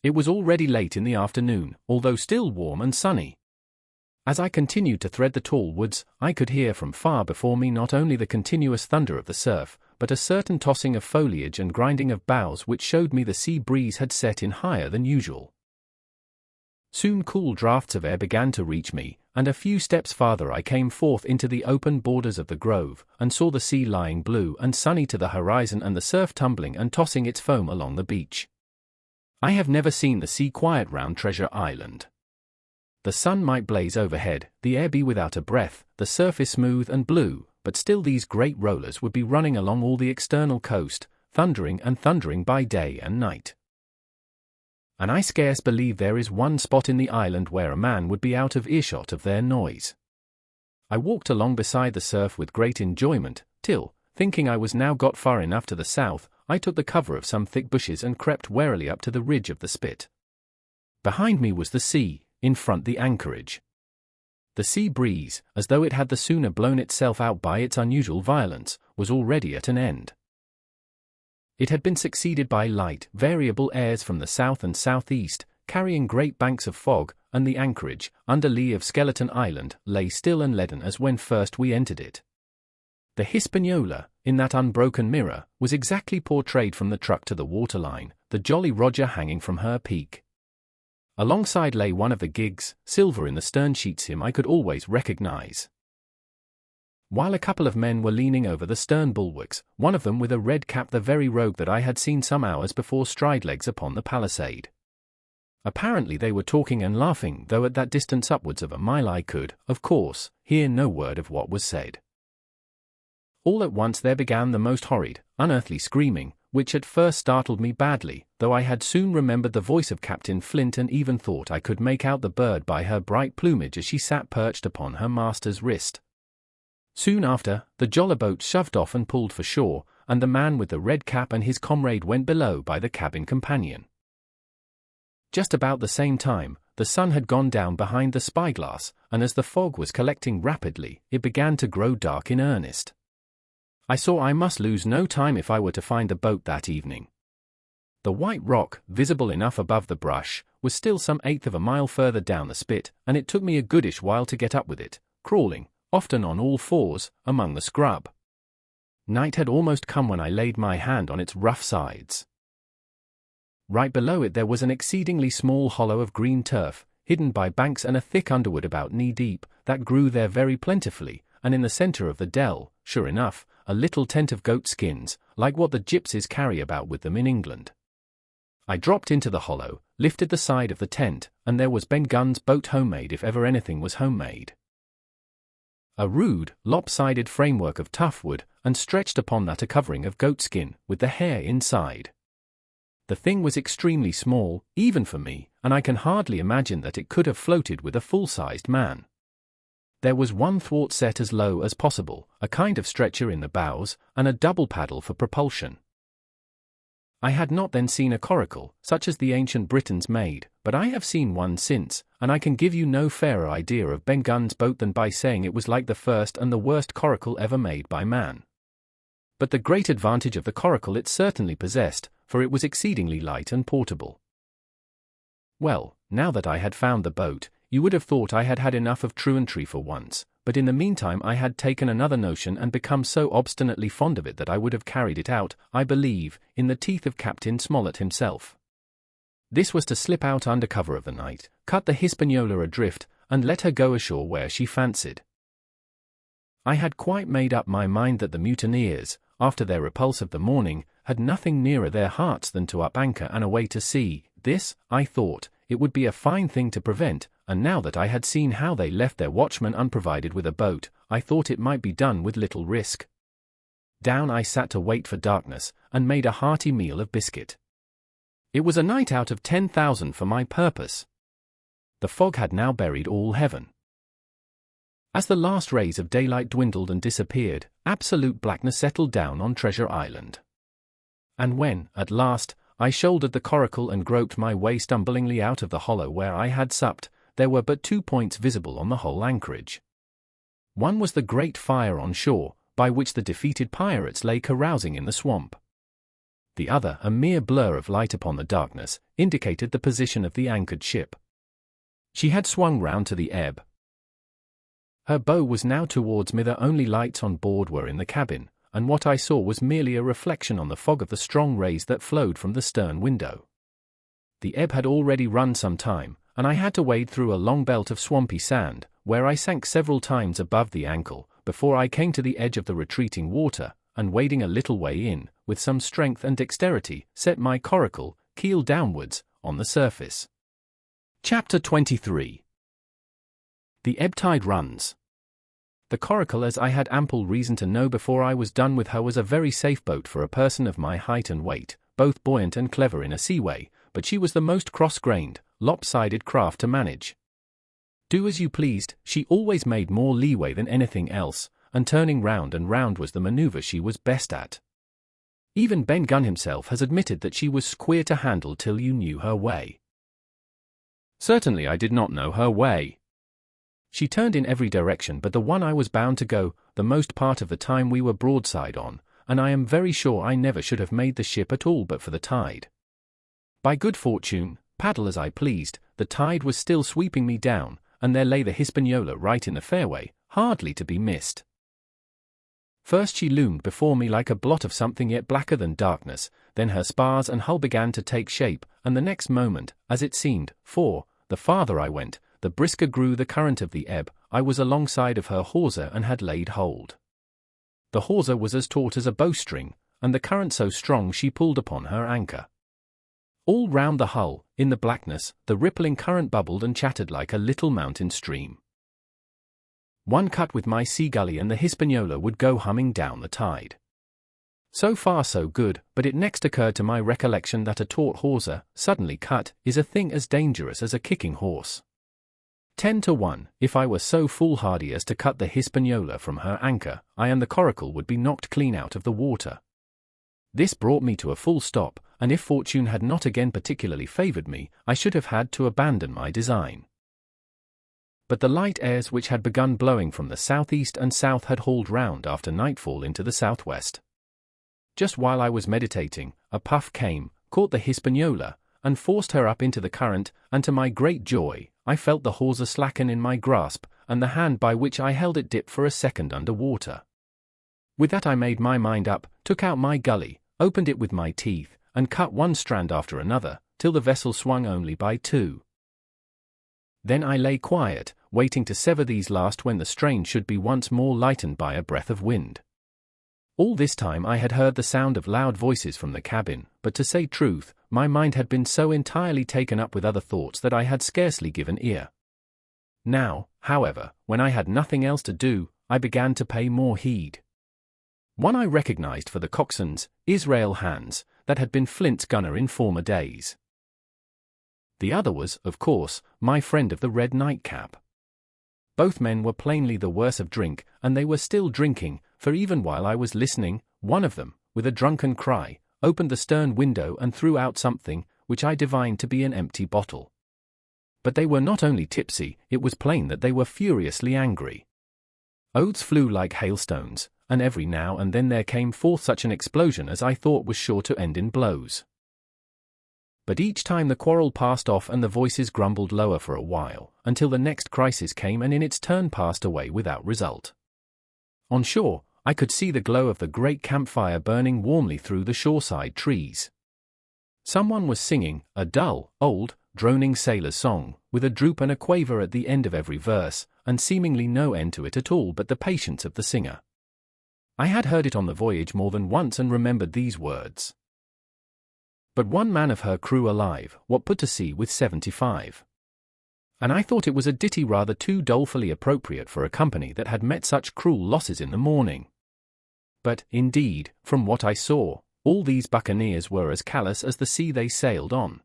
It was already late in the afternoon, although still warm and sunny. As I continued to thread the tall woods, I could hear from far before me not only the continuous thunder of the surf, but a certain tossing of foliage and grinding of boughs which showed me the sea breeze had set in higher than usual. Soon cool draughts of air began to reach me, and a few steps farther I came forth into the open borders of the grove, and saw the sea lying blue and sunny to the horizon and the surf tumbling and tossing its foam along the beach. I have never seen the sea quiet round Treasure Island. The sun might blaze overhead, the air be without a breath, the surface smooth and blue, but still these great rollers would be running along all the external coast, thundering and thundering by day and night. And I scarce believe there is one spot in the island where a man would be out of earshot of their noise. I walked along beside the surf with great enjoyment, till, thinking I was now got far enough to the south, I took the cover of some thick bushes and crept warily up to the ridge of the spit. Behind me was the sea, in front the anchorage. The sea breeze, as though it had the sooner blown itself out by its unusual violence, was already at an end. It had been succeeded by light, variable airs from the south and southeast, carrying great banks of fog, and the anchorage, under lee of Skeleton Island, lay still and leaden as when first we entered it. The Hispaniola, in that unbroken mirror, was exactly portrayed from the truck to the waterline, the Jolly Roger hanging from her peak. Alongside lay one of the gigs, silver in the stern sheets him I could always recognize. While a couple of men were leaning over the stern bulwarks, one of them with a red cap, the very rogue that I had seen some hours before stride legs upon the palisade. Apparently they were talking and laughing, though at that distance upwards of a mile I could, of course, hear no word of what was said. All at once there began the most horrid, unearthly screaming, which at first startled me badly, though I had soon remembered the voice of Captain Flint and even thought I could make out the bird by her bright plumage as she sat perched upon her master's wrist. Soon after, the jolly-boat shoved off and pulled for shore, and the man with the red cap and his comrade went below by the cabin companion. Just about the same time, the sun had gone down behind the spyglass, and as the fog was collecting rapidly, it began to grow dark in earnest. I saw I must lose no time if I were to find the boat that evening. The white rock, visible enough above the brush, was still some eighth of a mile further down the spit, and it took me a goodish while to get up with it, crawling, often on all fours, among the scrub. Night had almost come when I laid my hand on its rough sides. Right below it there was an exceedingly small hollow of green turf, hidden by banks and a thick underwood about knee-deep, that grew there very plentifully, and in the centre of the dell, sure enough, a little tent of goat skins, like what the gypsies carry about with them in England. I dropped into the hollow, lifted the side of the tent, and there was Ben Gunn's boat homemade if ever anything was homemade. A rude, lopsided framework of tough wood, and stretched upon that a covering of goatskin, with the hair inside. The thing was extremely small, even for me, and I can hardly imagine that it could have floated with a full-sized man. There was one thwart set as low as possible, a kind of stretcher in the bows, and a double paddle for propulsion. I had not then seen a coracle, such as the ancient Britons made, but I have seen one since, and I can give you no fairer idea of Ben Gunn's boat than by saying it was like the first and the worst coracle ever made by man. But the great advantage of the coracle it certainly possessed, for it was exceedingly light and portable. Well, now that I had found the boat, you would have thought I had had enough of truantry for once, but in the meantime I had taken another notion and become so obstinately fond of it that I would have carried it out, I believe, in the teeth of Captain Smollett himself. This was to slip out under cover of the night, cut the Hispaniola adrift, and let her go ashore where she fancied. I had quite made up my mind that the mutineers, after their repulse of the morning, had nothing nearer their hearts than to up anchor and away to sea. This, I thought, it would be a fine thing to prevent, and now that I had seen how they left their watchman unprovided with a boat, I thought it might be done with little risk. Down I sat to wait for darkness, and made a hearty meal of biscuit. It was a night out of 10,000 for my purpose. The fog had now buried all heaven. As the last rays of daylight dwindled and disappeared, absolute blackness settled down on Treasure Island. And when, at last, I shouldered the coracle and groped my way stumblingly out of the hollow where I had supped, there were but 2 points visible on the whole anchorage. One was the great fire on shore, by which the defeated pirates lay carousing in the swamp. The other, a mere blur of light upon the darkness, indicated the position of the anchored ship. She had swung round to the ebb. Her bow was now towards me. The only lights on board were in the cabin, and what I saw was merely a reflection on the fog of the strong rays that flowed from the stern window. The ebb had already run some time, and I had to wade through a long belt of swampy sand, where I sank several times above the ankle, before I came to the edge of the retreating water, and wading a little way in, with some strength and dexterity, set my coracle, keel downwards, on the surface. Chapter 23. The ebb tide runs. The coracle, as I had ample reason to know before I was done with her, was a very safe boat for a person of my height and weight, both buoyant and clever in a seaway, but she was the most cross-grained, lopsided craft to manage. Do as you pleased, she always made more leeway than anything else, and turning round and round was the manoeuvre she was best at. Even Ben Gunn himself has admitted that she was queer to handle till you knew her way. Certainly I did not know her way. She turned in every direction but the one I was bound to go, the most part of the time we were broadside on, and I am very sure I never should have made the ship at all but for the tide. By good fortune, paddle as I pleased, the tide was still sweeping me down, and there lay the Hispaniola right in the fairway, hardly to be missed. First she loomed before me like a blot of something yet blacker than darkness, then her spars and hull began to take shape, and the next moment, as it seemed, for, the farther I went, the brisker grew the current of the ebb, I was alongside of her hawser and had laid hold. The hawser was as taut as a bowstring, and the current so strong she pulled upon her anchor. All round the hull, in the blackness, the rippling current bubbled and chattered like a little mountain stream. One cut with my sea gully and the Hispaniola would go humming down the tide. So far so good, but it next occurred to my recollection that a taut hawser, suddenly cut, is a thing as dangerous as a kicking horse. 10 to 1, if I were so foolhardy as to cut the Hispaniola from her anchor, I and the coracle would be knocked clean out of the water. This brought me to a full stop, and if fortune had not again particularly favoured me, I should have had to abandon my design. But the light airs which had begun blowing from the southeast and south had hauled round after nightfall into the southwest. Just while I was meditating, a puff came, caught the Hispaniola, and forced her up into the current, and to my great joy, I felt the hawser slacken in my grasp, and the hand by which I held it dip for a second under water. With that I made my mind up, took out my gully, opened it with my teeth, and cut one strand after another, till the vessel swung only by 2. Then I lay quiet, waiting to sever these last when the strain should be once more lightened by a breath of wind. All this time I had heard the sound of loud voices from the cabin, but to say truth, my mind had been so entirely taken up with other thoughts that I had scarcely given ear. Now, however, when I had nothing else to do, I began to pay more heed. One I recognized for the coxswain's, Israel Hands, that had been Flint's gunner in former days. The other was, of course, my friend of the red nightcap. Both men were plainly the worse of drink, and they were still drinking, for even while I was listening, one of them, with a drunken cry, opened the stern window and threw out something, which I divined to be an empty bottle. But they were not only tipsy, it was plain that they were furiously angry. Oaths flew like hailstones, and every now and then there came forth such an explosion as I thought was sure to end in blows. But each time the quarrel passed off and the voices grumbled lower for a while, until the next crisis came and in its turn passed away without result. On shore, I could see the glow of the great campfire burning warmly through the shoreside trees. Someone was singing, a dull, old, droning sailor's song, with a droop and a quaver at the end of every verse, and seemingly no end to it at all but the patience of the singer. I had heard it on the voyage more than once and remembered these words. But one man of her crew alive, what put to sea with 75? And I thought it was a ditty rather too dolefully appropriate for a company that had met such cruel losses in the morning. But, indeed, from what I saw, all these buccaneers were as callous as the sea they sailed on.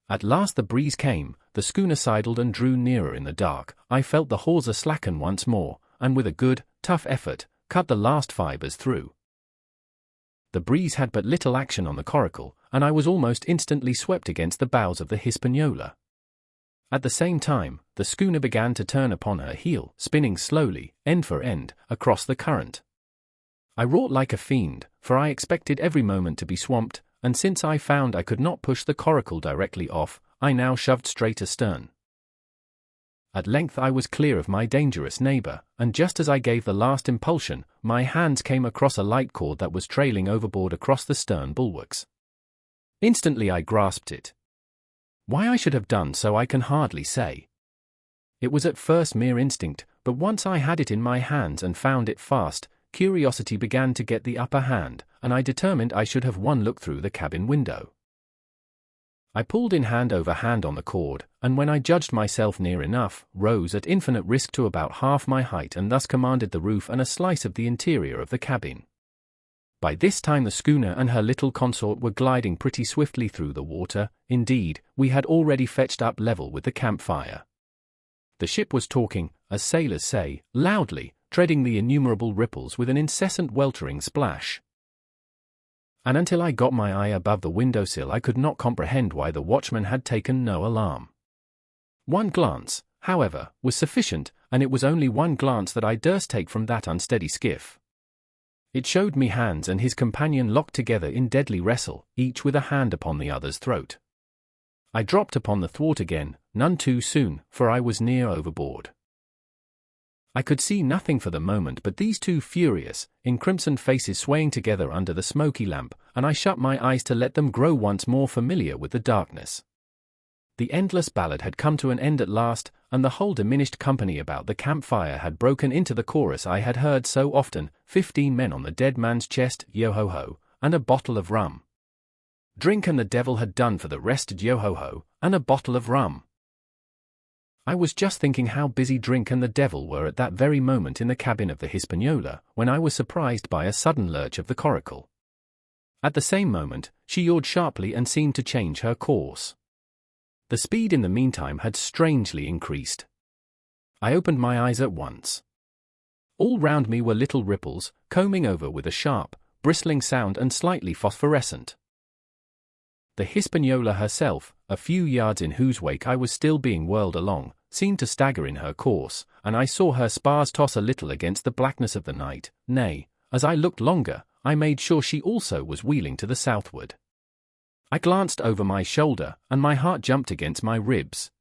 At last the breeze came, the schooner sidled and drew nearer in the dark. I felt the hawser slacken once more, and with a good, tough effort, cut the last fibres through. The breeze had but little action on the coracle, and I was almost instantly swept against the bows of the Hispaniola. At the same time, the schooner began to turn upon her heel, spinning slowly, end for end, across the current. I wrought like a fiend, for I expected every moment to be swamped, and since I found I could not push the coracle directly off, I now shoved straight astern. At length I was clear of my dangerous neighbour, and just as I gave the last impulsion, my hands came across a light cord that was trailing overboard across the stern bulwarks. Instantly I grasped it. Why I should have done so I can hardly say. It was at first mere instinct, but once I had it in my hands and found it fast, curiosity began to get the upper hand, and I determined I should have one look through the cabin window. I pulled in hand over hand on the cord, and when I judged myself near enough, rose at infinite risk to about half my height and thus commanded the roof and a slice of the interior of the cabin. By this time the schooner and her little consort were gliding pretty swiftly through the water. Indeed, we had already fetched up level with the campfire. The ship was talking, as sailors say, loudly, treading the innumerable ripples with an incessant weltering splash. And until I got my eye above the windowsill I could not comprehend why the watchman had taken no alarm. One glance, however, was sufficient, and it was only one glance that I durst take from that unsteady skiff. It showed me Hans and his companion locked together in deadly wrestle, each with a hand upon the other's throat. I dropped upon the thwart again, none too soon, for I was near overboard. I could see nothing for the moment but these two furious, encrimsoned faces swaying together under the smoky lamp, and I shut my eyes to let them grow once more familiar with the darkness. The endless ballad had come to an end at last, and the whole diminished company about the campfire had broken into the chorus I had heard so often, 15 men on the dead man's chest, yo-ho-ho, and a bottle of rum. drink and the devil had done for the rest, yo-ho-ho, and a bottle of rum. I was just thinking how busy Drink and the devil were at that very moment in the cabin of the Hispaniola, when I was surprised by a sudden lurch of the coracle. At the same moment, she yawed sharply and seemed to change her course. The speed in the meantime had strangely increased. I opened my eyes at once. All round me were little ripples, combing over with a sharp, bristling sound and slightly phosphorescent. The Hispaniola herself, a few yards in whose wake I was still being whirled along, seemed to stagger in her course, and I saw her spars toss a little against the blackness of the night. Nay, as I looked longer, I made sure she also was wheeling to the southward. I glanced over my shoulder, and my heart jumped against my ribs.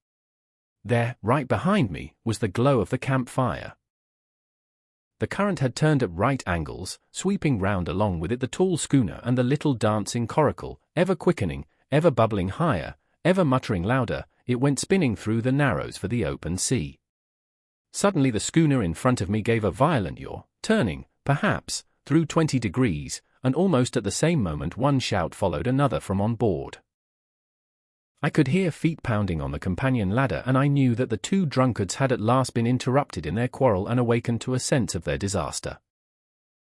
There, right behind me, was the glow of the campfire. The current had turned at right angles, sweeping round along with it the tall schooner and the little dancing coracle, ever quickening, ever bubbling higher, ever muttering louder. It went spinning through the narrows for the open sea. Suddenly the schooner in front of me gave a violent yaw, turning, perhaps, through 20 degrees, and almost at the same moment one shout followed another from on board. I could hear feet pounding on the companion ladder, and I knew that the two drunkards had at last been interrupted in their quarrel and awakened to a sense of their disaster.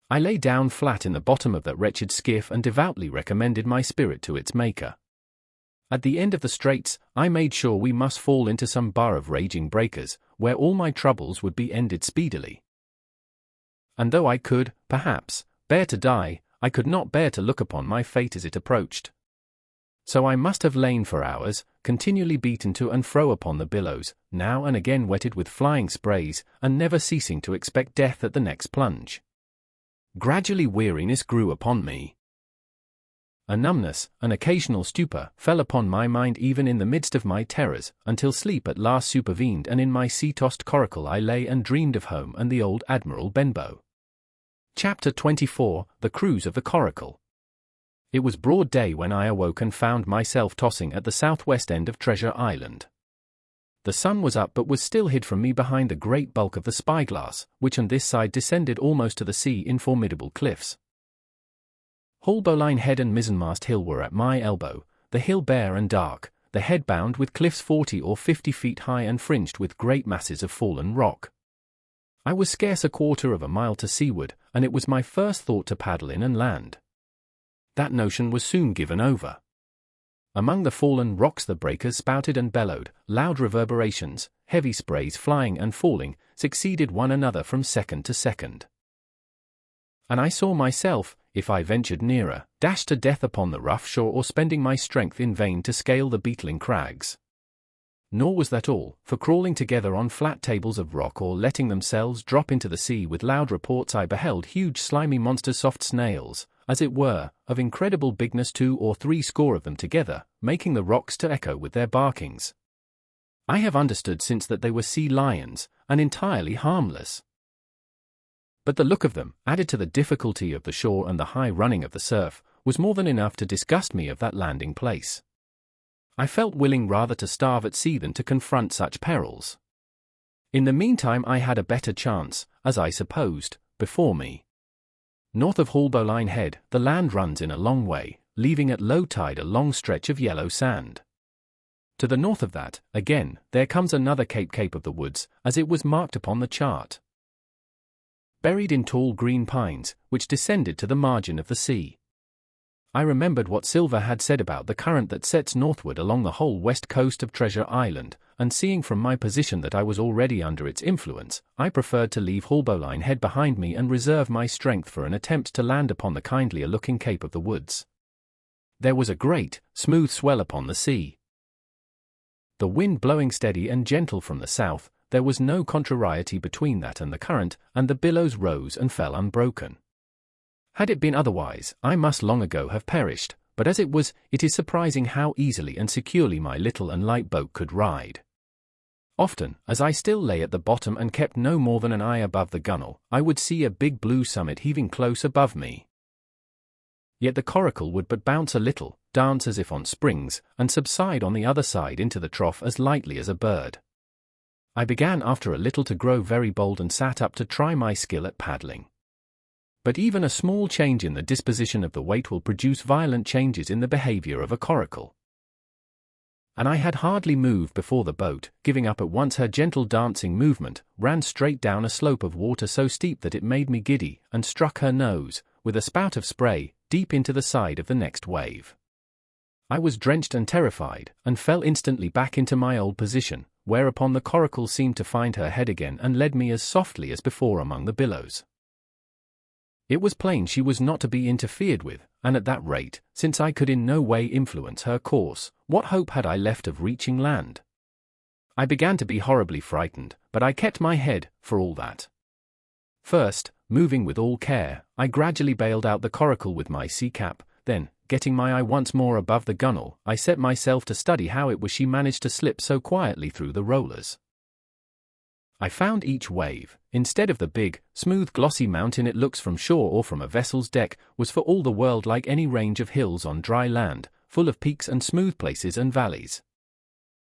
I lay down flat in the bottom of that wretched skiff and devoutly recommended my spirit to its maker. At the end of the straits, I made sure we must fall into some bar of raging breakers, where all my troubles would be ended speedily. And though I could, perhaps, bear to die, I could not bear to look upon my fate as it approached. So I must have lain for hours, continually beaten to and fro upon the billows, now and again wetted with flying sprays, and never ceasing to expect death at the next plunge. Gradually weariness grew upon me. A numbness, an occasional stupor, fell upon my mind even in the midst of my terrors, until sleep at last supervened, and in my sea-tossed coracle I lay and dreamed of home and the old Admiral Benbow. Chapter 24, The Cruise of the Coracle. It was broad day when I awoke and found myself tossing at the southwest end of Treasure Island. The sun was up but was still hid from me behind the great bulk of the spyglass, which on this side descended almost to the sea in formidable cliffs. Haulbowline Head and Mizzenmast Hill were at my elbow, the hill bare and dark, the head bound with cliffs 40 or 50 feet high and fringed with great masses of fallen rock. I was scarce a quarter of a mile to seaward, and it was my first thought to paddle in and land. That notion was soon given over. Among the fallen rocks the breakers spouted and bellowed, loud reverberations, heavy sprays flying and falling, succeeded one another from second to second. And I saw myself, if I ventured nearer, dashed to death upon the rough shore or spending my strength in vain to scale the beetling crags. Nor was that all, for crawling together on flat tables of rock or letting themselves drop into the sea with loud reports I beheld huge slimy monsters, soft snails, as it were, of incredible bigness, 2 or 3 score of them together, making the rocks to echo with their barkings. I have understood since that they were sea lions, and entirely harmless. But the look of them, added to the difficulty of the shore and the high running of the surf, was more than enough to disgust me of that landing place. I felt willing rather to starve at sea than to confront such perils. In the meantime I had a better chance, as I supposed, before me. North of Haulbowline Head, the land runs in a long way, leaving at low tide a long stretch of yellow sand. To the north of that, again, there comes another Cape of the Woods, as it was marked upon the chart. Buried in tall green pines, which descended to the margin of the sea. I remembered what Silver had said about the current that sets northward along the whole west coast of Treasure Island, and seeing from my position that I was already under its influence, I preferred to leave Haulbowline Head behind me and reserve my strength for an attempt to land upon the kindlier-looking Cape of the Woods. There was a great, smooth swell upon the sea. The wind blowing steady and gentle from the south, there was no contrariety between that and the current, and the billows rose and fell unbroken. Had it been otherwise, I must long ago have perished, but as it was, it is surprising how easily and securely my little and light boat could ride. Often, as I still lay at the bottom and kept no more than an eye above the gunwale, I would see a big blue summit heaving close above me. Yet the coracle would but bounce a little, dance as if on springs, and subside on the other side into the trough as lightly as a bird. I began after a little to grow very bold and sat up to try my skill at paddling. But even a small change in the disposition of the weight will produce violent changes in the behavior of a coracle. And I had hardly moved before the boat, giving up at once her gentle dancing movement, ran straight down a slope of water so steep that it made me giddy, and struck her nose, with a spout of spray, deep into the side of the next wave. I was drenched and terrified, and fell instantly back into my old position, whereupon the coracle seemed to find her head again and led me as softly as before among the billows. It was plain she was not to be interfered with, and at that rate, since I could in no way influence her course, what hope had I left of reaching land? I began to be horribly frightened, but I kept my head, for all that. First, moving with all care, I gradually bailed out the coracle with my sea cap, then, getting my eye once more above the gunwale, I set myself to study how it was she managed to slip so quietly through the rollers. I found each wave, instead of the big, smooth glossy mountain it looks from shore or from a vessel's deck, was for all the world like any range of hills on dry land, full of peaks and smooth places and valleys.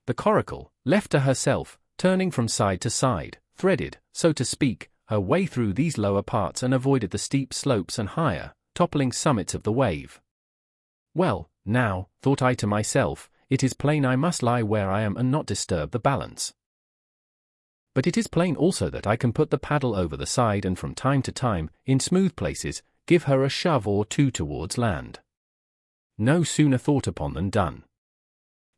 The coracle, left to herself, turning from side to side, threaded, so to speak, her way through these lower parts and avoided the steep slopes and higher, toppling summits of the wave. Well, now, thought I to myself, it is plain I must lie where I am and not disturb the balance. But it is plain also that I can put the paddle over the side and from time to time, in smooth places, give her a shove or two towards land. No sooner thought upon than done.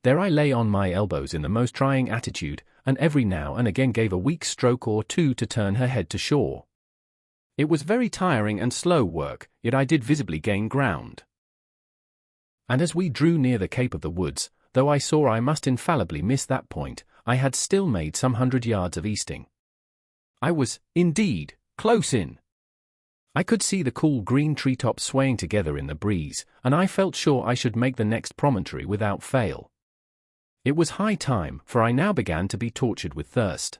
There I lay on my elbows in the most trying attitude, and every now and again gave a weak stroke or two to turn her head to shore. It was very tiring and slow work, yet I did visibly gain ground. And as we drew near the Cape of the Woods, though I saw I must infallibly miss that point, I had still made some 100 yards of easting. I was, indeed, close in. I could see the cool green treetops swaying together in the breeze, and I felt sure I should make the next promontory without fail. It was high time, for I now began to be tortured with thirst.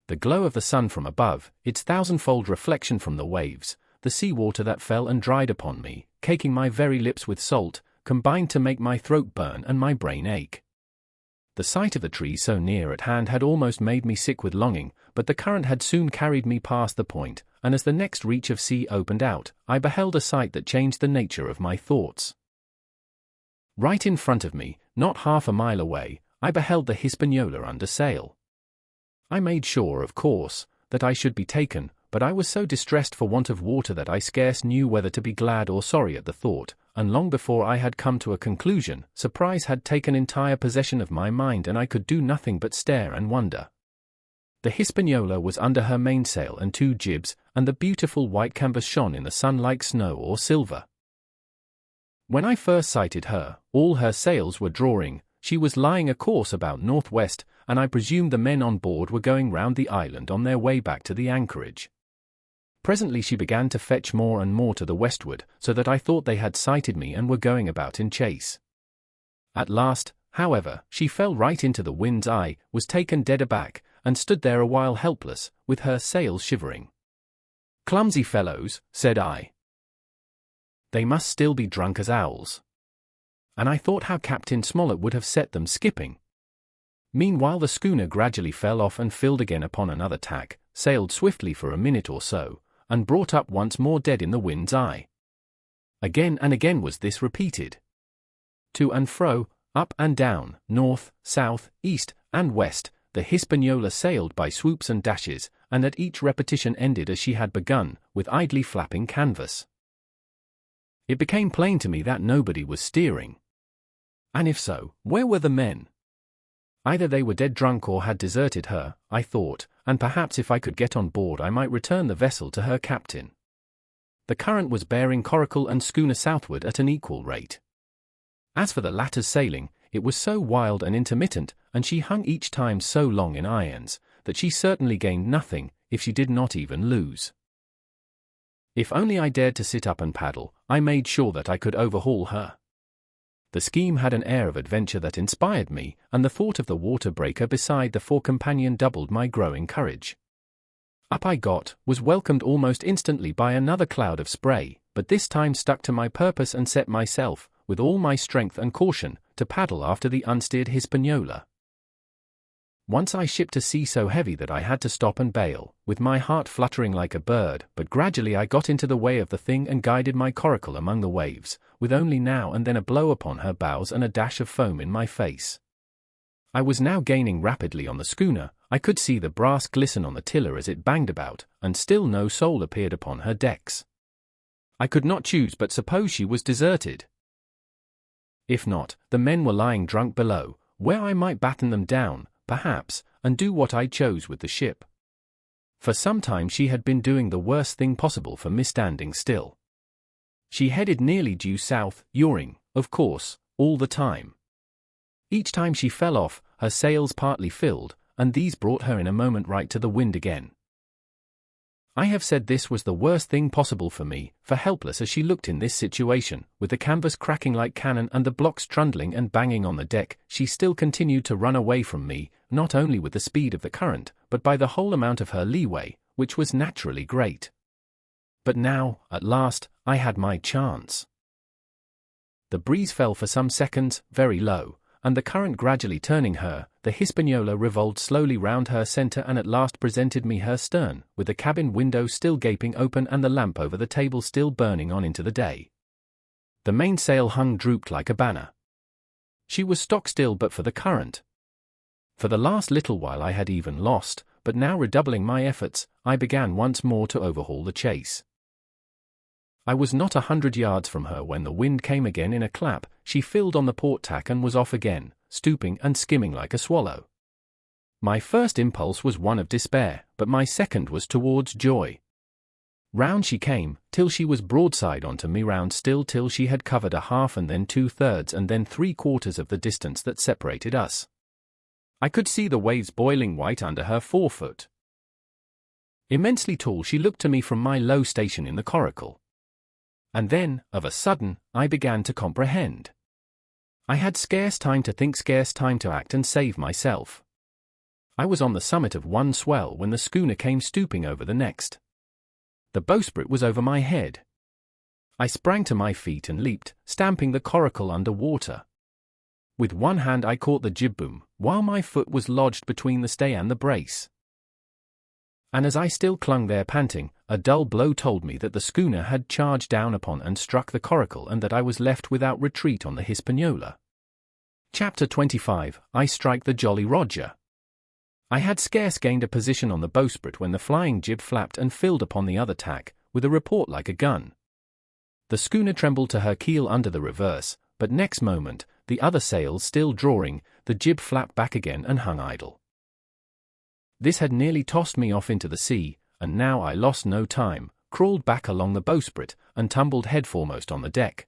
The glow of the sun from above, its thousandfold reflection from the waves, the sea water that fell and dried upon me, caking my very lips with salt, combined to make my throat burn and my brain ache. The sight of the trees so near at hand had almost made me sick with longing, but the current had soon carried me past the point, and as the next reach of sea opened out, I beheld a sight that changed the nature of my thoughts. Right in front of me, not half a mile away, I beheld the Hispaniola under sail. I made sure, of course, that I should be taken, but I was so distressed for want of water that I scarce knew whether to be glad or sorry at the thought, and long before I had come to a conclusion, surprise had taken entire possession of my mind and I could do nothing but stare and wonder. The Hispaniola was under her mainsail and 2 jibs, and the beautiful white canvas shone in the sun like snow or silver. When I first sighted her, all her sails were drawing, she was lying a course about northwest, and I presumed the men on board were going round the island on their way back to the anchorage. Presently she began to fetch more and more to the westward, so that I thought they had sighted me and were going about in chase. At last, however, she fell right into the wind's eye, was taken dead aback, and stood there a while helpless, with her sails shivering. "Clumsy fellows," said I. "They must still be drunk as owls." And I thought how Captain Smollett would have set them skipping. Meanwhile the schooner gradually fell off and filled again upon another tack, sailed swiftly for a minute or so, and brought up once more dead in the wind's eye. Again and again was this repeated. To and fro, up and down, north, south, east, and west, the Hispaniola sailed by swoops and dashes, and at each repetition ended as she had begun, with idly flapping canvas. It became plain to me that nobody was steering. And if so, where were the men? Either they were dead drunk or had deserted her, I thought, and perhaps if I could get on board I might return the vessel to her captain. The current was bearing coracle and schooner southward at an equal rate. As for the latter's sailing, it was so wild and intermittent, and she hung each time so long in irons, that she certainly gained nothing, if she did not even lose. If only I dared to sit up and paddle, I made sure that I could overhaul her. The scheme had an air of adventure that inspired me, and the thought of the water breaker beside the fore-companion doubled my growing courage. Up I got, was welcomed almost instantly by another cloud of spray, but this time stuck to my purpose and set myself, with all my strength and caution, to paddle after the unsteered Hispaniola. Once I shipped a sea so heavy that I had to stop and bail, with my heart fluttering like a bird, but gradually I got into the way of the thing and guided my coracle among the waves, with only now and then a blow upon her bows and a dash of foam in my face. I was now gaining rapidly on the schooner. I could see the brass glisten on the tiller as it banged about, and still no soul appeared upon her decks. I could not choose but suppose she was deserted. If not, the men were lying drunk below, where I might batten them down, perhaps, and do what I chose with the ship. For some time she had been doing the worst thing possible for me, standing still. She headed nearly due south, yawing, of course, all the time. Each time she fell off, her sails partly filled, and these brought her in a moment right to the wind again. I have said this was the worst thing possible for me, for helpless as she looked in this situation, with the canvas cracking like cannon and the blocks trundling and banging on the deck, she still continued to run away from me, not only with the speed of the current, but by the whole amount of her leeway, which was naturally great. But now, at last, I had my chance. The breeze fell for some seconds, very low, and the current gradually turning her, the Hispaniola revolved slowly round her centre and at last presented me her stern, with the cabin window still gaping open and the lamp over the table still burning on into the day. The mainsail hung drooped like a banner. She was stock still but for the current. For the last little while I had even lost, but now redoubling my efforts, I began once more to overhaul the chase. I was not 100 yards from her when the wind came again in a clap. She filled on the port tack and was off again, stooping and skimming like a swallow. My first impulse was one of despair, but my second was towards joy. Round she came, till she was broadside onto me, round still till she had covered a half and then 2/3 and then 3/4 of the distance that separated us. I could see the waves boiling white under her forefoot. Immensely tall she looked to me from my low station in the coracle. And then, of a sudden, I began to comprehend. I had scarce time to think, scarce time to act and save myself. I was on the summit of one swell when the schooner came stooping over the next. The bowsprit was over my head. I sprang to my feet and leaped, stamping the coracle under water. With one hand I caught the jib boom, while my foot was lodged between the stay and the brace. And as I still clung there panting, a dull blow told me that the schooner had charged down upon and struck the coracle and that I was left without retreat on the Hispaniola. Chapter 25. I Strike the Jolly Roger. I had scarce gained a position on the bowsprit when the flying jib flapped and filled upon the other tack, with a report like a gun. The schooner trembled to her keel under the reverse, but next moment, the other sails still drawing, the jib flapped back again and hung idle. This had nearly tossed me off into the sea, and now I lost no time, crawled back along the bowsprit, and tumbled headforemost on the deck.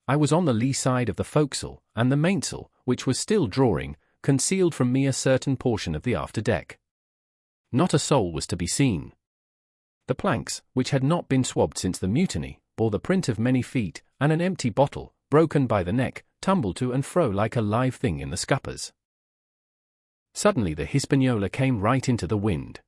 I was on the lee side of the forecastle, and the mainsail, which was still drawing, concealed from me a certain portion of the after deck. Not a soul was to be seen. The planks, which had not been swabbed since the mutiny, bore the print of many feet, and an empty bottle, broken by the neck, tumbled to and fro like a live thing in the scuppers. Suddenly the Hispaniola came right into the wind.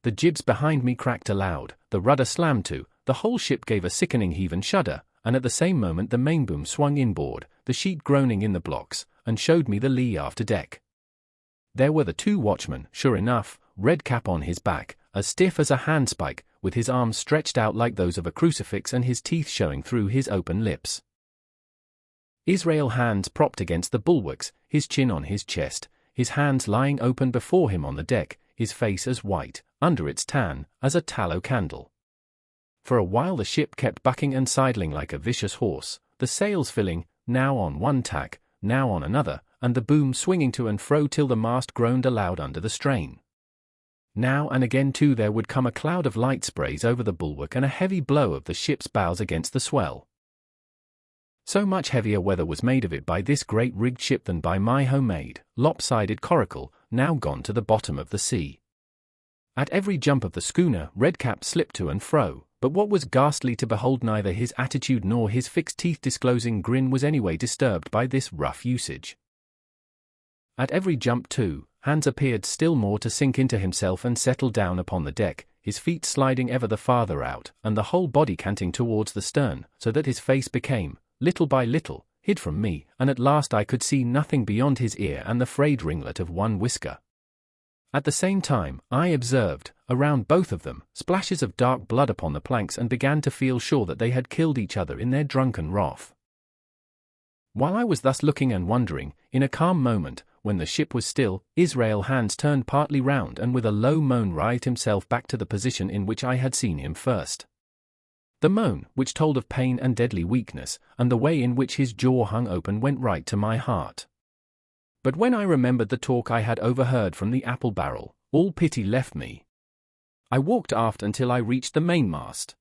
The jibs behind me cracked aloud, the rudder slammed to, the whole ship gave a sickening heave and shudder, and at the same moment the mainboom swung inboard, the sheet groaning in the blocks, and showed me the lee after deck. There were the two watchmen, sure enough, red cap on his back, as stiff as a handspike, with his arms stretched out like those of a crucifix and his teeth showing through his open lips. Israel hands propped against the bulwarks, his chin on his chest, his hands lying open before him on the deck, his face as white, under its tan, as a tallow candle. For a while the ship kept bucking and sidling like a vicious horse, the sails filling, now on one tack, now on another, and the boom swinging to and fro till the mast groaned aloud under the strain. Now and again too there would come a cloud of light sprays over the bulwark and a heavy blow of the ship's bows against the swell. So much heavier weather was made of it by this great rigged ship than by my homemade, lopsided coracle, now gone to the bottom of the sea. At every jump of the schooner, Redcap slipped to and fro, but what was ghastly to behold, neither his attitude nor his fixed teeth-disclosing grin was anyway disturbed by this rough usage. At every jump, too, Hans appeared still more to sink into himself and settle down upon the deck, his feet sliding ever the farther out, and the whole body canting towards the stern, so that his face became, little by little, hid from me, and at last I could see nothing beyond his ear and the frayed ringlet of one whisker. At the same time, I observed, around both of them, splashes of dark blood upon the planks and began to feel sure that they had killed each other in their drunken wrath. While I was thus looking and wondering, in a calm moment, when the ship was still, Israel Hands turned partly round and with a low moan writhed himself back to the position in which I had seen him first. The moan, which told of pain and deadly weakness, and the way in which his jaw hung open went right to my heart. But when I remembered the talk I had overheard from the apple barrel, all pity left me. I walked aft until I reached the mainmast.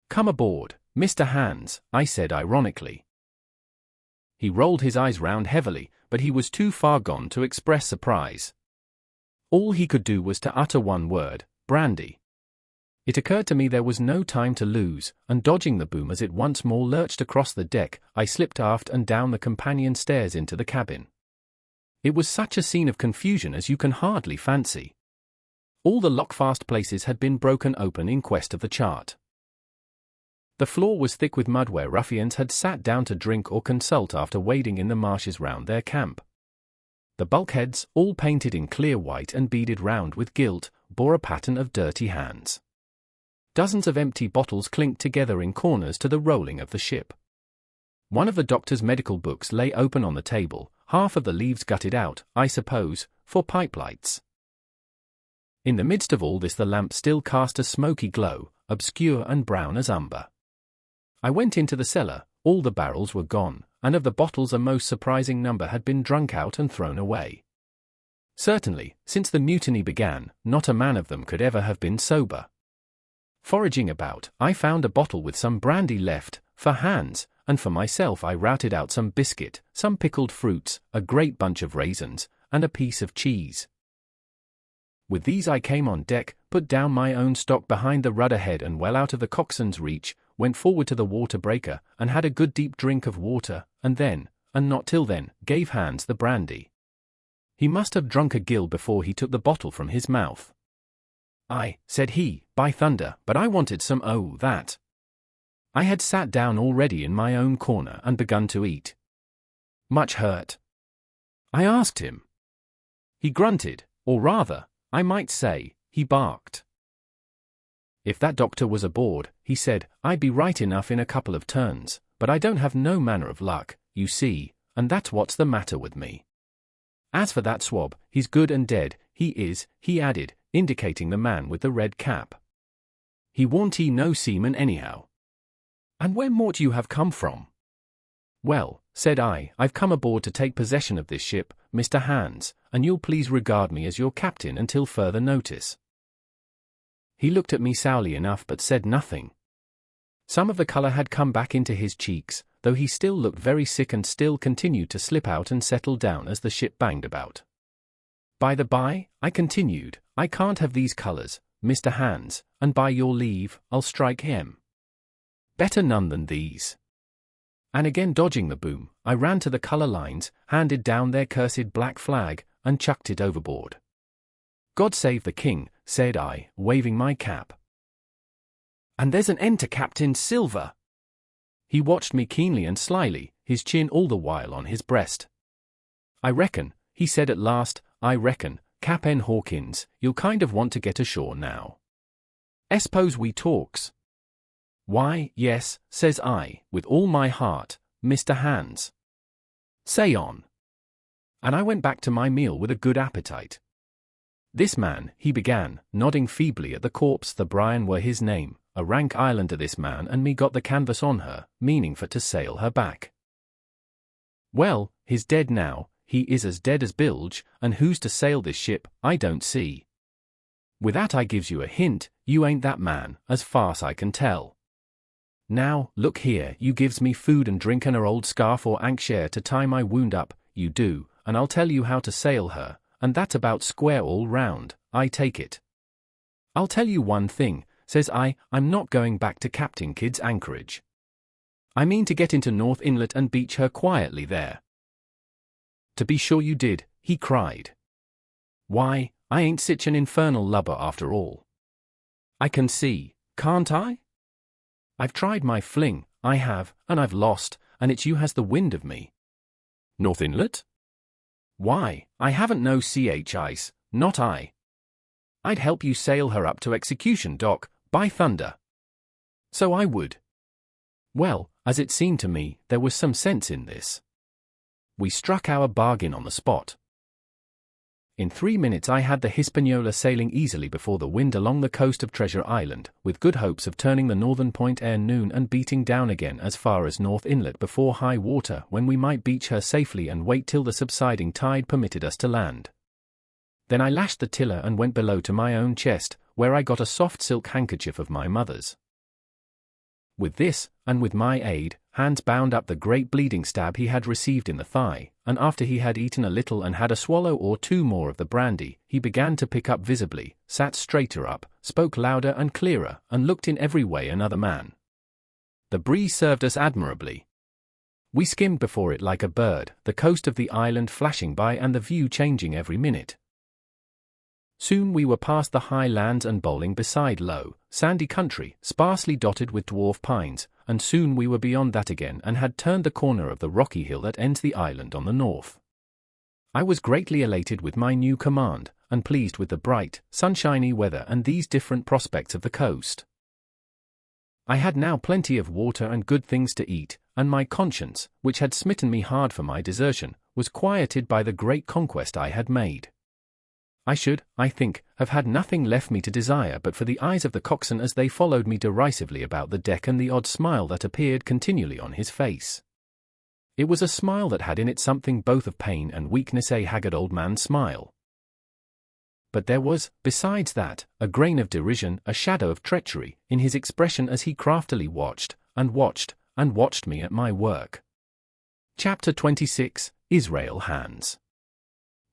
"Come aboard, Mr. Hands," I said ironically. He rolled his eyes round heavily, but he was too far gone to express surprise. All he could do was to utter one word, "Brandy." It occurred to me there was no time to lose, and dodging the boom as it once more lurched across the deck, I slipped aft and down the companion stairs into the cabin. It was such a scene of confusion as you can hardly fancy. All the lockfast places had been broken open in quest of the chart. The floor was thick with mud where ruffians had sat down to drink or consult after wading in the marshes round their camp. The bulkheads, all painted in clear white and beaded round with gilt, bore a pattern of dirty hands. Dozens of empty bottles clinked together in corners to the rolling of the ship. One of the doctor's medical books lay open on the table, half of the leaves gutted out, I suppose, for pipe lights. In the midst of all this the lamp still cast a smoky glow, obscure and brown as umber. I went into the cellar. All the barrels were gone, and of the bottles a most surprising number had been drunk out and thrown away. Certainly, since the mutiny began, not a man of them could ever have been sober. Foraging about, I found a bottle with some brandy left, for Hands, and for myself I routed out some biscuit, some pickled fruits, a great bunch of raisins, and a piece of cheese. With these I came on deck, put down my own stock behind the rudder head and well out of the coxswain's reach, went forward to the water breaker, and had a good deep drink of water, and then, and not till then, gave Hands the brandy. He must have drunk a gill before he took the bottle from his mouth. "Aye," said he, "by thunder, but I wanted some that." I had sat down already in my own corner and begun to eat. "Much hurt?" I asked him. He grunted, or rather, I might say, he barked. "If that doctor was aboard," he said, "I'd be right enough in a couple of turns, but I don't have no manner of luck, you see, and that's what's the matter with me. As for that swab, he's good and dead, he is," he added, indicating the man with the red cap. "He warn't he no seaman anyhow." "And where mought you have come from?" "Well," said I, "I've come aboard to take possession of this ship, Mr. Hands, and you'll please regard me as your captain until further notice." He looked at me sourly enough but said nothing. Some of the colour had come back into his cheeks, though he still looked very sick and still continued to slip out and settle down as the ship banged about. "By the by," I continued, "I can't have these colours, Mr. Hands, and by your leave, I'll strike him. Better none than these." And again dodging the boom, I ran to the colour lines, handed down their cursed black flag, and chucked it overboard. "God save the king," said I, waving my cap. "And there's an end to Captain Silver." He watched me keenly and slyly, his chin all the while on his breast. "I reckon," he said at last, "I reckon, Cap'n Hawkins, you'll kind of want to get ashore now. S'pose we talks?" "Why, yes," says I, "with all my heart, Mr. Hands. Say on." And I went back to my meal with a good appetite. "This man," he began, nodding feebly at the corpse, "the Brian were his name, a rank islander this man, and me got the canvas on her, meaning for to sail her back. Well, he's dead now, he is as dead as bilge, and who's to sail this ship, I don't see. With that I gives you a hint, you ain't that man, as far's I can tell. Now, look here, you gives me food and drink and a old scarf or ankshare to tie my wound up, you do, and I'll tell you how to sail her, and that's about square all round, I take it. I'll tell you one thing," says I, "I'm not going back to Captain Kidd's anchorage. I mean to get into North Inlet and beach her quietly there." "To be sure you did," he cried. "Why, I ain't sich an infernal lubber after all. I can see, can't I? I've tried my fling, I have, and I've lost, and it's you has the wind of me. North Inlet? Why, I haven't no ch ice, not I. I'd help you sail her up to Execution Dock, by thunder. So I would. Well, as it seemed to me, there was some sense in this. We struck our bargain on the spot. In 3 minutes I had the Hispaniola sailing easily before the wind along the coast of Treasure Island, with good hopes of turning the northern point ere noon and beating down again as far as North Inlet before high water, when we might beach her safely and wait till the subsiding tide permitted us to land. Then I lashed the tiller and went below to my own chest, where I got a soft silk handkerchief of my mother's. With this, and with my aid, Hans bound up the great bleeding stab he had received in the thigh, and after he had eaten a little and had a swallow or two more of the brandy, he began to pick up visibly, sat straighter up, spoke louder and clearer, and looked in every way another man. The breeze served us admirably. We skimmed before it like a bird, the coast of the island flashing by and the view changing every minute. Soon we were past the high lands and bowling beside low, sandy country, sparsely dotted with dwarf pines, and soon we were beyond that again and had turned the corner of the rocky hill that ends the island on the north. I was greatly elated with my new command, and pleased with the bright, sunshiny weather and these different prospects of the coast. I had now plenty of water and good things to eat, and my conscience, which had smitten me hard for my desertion, was quieted by the great conquest I had made. I should, I think, have had nothing left me to desire but for the eyes of the coxswain as they followed me derisively about the deck and the odd smile that appeared continually on his face. It was a smile that had in it something both of pain and weakness, a haggard old man's smile. But there was, besides that, a grain of derision, a shadow of treachery, in his expression as he craftily watched, and watched, and watched me at my work. Chapter 26, Israel Hands.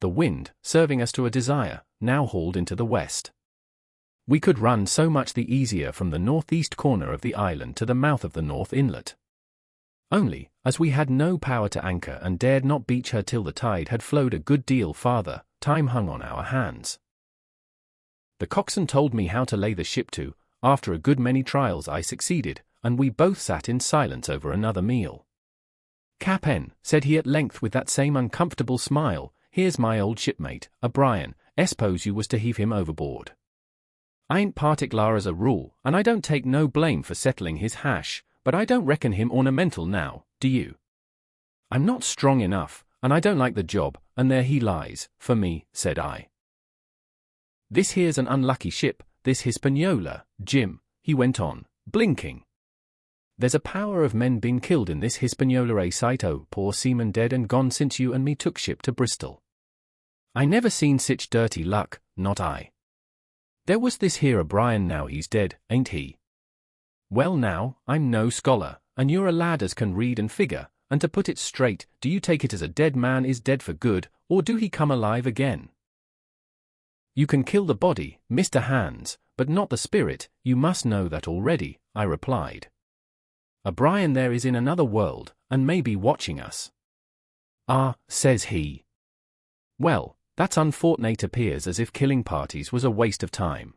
The wind, serving us to a desire, now hauled into the west. We could run so much the easier from the northeast corner of the island to the mouth of the North Inlet. Only, as we had no power to anchor and dared not beach her till the tide had flowed a good deal farther, time hung on our hands. The coxswain told me how to lay the ship to. After a good many trials I succeeded, and we both sat in silence over another meal. "Cap'n," said he at length with that same uncomfortable smile, "here's my old shipmate, O'Brien, s'pose you was to heave him overboard. I ain't partic'lar as a rule, and I don't take no blame for settling his hash, but I don't reckon him ornamental now, do you? I'm not strong enough, and I don't like the job, and there he lies, for me," said I. "This here's an unlucky ship, this Hispaniola, Jim," he went on, blinking. "There's a power of men been killed in this Hispaniola, a sight o' poor seamen dead and gone since you and me took ship to Bristol. I never seen sich dirty luck, not I. There was this here O'Brien, now he's dead, ain't he? Well now, I'm no scholar, and you're a lad as can read and figure, and to put it straight, do you take it as a dead man is dead for good, or do he come alive again? You can kill the body, Mr. Hands, but not the spirit, you must know that already," I replied. "O'Brien there is in another world, and may be watching us." "Ah," says he. "Well, that's unfortunate. Appears as if killing parties was a waste of time.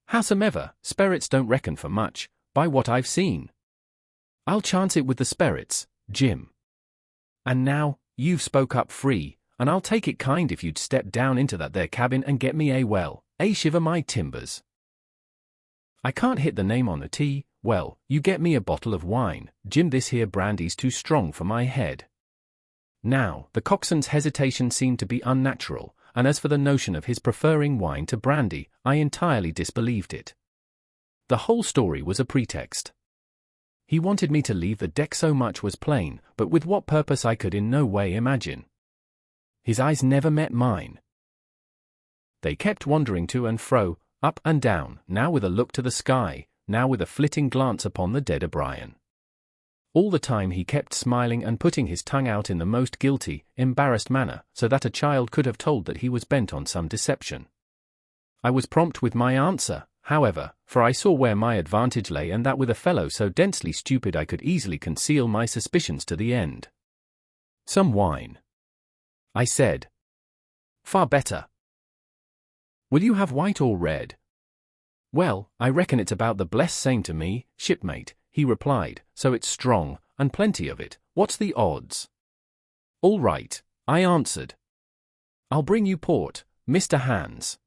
Howsomever, sperits don't reckon for much, by what I've seen. I'll chance it with the sperits, Jim. And now, you've spoke up free, and I'll take it kind if you'd step down into that there cabin and get me a shiver my timbers. I can't hit the name on the tea. Well, you get me a bottle of wine, Jim. This here brandy's too strong for my head." Now, the coxswain's hesitation seemed to be unnatural, and as for the notion of his preferring wine to brandy, I entirely disbelieved it. The whole story was a pretext. He wanted me to leave the deck so much was plain, but with what purpose I could in no way imagine. His eyes never met mine. They kept wandering to and fro, up and down, now with a look to the sky, now with a flitting glance upon the dead O'Brien. All the time he kept smiling and putting his tongue out in the most guilty, embarrassed manner, so that a child could have told that he was bent on some deception. I was prompt with my answer, however, for I saw where my advantage lay, and that with a fellow so densely stupid I could easily conceal my suspicions to the end. "Some wine," I said. "Far better. Will you have white or red?" "Well, I reckon it's about the blessed same to me, shipmate," he replied, "so it's strong, and plenty of it. What's the odds?" "All right," I answered. "I'll bring you port, Mr. Hans.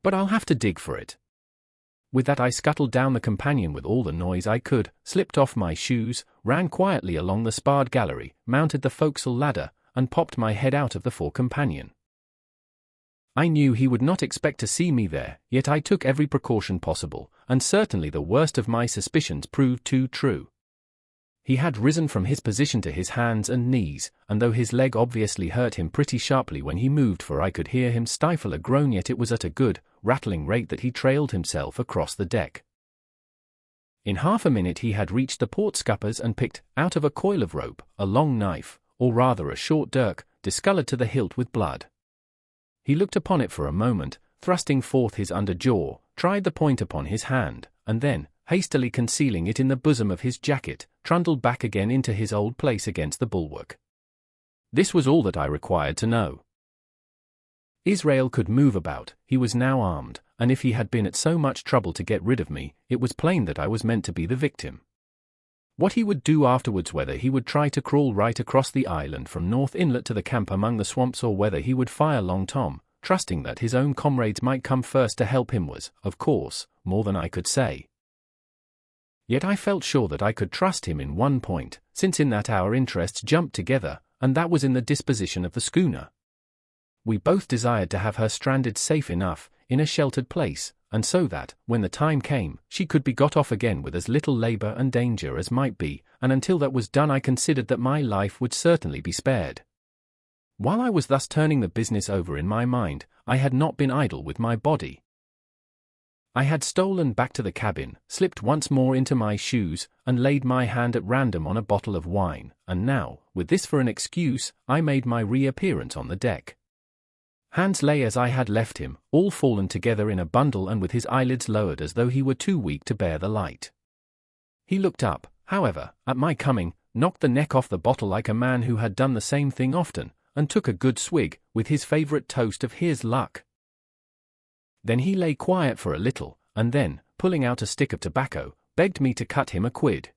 But I'll have to dig for it." With that I scuttled down the companion with all the noise I could, slipped off my shoes, ran quietly along the sparred gallery, mounted the forecastle ladder, and popped my head out of the fore companion. I knew he would not expect to see me there, yet I took every precaution possible, and certainly the worst of my suspicions proved too true. He had risen from his position to his hands and knees, and though his leg obviously hurt him pretty sharply when he moved, for I could hear him stifle a groan, yet it was at a good, rattling rate that he trailed himself across the deck. In half a minute he had reached the port scuppers and picked, out of a coil of rope, a long knife, or rather a short dirk, discoloured to the hilt with blood. He looked upon it for a moment, thrusting forth his under jaw, tried the point upon his hand, and then, hastily concealing it in the bosom of his jacket, trundled back again into his old place against the bulwark. This was all that I required to know. Israel could move about, he was now armed, and if he had been at so much trouble to get rid of me, it was plain that I was meant to be the victim. What he would do afterwards, whether he would try to crawl right across the island from North Inlet to the camp among the swamps, or whether he would fire Long Tom, trusting that his own comrades might come first to help him, was, of course, more than I could say. Yet I felt sure that I could trust him in one point, since in that our interests jumped together, and that was in the disposition of the schooner. We both desired to have her stranded safe enough, in a sheltered place, and so that, when the time came, she could be got off again with as little labour and danger as might be, and until that was done I considered that my life would certainly be spared. While I was thus turning the business over in my mind, I had not been idle with my body. I had stolen back to the cabin, slipped once more into my shoes, and laid my hand at random on a bottle of wine, and now, with this for an excuse, I made my reappearance on the deck. Hans lay as I had left him, all fallen together in a bundle and with his eyelids lowered as though he were too weak to bear the light. He looked up, however, at my coming, knocked the neck off the bottle like a man who had done the same thing often, and took a good swig, with his favourite toast of "Here's luck." Then he lay quiet for a little, and then, pulling out a stick of tobacco, begged me to cut him a quid.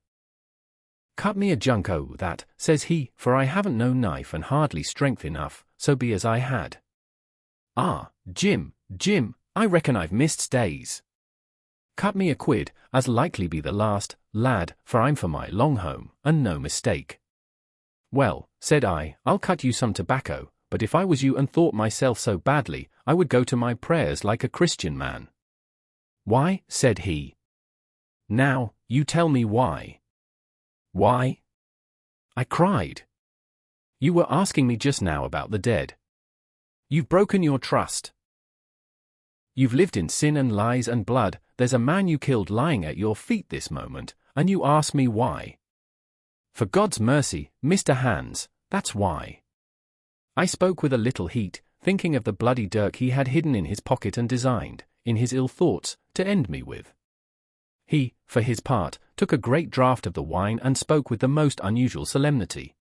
"Cut me a junko, that," says he, "for I haven't no knife and hardly strength enough, so be as I had." "Ah, Jim, I reckon I've missed days. Cut me a quid, as likely be the last, lad, for I'm for my long home, and no mistake." "Well," said I, "I'll cut you some tobacco, but if I was you and thought myself so badly, I would go to my prayers like a Christian man." "Why?" said he. "Now, you tell me why." "Why?" I cried. "You were asking me just now about the dead. You've broken your trust. You've lived in sin and lies and blood, there's a man you killed lying at your feet this moment, and you ask me why. For God's mercy, Mr. Hans, that's why." I spoke with a little heat, thinking of the bloody dirk he had hidden in his pocket and designed, in his ill thoughts, to end me with. He, for his part, took a great draught of the wine and spoke with the most unusual solemnity.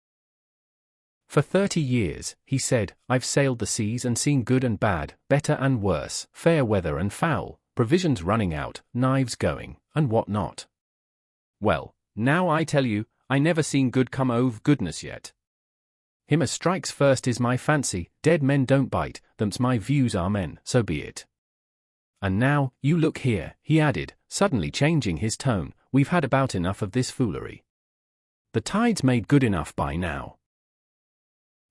"For 30 years, he said, I've sailed the seas and seen good and bad, better and worse, fair weather and foul, provisions running out, knives going, and what not. Well, now I tell you, I never seen good come ove goodness yet. Him as strikes first is my fancy, dead men don't bite, them's my views, amen, so be it. And now, you look here," he added, suddenly changing his tone, "we've had about enough of this foolery. The tide's made good enough by now.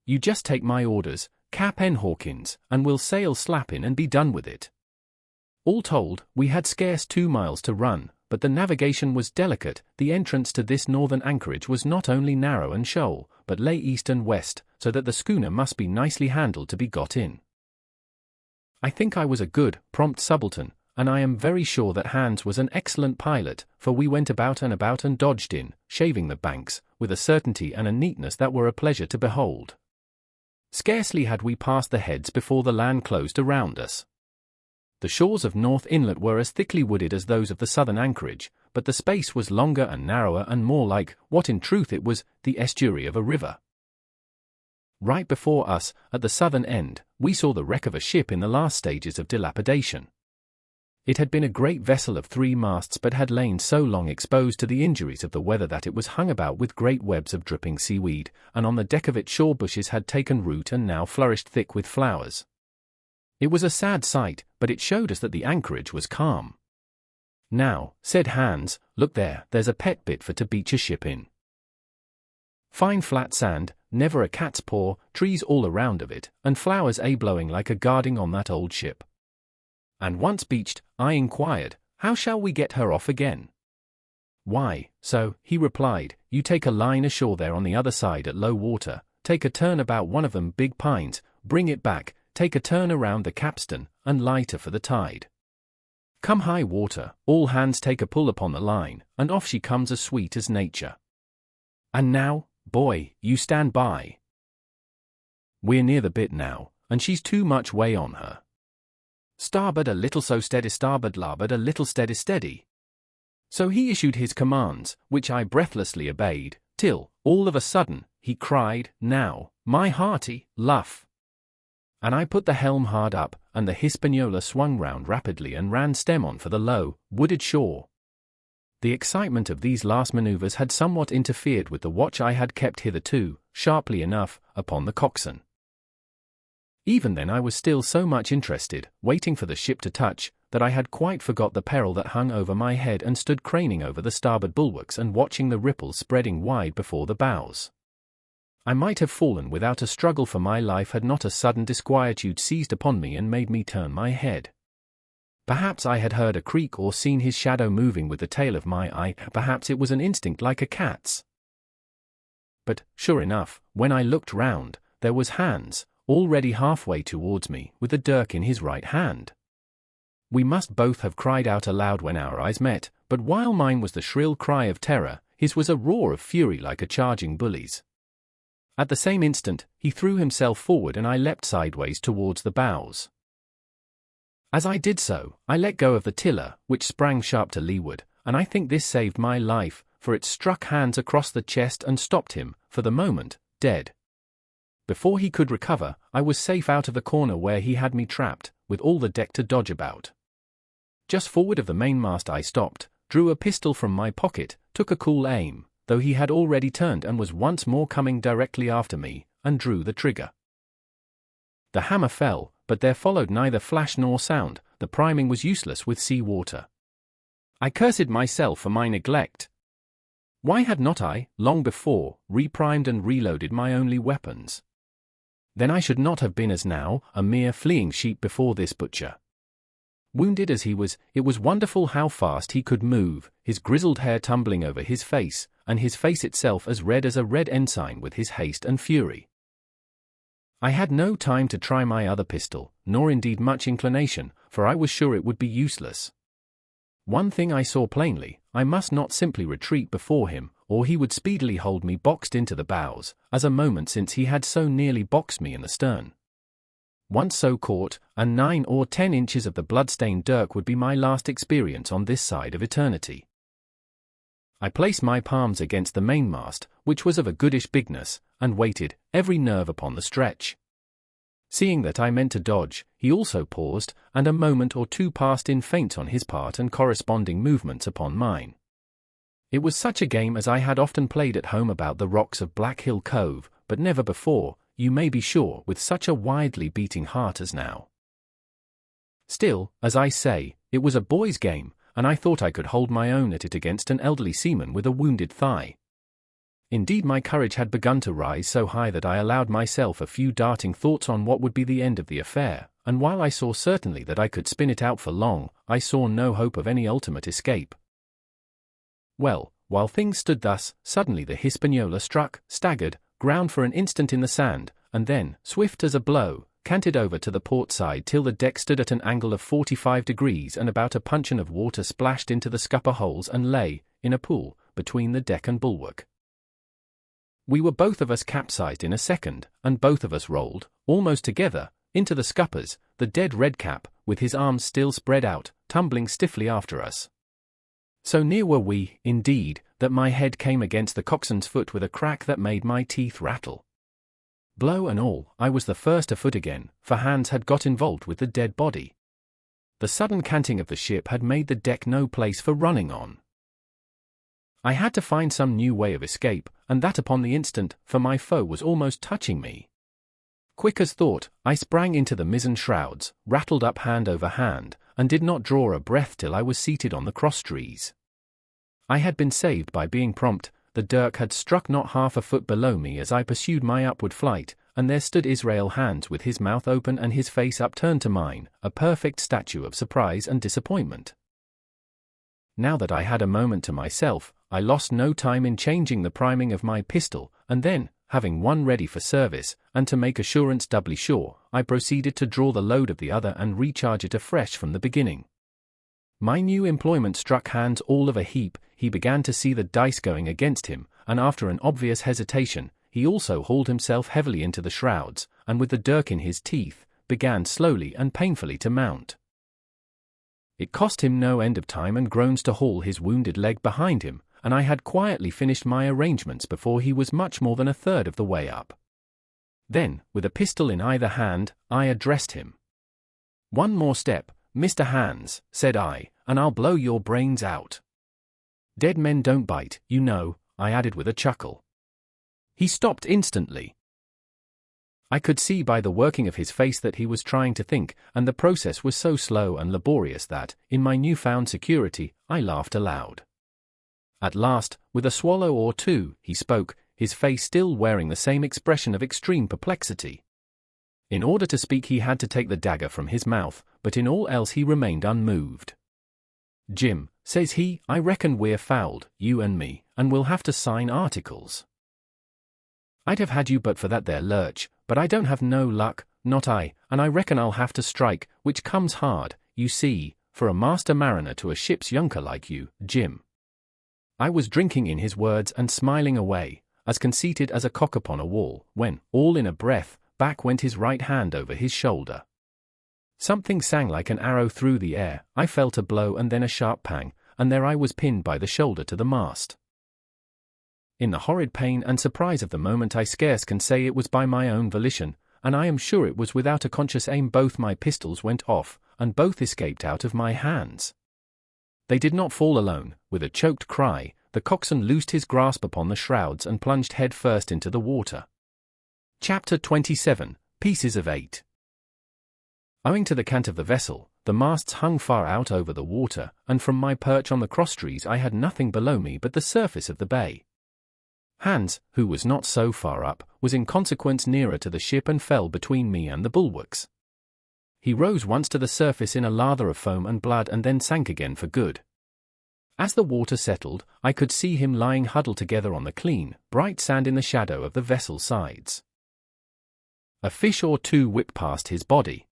You just take my orders, Cap'n Hawkins, and we'll sail slappin' and be done with it." All told, we had scarce 2 miles to run, but the navigation was delicate. The entrance to this northern anchorage was not only narrow and shoal, but lay east and west, so that the schooner must be nicely handled to be got in. I think I was a good, prompt subaltern, and I am very sure that Hans was an excellent pilot, for we went about and dodged in, shaving the banks, with a certainty and a neatness that were a pleasure to behold. Scarcely had we passed the heads before the land closed around us. The shores of North Inlet were as thickly wooded as those of the southern anchorage, but the space was longer and narrower and more like, what in truth it was, the estuary of a river. Right before us, at the southern end, we saw the wreck of a ship in the last stages of dilapidation. It had been a great vessel of 3 masts but had lain so long exposed to the injuries of the weather that it was hung about with great webs of dripping seaweed, and on the deck of it shore bushes had taken root and now flourished thick with flowers. It was a sad sight, but it showed us that the anchorage was calm. "Now," said Hans, "look there, there's a pet bit for to beach a ship in. Fine flat sand, never a cat's paw, trees all around of it, and flowers blowing like a guarding on that old ship." And once beached, I inquired, "How shall we get her off again?" "Why, so," he replied, "you take a line ashore there on the other side at low water, take a turn about one of them big pines, bring it back, take a turn around the capstan, and lighter for the tide. Come high water, all hands take a pull upon the line, and off she comes as sweet as nature. And now, boy, you stand by. We're near the bit now, and she's too much way on her. Starboard a little so steady, starboard larboard a little steady steady." So he issued his commands, which I breathlessly obeyed, till, all of a sudden, he cried, "Now, my hearty, luff!" And I put the helm hard up, and the Hispaniola swung round rapidly and ran stem on for the low, wooded shore. The excitement of these last manoeuvres had somewhat interfered with the watch I had kept hitherto, sharply enough, upon the coxswain. Even then I was still so much interested, waiting for the ship to touch, that I had quite forgot the peril that hung over my head and stood craning over the starboard bulwarks and watching the ripples spreading wide before the bows. I might have fallen without a struggle for my life had not a sudden disquietude seized upon me and made me turn my head. Perhaps I had heard a creak or seen his shadow moving with the tail of my eye, perhaps it was an instinct like a cat's. But, sure enough, when I looked round, there was Hans, already halfway towards me, with a dirk in his right hand. We must both have cried out aloud when our eyes met, but while mine was the shrill cry of terror, his was a roar of fury like a charging bully's. At the same instant, he threw himself forward and I leapt sideways towards the bows. As I did so, I let go of the tiller, which sprang sharp to leeward, and I think this saved my life, for it struck Hans across the chest and stopped him, for the moment, dead. Before he could recover, I was safe out of the corner where he had me trapped, with all the deck to dodge about. Just forward of the mainmast I stopped, drew a pistol from my pocket, took a cool aim, though he had already turned and was once more coming directly after me, and drew the trigger. The hammer fell, but there followed neither flash nor sound. The priming was useless with sea water. I cursed myself for my neglect. Why had not I, long before, reprimed and reloaded my only weapons? Then I should not have been as now, a mere fleeing sheep before this butcher. Wounded as he was, it was wonderful how fast he could move, his grizzled hair tumbling over his face, and his face itself as red as a red ensign with his haste and fury. I had no time to try my other pistol, nor indeed much inclination, for I was sure it would be useless. One thing I saw plainly, I must not simply retreat before him, or he would speedily hold me boxed into the bows, as a moment since he had so nearly boxed me in the stern. Once so caught, and 9 or 10 inches of the blood-stained dirk would be my last experience on this side of eternity. I placed my palms against the mainmast, which was of a goodish bigness, and waited, every nerve upon the stretch. Seeing that I meant to dodge, he also paused, and a moment or two passed in feints on his part and corresponding movements upon mine. It was such a game as I had often played at home about the rocks of Black Hill Cove, but never before, you may be sure, with such a wildly beating heart as now. Still, as I say, it was a boy's game, and I thought I could hold my own at it against an elderly seaman with a wounded thigh. Indeed, my courage had begun to rise so high that I allowed myself a few darting thoughts on what would be the end of the affair, and while I saw certainly that I could spin it out for long, I saw no hope of any ultimate escape. Well, while things stood thus, suddenly the Hispaniola struck, staggered, ground for an instant in the sand, and then, swift as a blow, canted over to the port side till the deck stood at an angle of 45 degrees and about a puncheon of water splashed into the scupper holes and lay, in a pool, between the deck and bulwark. We were both of us capsized in a second, and both of us rolled, almost together, into the scuppers, the dead Redcap, with his arms still spread out, tumbling stiffly after us. So near were we, indeed, that my head came against the coxswain's foot with a crack that made my teeth rattle. Blow and all, I was the first afoot again, for Hans had got involved with the dead body. The sudden canting of the ship had made the deck no place for running on. I had to find some new way of escape, and that upon the instant, for my foe was almost touching me. Quick as thought, I sprang into the mizzen shrouds, rattled up hand over hand, and did not draw a breath till I was seated on the crosstrees. I had been saved by being prompt. The dirk had struck not half a foot below me as I pursued my upward flight, and there stood Israel Hands with his mouth open and his face upturned to mine, a perfect statue of surprise and disappointment. Now that I had a moment to myself, I lost no time in changing the priming of my pistol, and then, having one ready for service, and to make assurance doubly sure, I proceeded to draw the load of the other and recharge it afresh from the beginning. My new employment struck Hans all of a heap. He began to see the dice going against him, and after an obvious hesitation, he also hauled himself heavily into the shrouds, and with the dirk in his teeth, began slowly and painfully to mount. It cost him no end of time and groans to haul his wounded leg behind him, and I had quietly finished my arrangements before he was much more than a third of the way up. Then, with a pistol in either hand, I addressed him. "One more step, Mr. Hans," said I, "and I'll blow your brains out. Dead men don't bite, you know," I added with a chuckle. He stopped instantly. I could see by the working of his face that he was trying to think, and the process was so slow and laborious that, in my newfound security, I laughed aloud. At last, with a swallow or two, he spoke, his face still wearing the same expression of extreme perplexity. In order to speak he had to take the dagger from his mouth, but in all else he remained unmoved. "Jim," says he, "I reckon we're fouled, you and me, and we'll have to sign articles. I'd have had you but for that there lurch, but I don't have no luck, not I, and I reckon I'll have to strike, which comes hard, you see, for a master mariner to a ship's younker like you, Jim." I was drinking in his words and smiling away, as conceited as a cock upon a wall, when, all in a breath, back went his right hand over his shoulder. Something sang like an arrow through the air. I felt a blow and then a sharp pang, and there I was pinned by the shoulder to the mast. In the horrid pain and surprise of the moment I scarce can say it was by my own volition, and I am sure it was without a conscious aim. Both my pistols went off, and both escaped out of my hands. They did not fall alone. With a choked cry, the coxswain loosed his grasp upon the shrouds and plunged head first into the water. Chapter 27, Pieces of 8. Owing to the cant of the vessel, the masts hung far out over the water, and from my perch on the crosstrees I had nothing below me but the surface of the bay. Hans, who was not so far up, was in consequence nearer to the ship and fell between me and the bulwarks. He rose once to the surface in a lather of foam and blood and then sank again for good. As the water settled, I could see him lying huddled together on the clean, bright sand in the shadow of the vessel's sides. A fish or two whipped past his body.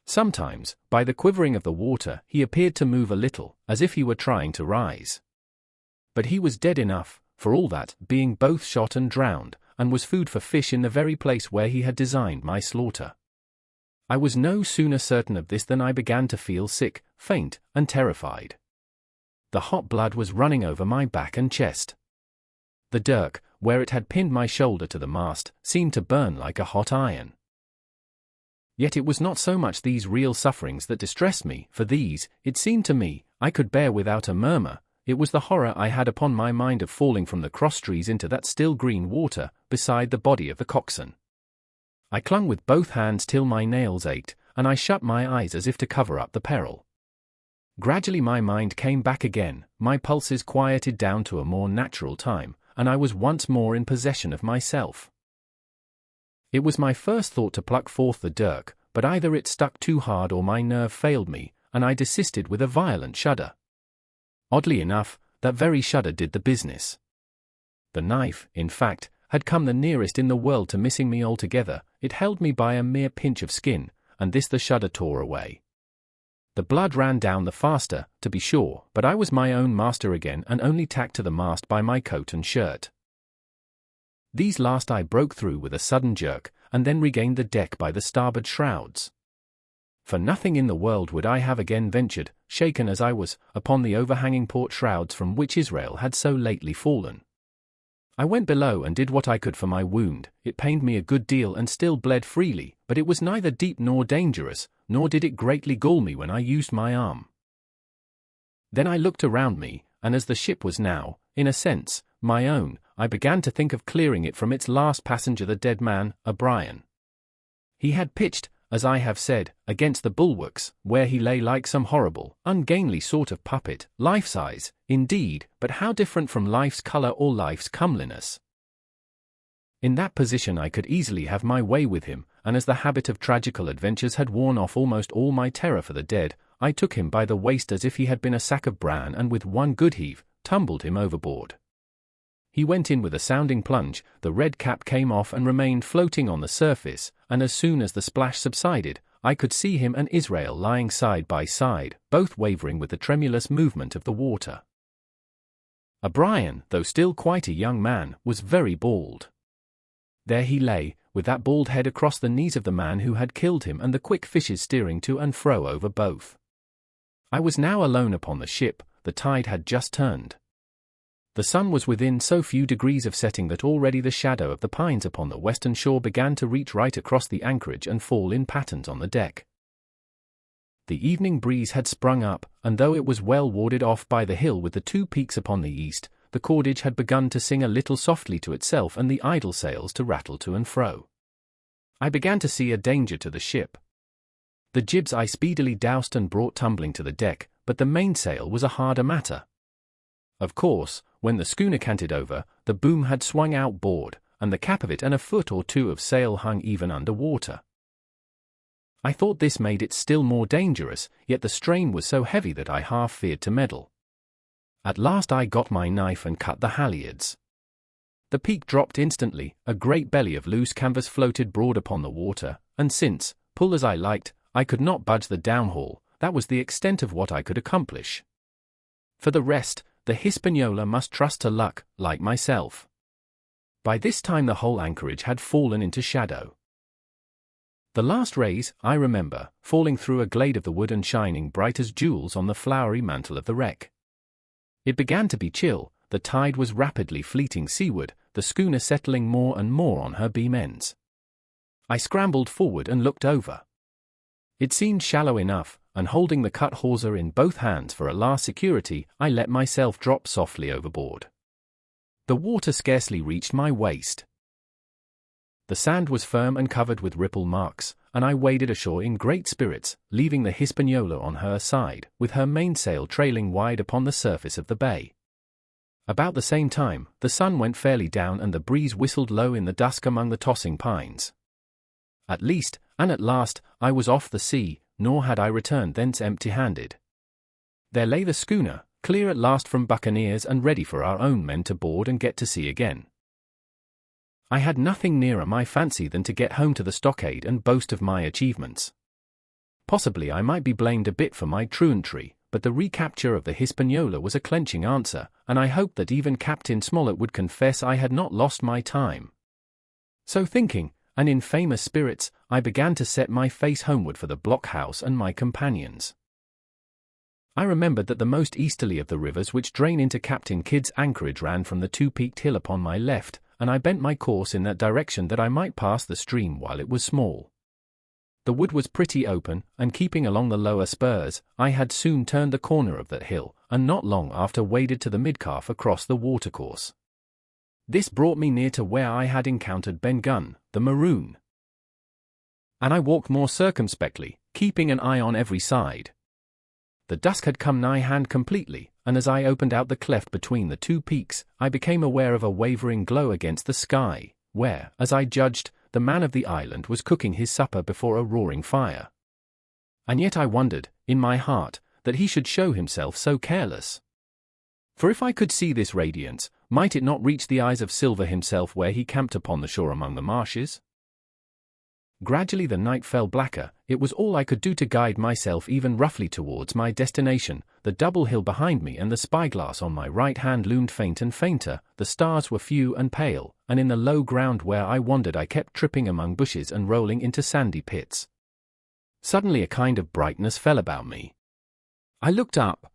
Sometimes, by the quivering of the water, he appeared to move a little, as if he were trying to rise. But he was dead enough, for all that, being both shot and drowned, and was food for fish in the very place where he had designed my slaughter. I was no sooner certain of this than I began to feel sick, faint, and terrified. The hot blood was running over my back and chest. The dirk, where it had pinned my shoulder to the mast, seemed to burn like a hot iron. Yet it was not so much these real sufferings that distressed me, for these, it seemed to me, I could bear without a murmur. It was the horror I had upon my mind of falling from the crosstrees into that still green water, beside the body of the coxswain. I clung with both hands till my nails ached, and I shut my eyes as if to cover up the peril. Gradually my mind came back again, my pulses quieted down to a more natural time, and I was once more in possession of myself. It was my first thought to pluck forth the dirk, but either it stuck too hard or my nerve failed me, and I desisted with a violent shudder. Oddly enough, that very shudder did the business. The knife, in fact, had come the nearest in the world to missing me altogether. It held me by a mere pinch of skin, and this the shudder tore away. The blood ran down the faster, to be sure, but I was my own master again and only tacked to the mast by my coat and shirt. These last I broke through with a sudden jerk, and then regained the deck by the starboard shrouds. For nothing in the world would I have again ventured, shaken as I was, upon the overhanging port shrouds from which Israel had so lately fallen. I went below and did what I could for my wound. It pained me a good deal and still bled freely, but it was neither deep nor dangerous, nor did it greatly gall me when I used my arm. Then I looked around me, and as the ship was now, in a sense, my own, I began to think of clearing it from its last passenger, the dead man, O'Brien. He had pitched, as I have said, against the bulwarks, where he lay like some horrible, ungainly sort of puppet, life-size, indeed, but how different from life's colour or life's comeliness. In that position I could easily have my way with him, and as the habit of tragical adventures had worn off almost all my terror for the dead, I took him by the waist as if he had been a sack of bran and with one good heave, tumbled him overboard. He went in with a sounding plunge, the red cap came off and remained floating on the surface, and as soon as the splash subsided, I could see him and Israel lying side by side, both wavering with the tremulous movement of the water. O'Brien, though still quite a young man, was very bald. There he lay, with that bald head across the knees of the man who had killed him and the quick fishes steering to and fro over both. I was now alone upon the ship, the tide had just turned. The sun was within so few degrees of setting that already the shadow of the pines upon the western shore began to reach right across the anchorage and fall in patterns on the deck. The evening breeze had sprung up, and though it was well warded off by the hill with the two peaks upon the east, the cordage had begun to sing a little softly to itself and the idle sails to rattle to and fro. I began to see a danger to the ship. The jibs I speedily doused and brought tumbling to the deck, but the mainsail was a harder matter. Of course, when the schooner canted over, the boom had swung outboard, and the cap of it and a foot or two of sail hung even under water. I thought this made it still more dangerous, yet the strain was so heavy that I half feared to meddle. At last I got my knife and cut the halyards. The peak dropped instantly, a great belly of loose canvas floated broad upon the water, and since, pull as I liked, I could not budge the downhaul, that was the extent of what I could accomplish. For the rest, the Hispaniola must trust to luck, like myself. By this time the whole anchorage had fallen into shadow. The last rays, I remember, falling through a glade of the wood and shining bright as jewels on the flowery mantle of the wreck. It began to be chill, the tide was rapidly fleeting seaward, the schooner settling more and more on her beam ends. I scrambled forward and looked over. It seemed shallow enough, and holding the cut hawser in both hands for a last security, I let myself drop softly overboard. The water scarcely reached my waist. The sand was firm and covered with ripple marks, and I waded ashore in great spirits, leaving the Hispaniola on her side, with her mainsail trailing wide upon the surface of the bay. About the same time, the sun went fairly down and the breeze whistled low in the dusk among the tossing pines. At least, and at last, I was off the sea, nor had I returned thence empty-handed. There lay the schooner, clear at last from buccaneers and ready for our own men to board and get to sea again. I had nothing nearer my fancy than to get home to the stockade and boast of my achievements. Possibly I might be blamed a bit for my truantry, but the recapture of the Hispaniola was a clenching answer, and I hoped that even Captain Smollett would confess I had not lost my time. So thinking, and in famous spirits, I began to set my face homeward for the blockhouse and my companions. I remembered that the most easterly of the rivers which drain into Captain Kidd's anchorage ran from the two-peaked hill upon my left, and I bent my course in that direction that I might pass the stream while it was small. The wood was pretty open, and keeping along the lower spurs, I had soon turned the corner of that hill, and not long after waded to the midcalf across the watercourse. This brought me near to where I had encountered Ben Gunn, the maroon. And I walked more circumspectly, keeping an eye on every side. The dusk had come nigh hand completely, and as I opened out the cleft between the two peaks, I became aware of a wavering glow against the sky, where, as I judged, the man of the island was cooking his supper before a roaring fire. And yet I wondered, in my heart, that he should show himself so careless. For if I could see this radiance, might it not reach the eyes of Silver himself where he camped upon the shore among the marshes? Gradually the night fell blacker, it was all I could do to guide myself even roughly towards my destination, the double hill behind me and the spyglass on my right hand loomed faint and fainter, the stars were few and pale, and in the low ground where I wandered I kept tripping among bushes and rolling into sandy pits. Suddenly a kind of brightness fell about me. I looked up.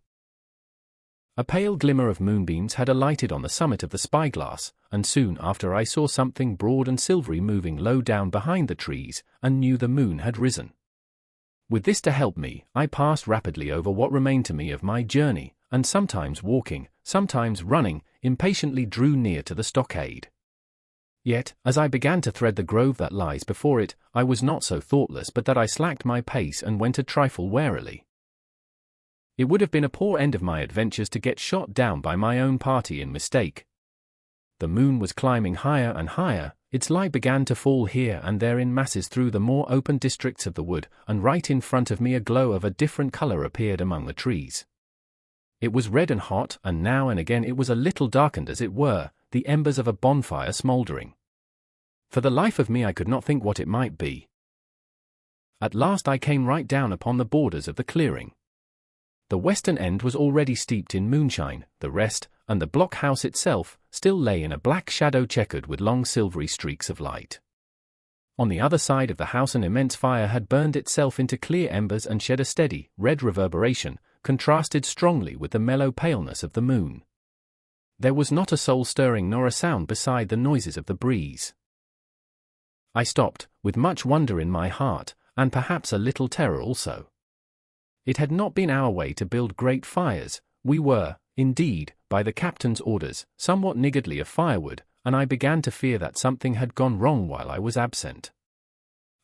A pale glimmer of moonbeams had alighted on the summit of the spyglass, and soon after I saw something broad and silvery moving low down behind the trees, and knew the moon had risen. With this to help me, I passed rapidly over what remained to me of my journey, and sometimes walking, sometimes running, impatiently drew near to the stockade. Yet, as I began to thread the grove that lies before it, I was not so thoughtless but that I slacked my pace and went a trifle warily. It would have been a poor end of my adventures to get shot down by my own party in mistake. The moon was climbing higher and higher, its light began to fall here and there in masses through the more open districts of the wood, and right in front of me a glow of a different color appeared among the trees. It was red and hot, and now and again it was a little darkened as it were, the embers of a bonfire smouldering. For the life of me I could not think what it might be. At last I came right down upon the borders of the clearing. The western end was already steeped in moonshine, the rest, and the block-house itself, still lay in a black shadow checkered with long silvery streaks of light. On the other side of the house an immense fire had burned itself into clear embers and shed a steady, red reverberation, contrasted strongly with the mellow paleness of the moon. There was not a soul stirring nor a sound beside the noises of the breeze. I stopped, with much wonder in my heart, and perhaps a little terror also. It had not been our way to build great fires. We were, indeed, by the captain's orders, somewhat niggardly of firewood, and I began to fear that something had gone wrong while I was absent.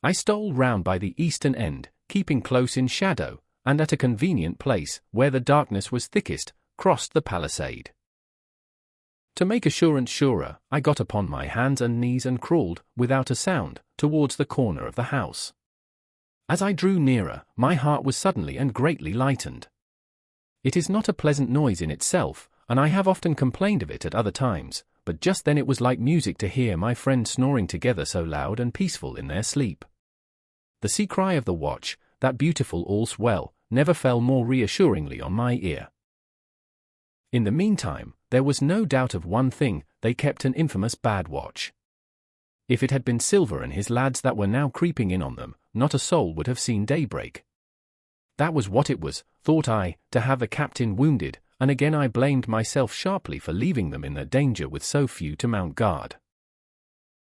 I stole round by the eastern end, keeping close in shadow, and at a convenient place, where the darkness was thickest, crossed the palisade. To make assurance surer, I got upon my hands and knees and crawled, without a sound, towards the corner of the house. As I drew nearer, my heart was suddenly and greatly lightened. It is not a pleasant noise in itself, and I have often complained of it at other times, but just then it was like music to hear my friends snoring together so loud and peaceful in their sleep. The sea cry of the watch, that beautiful all's well, never fell more reassuringly on my ear. In the meantime, there was no doubt of one thing: they kept an infamous bad watch. If it had been Silver and his lads that were now creeping in on them, not a soul would have seen daybreak. That was what it was, thought I, to have the captain wounded, and again I blamed myself sharply for leaving them in their danger with so few to mount guard.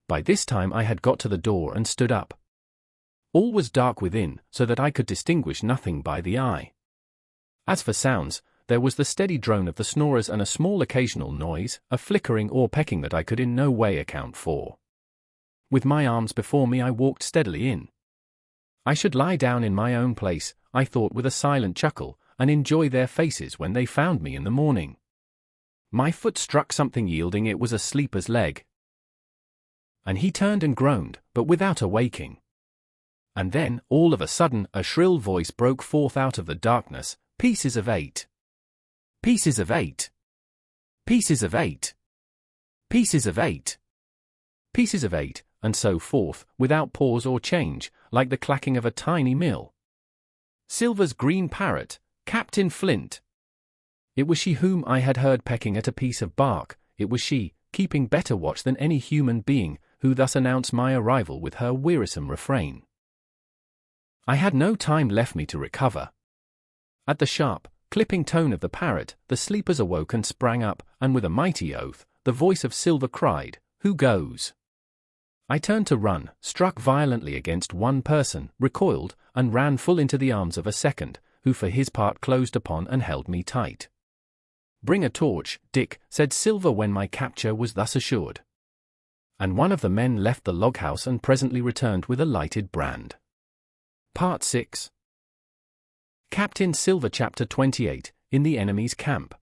By this time I had got to the door and stood up. All was dark within, so that I could distinguish nothing by the eye. As for sounds, there was the steady drone of the snorers and a small occasional noise, a flickering or pecking that I could in no way account for. With my arms before me I walked steadily in. I should lie down in my own place, I thought with a silent chuckle, and enjoy their faces when they found me in the morning. My foot struck something, yielding it was a sleeper's leg. And he turned and groaned, but without awaking. And then, all of a sudden, a shrill voice broke forth out of the darkness: "Pieces of 8! Pieces of 8! Pieces of 8! Pieces of 8! Pieces of 8!" and so forth, without pause or change, like the clacking of a tiny mill. Silver's green parrot, Captain Flint! It was she whom I had heard pecking at a piece of bark. It was she, keeping better watch than any human being, who thus announced my arrival with her wearisome refrain. I had no time left me to recover. At the sharp, clipping tone of the parrot, the sleepers awoke and sprang up, and with a mighty oath, the voice of Silver cried, "Who goes?" I turned to run, struck violently against one person, recoiled, and ran full into the arms of a second, who for his part closed upon and held me tight. "Bring a torch, Dick," said Silver when my capture was thus assured. And one of the men left the log-house and presently returned with a lighted brand. Part 6. Captain Silver. Chapter 28, In the Enemy's Camp.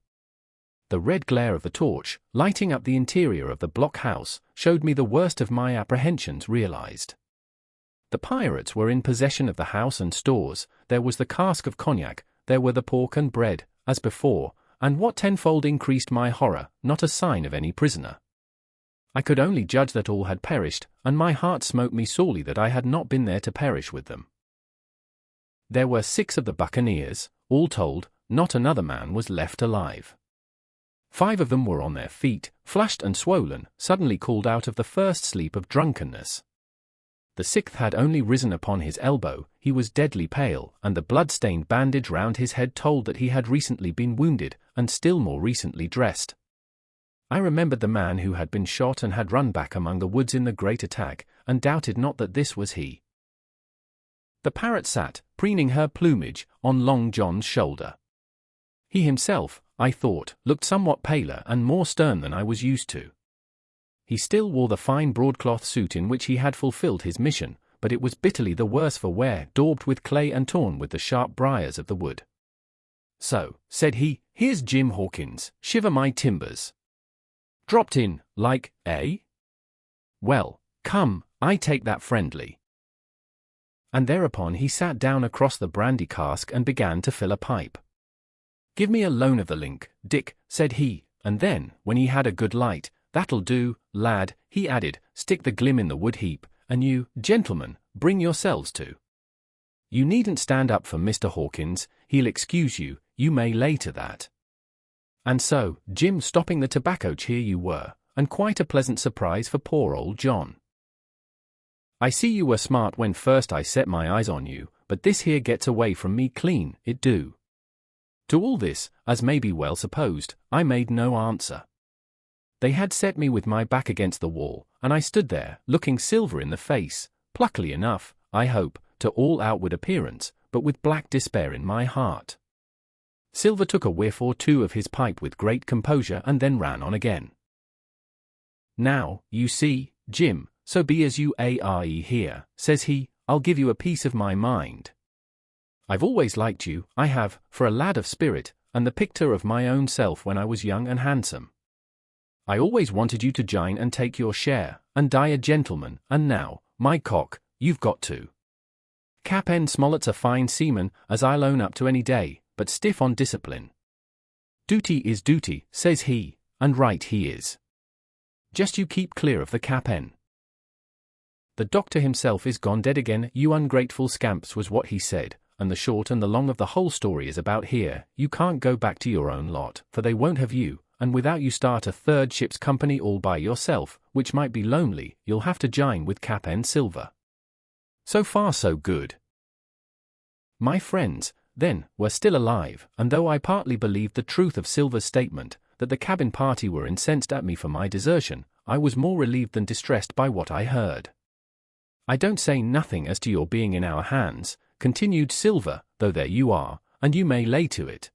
The red glare of the torch, lighting up the interior of the block-house, showed me the worst of my apprehensions realized. The pirates were in possession of the house and stores. There was the cask of cognac, there were the pork and bread, as before, and what tenfold increased my horror, not a sign of any prisoner. I could only judge that all had perished, and my heart smote me sorely that I had not been there to perish with them. There were 6 of the buccaneers, all told. Not another man was left alive. 5 of them were on their feet, flushed and swollen, suddenly called out of the first sleep of drunkenness. The sixth had only risen upon his elbow, he was deadly pale, and the blood-stained bandage round his head told that he had recently been wounded, and still more recently dressed. I remembered the man who had been shot and had run back among the woods in the great attack, and doubted not that this was he. The parrot sat, preening her plumage, on Long John's shoulder. He himself, I thought, looked somewhat paler and more stern than I was used to. He still wore the fine broadcloth suit in which he had fulfilled his mission, but it was bitterly the worse for wear, daubed with clay and torn with the sharp briars of the wood. "So," said he, "here's Jim Hawkins, shiver my timbers. Dropped in, like, eh? Well, come, I take that friendly." And thereupon he sat down across the brandy cask and began to fill a pipe. "Give me a loan of the link, Dick," said he, and then, when he had a good light, "That'll do, lad," he added, "stick the glim in the wood heap, and you, gentlemen, bring yourselves to. You needn't stand up for Mr. Hawkins, he'll excuse you, you may lay to that." And so, Jim stopping the tobacco, here you were, and quite a pleasant surprise for poor old John. "I see you were smart when first I set my eyes on you, but this here gets away from me clean, it do." To all this, as may be well supposed, I made no answer. They had set me with my back against the wall, and I stood there, looking Silver in the face, pluckily enough, I hope, to all outward appearance, but with black despair in my heart. Silver took a whiff or two of his pipe with great composure and then ran on again. "Now, you see, Jim, so be as you are here," says he, "I'll give you a piece of my mind. I've always liked you, I have, for a lad of spirit, and the picture of my own self when I was young and handsome. I always wanted you to jine and take your share, and die a gentleman, and now, my cock, you've got to. Cap'n Smollett's a fine seaman, as I'll own up to any day, but stiff on discipline. Duty is duty, says he, and right he is. Just you keep clear of the Cap'n. The doctor himself is gone dead again, you ungrateful scamps, was what he said, and the short and the long of the whole story is about here, you can't go back to your own lot, for they won't have you, and without you start a third ship's company all by yourself, which might be lonely, you'll have to jine with Cap'n Silver. So far so good. My friends, then, were still alive, and though I partly believed the truth of Silver's statement, that the cabin party were incensed at me for my desertion, I was more relieved than distressed by what I heard. "I don't say nothing as to your being in our hands," continued Silver, "though there you are, and you may lay to it.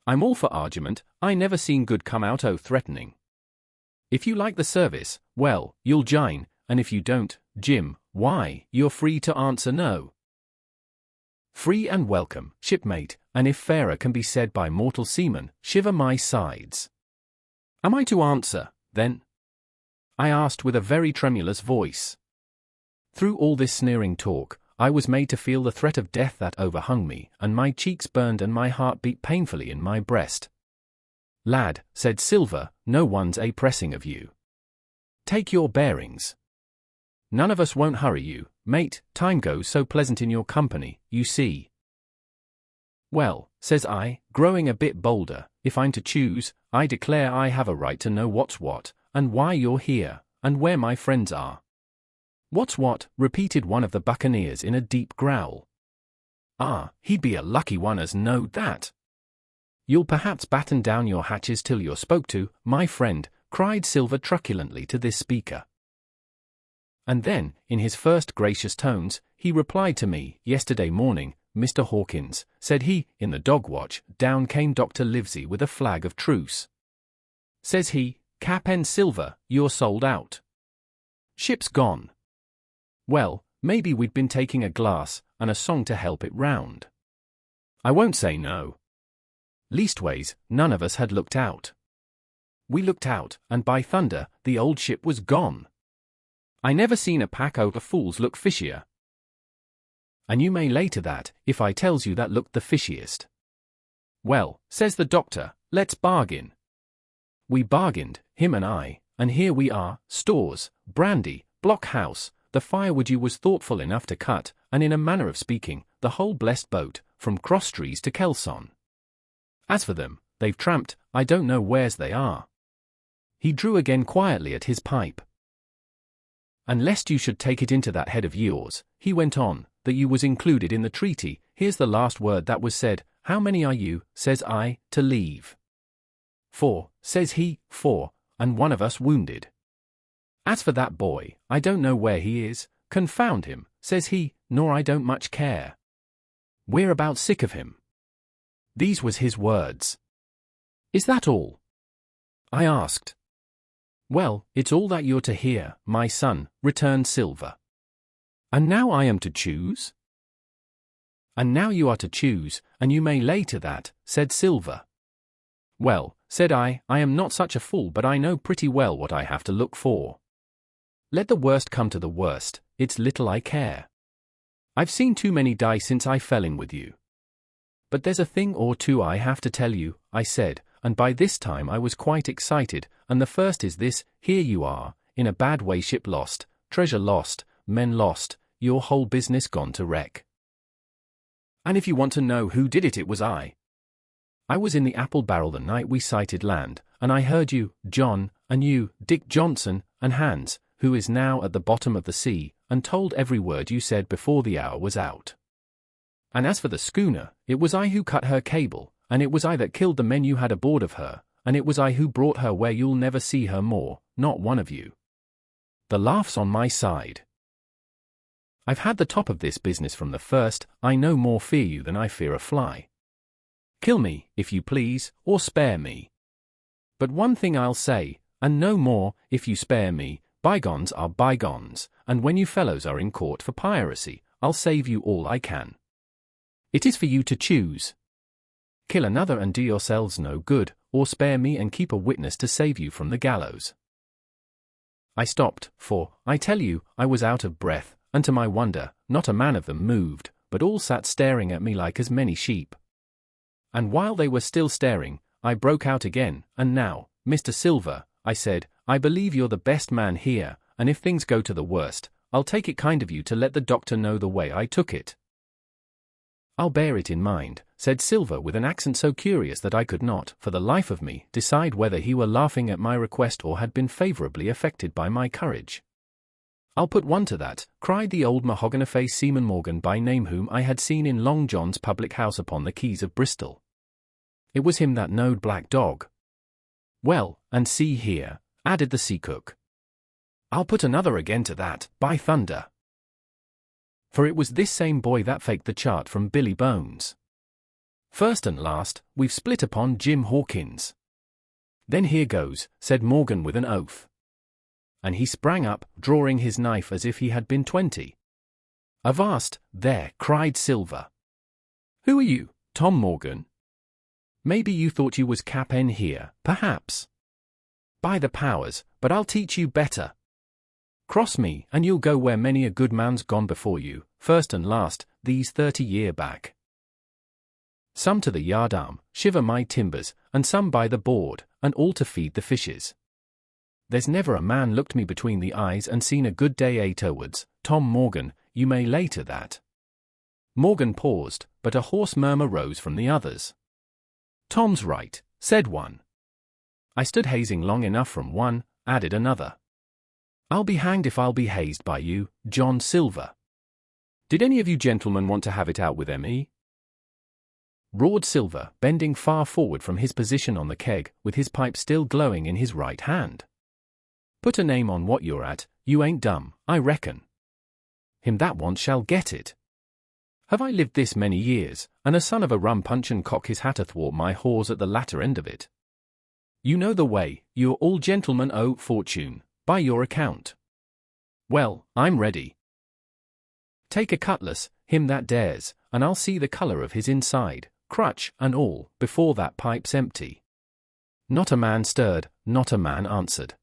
I'm all for argument, I never seen good come out o' threatening. If you like the service, well, you'll jine, and if you don't, Jim, why, you're free to answer no. Free and welcome, shipmate, and if fairer can be said by mortal seaman, shiver my sides." "Am I to answer, then?" I asked with a very tremulous voice. Through all this sneering talk, I was made to feel the threat of death that overhung me, and my cheeks burned and my heart beat painfully in my breast. "Lad," said Silver, "no one's a-pressing of you. Take your bearings. None of us won't hurry you, mate, time goes so pleasant in your company, you see." "Well," says I, growing a bit bolder, "if I'm to choose, I declare I have a right to know what's what, and why you're here, and where my friends are." "What's what?" repeated one of the buccaneers in a deep growl. "Ah, he'd be a lucky one as knowed that." "You'll perhaps batten down your hatches till you're spoke to, my friend," cried Silver truculently to this speaker. And then, in his first gracious tones, he replied to me, "Yesterday morning, Mr. Hawkins," said he, "in the dog watch, down came Dr. Livesey with a flag of truce. Says he, 'Cap'n Silver, you're sold out. Ship's gone.' Well, maybe we'd been taking a glass, and a song to help it round. I won't say no. Leastways, none of us had looked out. We looked out, and by thunder, the old ship was gone. I never seen a pack o' fools look fishier. And you may lay to that, if I tells you that looked the fishiest. Well, says the doctor, let's bargain. We bargained, him and I, and here we are, stores, brandy, blockhouse, the firewood you was thoughtful enough to cut, and in a manner of speaking, the whole blessed boat, from Crosstrees to Kelson. As for them, they've tramped, I don't know wheres they are." He drew again quietly at his pipe. And lest you should take it into that head of yours, he went on, that you was included in the treaty. Here's the last word that was said. How many are you, says I, to leave? 4, says he, 4, and one of us wounded. As for that boy, I don't know where he is, confound him, says he, nor I don't much care. We're about sick of him. These was his words. Is that all? I asked. Well, it's all that you're to hear, my son, returned Silver. And now I am to choose? And now you are to choose, and you may lay to that, said Silver. Well, said I am not such a fool, but I know pretty well what I have to look for. Let the worst come to the worst, it's little I care. I've seen too many die since I fell in with you. But there's a thing or two I have to tell you, I said, and by this time I was quite excited, and the first is this: here you are, in a bad way, ship lost, treasure lost, men lost, your whole business gone to wreck. And if you want to know who did it, it was I. I was in the Apple Barrel the night we sighted land, and I heard you, John, and you, Dick Johnson, and Hans, who is now at the bottom of the sea, and told every word you said before the hour was out. And as for the schooner, it was I who cut her cable, and it was I that killed the men you had aboard of her, and it was I who brought her where you'll never see her more, not one of you. The laugh's on my side. I've had the top of this business from the first. I no more fear you than I fear a fly. Kill me, if you please, or spare me. But one thing I'll say, and no more, if you spare me, bygones are bygones, and when you fellows are in court for piracy, I'll save you all I can. It is for you to choose. Kill another and do yourselves no good, or spare me and keep a witness to save you from the gallows. I stopped, for, I tell you, I was out of breath, and to my wonder, not a man of them moved, but all sat staring at me like as many sheep. And while they were still staring, I broke out again, and now, Mr. Silver, I said, I believe you're the best man here, and if things go to the worst, I'll take it kind of you to let the doctor know the way I took it. I'll bear it in mind, said Silver with an accent so curious that I could not, for the life of me, decide whether he were laughing at my request or had been favourably affected by my courage. I'll put one to that, cried the old mahogany-faced seaman Morgan by name, whom I had seen in Long John's public house upon the quays of Bristol. It was him that knowed Black Dog. Well, and see here, added the sea cook. I'll put another again to that, by thunder. For it was this same boy that faked the chart from Billy Bones. First and last, we've split upon Jim Hawkins. Then here goes, said Morgan with an oath. And he sprang up, drawing his knife as if he had been 20. Avast, there, cried Silver. Who are you, Tom Morgan? Maybe you thought you was Cap-en here, perhaps. By the powers, but I'll teach you better. Cross me, and you'll go where many a good man's gone before you, first and last, these 30 year back. Some to the yardarm, shiver my timbers, and some by the board, and all to feed the fishes. There's never a man looked me between the eyes and seen a good day afterwards, Tom Morgan, you may lay to that. Morgan paused, but a hoarse murmur rose from the others. Tom's right, said one. I stood hazing long enough from one, added another. I'll be hanged if I'll be hazed by you, John Silver. Did any of you gentlemen want to have it out with me? Roared Silver, bending far forward from his position on the keg, with his pipe still glowing in his right hand. Put a name on what you're at, you ain't dumb, I reckon. Him that wants shall get it. Have I lived this many years, and a son of a rum punch and cock his hat athwart my whores at the latter end of it? You know the way, you're all gentlemen o' fortune, by your account. Well, I'm ready. Take a cutlass, him that dares, and I'll see the colour of his inside, crutch and all, before that pipe's empty. Not a man stirred, not a man answered.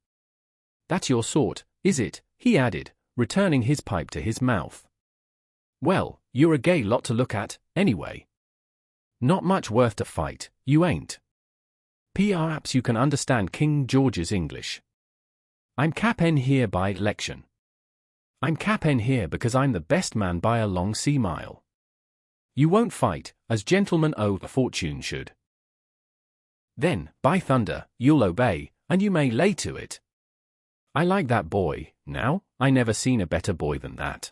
That's your sort, is it? He added, returning his pipe to his mouth. Well, you're a gay lot to look at, anyway. Not much worth to fight, you ain't. Perhaps you can understand King George's English. I'm Cap-en here by election. I'm Cap-en here because I'm the best man by a long sea mile. You won't fight, as gentlemen o' fortune should. Then, by thunder, you'll obey, and you may lay to it. I like that boy, now, I never seen a better boy than that.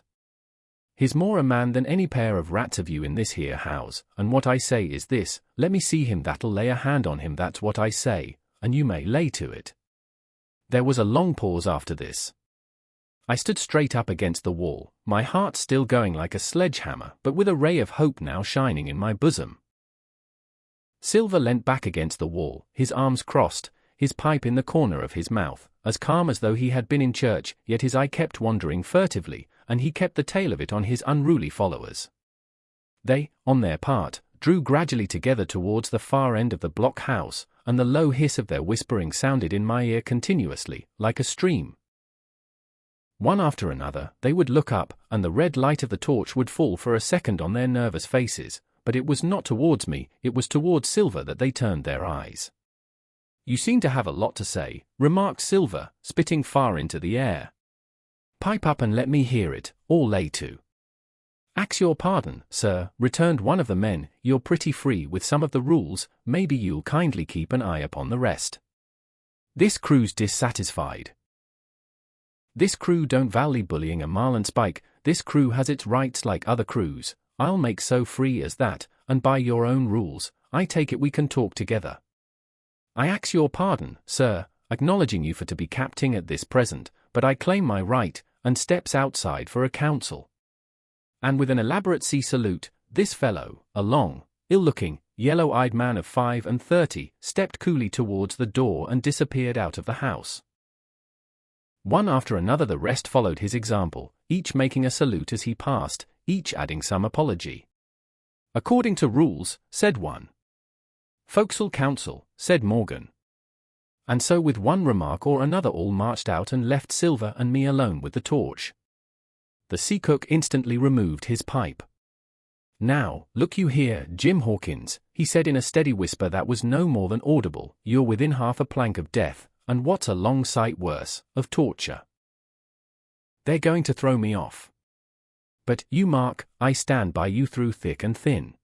He's more a man than any pair of rats of you in this here house, and what I say is this, let me see him that'll lay a hand on him, that's what I say, and you may lay to it. There was a long pause after this. I stood straight up against the wall, my heart still going like a sledgehammer, but with a ray of hope now shining in my bosom. Silver leant back against the wall, his arms crossed, his pipe in the corner of his mouth, as calm as though he had been in church, yet his eye kept wandering furtively, and he kept the tail of it on his unruly followers. They, on their part, drew gradually together towards the far end of the block house, and the low hiss of their whispering sounded in my ear continuously, like a stream. One after another, they would look up, and the red light of the torch would fall for a second on their nervous faces, but it was not towards me, it was towards Silver that they turned their eyes. You seem to have a lot to say, remarked Silver, spitting far into the air. Pipe up and let me hear it, or lay to. Ax your pardon, sir, returned one of the men, you're pretty free with some of the rules, maybe you'll kindly keep an eye upon the rest. This crew's dissatisfied. This crew don't value bullying a marlin spike, this crew has its rights like other crews, I'll make so free as that, and by your own rules, I take it we can talk together. I ax your pardon, sir, acknowledging you for to be capting at this present, but I claim my right, and steps outside for a council. And with an elaborate sea salute, this fellow, a long, ill-looking, yellow-eyed man of 35, stepped coolly towards the door and disappeared out of the house. One after another the rest followed his example, each making a salute as he passed, each adding some apology. According to rules, said one. Forecastle council, said Morgan. And so with one remark or another all marched out and left Silver and me alone with the torch. The sea cook instantly removed his pipe. Now, look you here, Jim Hawkins, he said in a steady whisper that was no more than audible, you're within half a plank of death, and what's a long sight worse, of torture. They're going to throw me off. But, you mark, I stand by you through thick and thin.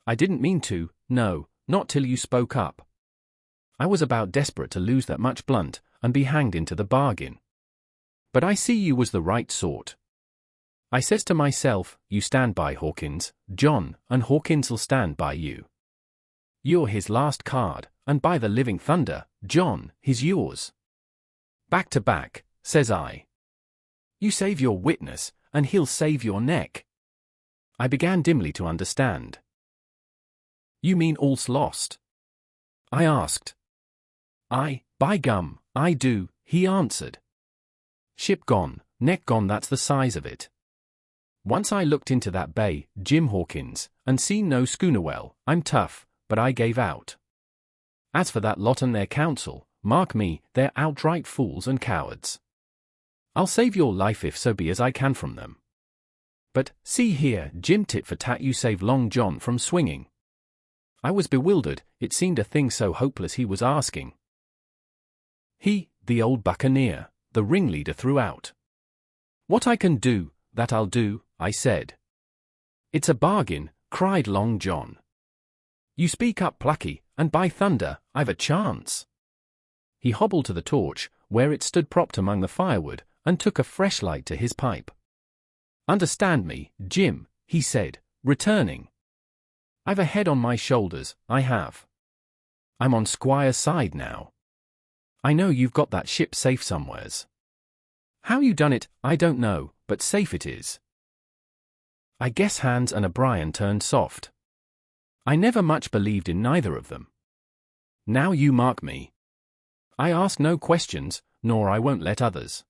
I didn't mean to, no, not till you spoke up. I was about desperate to lose that much blunt, and be hanged into the bargain. But I see you was the right sort. I says to myself, you stand by Hawkins, John, and Hawkins'll stand by you. You're his last card, and by the living thunder, John, he's yours. Back to back, says I. You save your witness, and he'll save your neck. I began dimly to understand. You mean all's lost? I asked. Aye, by gum, I do, he answered. Ship gone, neck gone, that's the size of it. Once I looked into that bay, Jim Hawkins, and seen no schooner. Well, I'm tough, but I gave out. As for that lot and their council, mark me, they're outright fools and cowards. I'll save your life if so be as I can from them. But, see here, Jim, tit for tat, you save Long John from swinging. I was bewildered, it seemed a thing so hopeless he was asking. He, the old buccaneer, the ringleader throughout. What I can do, that I'll do, I said. It's a bargain, cried Long John. You speak up, Plucky, and by thunder, I've a chance. He hobbled to the torch, where it stood propped among the firewood, and took a fresh light to his pipe. Understand me, Jim, he said, returning. I've a head on my shoulders, I have. I'm on Squire's side now. I know you've got that ship safe somewheres. How you done it, I don't know, but safe it is. I guess Hans and O'Brien turned soft. I never much believed in neither of them. Now you mark me. I ask no questions, nor I won't let others.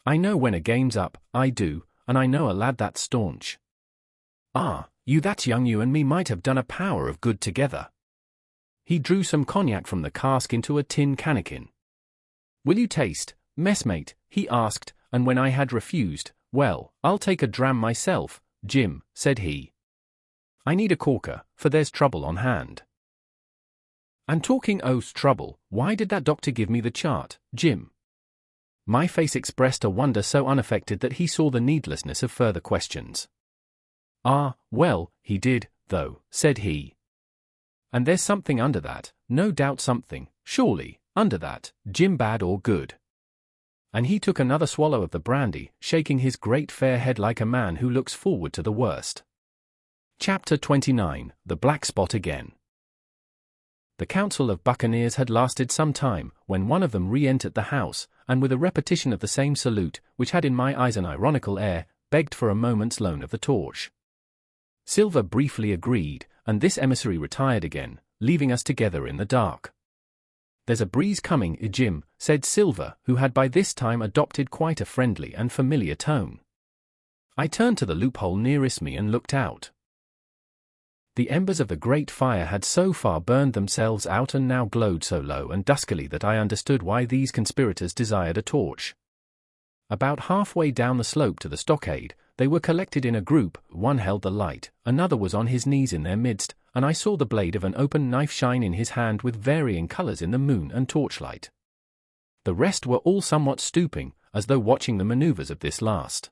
I know when a game's up, I do, and I know a lad that's staunch. Ah, you that's young, you and me might have done a power of good together. He drew some cognac from the cask into a tin cannikin. Will you taste, messmate, he asked, and when I had refused, well, I'll take a dram myself, Jim, said he. I need a corker, for there's trouble on hand. And talking o's trouble, why did that doctor give me the chart, Jim? My face expressed a wonder so unaffected that he saw the needlessness of further questions. Ah, well, he did, though, said he. And there's something under that, no doubt something, surely, under that, Jim, bad or good. And he took another swallow of the brandy, shaking his great fair head like a man who looks forward to the worst. Chapter 29, The Black Spot Again. The council of buccaneers had lasted some time, when one of them re-entered the house, and with a repetition of the same salute, which had in my eyes an ironical air, begged for a moment's loan of the torch. Silver briefly agreed, and this emissary retired again, leaving us together in the dark. "There's a breeze coming, Jim," said Silver, who had by this time adopted quite a friendly and familiar tone. I turned to the loophole nearest me and looked out. The embers of the great fire had so far burned themselves out and now glowed so low and duskily that I understood why these conspirators desired a torch. About halfway down the slope to the stockade, they were collected in a group. One held the light, another was on his knees in their midst, and I saw the blade of an open knife shine in his hand with varying colors in the moon and torchlight. The rest were all somewhat stooping, as though watching the maneuvers of this last.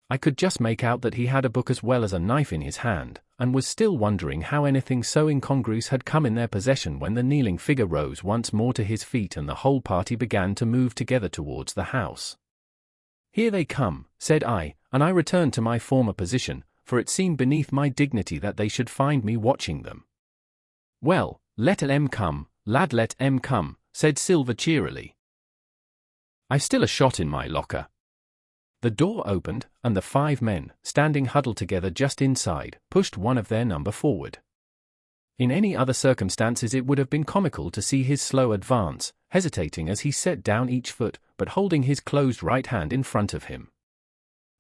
I could just make out that he had a book as well as a knife in his hand, and was still wondering how anything so incongruous had come in their possession when the kneeling figure rose once more to his feet and the whole party began to move together towards the house. "Here they come," said I, and I returned to my former position, for it seemed beneath my dignity that they should find me watching them. "Well, let 'em come, lad, let 'em come," said Silver cheerily. "I've still a shot in my locker." The door opened, and the 5 men, standing huddled together just inside, pushed one of their number forward. In any other circumstances it would have been comical to see his slow advance, hesitating as he set down each foot, but holding his closed right hand in front of him.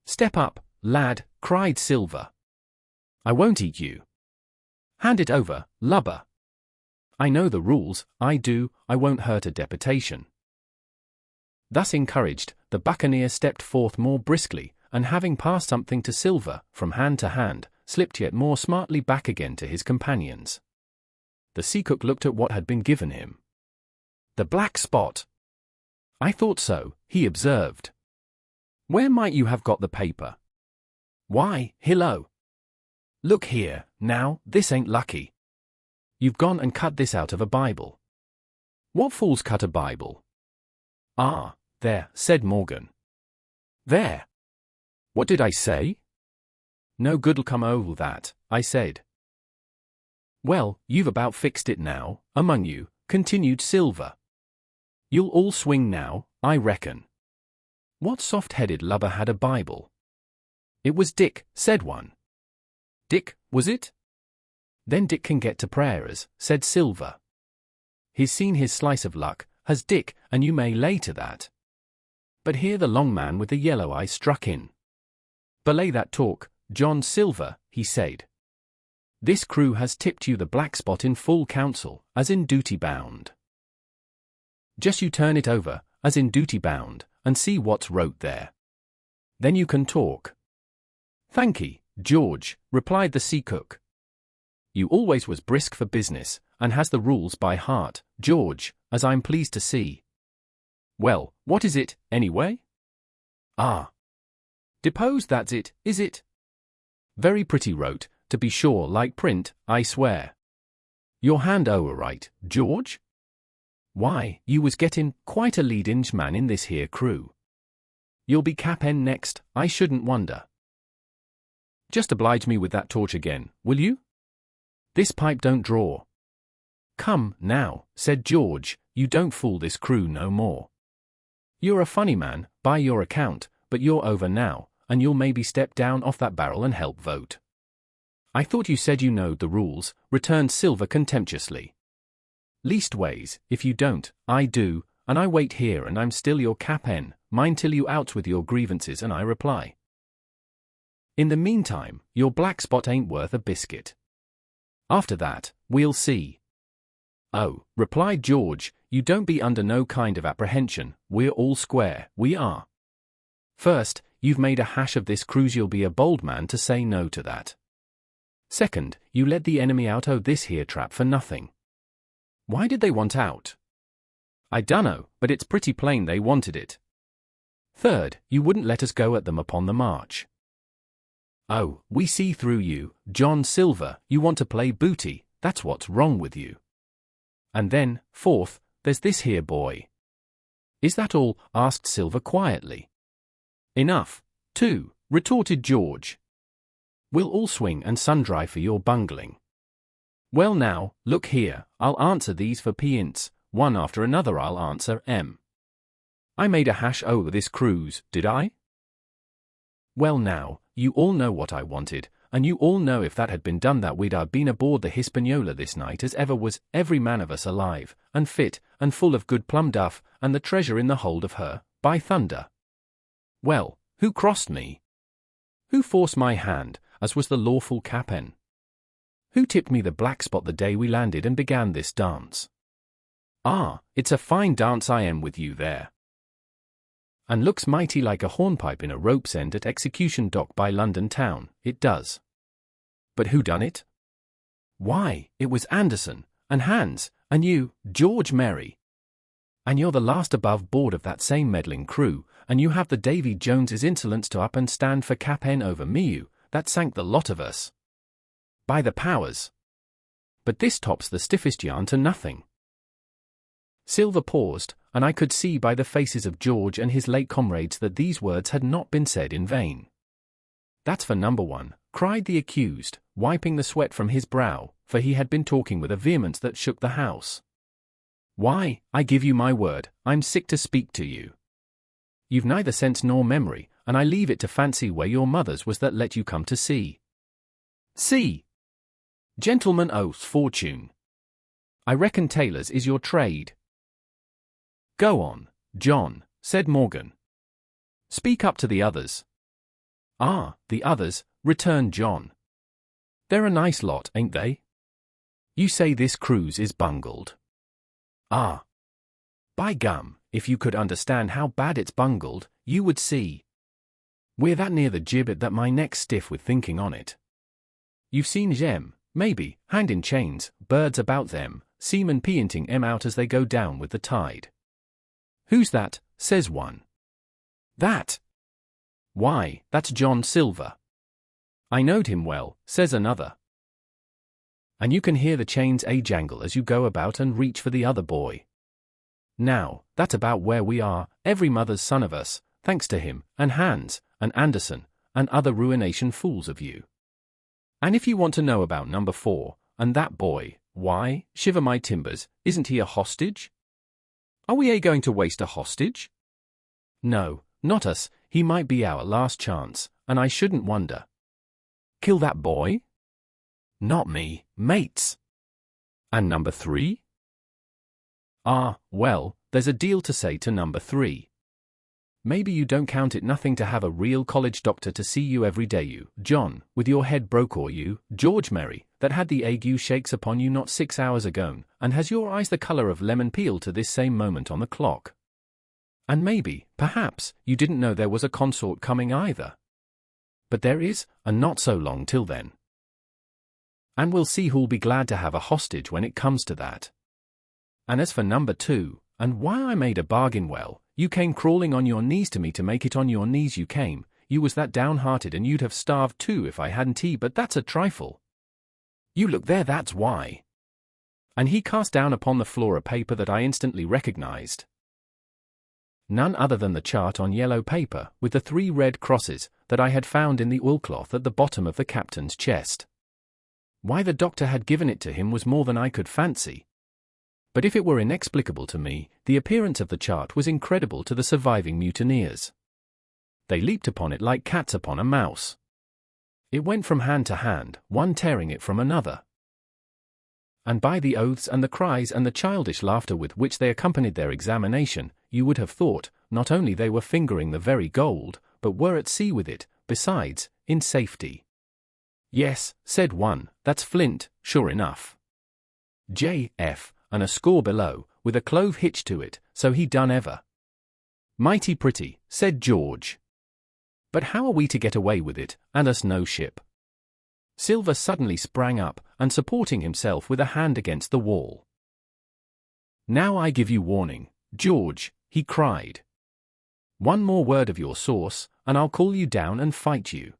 "Step up, lad," cried Silver. "I won't eat you." "Hand it over, lubber." "I know the rules, I do, I won't hurt a deputation." Thus encouraged, the buccaneer stepped forth more briskly, and having passed something to Silver, from hand to hand, slipped yet more smartly back again to his companions. The sea cook looked at what had been given him. "The black spot." "I thought so," he observed. "Where might you have got the paper?" "Why, hillo! Look here, now, this ain't lucky. You've gone and cut this out of a Bible." "What fool's cut a Bible?" "Ah, there," said Morgan. "There. What did I say?" "No good'll come over that," I said. "Well, you've about fixed it now, among you," continued Silver. "You'll all swing now, I reckon." "What soft-headed lubber had a Bible?" "It was Dick," said one. "Dick, was it?" "Then Dick can get to prayers," said Silver. "He's seen his slice of luck, has Dick, and you may lay to that." But here the long man with the yellow eye struck in. "Belay that talk, John Silver," he said. "This crew has tipped you the black spot in full council, as in duty bound. Just you turn it over, as in duty bound, and see what's wrote there. Then you can talk." "Thankee, George," replied the sea cook. "You always was brisk for business, and has the rules by heart, George, as I'm pleased to see. Well, what is it, anyway?" "Ah. Depose that's it, is it? Very pretty wrote, to be sure, like print, I swear. Your hand o'er right, George? Why, you was getting quite a leading man in this here crew. You'll be cap-en next, I shouldn't wonder. Just oblige me with that torch again, will you? This pipe don't draw." "Come, now," said George, "you don't fool this crew no more. You're a funny man, by your account, but you're over now, and you'll maybe step down off that barrel and help vote." "I thought you said you knowed the rules," returned Silver contemptuously. "Leastways, if you don't, I do, and I wait here and I'm still your cap-en, mind till you outs with your grievances and I reply. In the meantime, your black spot ain't worth a biscuit. After that, we'll see." "Oh," replied George, "you don't be under no kind of apprehension, we're all square, we are. First, you've made a hash of this cruise, you'll be a bold man to say no to that. Second, you let the enemy out o' this here trap for nothing." "Why did they want out?" "I dunno, but it's pretty plain they wanted it. Third, you wouldn't let us go at them upon the march." "Oh, we see through you, John Silver, you want to play booty, that's what's wrong with you. And then, fourth, there's this here boy. Is that all? Asked Silver quietly. Enough, too, retorted George. We'll all swing and sun-dry for your bungling. Well now, look here, I'll answer these for p-ints, one after another I'll answer m. I made a hash over this cruise, did I? Well now, you all know what I wanted, and you all know if that had been done that we'd been aboard the Hispaniola this night as ever was, every man of us alive, and fit, and full of good plum duff, and the treasure in the hold of her, by thunder. Well, who crossed me? Who forced my hand, as was the lawful cap'n? Who tipped me the black spot the day we landed and began this dance? Ah, it's a fine dance I am with you there. And looks mighty like a hornpipe in a rope's end at Execution Dock by London town, it does. But who done it? Why, it was Anderson, and Hans, and you, George Merry. And you're the last above board of that same meddling crew, and you have the Davy Jones's insolence to up and stand for cap'n over me, you, that sank the lot of us. By the powers! But this tops the stiffest yarn to nothing. Silver paused, and I could see by the faces of George and his late comrades that these words had not been said in vain. That's for number one, cried the accused, wiping the sweat from his brow, for he had been talking with a vehemence that shook the house. Why, I give you my word, I'm sick to speak to you. You've neither sense nor memory, and I leave it to fancy where your mother's was that let you come to sea. See! Gentleman oaths fortune. I reckon tailors is your trade. Go on, John, said Morgan. Speak up to the others. Ah, the others, returned John. They're a nice lot, ain't they? You say this cruise is bungled. Ah. By gum, if you could understand how bad it's bungled, you would see. We're that near the gibbet that my neck's stiff with thinking on it. You've seen Jem, maybe, hand in chains, birds about them, seamen peanting 'em out as they go down with the tide. Who's that? Says one. That? Why, that's John Silver. I knowed him well, says another. And you can hear the chains jangle as you go about and reach for the other boy. Now, that's about where we are, every mother's son of us, thanks to him, and Hans, and Anderson, and other ruination fools of you. And if you want to know about number 4, and that boy, why, shiver my timbers, isn't he a hostage? Are we going to waste a hostage? No, not us, he might be our last chance, and I shouldn't wonder. Kill that boy? Not me, mates. And number 3? Ah, well, there's a deal to say to number 3. Maybe you don't count it nothing to have a real college doctor to see you every day, you, John, with your head broke, or you, George Merry, that had the ague shakes upon you not 6 hours ago, and has your eyes the colour of lemon peel to this same moment on the clock. And maybe, perhaps, you didn't know there was a consort coming either. But there is, and not so long till then. And we'll see who'll be glad to have a hostage when it comes to that. And as for number 2, and why I made a bargain, well, you came crawling on your knees to me to make it on your knees you came, you was that downhearted and you'd have starved too if I hadn't but that's a trifle. You look there, that's why. And he cast down upon the floor a paper that I instantly recognized. None other than the chart on yellow paper, with the 3 red crosses, that I had found in the oilcloth at the bottom of the captain's chest. Why the doctor had given it to him was more than I could fancy. But if it were inexplicable to me, the appearance of the chart was incredible to the surviving mutineers. They leaped upon it like cats upon a mouse. It went from hand to hand, one tearing it from another. And by the oaths and the cries and the childish laughter with which they accompanied their examination, you would have thought, not only they were fingering the very gold, but were at sea with it, besides, in safety. Yes, said one, that's flint, sure enough. J.F., and a score below, with a clove hitch to it, so he done ever. Mighty pretty, said George. But how are we to get away with it, and us no ship? Silver suddenly sprang up, and supporting himself with a hand against the wall. Now I give you warning, George, he cried. One more word of your sauce, and I'll call you down and fight you.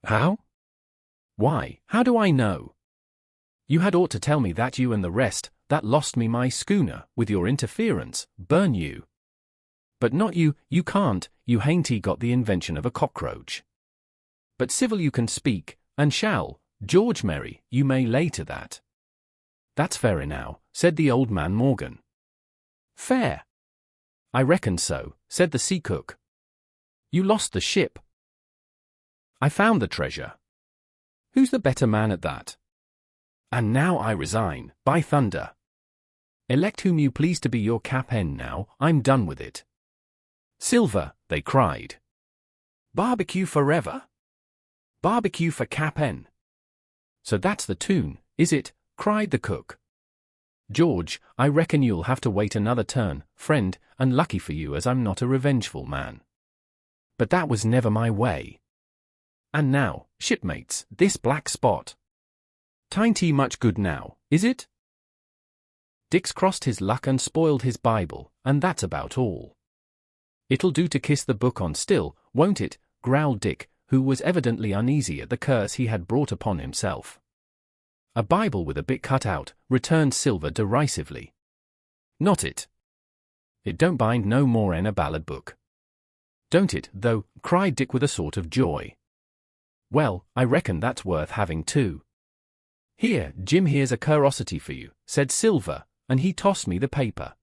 How? Why, how do I know? You had ought to tell me that you and the rest, that lost me my schooner, with your interference, burn you. But not you, you can't, you hain't got the invention of a cockroach. But civil you can speak, and shall, George Merry, you may lay to that. That's fair enow, said the old man Morgan. Fair? I reckon so, said the sea cook. You lost the ship. I found the treasure. Who's the better man at that? And now I resign, by thunder. Elect whom you please to be your cap'n now, I'm done with it. Silver, they cried. Barbecue forever? Barbecue for cap'n. So that's the tune, is it? Cried the cook. George, I reckon you'll have to wait another turn, friend, and lucky for you as I'm not a revengeful man. But that was never my way. And now, shipmates, this black spot. Tain't he much good now, is it? Dick's crossed his luck and spoiled his Bible, and that's about all. It'll do to kiss the book on still, won't it? Growled Dick, who was evidently uneasy at the curse he had brought upon himself. A Bible with a bit cut out, returned Silver derisively. Not it. It don't bind no more'n a ballad book. Don't it, though? Cried Dick with a sort of joy. Well, I reckon that's worth having too. Here, Jim, here's a curiosity for you, said Silver, and he tossed me the paper.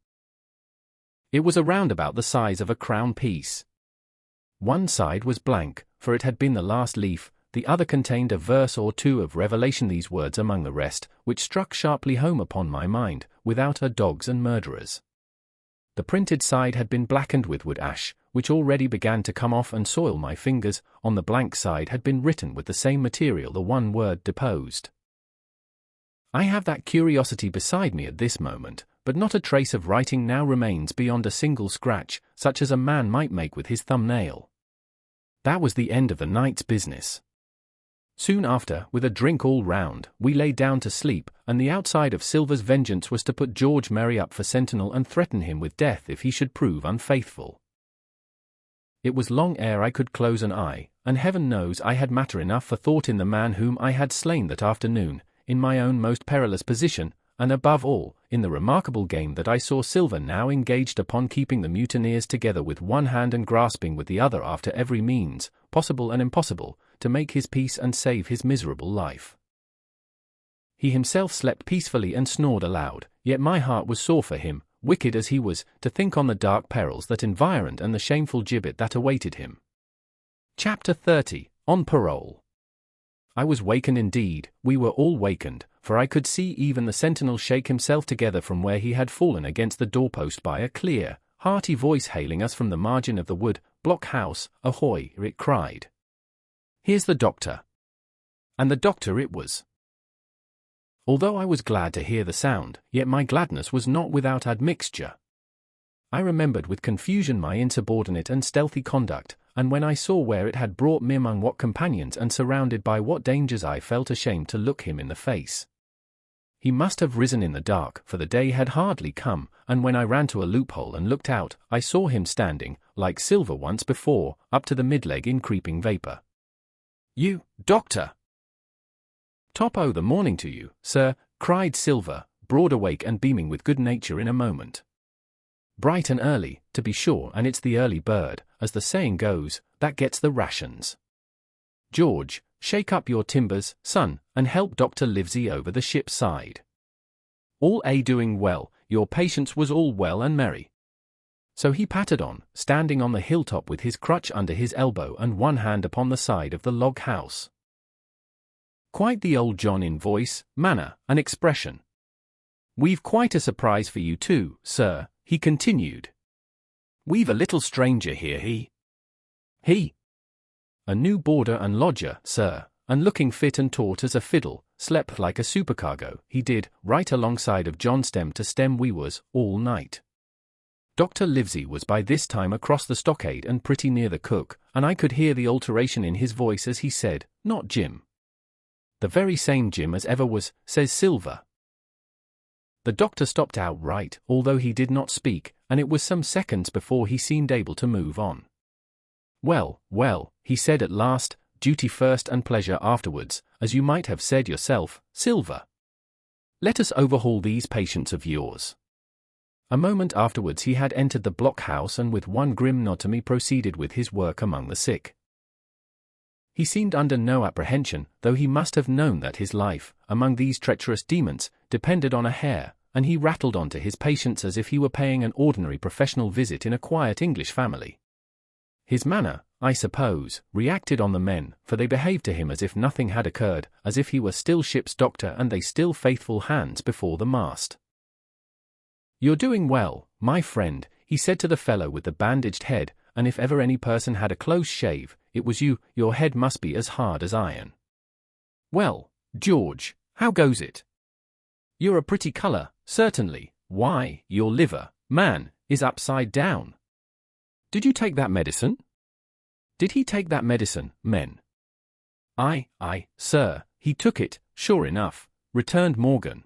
It was around about the size of a crown piece. One side was blank, for it had been the last leaf, the other contained a verse or two of Revelation, these words among the rest, which struck sharply home upon my mind, without her dogs and murderers. The printed side had been blackened with wood ash, which already began to come off and soil my fingers. On the blank side had been written with the same material the one word deposed. I have that curiosity beside me at this moment, but not a trace of writing now remains beyond a single scratch, such as a man might make with his thumbnail. That was the end of the night's business. Soon after, with a drink all round, we lay down to sleep, and the outside of Silver's vengeance was to put George Merry up for sentinel and threaten him with death if he should prove unfaithful. It was long ere I could close an eye, and heaven knows I had matter enough for thought in the man whom I had slain that afternoon, in my own most perilous position, and above all, in the remarkable game that I saw Silver now engaged upon, keeping the mutineers together with one hand and grasping with the other after every means, possible and impossible, to make his peace and save his miserable life. He himself slept peacefully and snored aloud, yet my heart was sore for him, wicked as he was, to think on the dark perils that environed and the shameful gibbet that awaited him. Chapter 30, On Parole. I was wakened indeed, we were all wakened, for I could see even the sentinel shake himself together from where he had fallen against the doorpost by a clear, hearty voice hailing us from the margin of the wood. Blockhouse, ahoy, it cried. Here's the doctor. And the doctor it was. Although I was glad to hear the sound, yet my gladness was not without admixture. I remembered with confusion my insubordinate and stealthy conduct, and when I saw where it had brought me among what companions and surrounded by what dangers, I felt ashamed to look him in the face. He must have risen in the dark, for the day had hardly come, and when I ran to a loophole and looked out, I saw him standing, like Silver once before, up to the mid-leg in creeping vapour. You, doctor! Top o' the morning to you, sir, cried Silver, broad awake and beaming with good nature in a moment. Bright and early, to be sure, and it's the early bird, as the saying goes, that gets the rations. George, shake up your timbers, son, and help Dr. Livesey over the ship's side. All doing well, your patience was all well and merry. So he pattered on, standing on the hilltop with his crutch under his elbow and one hand upon the side of the log house. Quite the old John in voice, manner, and expression. We've quite a surprise for you too, sir, he continued. We've a little stranger here, he. A new boarder and lodger, sir, and looking fit and taut as a fiddle, slept like a supercargo, he did, right alongside of John stem to stem we was, all night. Dr. Livesey was by this time across the stockade and pretty near the cook, and I could hear the alteration in his voice as he said, not Jim. The very same Jim as ever was, says Silver. The doctor stopped outright, although he did not speak, and it was some seconds before he seemed able to move on. Well, he said at last, duty first and pleasure afterwards, as you might have said yourself, Silver. Let us overhaul these patients of yours. A moment afterwards he had entered the blockhouse and with one grim nod to me proceeded with his work among the sick. He seemed under no apprehension, though he must have known that his life, among these treacherous demons, depended on a hair, and he rattled on to his patients as if he were paying an ordinary professional visit in a quiet English family. His manner, I suppose, reacted on the men, for they behaved to him as if nothing had occurred, as if he were still ship's doctor and they still faithful hands before the mast. "You're doing well, my friend," he said to the fellow with the bandaged head, "and if ever any person had a close shave, it was you. Your head must be as hard as iron. Well, George, how goes it? You're a pretty colour, certainly. Why, your liver, man, is upside down. Did you take that medicine?" Did he take that medicine, men? Aye, sir, he took it, sure enough, returned Morgan.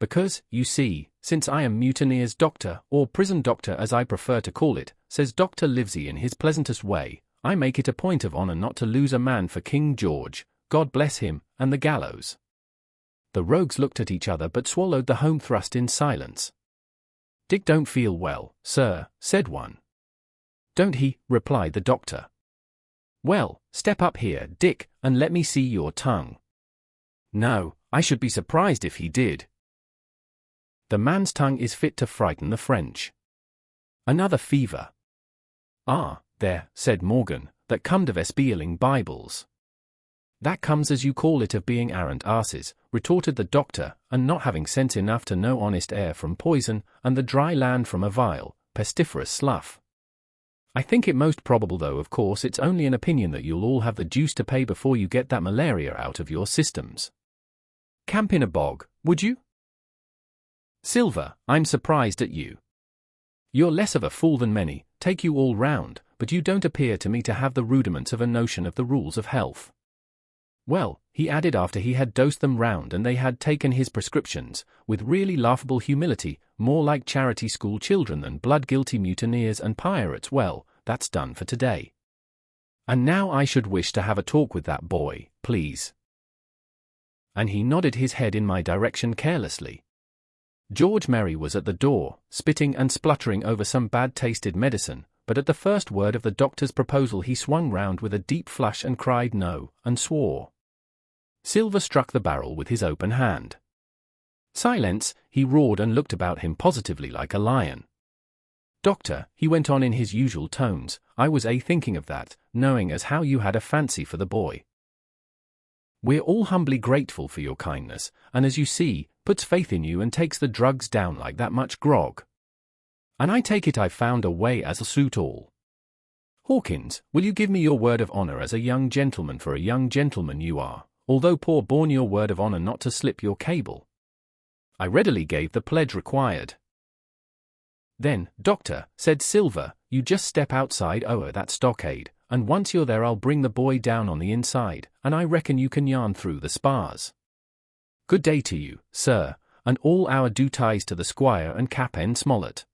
"Because, you see, since I am mutineer's doctor, or prison doctor as I prefer to call it," says Dr. Livesey in his pleasantest way, "I make it a point of honour not to lose a man for King George, God bless him, and the gallows." The rogues looked at each other but swallowed the home thrust in silence. "Dick don't feel well, sir," said one. "Don't he?" replied the doctor. "Well, step up here, Dick, and let me see your tongue." "No, I should be surprised if he did. The man's tongue is fit to frighten the French." "Another fever." "Ah, there," said Morgan, "that comed of espieling Bibles." "That comes as you call it of being arrant arses," retorted the doctor, "and not having sense enough to know honest air from poison, and the dry land from a vile, pestiferous slough. I think it most probable, though of course it's only an opinion, that you'll all have the deuce to pay before you get that malaria out of your systems. Camp in a bog, would you? Silver, I'm surprised at you. You're less of a fool than many, take you all round, but you don't appear to me to have the rudiments of a notion of the rules of health. Well," he added after he had dosed them round and they had taken his prescriptions, with really laughable humility, more like charity school children than blood-guilty mutineers and pirates, "well, that's done for today. And now I should wish to have a talk with that boy, please." And he nodded his head in my direction carelessly. George Merry was at the door, spitting and spluttering over some bad-tasted medicine, but at the first word of the doctor's proposal he swung round with a deep flush and cried no, and swore. Silver struck the barrel with his open hand. "Silence," he roared and looked about him positively like a lion. "Doctor," he went on in his usual tones, "I was thinking of that, knowing as how you had a fancy for the boy. We're all humbly grateful for your kindness, and as you see, puts faith in you and takes the drugs down like that much grog. And I take it I've found a way as'll suit all. Hawkins, will you give me your word of honour as a young gentleman, for a young gentleman you are, although poor born, your word of honour not to slip your cable?" I readily gave the pledge required. "Then, doctor," said Silver, "you just step outside o'er that stockade, and once you're there I'll bring the boy down on the inside, and I reckon you can yarn through the spars. Good day to you, sir, and all our due ties to the squire and Cap'n Smollett."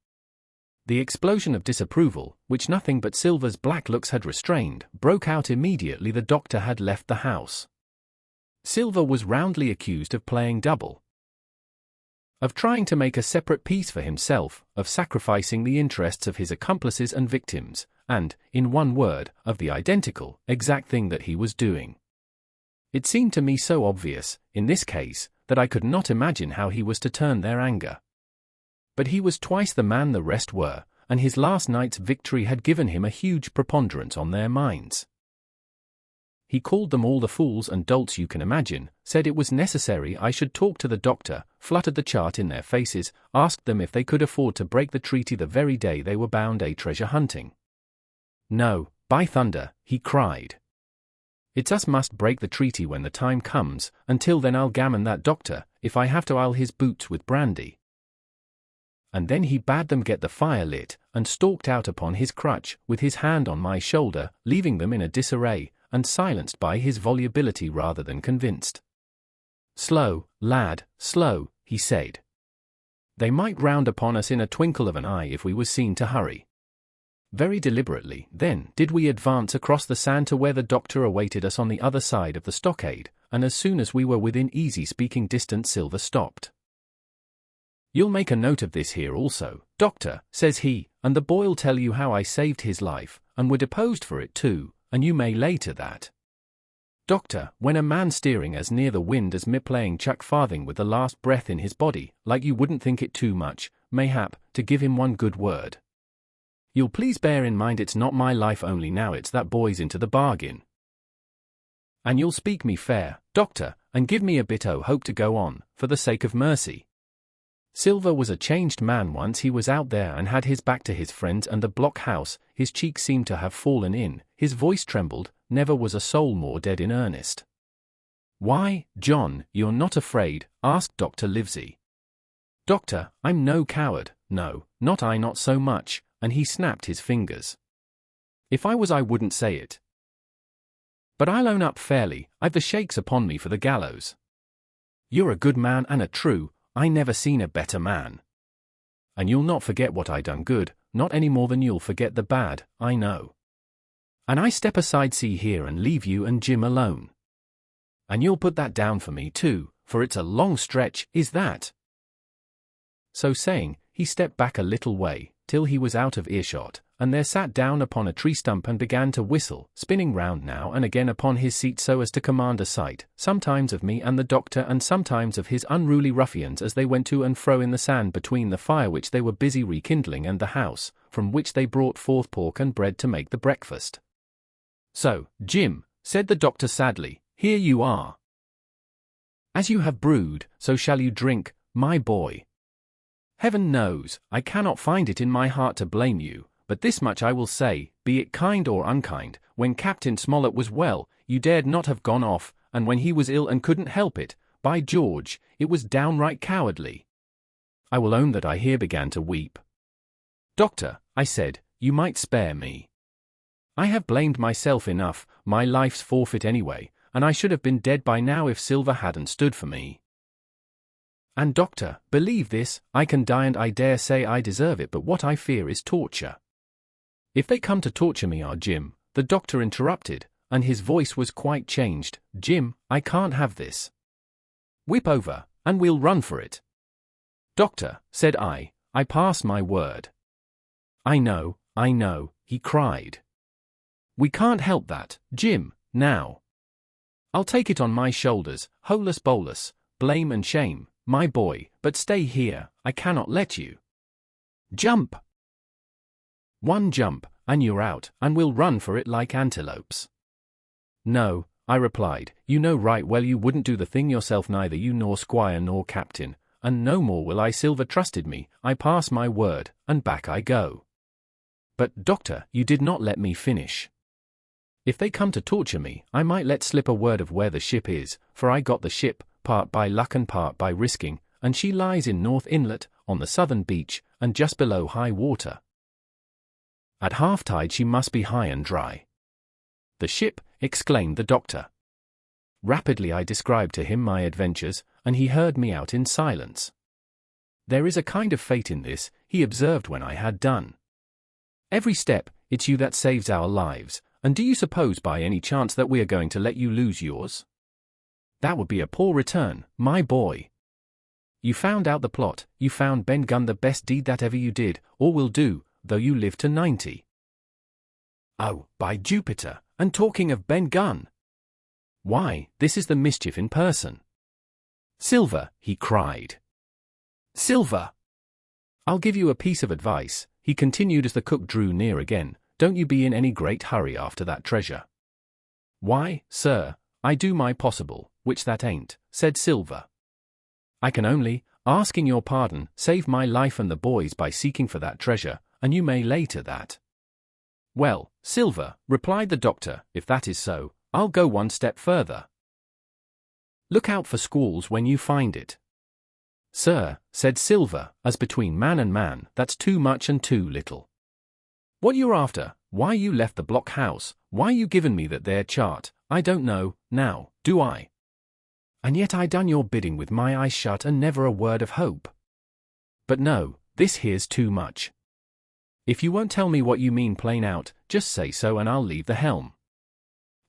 The explosion of disapproval, which nothing but Silver's black looks had restrained, broke out immediately the doctor had left the house. Silver was roundly accused of playing double, of trying to make a separate peace for himself, of sacrificing the interests of his accomplices and victims, and, in one word, of the identical, exact thing that he was doing. It seemed to me so obvious, in this case, that I could not imagine how he was to turn their anger. But he was twice the man the rest were, and his last night's victory had given him a huge preponderance on their minds. He called them all the fools and dolts you can imagine, said it was necessary I should talk to the doctor, fluttered the chart in their faces, asked them if they could afford to break the treaty the very day they were bound treasure hunting. "No, by thunder," he cried. "It's us must break the treaty when the time comes, until then I'll gammon that doctor, if I have to oil his boots with brandy." And then he bade them get the fire lit, and stalked out upon his crutch, with his hand on my shoulder, leaving them in a disarray, and silenced by his volubility rather than convinced. "Slow, lad, slow," he said. "They might round upon us in a twinkle of an eye if we was seen to hurry." Very deliberately, then, did we advance across the sand to where the doctor awaited us on the other side of the stockade, and as soon as we were within easy speaking distance Silver stopped. You'll make a note of this here also, doctor, says he, and the boy'll tell you how I saved his life, and were deposed for it too, and you may lay to that. Doctor, when a man steering as near the wind as me playing chuck farthing with the last breath in his body, like you wouldn't think it too much, mayhap, to give him one good word. You'll please bear in mind it's not my life only now, it's that boy's into the bargain. And you'll speak me fair, doctor, and give me a bit o' hope to go on, for the sake of mercy. Silver was a changed man once he was out there and had his back to his friends and the blockhouse, his cheeks seemed to have fallen in, his voice trembled, never was a soul more dead in earnest. Why, John, you're not afraid? Asked Dr. Livesey. Doctor, I'm no coward, no, not I, not so much, and he snapped his fingers. If I was I wouldn't say it. But I'll own up fairly, I've the shakes upon me for the gallows. You're a good man and a true, I never seen a better man. And you'll not forget what I done good, not any more than you'll forget the bad, I know. And I step aside see here and leave you and Jim alone. And you'll put that down for me too, for it's a long stretch, is that? So saying, he stepped back a little way, till he was out of earshot, and there sat down upon a tree stump and began to whistle, spinning round now and again upon his seat so as to command a sight, sometimes of me and the doctor and sometimes of his unruly ruffians as they went to and fro in the sand between the fire which they were busy rekindling and the house, from which they brought forth pork and bread to make the breakfast. So, Jim, said the doctor sadly, here you are. As you have brewed, so shall you drink, my boy. Heaven knows, I cannot find it in my heart to blame you, but this much I will say, be it kind or unkind, when Captain Smollett was well, you dared not have gone off, and when he was ill and couldn't help it, by George, it was downright cowardly. I will own that I here began to weep. Doctor, I said, you might spare me. I have blamed myself enough, my life's forfeit anyway, and I should have been dead by now if Silver hadn't stood for me. And doctor, believe this, I can die and I dare say I deserve it, but what I fear is torture. If they come to torture me, Jim, the doctor interrupted, and his voice was quite changed, Jim, I can't have this. Whip over, and we'll run for it. Doctor, said I pass my word. I know, he cried. We can't help that, Jim, now. I'll take it on my shoulders, holus bolus, blame and shame, my boy, but stay here, I cannot let you. Jump! One jump, and you're out, and we'll run for it like antelopes. No, I replied, you know right well you wouldn't do the thing yourself, neither you nor squire nor captain, and no more will I. Silver trusted me, I pass my word, and back I go. But, doctor, you did not let me finish. If they come to torture me, I might let slip a word of where the ship is, for I got the ship, part by luck and part by risking, and she lies in North Inlet, on the southern beach, and just below high water. At half-tide she must be high and dry. The ship, exclaimed the doctor. Rapidly I described to him my adventures, and he heard me out in silence. There is a kind of fate in this, he observed when I had done. Every step, it's you that saves our lives, and do you suppose by any chance that we are going to let you lose yours? That would be a poor return, my boy. You found out the plot, you found Ben Gunn, the best deed that ever you did, or will do, though you live to 90. Oh, by Jupiter, and talking of Ben Gunn! Why, this is the mischief in person. Silver, he cried. Silver! I'll give you a piece of advice, he continued as the cook drew near again, don't you be in any great hurry after that treasure. Why, sir, I do my possible, which that ain't, said Silver. I can only, asking your pardon, save my life and the boys by seeking for that treasure, and you may lay to that. Well, Silver, replied the doctor, if that is so, I'll go one step further. Look out for squalls when you find it. Sir, said Silver, as between man and man, that's too much and too little. What you're after, why you left the blockhouse, why you given me that there chart, I don't know, now, do I? And yet I done your bidding with my eyes shut and never a word of hope. But no, this here's too much. If you won't tell me what you mean plain out, just say so and I'll leave the helm.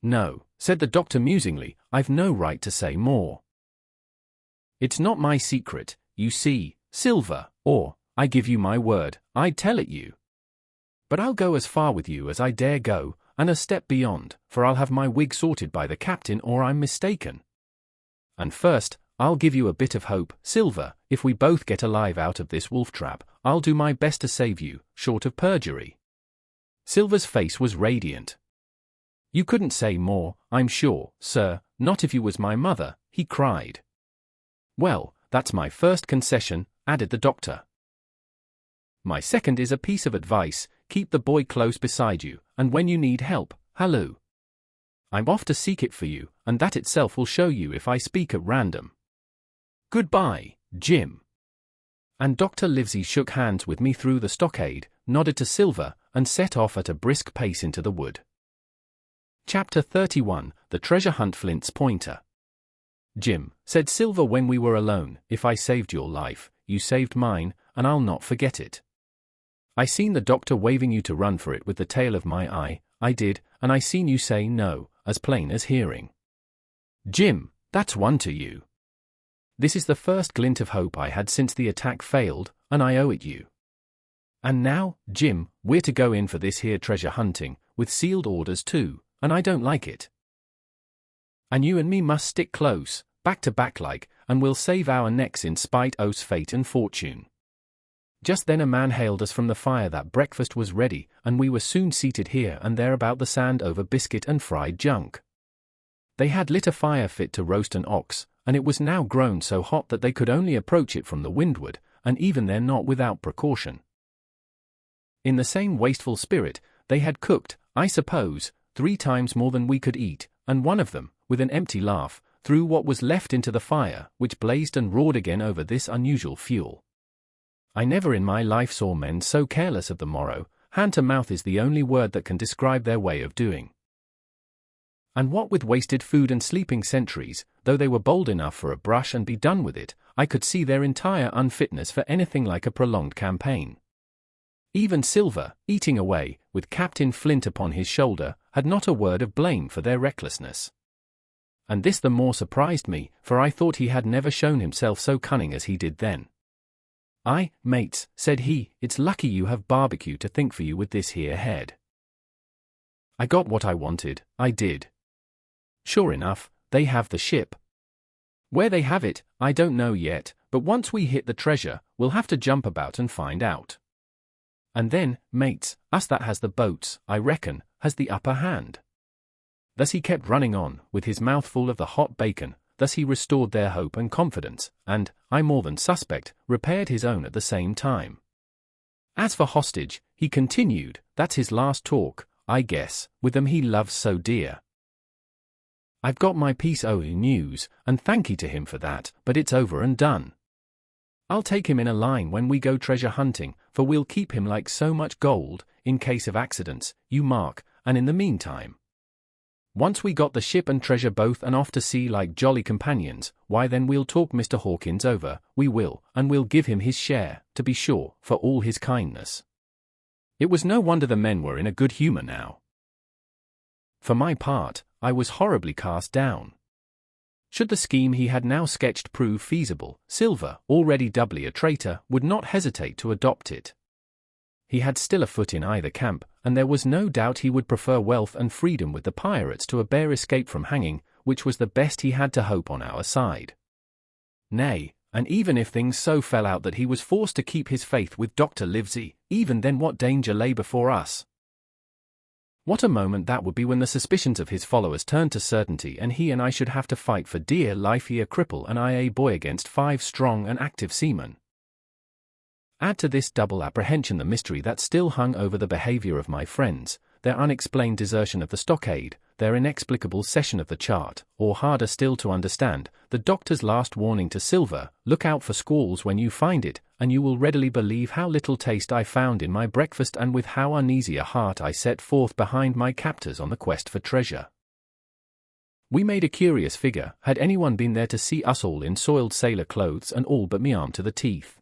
No, said the doctor musingly, I've no right to say more. It's not my secret, you see, Silver, or, I give you my word, I'd tell it you. But I'll go as far with you as I dare go, and a step beyond, for I'll have my wig sorted by the captain or I'm mistaken. And first, I'll give you a bit of hope, Silver. If we both get alive out of this wolf trap, I'll do my best to save you, short of perjury. Silver's face was radiant. You couldn't say more, I'm sure, sir, not if you was my mother, he cried. Well, that's my first concession, added the doctor. My second is a piece of advice: keep the boy close beside you, and when you need help, halloo. I'm off to seek it for you, and that itself will show you if I speak at random. Goodbye, Jim. And Dr. Livesey shook hands with me through the stockade, nodded to Silver, and set off at a brisk pace into the wood. Chapter 31, The Treasure Hunt. Flint's Pointer. Jim, said Silver when we were alone, if I saved your life, you saved mine, and I'll not forget it. I seen the doctor waving you to run for it with the tail of my eye, I did, and I seen you say no, as plain as hearing. Jim, that's one to you. This is the first glint of hope I had since the attack failed, and I owe it you. And now, Jim, we're to go in for this here treasure hunting, with sealed orders too, and I don't like it. And you and me must stick close, back to back like, and we'll save our necks in spite o's fate and fortune. Just then a man hailed us from the fire that breakfast was ready, and we were soon seated here and there about the sand over biscuit and fried junk. They had lit a fire fit to roast an ox, and it was now grown so hot that they could only approach it from the windward, and even then not without precaution. In the same wasteful spirit, they had cooked, I suppose, 3 times more than we could eat, and one of them, with an empty laugh, threw what was left into the fire, which blazed and roared again over this unusual fuel. I never in my life saw men so careless of the morrow. Hand to mouth is the only word that can describe their way of doing. And what with wasted food and sleeping sentries, though they were bold enough for a brush and be done with it, I could see their entire unfitness for anything like a prolonged campaign. Even Silver, eating away, with Captain Flint upon his shoulder, had not a word of blame for their recklessness. And this the more surprised me, for I thought he had never shown himself so cunning as he did then. Aye, mates, said he, it's lucky you have barbecue to think for you with this here head. I got what I wanted, I did. Sure enough, they have the ship. Where they have it, I don't know yet, but once we hit the treasure, we'll have to jump about and find out. And then, mates, us that has the boats, I reckon, has the upper hand. Thus he kept running on, with his mouth full of the hot bacon. Thus he restored their hope and confidence, and, I more than suspect, repaired his own at the same time. As for hostage, he continued, that's his last talk, I guess, with them he loves so dear. I've got my piece o' news, and thank ye to him for that, but it's over and done. I'll take him in a line when we go treasure hunting, for we'll keep him like so much gold, in case of accidents, you mark, and in the meantime. Once we got the ship and treasure both and off to sea like jolly companions, why then we'll talk Mr. Hawkins over, we will, and we'll give him his share, to be sure, for all his kindness. It was no wonder the men were in a good humor now. For my part, I was horribly cast down. Should the scheme he had now sketched prove feasible, Silver, already doubly a traitor, would not hesitate to adopt it. He had still a foot in either camp, and there was no doubt he would prefer wealth and freedom with the pirates to a bare escape from hanging, which was the best he had to hope on our side. Nay, and even if things so fell out that he was forced to keep his faith with Dr. Livesey, even then what danger lay before us? What a moment that would be when the suspicions of his followers turned to certainty and he and I should have to fight for dear life, he a cripple and I a boy against 5 strong and active seamen. Add to this double apprehension the mystery that still hung over the behavior of my friends, their unexplained desertion of the stockade, their inexplicable cession of the chart, or harder still to understand, the doctor's last warning to Silver, look out for squalls when you find it, and you will readily believe how little taste I found in my breakfast and with how uneasy a heart I set forth behind my captors on the quest for treasure. We made a curious figure, had anyone been there to see us all in soiled sailor clothes and all but me armed to the teeth.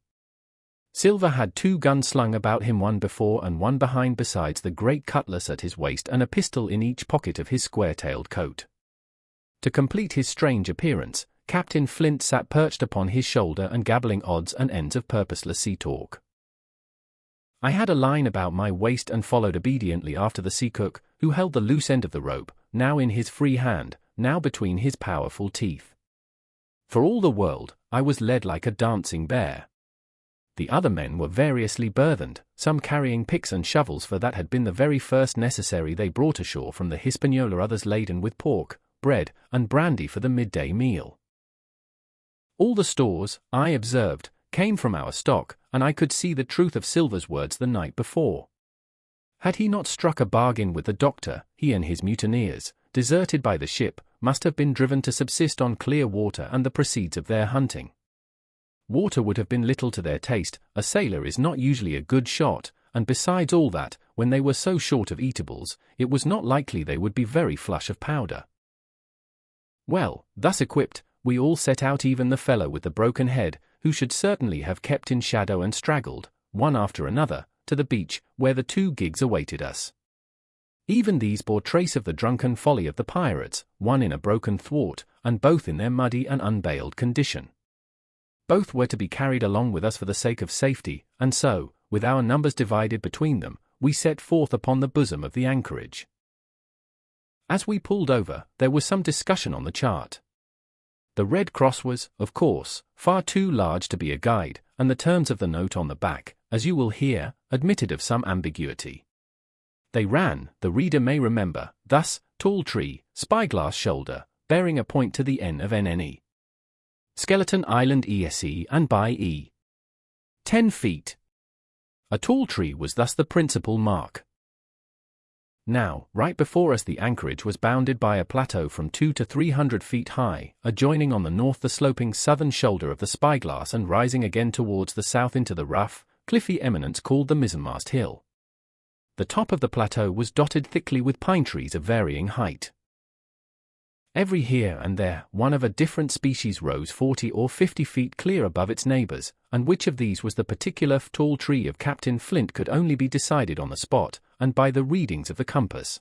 Silver had 2 guns slung about him, one before and one behind, besides the great cutlass at his waist and a pistol in each pocket of his square-tailed coat. To complete his strange appearance, Captain Flint sat perched upon his shoulder and gabbling odds and ends of purposeless sea talk. I had a line about my waist and followed obediently after the sea cook, who held the loose end of the rope, now in his free hand, now between his powerful teeth. For all the world, I was led like a dancing bear. The other men were variously burthened, some carrying picks and shovels, for that had been the very first necessary they brought ashore from the Hispaniola, others laden with pork, bread, and brandy for the midday meal. All the stores, I observed, came from our stock, and I could see the truth of Silver's words the night before. Had he not struck a bargain with the doctor, he and his mutineers, deserted by the ship, must have been driven to subsist on clear water and the proceeds of their hunting. Water would have been little to their taste, a sailor is not usually a good shot, and besides all that, when they were so short of eatables, it was not likely they would be very flush of powder. Well, thus equipped, we all set out, even the fellow with the broken head, who should certainly have kept in shadow and straggled, one after another, to the beach, where the 2 gigs awaited us. Even these bore trace of the drunken folly of the pirates, one in a broken thwart, and both in their muddy and unbaled condition. Both were to be carried along with us for the sake of safety, and so, with our numbers divided between them, we set forth upon the bosom of the anchorage. As we pulled over, there was some discussion on the chart. The Red Cross was, of course, far too large to be a guide, and the terms of the note on the back, as you will hear, admitted of some ambiguity. They ran, the reader may remember, thus: Tall Tree, Spyglass Shoulder, bearing a point to the N of NNE. Skeleton Island ESE and by E. 10 feet. A tall tree was thus the principal mark. Now, right before us the anchorage was bounded by a plateau from 200 to 300 feet high, adjoining on the north the sloping southern shoulder of the Spyglass and rising again towards the south into the rough, cliffy eminence called the Mizzenmast Hill. The top of the plateau was dotted thickly with pine trees of varying height. Every here and there, one of a different species rose 40 or 50 feet clear above its neighbors, and which of these was the particular tall tree of Captain Flint could only be decided on the spot, and by the readings of the compass.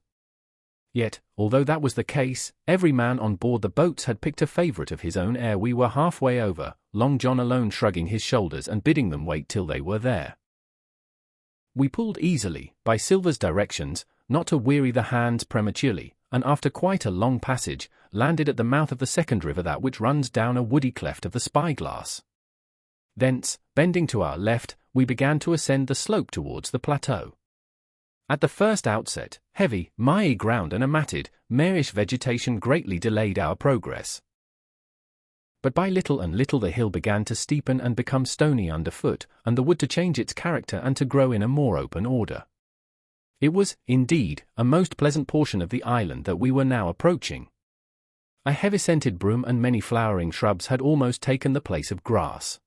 Yet, although that was the case, every man on board the boats had picked a favorite of his own ere we were halfway over, Long John alone shrugging his shoulders and bidding them wait till they were there. We pulled easily, by Silver's directions, not to weary the hands prematurely, and after quite a long passage, landed at the mouth of the second river, that which runs down a woody cleft of the Spyglass. Thence, bending to our left, we began to ascend the slope towards the plateau. At the first outset, heavy, miry ground and a matted, marish vegetation greatly delayed our progress. But by little and little the hill began to steepen and become stony underfoot, and the wood to change its character and to grow in a more open order. It was, indeed, a most pleasant portion of the island that we were now approaching. A heavy-scented broom and many flowering shrubs had almost taken the place of grass.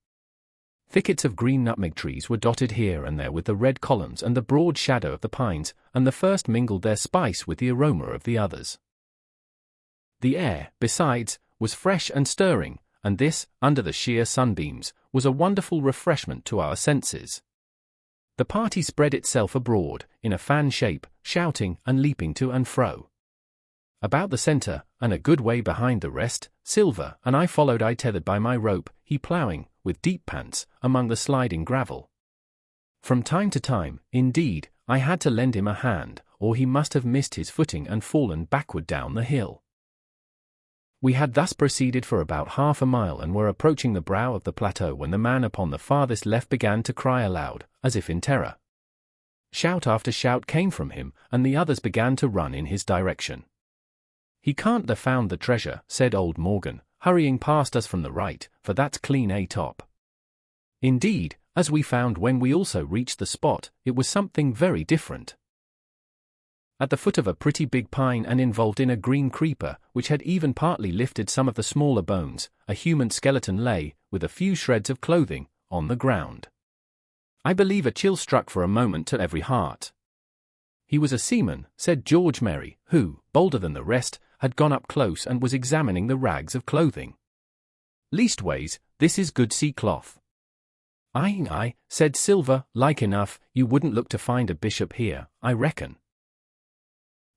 Thickets of green nutmeg trees were dotted here and there with the red columns and the broad shadow of the pines, and the first mingled their spice with the aroma of the others. The air, besides, was fresh and stirring, and this, under the sheer sunbeams, was a wonderful refreshment to our senses. The party spread itself abroad, in a fan shape, shouting and leaping to and fro. About the centre, and a good way behind the rest, Silver and I followed, I tethered by my rope, he ploughing, with deep pants, among the sliding gravel. From time to time, indeed, I had to lend him a hand, or he must have missed his footing and fallen backward down the hill. We had thus proceeded for about half a mile and were approaching the brow of the plateau when the man upon the farthest left began to cry aloud, as if in terror. Shout after shout came from him, and the others began to run in his direction. "He can't have found the treasure," said old Morgan, hurrying past us from the right, "for that's clean a-top." Indeed, as we found when we also reached the spot, it was something very different. At the foot of a pretty big pine and involved in a green creeper, which had even partly lifted some of the smaller bones, a human skeleton lay, with a few shreds of clothing, on the ground. I believe a chill struck for a moment to every heart. He was a seaman, said George Merry, who, bolder than the rest, had gone up close and was examining the rags of clothing. "Leastways, this is good sea cloth." Aye, said Silver, "like enough, you wouldn't look to find a bishop here, I reckon."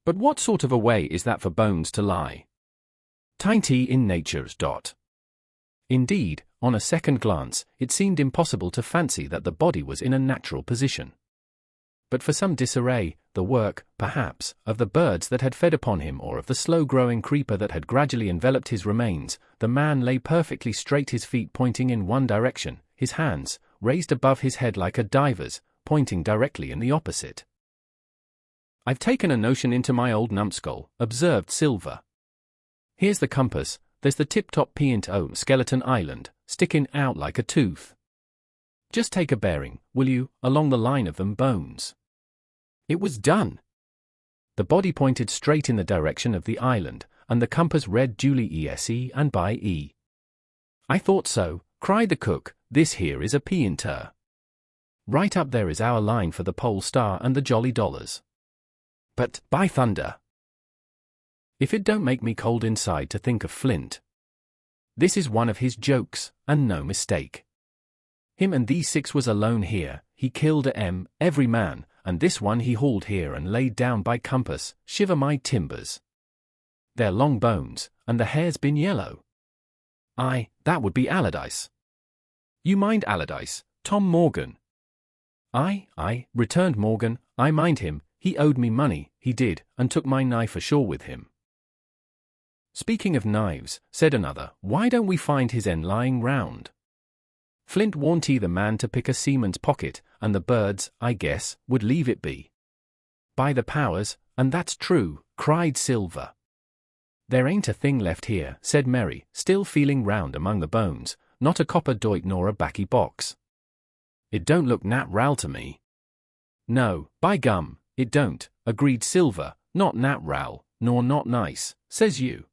"But what sort of a way is that for bones to lie?" "Tinty in nature's dot." Indeed, on a second glance, it seemed impossible to fancy that the body was in a natural position. But for some disarray, the work, perhaps, of the birds that had fed upon him or of the slow-growing creeper that had gradually enveloped his remains, the man lay perfectly straight, his feet pointing in one direction, his hands, raised above his head like a diver's, pointing directly in the opposite. "I've taken a notion into my old numbskull," observed Silver. "Here's the compass, there's the tip-top P&O Skeleton Island, sticking out like a tooth. Just take a bearing, will you, along the line of them bones." It was done. The body pointed straight in the direction of the island, and the compass read duly ESE and by E. "I thought so," cried the cook, "this here is a P&O. Right up there is our line for the Pole Star and the Jolly Dollars. But, by thunder, if it don't make me cold inside to think of Flint. This is one of his jokes, and no mistake. Him and these 6 was alone here, he killed every man, and this one he hauled here and laid down by compass, shiver my timbers. They're long bones, and the hair's been yellow. Aye, that would be Allardyce." "You mind Allardyce, Tom Morgan?" Aye, returned Morgan, "I mind him, he owed me money, he did, and took my knife ashore with him." "Speaking of knives," said another, "why don't we find his end lying round? Flint warn't he the man to pick a seaman's pocket, and the birds, I guess, would leave it be." "By the powers, and that's true," cried Silver. "There ain't a thing left here," said Mary, still feeling round among the bones, "not a copper doit nor a baccy box. It don't look nat ral to me." "No, by gum, it don't," agreed Silver, "not nat ral, nor not nice, says you.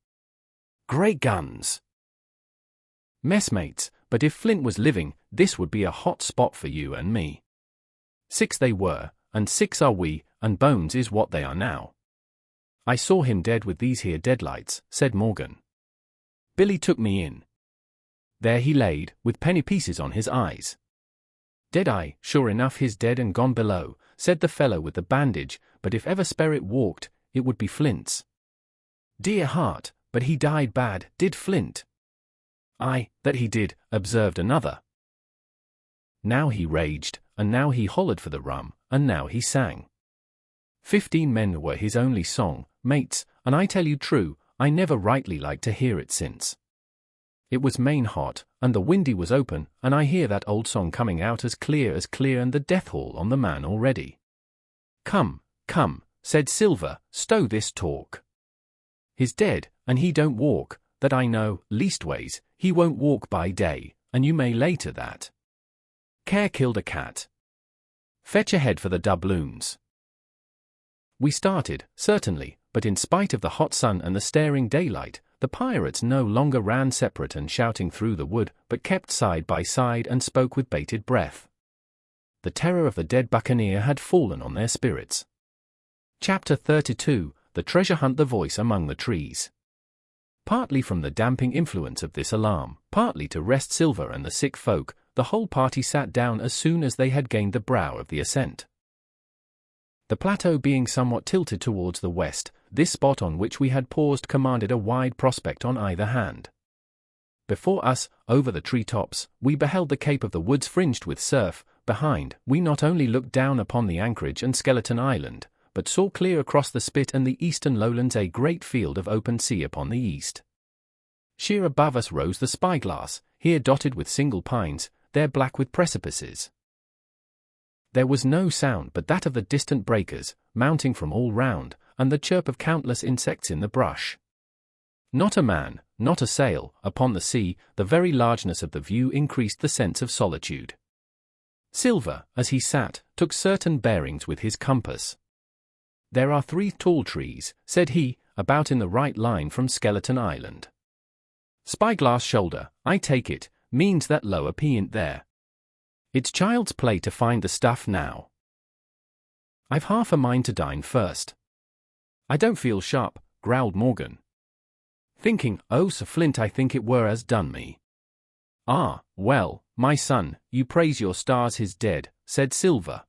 Great guns! Messmates, but if Flint was living, this would be a hot spot for you and me. 6 they were, and 6 are we, and bones is what they are now." "I saw him dead with these here deadlights," said Morgan. "Billy took me in. There he laid, with penny pieces on his eyes." "Dead eye, sure enough he's dead and gone below," said the fellow with the bandage, "but if ever spirit walked, it would be Flint's." "Dear heart, but he died bad, did Flint." "Aye, that he did," observed another. "Now he raged, and now he hollered for the rum, and now he sang. 15 men were his only song, mates, and I tell you true, I never rightly liked to hear it since. It was main hot, and the windy was open, and I hear that old song coming out as clear, and the death hall on the man already." Come, said Silver, "stow this talk. He's dead, and he don't walk, that I know, leastways, he won't walk by day, and you may lay to that. Care killed a cat. Fetch ahead for the doubloons." We started, certainly, but in spite of the hot sun and the staring daylight, the pirates no longer ran separate and shouting through the wood, but kept side by side and spoke with bated breath. The terror of the dead buccaneer had fallen on their spirits. Chapter 32, The Treasure Hunt. The voice among the trees. Partly from the damping influence of this alarm, partly to rest Silver and the sick folk, the whole party sat down as soon as they had gained the brow of the ascent. The plateau being somewhat tilted towards the west, this spot on which we had paused commanded a wide prospect on either hand. Before us, over the tree-tops, we beheld the cape of the woods fringed with surf. Behind, we not only looked down upon the anchorage and Skeleton Island, but saw clear across the spit and the eastern lowlands a great field of open sea upon the east. Sheer above us rose the Spyglass, here dotted with single pines, there black with precipices. There was no sound but that of the distant breakers, mounting from all round, and the chirp of countless insects in the brush. Not a man, not a sail, upon the sea. The very largeness of the view increased the sense of solitude. Silver, as he sat, took certain bearings with his compass. "There are 3 tall trees," said he, "about in the right line from Skeleton Island. Spyglass shoulder, I take it, means that lower peant there. It's child's play to find the stuff now. I've half a mind to dine first." "I don't feel sharp," growled Morgan. "Thinking, oh Sir Flint, I think it were as done me." "Ah, well, my son, you praise your stars he's dead," said Silver.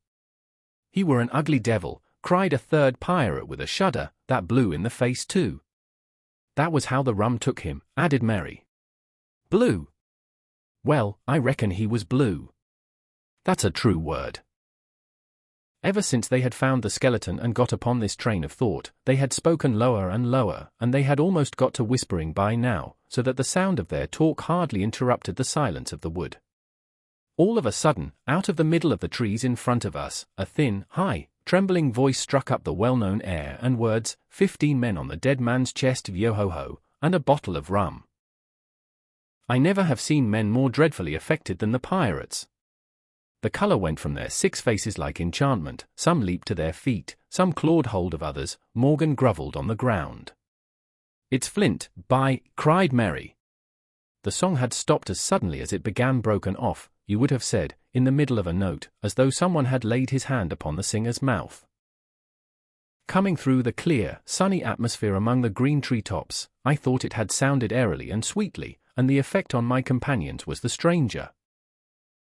"He were an ugly devil," cried a third pirate with a shudder, "that blew in the face too." "That was how the rum took him," added Mary. "Blue? Well, I reckon he was blue. That's a true word. Ever since they had found the skeleton and got upon this train of thought, they had spoken lower and lower, and they had almost got to whispering by now, so that the sound of their talk hardly interrupted the silence of the wood. All of a sudden, out of the middle of the trees in front of us, a thin, high, trembling voice struck up the well-known air and words, 15 men on the dead man's chest, yo-ho-ho, and a bottle of rum. I never have seen men more dreadfully affected than the pirates. The colour went from their 6 faces like enchantment, some leaped to their feet, some clawed hold of others. Morgan grovelled on the ground. "It's Flint, cried Mary. The song had stopped as suddenly as it began, broken off, you would have said, in the middle of a note, as though someone had laid his hand upon the singer's mouth. Coming through the clear, sunny atmosphere among the green tree-tops, I thought it had sounded airily and sweetly, and the effect on my companions was the stranger.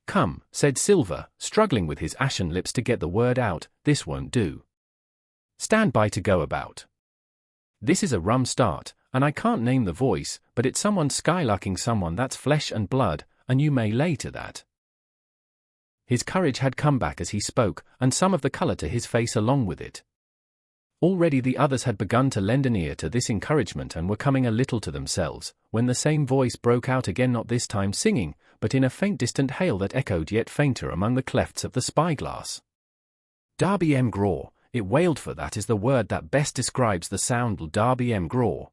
"Come," said Silver, struggling with his ashen lips to get the word out, "this won't do. Stand by to go about. This is a rum start, and I can't name the voice, but it's someone skylarking someone that's flesh and blood, and you may lay to that." His courage had come back as he spoke, and some of the colour to his face along with it. Already the others had begun to lend an ear to this encouragement and were coming a little to themselves, when the same voice broke out again, not this time singing, but in a faint distant hail that echoed yet fainter among the clefts of the spyglass. "Darby M. Graw," it wailed, for that is the word that best describes the sound. Darby M. Graw.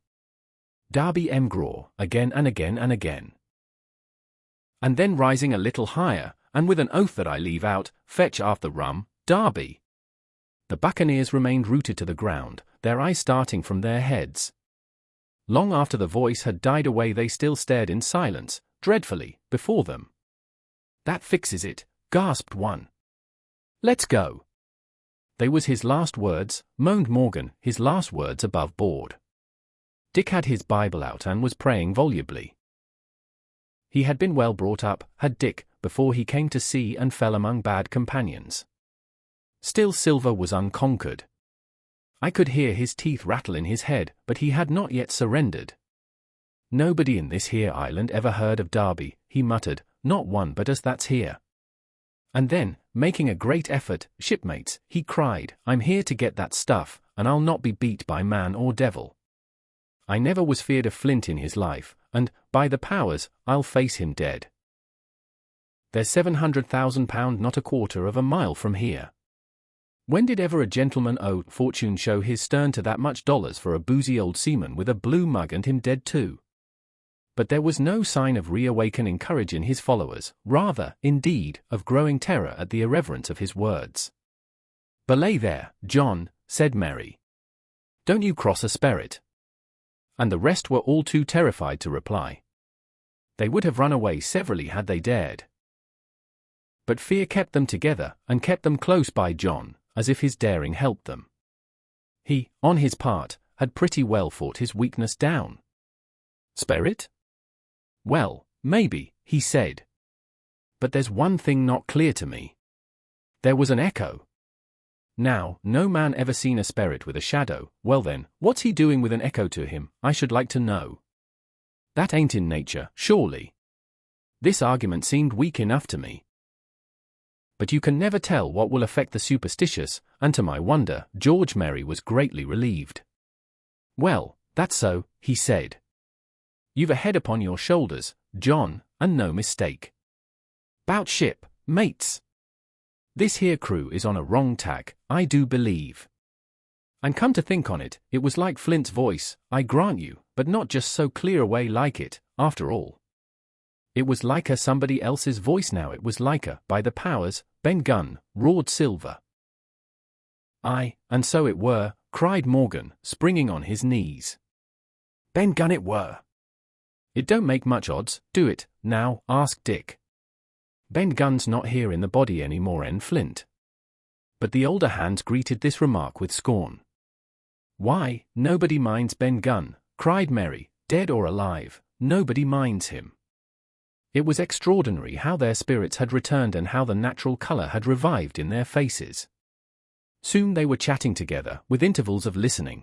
Darby M. Graw, again and again and again. And then rising a little higher, and with an oath that I leave out, "Fetch aft the rum, Darby." The buccaneers remained rooted to the ground, their eyes starting from their heads. Long after the voice had died away they still stared in silence, dreadfully, before them. "That fixes it," gasped one. "Let's go." They was his last words, moaned Morgan, his last words above board. Dick had his Bible out and was praying volubly. He had been well brought up, had Dick, before he came to sea and fell among bad companions. Still Silver was unconquered. I could hear his teeth rattle in his head, but he had not yet surrendered. "Nobody in this here island ever heard of Darby," he muttered, "not one but us that's here." And then, making a great effort, "Shipmates," he cried, "I'm here to get that stuff, and I'll not be beat by man or devil. I never was feared of Flint in his life, and, by the powers, I'll face him dead. There's £700,000 not a quarter of a mile from here. When did ever a gentleman owe fortune show his stern to that much dollars for a boozy old seaman with a blue mug and him dead too?" But there was no sign of reawakening courage in his followers, rather, indeed, of growing terror at the irreverence of his words. "Belay there, John," said Mary. "Don't you cross a sperrit." And the rest were all too terrified to reply. They would have run away severally had they dared. But fear kept them together, and kept them close by John, as if his daring helped them. He, on his part, had pretty well fought his weakness down. "Sperrit? Well, maybe," he said. "But there's one thing not clear to me. There was an echo. Now, no man ever seen a sperrit with a shadow. Well then, what's he doing with an echo to him, I should like to know. That ain't in nature, surely." This argument seemed weak enough to me. But you can never tell what will affect the superstitious, and to my wonder, George Merry was greatly relieved. "Well, that's so," he said. "You've a head upon your shoulders, John, and no mistake. 'Bout ship, mates. This here crew is on a wrong tack, I do believe. And come to think on it, it was like Flint's voice, I grant you, but not just so clear away like it, after all. It was like somebody else's voice now, it was like by the powers, Ben Gunn," roared Silver. "Aye, and so it were," cried Morgan, springing on his knees. "Ben Gunn it were." "It don't make much odds, do it, now?" asked Dick. "Ben Gunn's not here in the body any more, Flint." But the older hands greeted this remark with scorn. "Why, nobody minds Ben Gunn," cried Mary, "dead or alive, nobody minds him." It was extraordinary how their spirits had returned and how the natural colour had revived in their faces. Soon they were chatting together, with intervals of listening.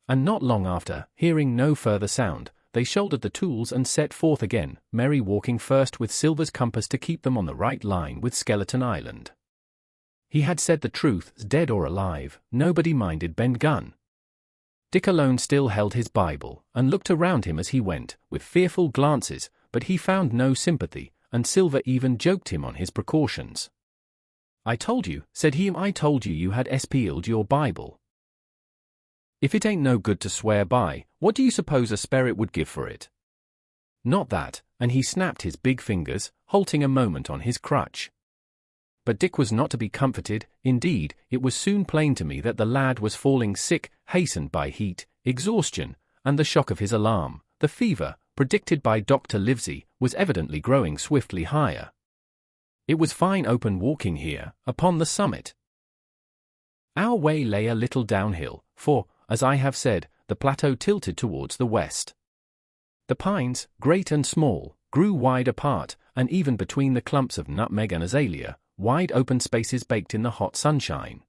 And not long after, hearing no further sound, they shouldered the tools and set forth again, Mary walking first with Silver's compass to keep them on the right line with Skeleton Island. He had said the truth, dead or alive, nobody minded Ben Gunn. Dick alone still held his Bible, and looked around him as he went, with fearful glances, but he found no sympathy, and Silver even joked him on his precautions. "I told you," said he, "I told you you had spilled your Bible. If it ain't no good to swear by, what do you suppose a spirit would give for it? Not that," and he snapped his big fingers, halting a moment on his crutch. But Dick was not to be comforted. Indeed, it was soon plain to me that the lad was falling sick, hastened by heat, exhaustion, and the shock of his alarm. The fever, predicted by Dr. Livesey, was evidently growing swiftly higher. It was fine open walking here, upon the summit. Our way lay a little downhill, for, as I have said, the plateau tilted towards the west. The pines, great and small, grew wide apart, and even between the clumps of nutmeg and azalea, wide open spaces baked in the hot sunshine.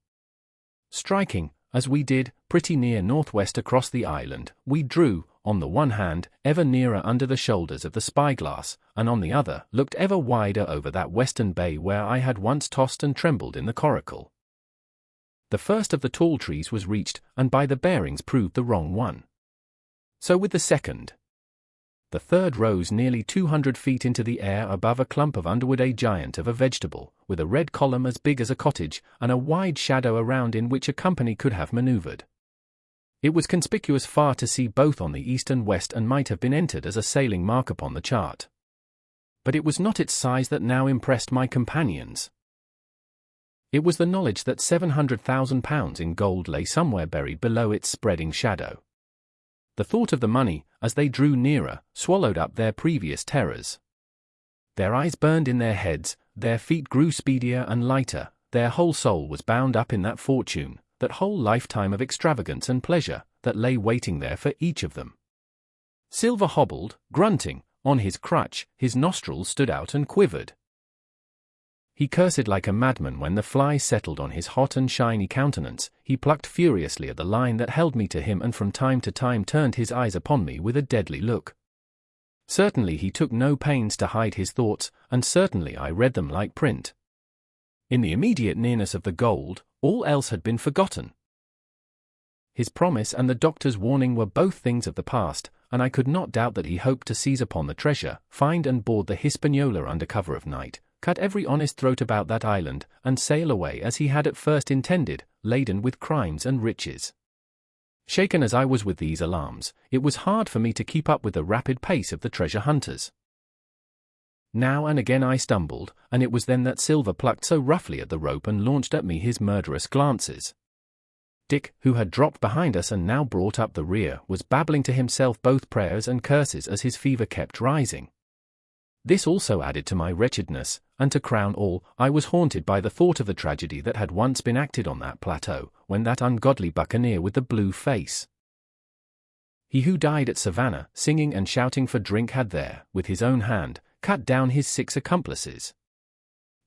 Striking, as we did, pretty near northwest across the island, we drew, on the one hand, ever nearer under the shoulders of the spyglass, and on the other, looked ever wider over that western bay where I had once tossed and trembled in the coracle. The first of the tall trees was reached, and by the bearings proved the wrong one. So with the second. The third rose nearly 200 feet into the air above a clump of underwood, a giant of a vegetable, with a red column as big as a cottage, and a wide shadow around in which a company could have maneuvered. It was conspicuous far to see both on the east and west, and might have been entered as a sailing mark upon the chart. But it was not its size that now impressed my companions. It was the knowledge that £700,000 in gold lay somewhere buried below its spreading shadow. The thought of the money, as they drew nearer, swallowed up their previous terrors. Their eyes burned in their heads, their feet grew speedier and lighter, their whole soul was bound up in that fortune, that whole lifetime of extravagance and pleasure, that lay waiting there for each of them. Silver hobbled, grunting, on his crutch, his nostrils stood out and quivered. He cursed like a madman when the flies settled on his hot and shiny countenance. He plucked furiously at the line that held me to him, and from time to time turned his eyes upon me with a deadly look. Certainly he took no pains to hide his thoughts, and certainly I read them like print. In the immediate nearness of the gold, all else had been forgotten. His promise and the doctor's warning were both things of the past, and I could not doubt that he hoped to seize upon the treasure, find and board the Hispaniola under cover of night, cut every honest throat about that island, and sail away as he had at first intended, laden with crimes and riches. Shaken as I was with these alarms, it was hard for me to keep up with the rapid pace of the treasure hunters. Now and again I stumbled, and it was then that Silver plucked so roughly at the rope and launched at me his murderous glances. Dick, who had dropped behind us and now brought up the rear, was babbling to himself both prayers and curses as his fever kept rising. This also added to my wretchedness, and to crown all, I was haunted by the thought of the tragedy that had once been acted on that plateau, when that ungodly buccaneer with the blue face, he who died at Savannah, singing and shouting for drink, had there, with his own hand, cut down his 6 accomplices.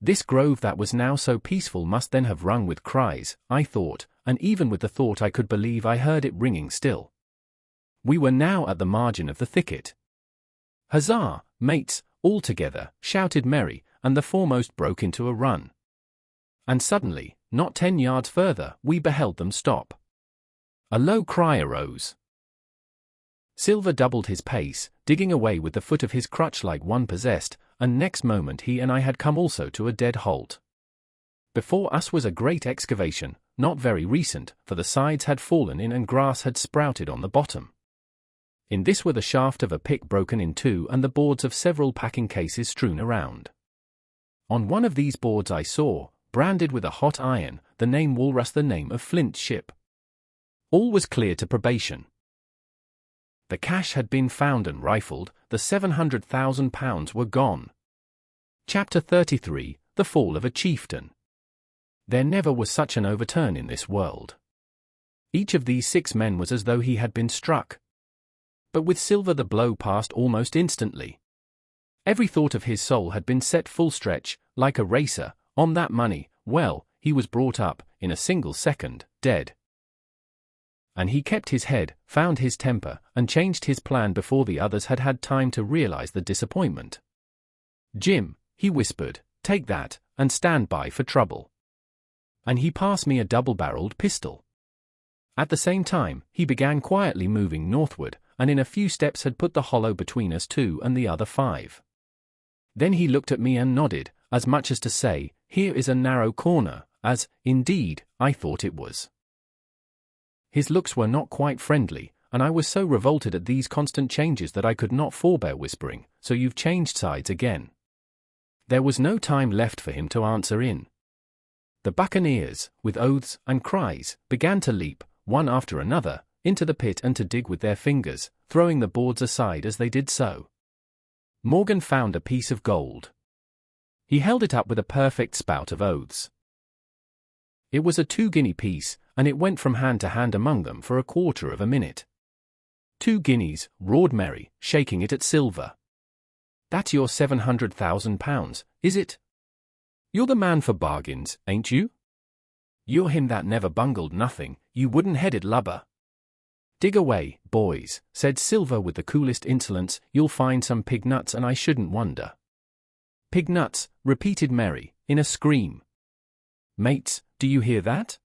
This grove that was now so peaceful must then have rung with cries, I thought, and even with the thought I could believe I heard it ringing still. We were now at the margin of the thicket. "Huzzah, mates, all together," shouted Mary, and the foremost broke into a run. And suddenly, not 10 yards further, we beheld them stop. A low cry arose. Silver doubled his pace, digging away with the foot of his crutch like one possessed, and next moment he and I had come also to a dead halt. Before us was a great excavation, not very recent, for the sides had fallen in and grass had sprouted on the bottom. In this were the shaft of a pick broken in two and the boards of several packing cases strewn around. On one of these boards I saw, branded with a hot iron, the name Walrus, the name of Flint's ship. All was clear to probation. The cash had been found and rifled, the £700,000 were gone. Chapter 33, The Fall of a Chieftain. There never was such an overturn in this world. Each of these 6 men was as though he had been struck. But with Silver the blow passed almost instantly. Every thought of his soul had been set full stretch, like a racer, on that money. Well, he was brought up, in a single second, dead. And he kept his head, found his temper, and changed his plan before the others had had time to realize the disappointment. "Jim," he whispered, "take that, and stand by for trouble." And he passed me a double-barreled pistol. At the same time, he began quietly moving northward, and in a few steps had put the hollow between us two and the other 5. Then he looked at me and nodded, as much as to say, "Here is a narrow corner," as, indeed, I thought it was. His looks were not quite friendly, and I was so revolted at these constant changes that I could not forbear whispering, "So you've changed sides again." There was no time left for him to answer in. The buccaneers, with oaths and cries, began to leap, one after another, into the pit and to dig with their fingers, throwing the boards aside as they did so. Morgan found a piece of gold. He held it up with a perfect spout of oaths. It was a 2-guinea piece, and it went from hand to hand among them for a quarter of a minute. 2 guineas, roared Mary, shaking it at Silver. "That's your £700,000, is it? You're the man for bargains, ain't you? You're him that never bungled nothing, you wooden-headed lubber." "Dig away, boys," said Silver with the coolest insolence, "you'll find some pig nuts and I shouldn't wonder." "Pig nuts," repeated Mary, in a scream. "Mates, do you hear that?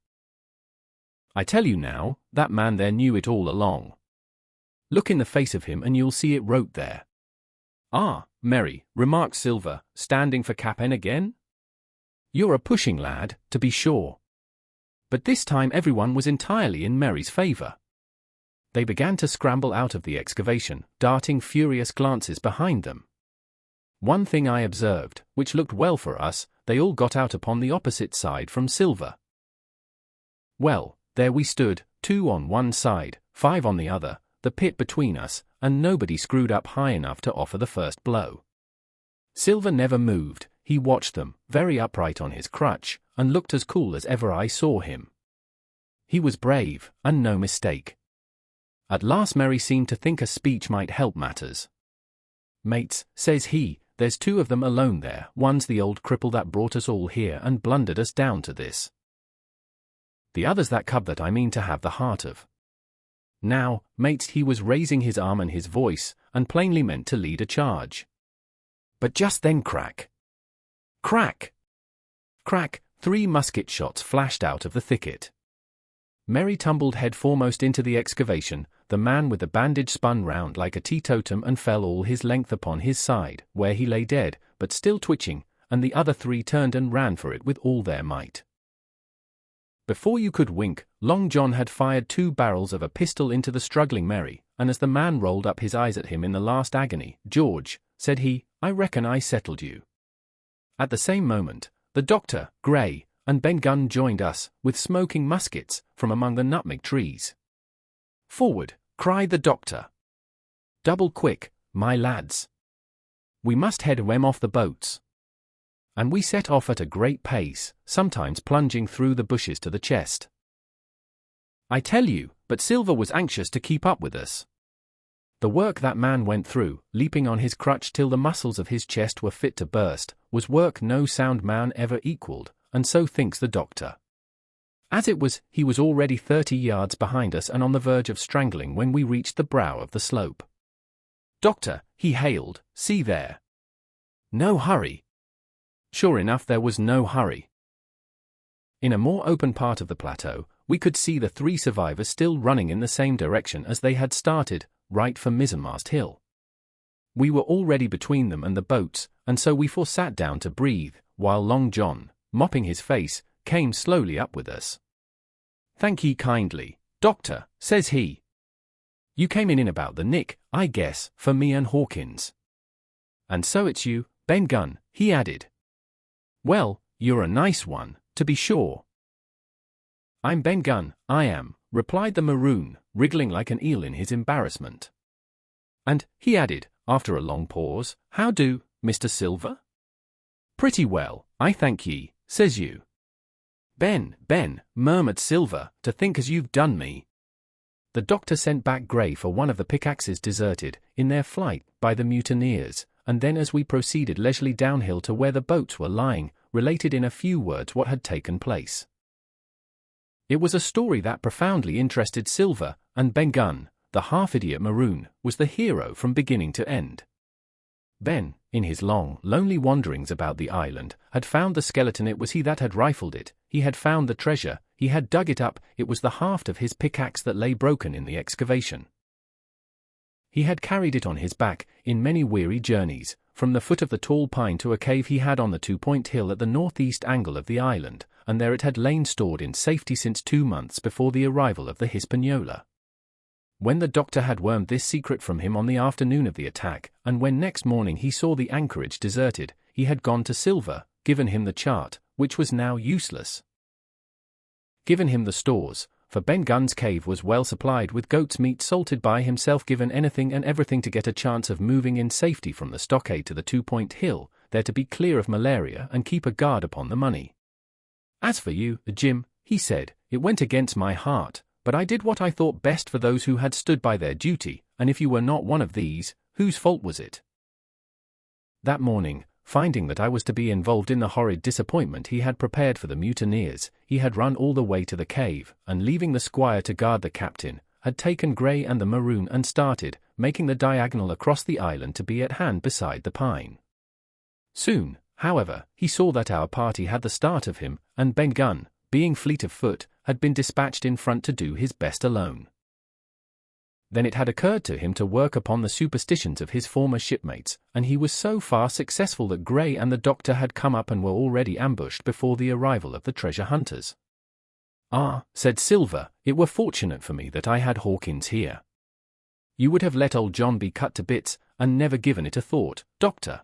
I tell you now, that man there knew it all along. Look in the face of him and you'll see it wrote there." "Ah, Mary," remarked Silver, standing for Cap'n again. "You're a pushing lad, to be sure." But this time everyone was entirely in Mary's favor. They began to scramble out of the excavation, darting furious glances behind them. One thing I observed, which looked well for us, they all got out upon the opposite side from Silver. Well, there we stood, 2 on one side, 5 on the other, the pit between us, and nobody screwed up high enough to offer the first blow. Silver never moved, he watched them, very upright on his crutch, and looked as cool as ever I saw him. He was brave, and no mistake. At last Mary seemed to think a speech might help matters. "Mates," says he, "there's 2 of them alone there, one's the old cripple that brought us all here and blundered us down to this. The other's that cub that I mean to have the heart of." Now, mates, he was raising his arm and his voice, and plainly meant to lead a charge. But just then crack! Crack! Crack! 3 musket shots flashed out of the thicket. Mary tumbled head foremost into the excavation, the man with the bandage spun round like a teetotum and fell all his length upon his side, where he lay dead, but still twitching, and the other 3 turned and ran for it with all their might. Before you could wink, Long John had fired 2 barrels of a pistol into the struggling Mary, and as the man rolled up his eyes at him in the last agony, "George," said he, "I reckon I settled you." At the same moment, the doctor, Gray, and Ben Gunn joined us, with smoking muskets, from among the nutmeg trees. "Forward," cried the doctor. "Double quick, my lads. We must head them off the boats." And we set off at a great pace, sometimes plunging through the bushes to the chest. I tell you, but Silver was anxious to keep up with us. The work that man went through, leaping on his crutch till the muscles of his chest were fit to burst, was work no sound man ever equaled, and so thinks the doctor. As it was, he was already 30 yards behind us and on the verge of strangling when we reached the brow of the slope. "Doctor," he hailed, "see there. No hurry." Sure enough, there was no hurry. In a more open part of the plateau, we could see the 3 survivors still running in the same direction as they had started, right for Mizzenmast Hill. We were already between them and the boats, and so we 4 sat down to breathe, while Long John, mopping his face, came slowly up with us. "Thank ye kindly, doctor," says he. "You came in about the nick, I guess, for me and Hawkins. And so it's you, Ben Gunn," he added. "Well, you're a nice one, to be sure." "I'm Ben Gunn, I am," replied the maroon, wriggling like an eel in his embarrassment. "And," he added, after a long pause, "how do, Mr. Silver?" "Pretty well, I thank ye," says you. Ben," murmured Silver, "to think as you've done me." The doctor sent back Gray for one of the pickaxes deserted, in their flight, by the mutineers, and then as we proceeded leisurely downhill to where the boats were lying, related in a few words what had taken place. It was a story that profoundly interested Silver, and Ben Gunn, the half-idiot maroon, was the hero from beginning to end. Ben, in his long, lonely wanderings about the island, had found the skeleton. It was he that had rifled it, he had found the treasure, he had dug it up, it was the haft of his pickaxe that lay broken in the excavation. He had carried it on his back, in many weary journeys, from the foot of the tall pine to a cave he had on the 2-point hill at the northeast angle of the island, and there it had lain stored in safety since 2 months before the arrival of the Hispaniola. When the doctor had wormed this secret from him on the afternoon of the attack, and when next morning he saw the anchorage deserted, he had gone to Silver, given him the chart, which was now useless, given him the stores, for Ben Gunn's cave was well supplied with goat's meat salted by himself, given anything and everything to get a chance of moving in safety from the stockade to the 2-point hill, there to be clear of malaria and keep a guard upon the money. As for you, Jim, he said, it went against my heart, but I did what I thought best for those who had stood by their duty, and if you were not one of these, whose fault was it? That morning, finding that I was to be involved in the horrid disappointment he had prepared for the mutineers, he had run all the way to the cave, and leaving the squire to guard the captain, had taken Grey and the maroon and started, making the diagonal across the island to be at hand beside the pine. Soon, however, he saw that our party had the start of him, and Ben Gunn, being fleet of foot, had been dispatched in front to do his best alone. Then it had occurred to him to work upon the superstitions of his former shipmates, and he was so far successful that Grey and the doctor had come up and were already ambushed before the arrival of the treasure hunters. "Ah," said Silver, "it were fortunate for me that I had Hawkins here. You would have let old John be cut to bits, and never given it a thought, Doctor."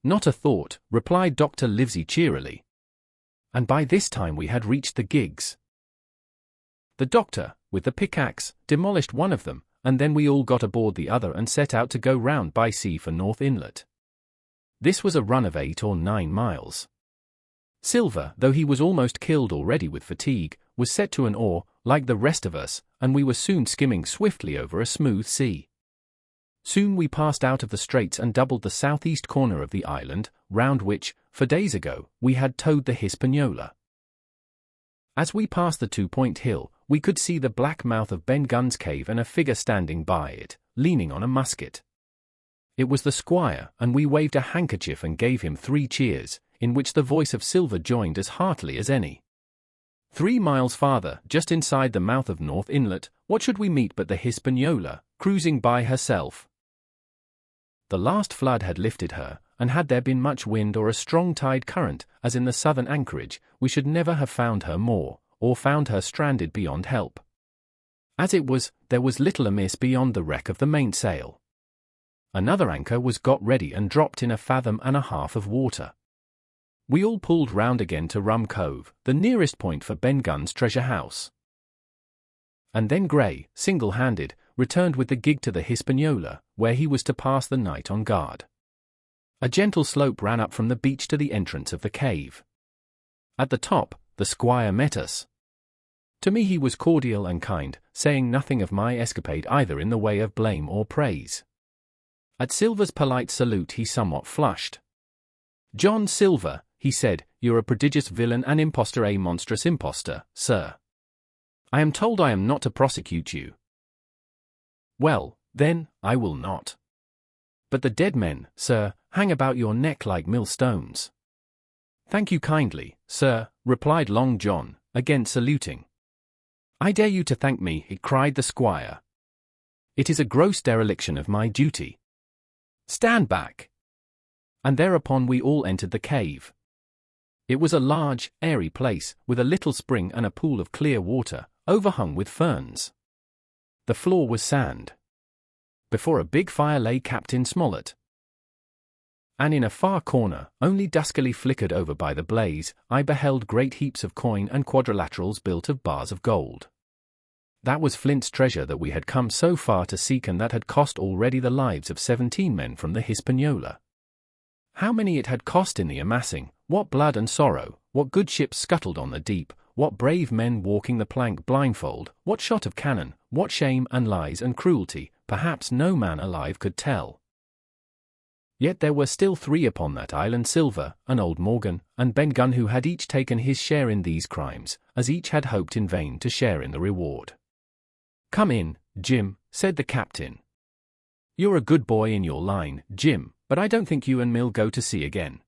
"Not a thought," replied Dr. Livesey cheerily. And by this time we had reached the gigs. The doctor, with the pickaxe, demolished one of them, and then we all got aboard the other and set out to go round by sea for North Inlet. This was a run of 8 or 9 miles. Silver, though he was almost killed already with fatigue, was set to an oar, like the rest of us, and we were soon skimming swiftly over a smooth sea. Soon we passed out of the straits and doubled the southeast corner of the island, round which, 4 days ago, we had towed the Hispaniola. As we passed the 2-point hill, we could see the black mouth of Ben Gunn's cave and a figure standing by it, leaning on a musket. It was the squire, and we waved a handkerchief and gave him 3 cheers, in which the voice of Silver joined as heartily as any. 3 miles farther, just inside the mouth of North Inlet, what should we meet but the Hispaniola, cruising by herself? The last flood had lifted her, and had there been much wind or a strong tide current, as in the southern anchorage, we should never have found her more, or found her stranded beyond help. As it was, there was little amiss beyond the wreck of the mainsail. Another anchor was got ready and dropped in 1.5 fathoms of water. We all pulled round again to Rum Cove, the nearest point for Ben Gunn's treasure house. And then Grey, single-handed, returned with the gig to the Hispaniola, where he was to pass the night on guard. A gentle slope ran up from the beach to the entrance of the cave. At the top, the squire met us. To me he was cordial and kind, saying nothing of my escapade either in the way of blame or praise. At Silver's polite salute he somewhat flushed. "John Silver," he said, "you're a prodigious villain and impostor, a monstrous impostor, sir. I am told I am not to prosecute you. Well, then, I will not. But the dead men, sir, hang about your neck like millstones." "Thank you kindly, sir," replied Long John, again saluting. "I dare you to thank me," cried the squire. "It is a gross dereliction of my duty. Stand back." And thereupon we all entered the cave. It was a large, airy place, with a little spring and a pool of clear water, overhung with ferns. The floor was sand. Before a big fire lay Captain Smollett. And in a far corner, only duskily flickered over by the blaze, I beheld great heaps of coin and quadrilaterals built of bars of gold. That was Flint's treasure that we had come so far to seek, and that had cost already the lives of 17 men from the Hispaniola. How many it had cost in the amassing, what blood and sorrow, what good ships scuttled on the deep, what brave men walking the plank blindfold, what shot of cannon, what shame and lies and cruelty, perhaps no man alive could tell. Yet there were still 3 upon that island: Silver, and old Morgan, and Ben Gunn, who had each taken his share in these crimes, as each had hoped in vain to share in the reward. "Come in, Jim," said the captain. "You're a good boy in your line, Jim, but I don't think you and Mill go to sea again.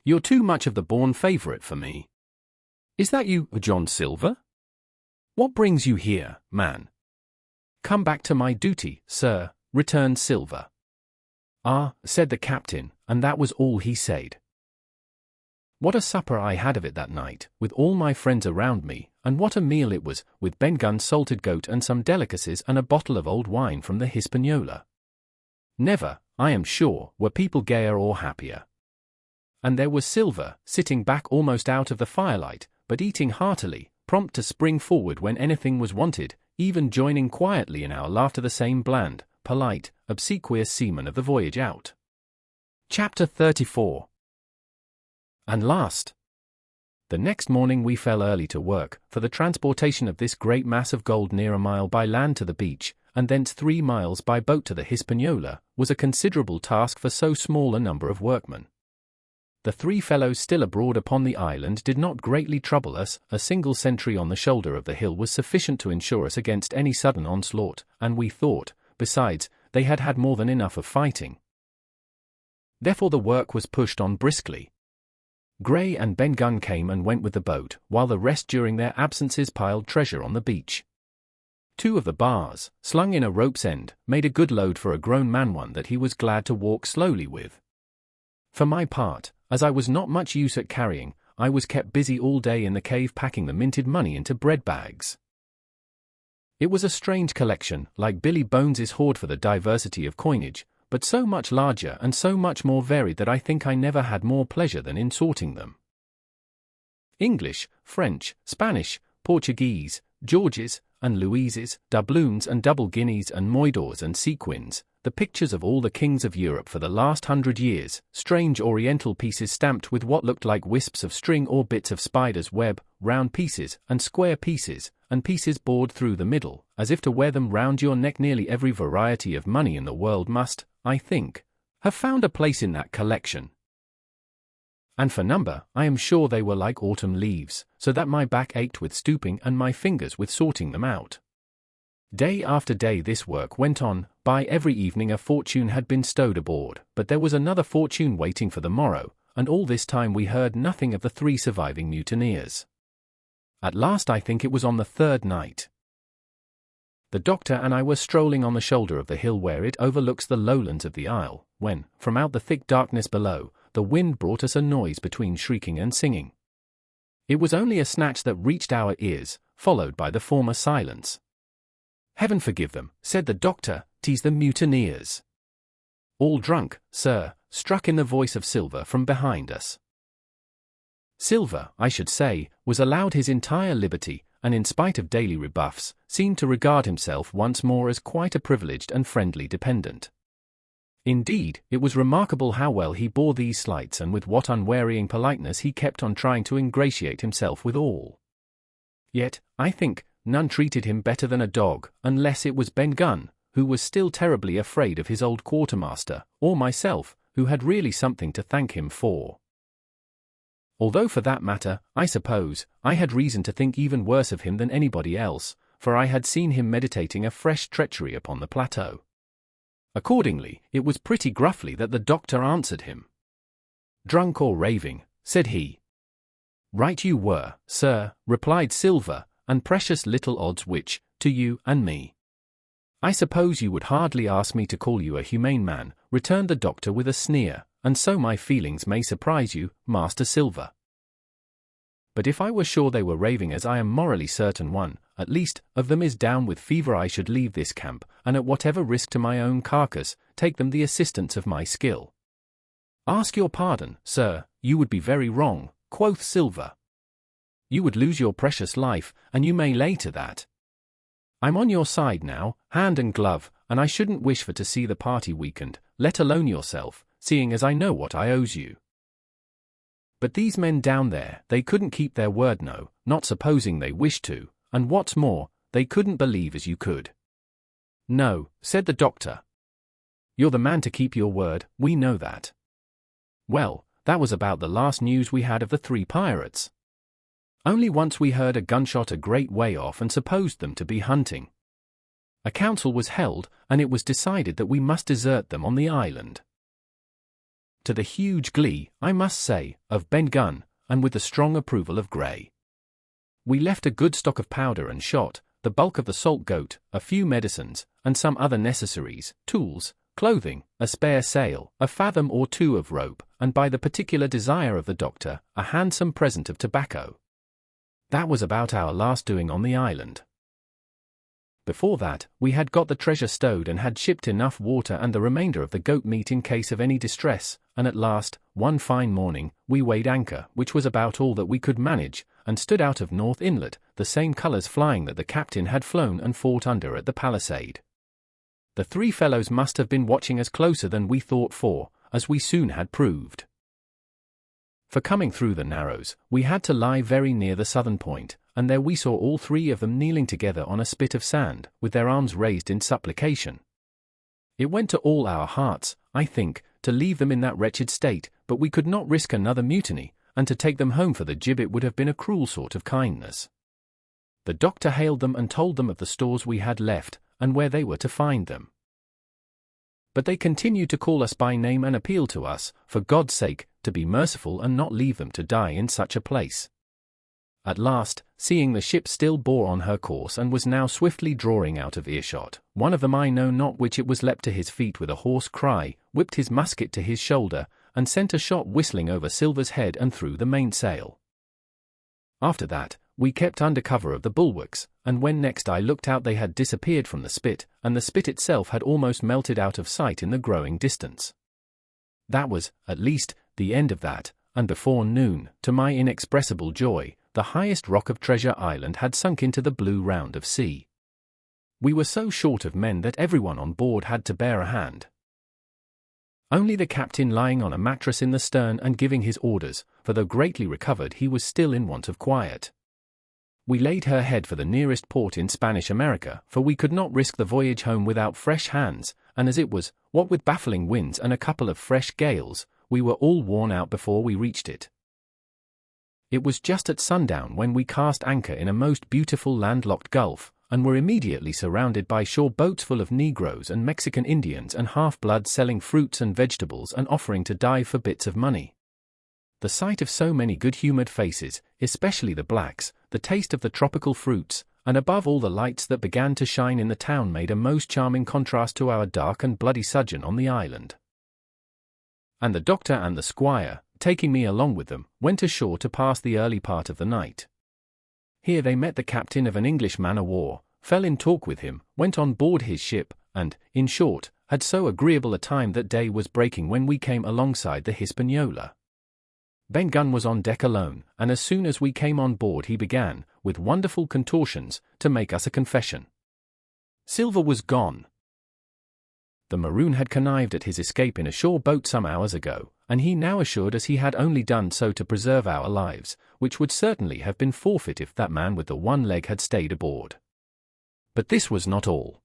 You're too much of the born favourite for me." "Is that you, John Silver? What brings you here, man?" "Come back to my duty, sir," returned Silver. "Ah," said the captain, and that was all he said. What a supper I had of it that night, with all my friends around me, and what a meal it was, with Ben Gunn's salted goat and some delicacies and a bottle of old wine from the Hispaniola. Never, I am sure, were people gayer or happier. And there was Silver, sitting back almost out of the firelight, but eating heartily, prompt to spring forward when anything was wanted, even joining quietly in our laughter, the same bland, polite, obsequious seaman of the voyage out. Chapter 34. And last. The next morning we fell early to work, for the transportation of this great mass of gold near a mile by land to the beach, and thence 3 miles by boat to the Hispaniola, was a considerable task for so small a number of workmen. The 3 fellows still abroad upon the island did not greatly trouble us. A single sentry on the shoulder of the hill was sufficient to ensure us against any sudden onslaught, and we thought, besides, they had had more than enough of fighting. Therefore the work was pushed on briskly. Gray and Ben Gunn came and went with the boat, while the rest during their absences piled treasure on the beach. 2 of the bars, slung in a rope's end, made a good load for a grown man, one that he was glad to walk slowly with. For my part, as I was not much use at carrying, I was kept busy all day in the cave packing the minted money into bread bags. It was a strange collection, like Billy Bones's hoard for the diversity of coinage, but so much larger and so much more varied that I think I never had more pleasure than in sorting them. English, French, Spanish, Portuguese, Georges, and Louises, doubloons and double guineas and moidors and sequins, the pictures of all the kings of Europe for the last 100 years, strange oriental pieces stamped with what looked like wisps of string or bits of spider's web, round pieces, and square pieces, and pieces bored through the middle, as if to wear them round your neck. Nearly every variety of money in the world must, I think, have found a place in that collection. And for number, I am sure they were like autumn leaves, so that my back ached with stooping and my fingers with sorting them out. Day after day this work went on. By every evening a fortune had been stowed aboard, but there was another fortune waiting for the morrow, and all this time we heard nothing of the 3 surviving mutineers. At last, I think it was on the 3rd night, the doctor and I were strolling on the shoulder of the hill where it overlooks the lowlands of the isle, when, from out the thick darkness below, the wind brought us a noise between shrieking and singing. It was only a snatch that reached our ears, followed by the former silence. "Heaven forgive them," said the doctor, "'tis the mutineers." "All drunk, sir," struck in the voice of Silver from behind us. Silver, I should say, was allowed his entire liberty, and in spite of daily rebuffs, seemed to regard himself once more as quite a privileged and friendly dependent. Indeed, it was remarkable how well he bore these slights and with what unwearying politeness he kept on trying to ingratiate himself with all. Yet, I think, none treated him better than a dog, unless it was Ben Gunn, who was still terribly afraid of his old quartermaster, or myself, who had really something to thank him for. Although for that matter, I suppose, I had reason to think even worse of him than anybody else, for I had seen him meditating a fresh treachery upon the plateau. Accordingly, it was pretty gruffly that the doctor answered him. "Drunk or raving," said he. "Right you were, sir," replied Silver, "and precious little odds which, to you and me." "I suppose you would hardly ask me to call you a humane man," returned the doctor with a sneer, "and so my feelings may surprise you, Master Silver. But if I were sure they were raving, as I am morally certain one, at least, of them is down with fever, I should leave this camp, and at whatever risk to my own carcass, take them the assistance of my skill." "Ask your pardon, sir, you would be very wrong," quoth Silver. "You would lose your precious life, and you may lay to that. I'm on your side now, hand and glove, and I shouldn't wish for to see the party weakened, let alone yourself, seeing as I know what I owes you. But these men down there, they couldn't keep their word, no, not supposing they wished to, and what's more, they couldn't believe as you could." "No," said the doctor. You're the man to keep your word, we know that. Well, that was about the last news we had of the 3 pirates. Only once we heard a gunshot a great way off and supposed them to be hunting. A council was held, and it was decided that we must desert them on the island. To the huge glee, I must say, of Ben Gunn, and with the strong approval of Gray. We left a good stock of powder and shot, the bulk of the salt goat, a few medicines, and some other necessaries, tools, clothing, a spare sail, a fathom or 2 of rope, and by the particular desire of the doctor, a handsome present of tobacco. That was about our last doing on the island. Before that, we had got the treasure stowed and had shipped enough water and the remainder of the goat meat in case of any distress, and at last, one fine morning, we weighed anchor, which was about all that we could manage, and stood out of North Inlet, the same colours flying that the captain had flown and fought under at the palisade. The 3 fellows must have been watching us closer than we thought for, as we soon had proved. For coming through the Narrows, we had to lie very near the southern point, and there we saw all 3 of them kneeling together on a spit of sand, with their arms raised in supplication. It went to all our hearts, I think, to leave them in that wretched state, but we could not risk another mutiny, and to take them home for the gibbet would have been a cruel sort of kindness. The doctor hailed them and told them of the stores we had left, and where they were to find them. But they continued to call us by name and appeal to us, for God's sake, to be merciful and not leave them to die in such a place. At last, seeing the ship still bore on her course and was now swiftly drawing out of earshot, one of them, I know not which it was, leapt to his feet with a hoarse cry, whipped his musket to his shoulder, and sent a shot whistling over Silver's head and through the mainsail. After that, we kept under cover of the bulwarks, and when next I looked out they had disappeared from the spit, and the spit itself had almost melted out of sight in the growing distance. That was, at least, the end of that, and before noon, to my inexpressible joy, the highest rock of Treasure Island had sunk into the blue round of sea. We were so short of men that everyone on board had to bear a hand. Only the captain lying on a mattress in the stern and giving his orders, for though greatly recovered he was still in want of quiet. We laid her head for the nearest port in Spanish America, for we could not risk the voyage home without fresh hands, and as it was, what with baffling winds and a couple of fresh gales, we were all worn out before we reached it. It was just at sundown when we cast anchor in a most beautiful landlocked gulf, and were immediately surrounded by shore boats full of Negroes and Mexican Indians and half-bloods selling fruits and vegetables and offering to dive for bits of money. The sight of so many good-humoured faces, especially the blacks, the taste of the tropical fruits, and above all the lights that began to shine in the town made a most charming contrast to our dark and bloody sojourn on the island. And the doctor and the squire, taking me along with them, went ashore to pass the early part of the night. Here they met the captain of an English man-of-war, fell in talk with him, went on board his ship, and, in short, had so agreeable a time that day was breaking when we came alongside the Hispaniola. Ben Gunn was on deck alone, and as soon as we came on board he began, with wonderful contortions, to make us a confession. Silver was gone. The maroon had connived at his escape in a shore boat some hours ago, and he now assured us he had only done so to preserve our lives, which would certainly have been forfeit if that man with the one leg had stayed aboard. But this was not all.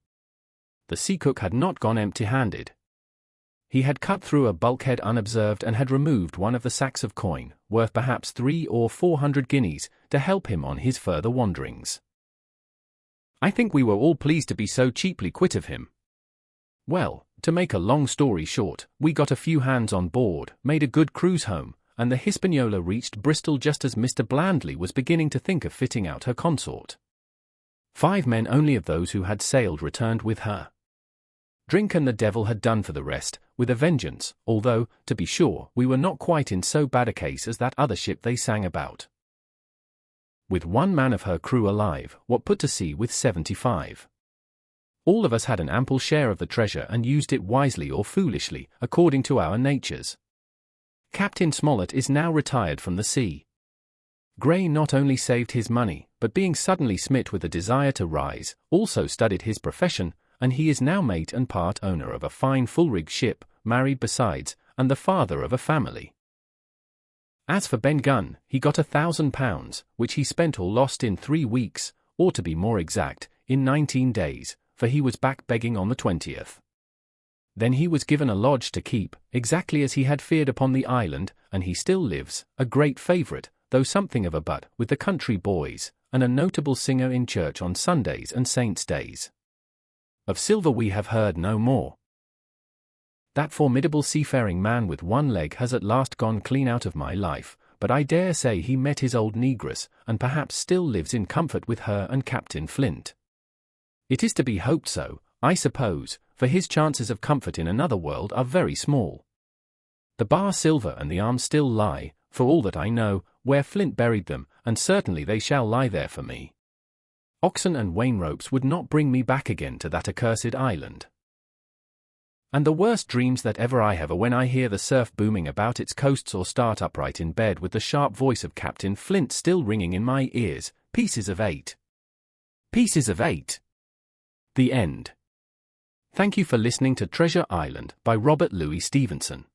The sea cook had not gone empty-handed. He had cut through a bulkhead unobserved and had removed one of the sacks of coin, worth perhaps 300 or 400 guineas, to help him on his further wanderings. I think we were all pleased to be so cheaply quit of him. Well, to make a long story short, we got a few hands on board, made a good cruise home, and the Hispaniola reached Bristol just as Mr. Blandley was beginning to think of fitting out her consort. 5 men only of those who had sailed returned with her. Drink and the devil had done for the rest, with a vengeance, although, to be sure, we were not quite in so bad a case as that other ship they sang about. With 1 man of her crew alive, what put to sea with 75. All of us had an ample share of the treasure and used it wisely or foolishly, according to our natures. Captain Smollett is now retired from the sea. Gray not only saved his money, but being suddenly smit with a desire to rise, also studied his profession, and he is now mate and part owner of a fine full-rigged ship, married besides, and the father of a family. As for Ben Gunn, he got £1,000, which he spent or lost in 3 weeks, or to be more exact, in 19 days, for he was back begging on the 20th. Then he was given a lodge to keep, exactly as he had feared upon the island, and he still lives, a great favourite, though something of a butt, with the country boys, and a notable singer in church on Sundays and saints' days. Of Silver we have heard no more. That formidable seafaring man with one leg has at last gone clean out of my life, but I dare say he met his old negress, and perhaps still lives in comfort with her and Captain Flint. It is to be hoped so, I suppose, for his chances of comfort in another world are very small. The bar Silver and the arms still lie, for all that I know, where Flint buried them, and certainly they shall lie there for me. Oxen and wain ropes would not bring me back again to that accursed island. And the worst dreams that ever I have are when I hear the surf booming about its coasts or start upright in bed with the sharp voice of Captain Flint still ringing in my ears, Pieces of 8. Pieces of 8. The end. Thank you for listening to Treasure Island by Robert Louis Stevenson.